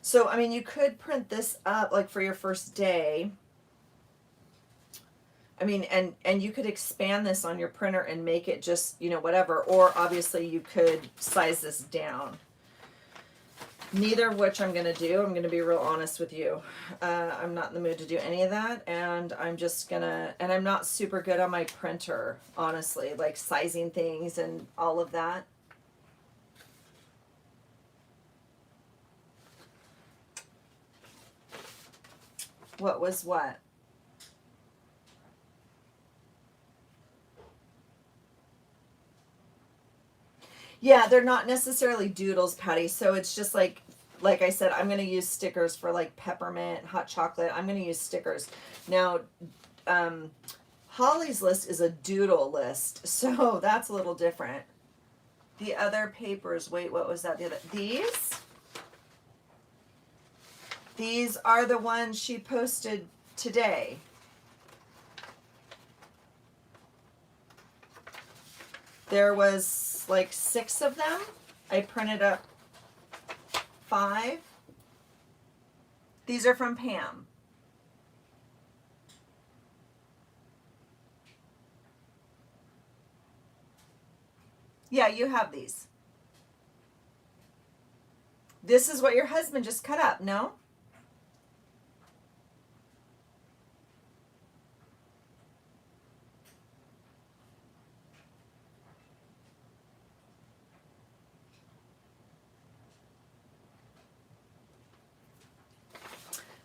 A: So, I mean, you could print this up like for your first day. I mean, and you could expand this on your printer and make it just, you know, whatever. Or obviously you could size this down. Neither of which I'm going to do. I'm going to be real honest with you. I'm not in the mood to do any of that. And I'm just going to, and I'm not super good on my printer, honestly, like sizing things and all of that. What was what? Yeah, they're not necessarily doodles, Patty. So it's just like I said, I'm going to use stickers for like peppermint, hot chocolate. I'm going to use stickers. Now, Holly's list is a doodle list, so that's a little different. The other papers, wait, what was that? The other, these are the ones she posted today. There was like 6 of them. I printed up 5. These are from Pam. Yeah, you have these. This is what your husband just cut up, no?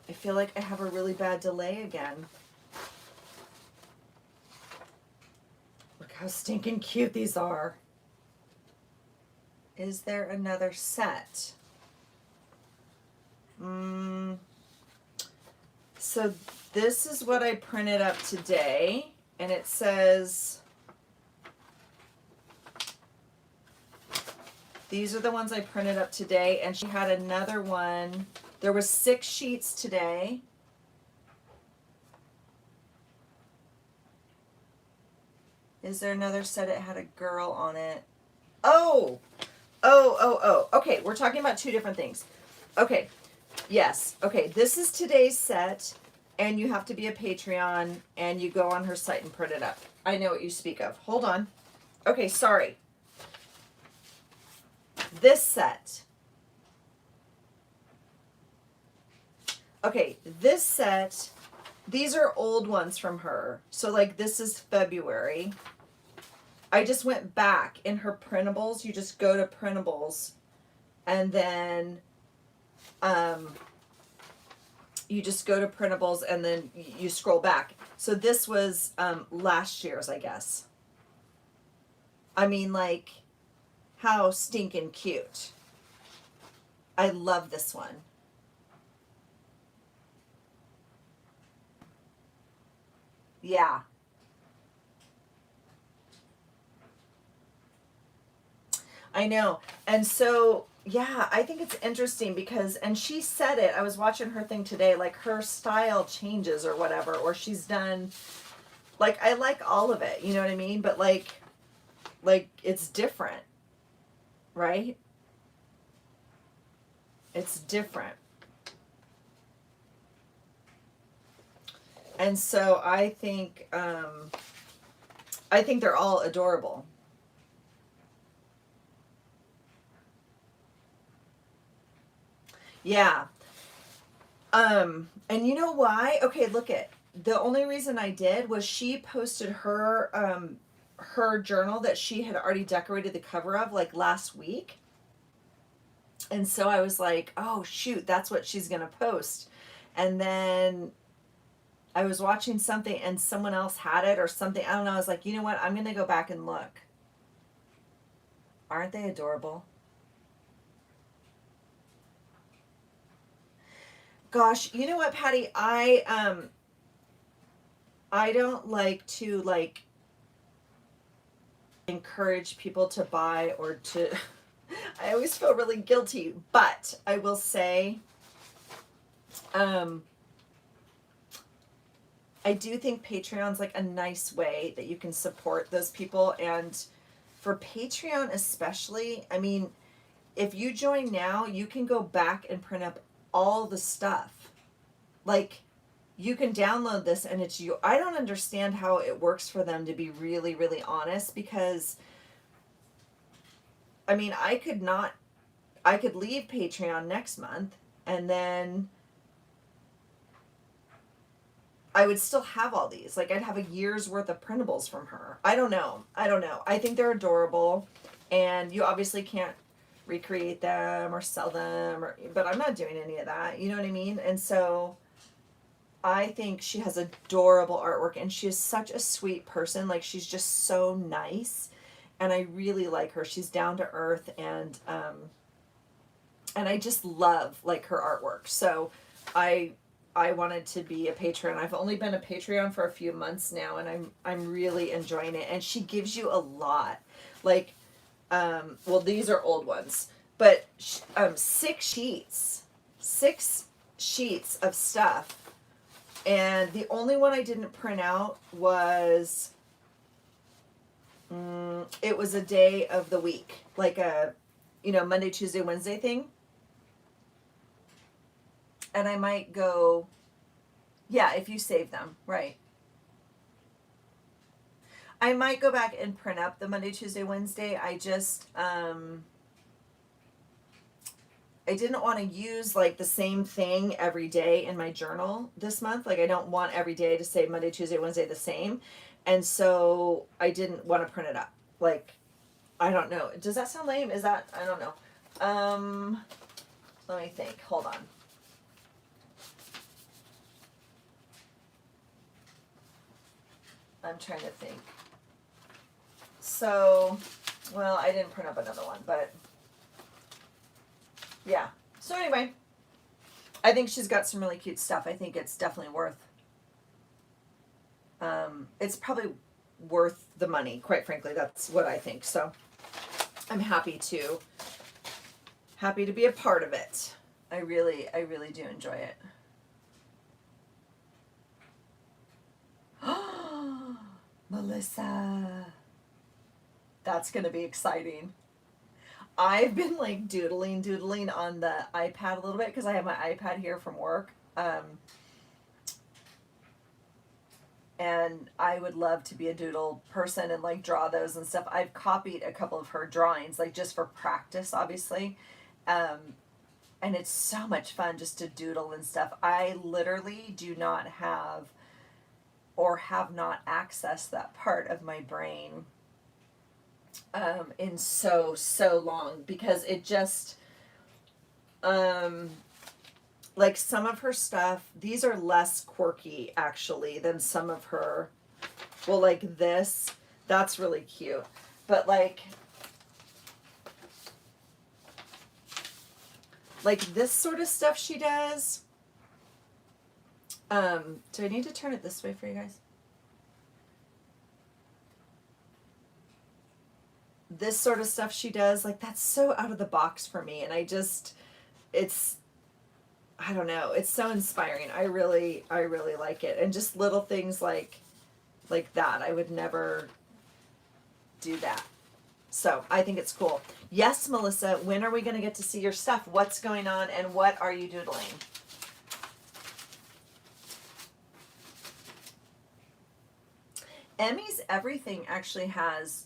A: I feel like I have a really bad delay again. Look how stinking cute these are. Is there another set? So this is what I printed up today, and it says, these are the ones I printed up today, and she had another one. There was 6 sheets today. Is there another set? It had a girl on it. Oh, okay, we're talking about 2 different things. Okay, yes, okay, this is today's set, and you have to be a Patreon, and you go on her site and print it up. I know what you speak of. Hold on. Okay, sorry. This set. Okay, this set, these are old ones from her. So, like, this is February. I just went back in her printables. You just go to printables, and then you just go to printables, and then you scroll back. So this was last year's, I guess. I mean, like, how stinking cute. I love this one. Yeah. I know. And so, yeah, I think it's interesting because, and she said it, I was watching her thing today, like her style changes or whatever, or she's done, like, I like all of it, you know what I mean? But like it's different, right? It's different. And so I think they're all adorable. Yeah. And you know why? Okay, look it. The only reason I did was she posted her journal that she had already decorated the cover of like last week. And so I was like, "Oh shoot, that's what she's going to post." And then I was watching something and someone else had it or something. I don't know. I was like, "You know what? I'm going to go back and look." Aren't they adorable? Gosh, you know what, Patty? I don't like to like encourage people to buy or to I always feel really guilty, but I will say um I do think Patreon's like a nice way that you can support those people, and for Patreon especially, I mean, if you join now, you can go back and print up all the stuff. Like you can download this and it's you. I don't understand how it works for them, to be really really honest, because I mean, I could leave Patreon next month and then I would still have all these. Like I'd have a year's worth of printables from her. I don't know. I don't know. I think they're adorable, and you obviously can't recreate them or sell them or, but I'm not doing any of that. You know what I mean? And so I think she has adorable artwork, and she is such a sweet person. Like she's just so nice, and I really like her. She's down to earth, and I just love like her artwork. So I I wanted to be a Patreon. I've only been a Patreon for a few months now, and I'm really enjoying it. And she gives you a lot. Like well, these are old ones, but 6 sheets. 6 sheets of stuff. And the only one I didn't print out was it was a day of the week, like a Monday, Tuesday, Wednesday thing. And I might go, yeah, if you save them, right. I might go back and print up the Monday, Tuesday, Wednesday. I just, I didn't want to use like the same thing every day in my journal this month. Like I don't want every day to say Monday, Tuesday, Wednesday the same. And so I didn't want to print it up. Like, I don't know. Does that sound lame? Is that, I don't know. Let me think. Hold on. I'm trying to think. So, well, I didn't print up another one, but yeah. So anyway, I think she's got some really cute stuff. I think it's definitely worth, it's probably worth the money, quite frankly. That's what I think. So I'm happy to be a part of it. I really do enjoy it. Melissa. That's going to be exciting. I've been like doodling on the iPad a little bit because I have my iPad here from work. And I would love to be a doodle person and like draw those and stuff. I've copied a couple of her drawings, like just for practice, obviously. And it's so much fun just to doodle and stuff. I literally do not have or have not accessed that part of my brain in so long, because it just like some of her stuff, these are less quirky actually than some of her, well, like this, that's really cute, but like this sort of stuff she does, do I need to turn it this way for you guys? This sort of stuff she does, like that's so out of the box for me, and I just, it's, I don't know, it's so inspiring. I really like it. And just little things like that, I would never do that. So I think it's cool. Yes, Melissa, when are we going to get to see your stuff? What's going on and what are you doodling? Emmy's Everything actually has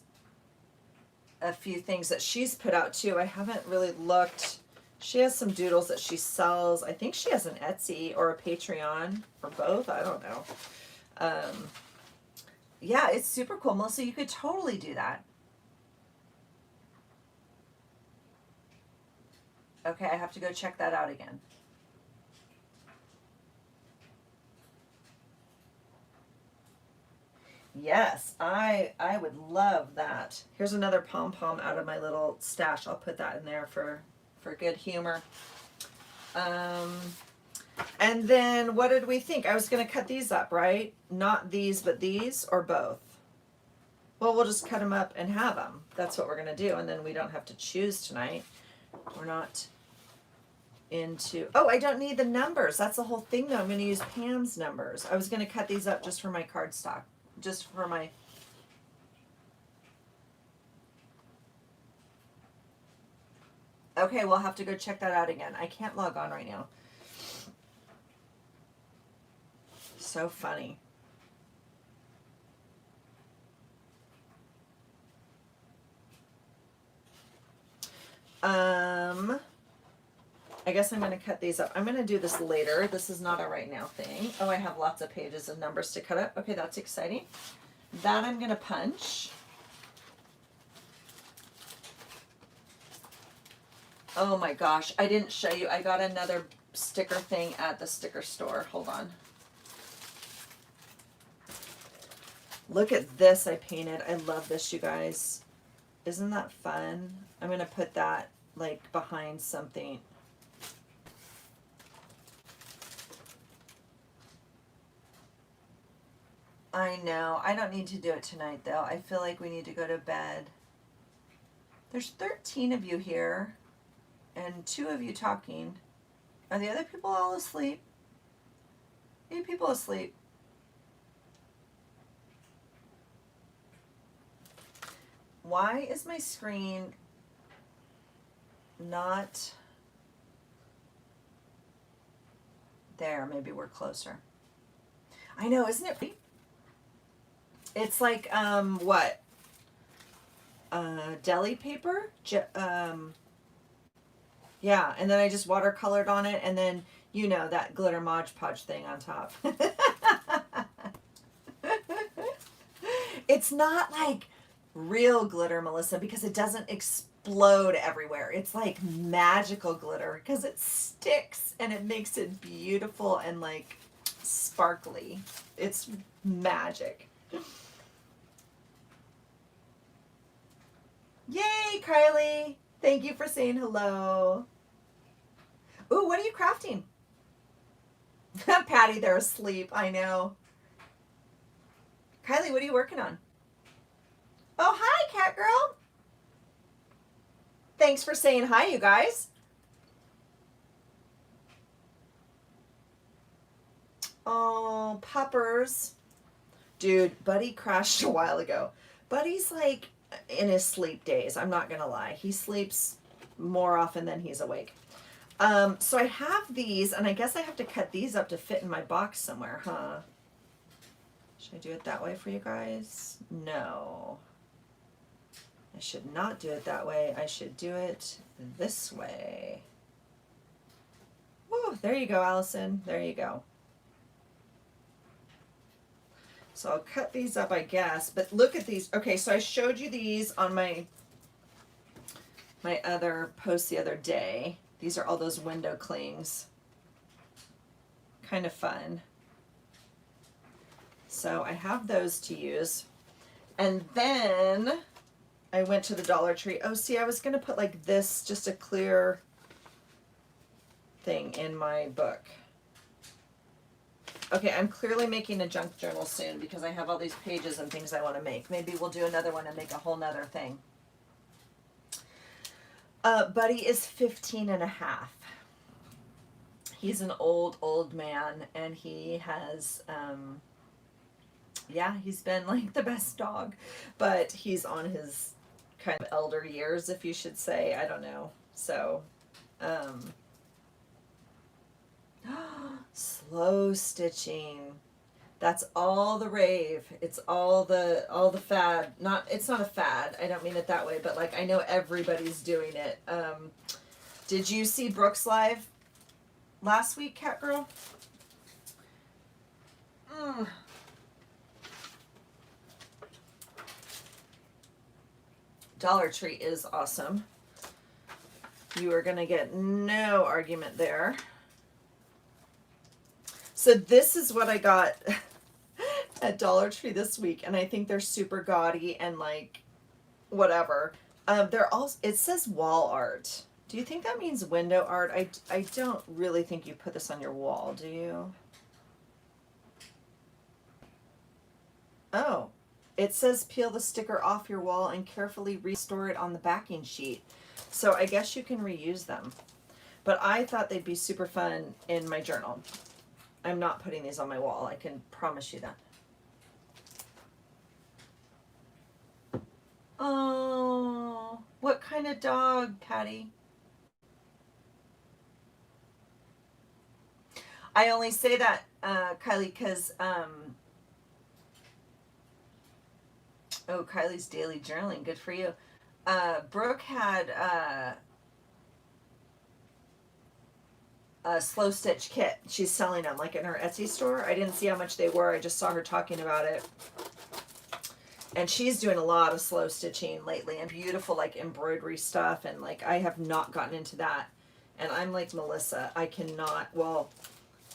A: a few things that she's put out too. I haven't really looked. She has some doodles that she sells. I think she has an Etsy or a Patreon or both. I don't know. Yeah, it's super cool. Melissa, you could totally do that. Okay, I have to go check that out again. Yes, I would love that. Here's another pom-pom out of my little stash. I'll put that in there for good humor. And then what did we think? I was going to cut these up, right? Not these, but these, or both? Well, we'll just cut them up and have them. That's what we're going to do. And then we don't have to choose tonight. We're not into, oh, I don't need the numbers. That's the whole thing though. I'm going to use Pam's numbers. I was going to cut these up just for my cardstock. Just for my, okay, we'll have to go check that out again. I can't log on right now. So funny. I guess I'm going to cut these up. I'm going to do this later. This is not a right now thing. Oh, I have lots of pages of numbers to cut up. Okay, that's exciting. That I'm going to punch. Oh my gosh, I didn't show you. I got another sticker thing at the sticker store. Hold on. Look at this I painted. I love this, you guys. Isn't that fun? I'm going to put that like behind something. I know. I don't need to do it tonight, though. I feel like we need to go to bed. There's 13 of you here, and 2 of you talking. Are the other people all asleep? 8 people asleep. Why is my screen not there? Maybe we're closer. I know, isn't it? It's like, what? Deli paper? Yeah, and then I just watercolored on it, and then, you know, that glitter Mod Podge thing on top. It's not like real glitter, Melissa, because it doesn't explode everywhere. It's like magical glitter because it sticks and it makes it beautiful and like sparkly. It's magic. Yay, Kylie! Thank you for saying hello. Ooh, what are you crafting? Patty, they're asleep. I know. Kylie, what are you working on? Oh, hi, cat girl. Thanks for saying hi, you guys. Oh, puppers. Dude, Buddy crashed a while ago. Buddy's like in his sleep days. I'm not going to lie. He sleeps more often than he's awake. So I have these, and I guess I have to cut these up to fit in my box somewhere, huh? Should I do it that way for you guys? No. I should not do it that way. I should do it this way. Woo, there you go, Allison. There you go. So I'll cut these up, I guess. But look at these. Okay, so I showed you these on my other post the other day. These are all those window clings. Kind of fun. So I have those to use. And then I went to the Dollar Tree. Oh, see, I was going to put like this, just a clear thing in my book. Okay, I'm clearly making a junk journal soon because I have all these pages and things I want to make. Maybe we'll do another one and make a whole nother thing. Buddy is 15 and a half. He's an old man, and he has, yeah, he's been like the best dog, but he's on his kind of elder years, if you should say. I don't know. So, slow stitching. That's all the rave. It's all the fad. It's not a fad. I don't mean it that way, but like I know everybody's doing it. Did you see Brooks Live last week, Cat Girl? Dollar Tree is awesome. You are gonna get no argument there. So this is what I got at Dollar Tree this week, and I think they're super gaudy and like whatever. They're all, it says wall art. Do you think that means window art? I don't really think you put this on your wall, do you? Oh, it says peel the sticker off your wall and carefully restore it on the backing sheet. So I guess you can reuse them. But I thought they'd be super fun in my journal. I'm not putting these on my wall, I can promise you that. Oh, what kind of dog, Patty? I only say that, Kylie, because, oh, Kylie's daily journaling, good for you. Brooke had a slow stitch kit. She's selling them like in her Etsy store. I didn't see how much they were. I just saw her talking about it. And she's doing a lot of slow stitching lately and beautiful like embroidery stuff. And like I have not gotten into that. And I'm like Melissa. I cannot, well,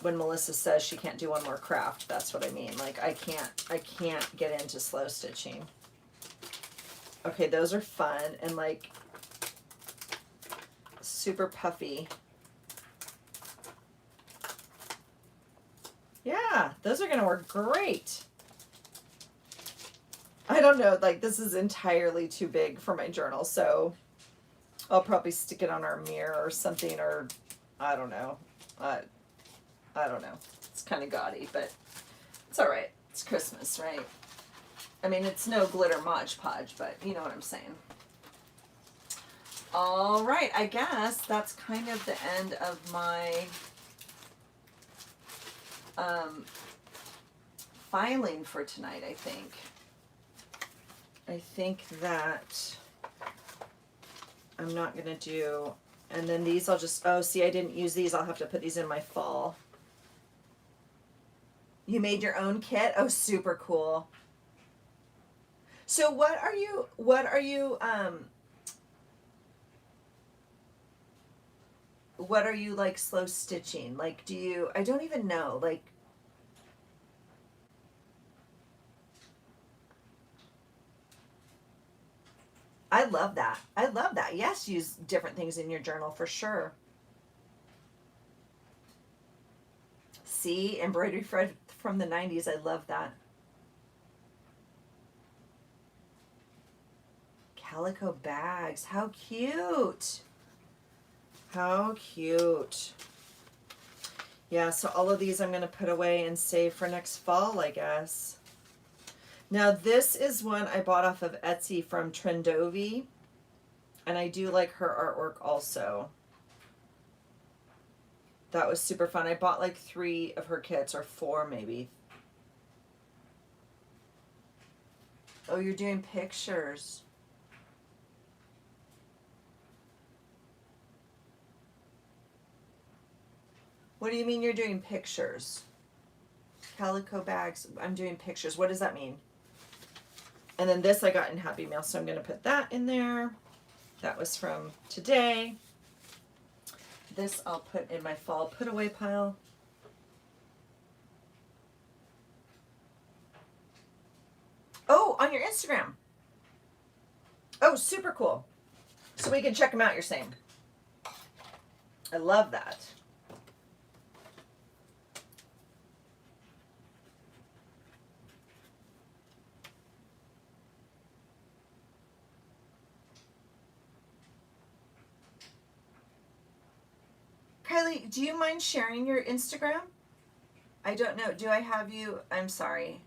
A: when Melissa says she can't do one more craft, that's what I mean. Like I can't get into slow stitching. Okay, those are fun and like super puffy. Yeah, those are gonna work great. I don't know, like this is entirely too big for my journal, so I'll probably stick it on our mirror or something, or I don't know. I don't know. It's kind of gaudy, but it's all right. It's Christmas, right? I mean, it's no glitter Mod Podge, but you know what I'm saying. All right, I guess that's kind of the end of my filing for tonight, I think. I think that I'm not going to do, and then these I'll just, oh, see, I didn't use these. I'll have to put these in my fall. You made your own kit? Oh, super cool. So what are you like slow stitching? Like, do you, I don't even know, like, I love that. I love that. Yes, use different things in your journal for sure. See, embroidery from the 90s. I love that. Calico bags. How cute. How cute. Yeah, so all of these I'm going to put away and save for next fall, I guess. Now this is one I bought off of Etsy from Trendovi. And I do like her artwork also. That was super fun. I bought like 3 of her kits, or 4 maybe. Oh, you're doing pictures. What do you mean you're doing pictures? Calico bags, I'm doing pictures. What does that mean? And then this I got in Happy Mail, so I'm going to put that in there. That was from today. This I'll put in my fall put away pile. Oh, on your Instagram. Oh, super cool. So we can check them out, you're saying. I love that. Kylie, do you mind sharing your Instagram? I don't know. Do I have you? I'm sorry.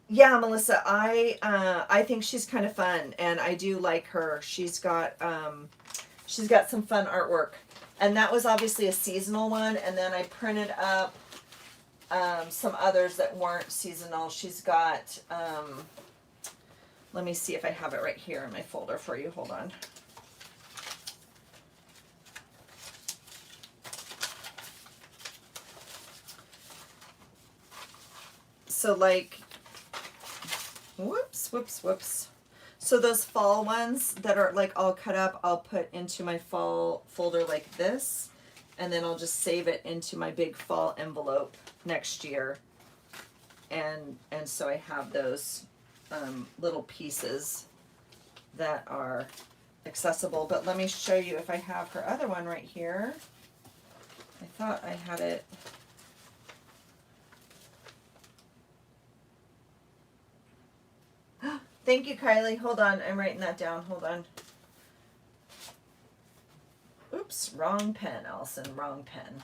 A: Yeah, Melissa, I think she's kind of fun, and I do like her. She's got some fun artwork, and that was obviously a seasonal one. And then I printed up some others that weren't seasonal. She's got let me see if I have it right here in my folder for you. Hold on. So like, whoops. So those fall ones that are like all cut up, I'll put into my fall folder like this, and then I'll just save it into my big fall envelope next year. And so I have those little pieces that are accessible. But let me show you if I have her other one right here. I thought I had it. Thank you, Kylie. Hold on. I'm writing that down. Hold on. Oops. Wrong pen, Allison. Wrong pen.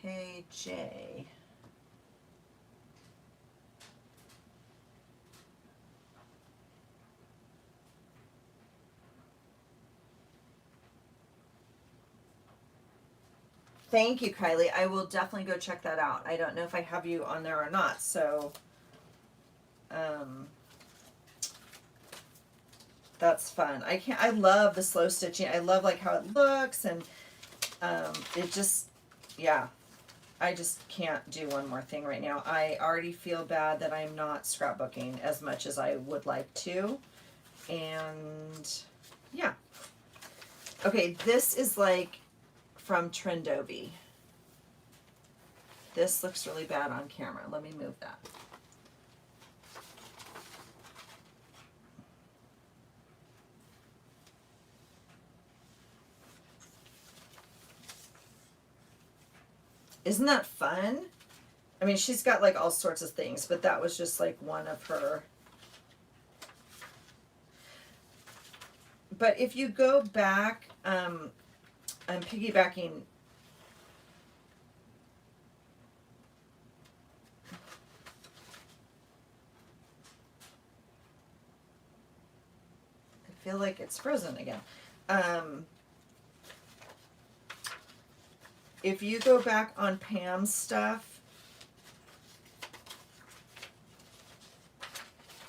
A: KJ. Thank you, Kylie. I will definitely go check that out. I don't know if I have you on there or not, so that's fun. I love the slow stitching. I love like how it looks, and it just, yeah. I just can't do one more thing right now. I already feel bad that I'm not scrapbooking as much as I would like to. And yeah. Okay, this is like from Trendovi. This looks really bad on camera. Let me move that. Isn't that fun? I mean, she's got like all sorts of things, but that was just like one of her. But if you go back, I'm piggybacking feel like it's frozen again. If you go back on Pam's stuff,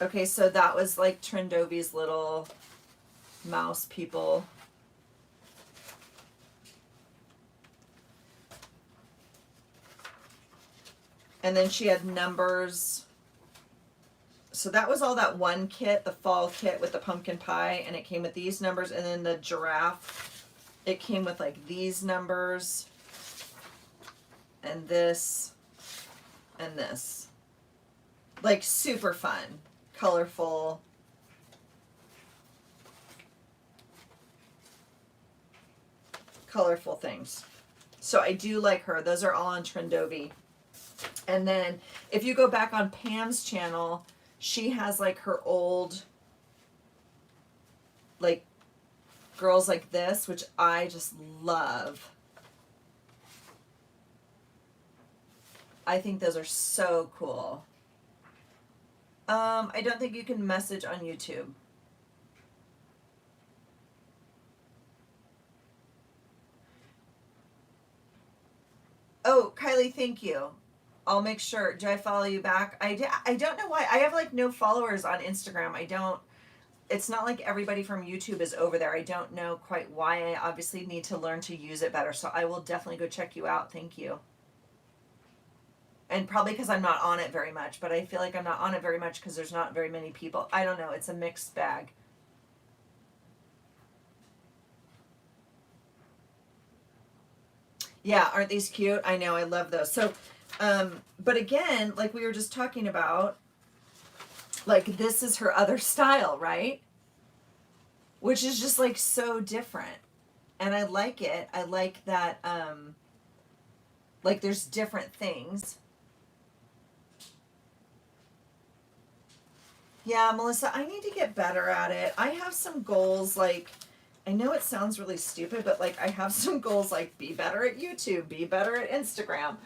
A: okay, so that was like Trendovi's little mouse people. And then she had numbers. So that was all that one kit, the fall kit with the pumpkin pie, and it came with these numbers. And then the giraffe, it came with like these numbers, and this, and this. Like super fun, colorful. Colorful things. So I do like her. Those are all on Trendovi. And then if you go back on Pam's channel, she has like her old, like, girls like this, which I just love. I think those are so cool. I don't think you can message on YouTube. Oh, Kylie, thank you. I'll make sure. Do I follow you back? I don't know why. I have like no followers on Instagram. I don't. It's not like everybody from YouTube is over there. I don't know quite why. I obviously need to learn to use it better. So I will definitely go check you out. Thank you. And probably because I'm not on it very much, but I feel like I'm not on it very much because there's not very many people. I don't know. It's a mixed bag. Yeah, aren't these cute? I know, I love those. So, but again, like we were just talking about, like this is her other style, right? Which is just like so different. And I like it. I like that, like there's different things. Yeah, Melissa, I need to get better at it. I have some goals, like, I know it sounds really stupid, but like I have some goals like be better at YouTube, be better at Instagram.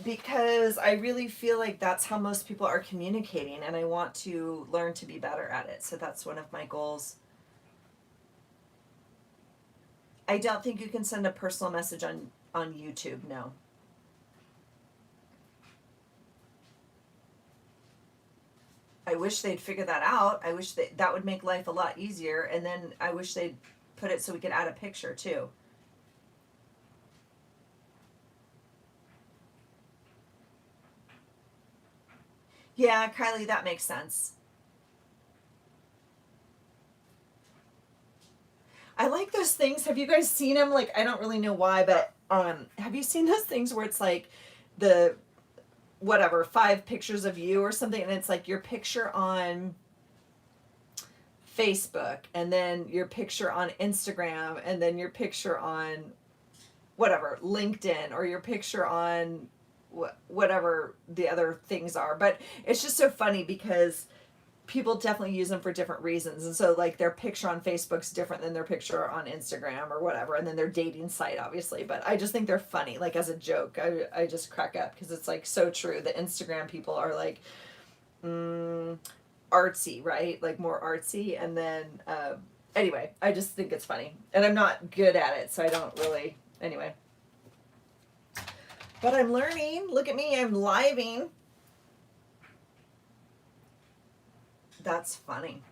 A: Because I really feel like that's how most people are communicating, and I want to learn to be better at it. So that's one of my goals. I don't think you can send a personal message on YouTube, no. I wish they'd figure that out. I wish that would make life a lot easier. And then I wish they'd put it so we could add a picture too. Yeah, Kylie, that makes sense. I like those things. Have you guys seen them? Like, I don't really know why, but have you seen those things where it's like the whatever 5 pictures of you or something, and it's like your picture on Facebook, and then your picture on Instagram, and then your picture on whatever LinkedIn, or your picture on whatever the other things are. But it's just so funny because people definitely use them for different reasons, and so like their picture on Facebook's different than their picture on Instagram or whatever, and then their dating site obviously. But I just think they're funny, like as a joke. I just crack up because it's like so true. The Instagram people are like artsy, right? Like more artsy, and then anyway, I just think it's funny, and I'm not good at it, so I don't really. Anyway, but I'm learning. Look at me, I'm living. That's funny.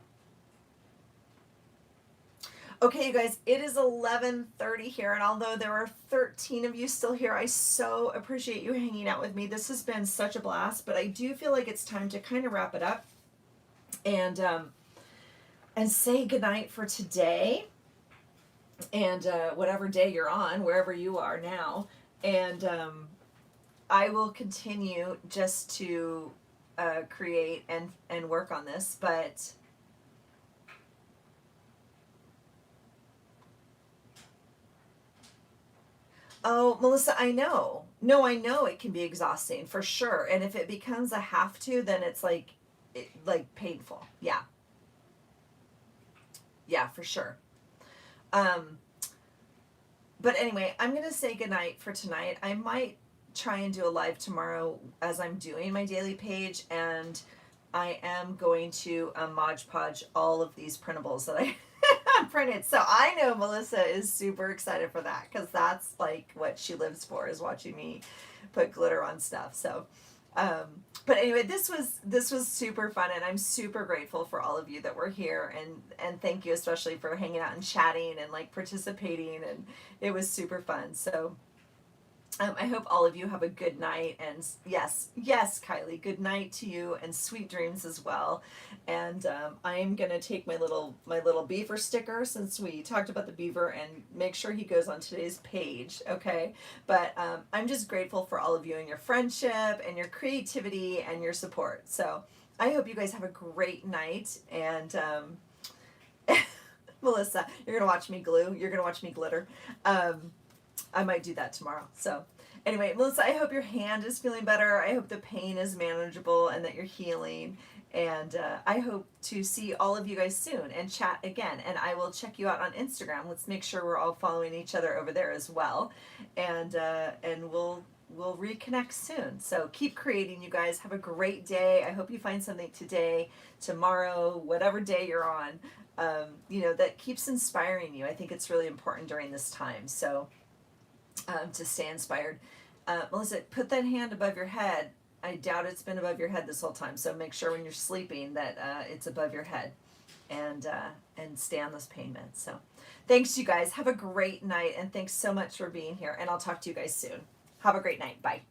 A: Okay, you guys, it is 11:30 here, and although there are 13 of you still here, I so appreciate you hanging out with me. This has been such a blast, but I do feel like it's time to kind of wrap it up and say goodnight for today, and whatever day you're on, wherever you are now, and I will continue just to create and work on this, but oh, Melissa, I know. No, I know it can be exhausting for sure. And if it becomes a have to, then it's like painful. Yeah. Yeah, for sure. But anyway, I'm going to say goodnight for tonight. I might try and do a live tomorrow as I'm doing my daily page, and I am going to Mod Podge all of these printables that I printed. So I know Melissa is super excited for that because that's like what she lives for, is watching me put glitter on stuff. So but anyway, this was super fun, and I'm super grateful for all of you that were here, and thank you especially for hanging out and chatting and like participating, and it was super fun. So I hope all of you have a good night, and yes, Kylie, good night to you, and sweet dreams as well. And I am gonna take my little beaver sticker, since we talked about the beaver, and make sure he goes on today's page, okay? But I'm just grateful for all of you and your friendship and your creativity and your support. So I hope you guys have a great night, and Melissa, you're gonna watch me glue. You're gonna watch me glitter. I might do that tomorrow. So, anyway, Melissa, I hope your hand is feeling better. I hope the pain is manageable and that you're healing. And I hope to see all of you guys soon and chat again. And I will check you out on Instagram. Let's make sure we're all following each other over there as well. And we'll reconnect soon. So keep creating, you guys. Have a great day. I hope you find something today, tomorrow, whatever day you're on, that keeps inspiring you. I think it's really important during this time. So to stay inspired. Melissa, put that hand above your head. I doubt it's been above your head this whole time. So make sure when you're sleeping that it's above your head, and stay on those pain meds. So thanks, you guys. Have a great night, and thanks so much for being here. And I'll talk to you guys soon. Have a great night. Bye.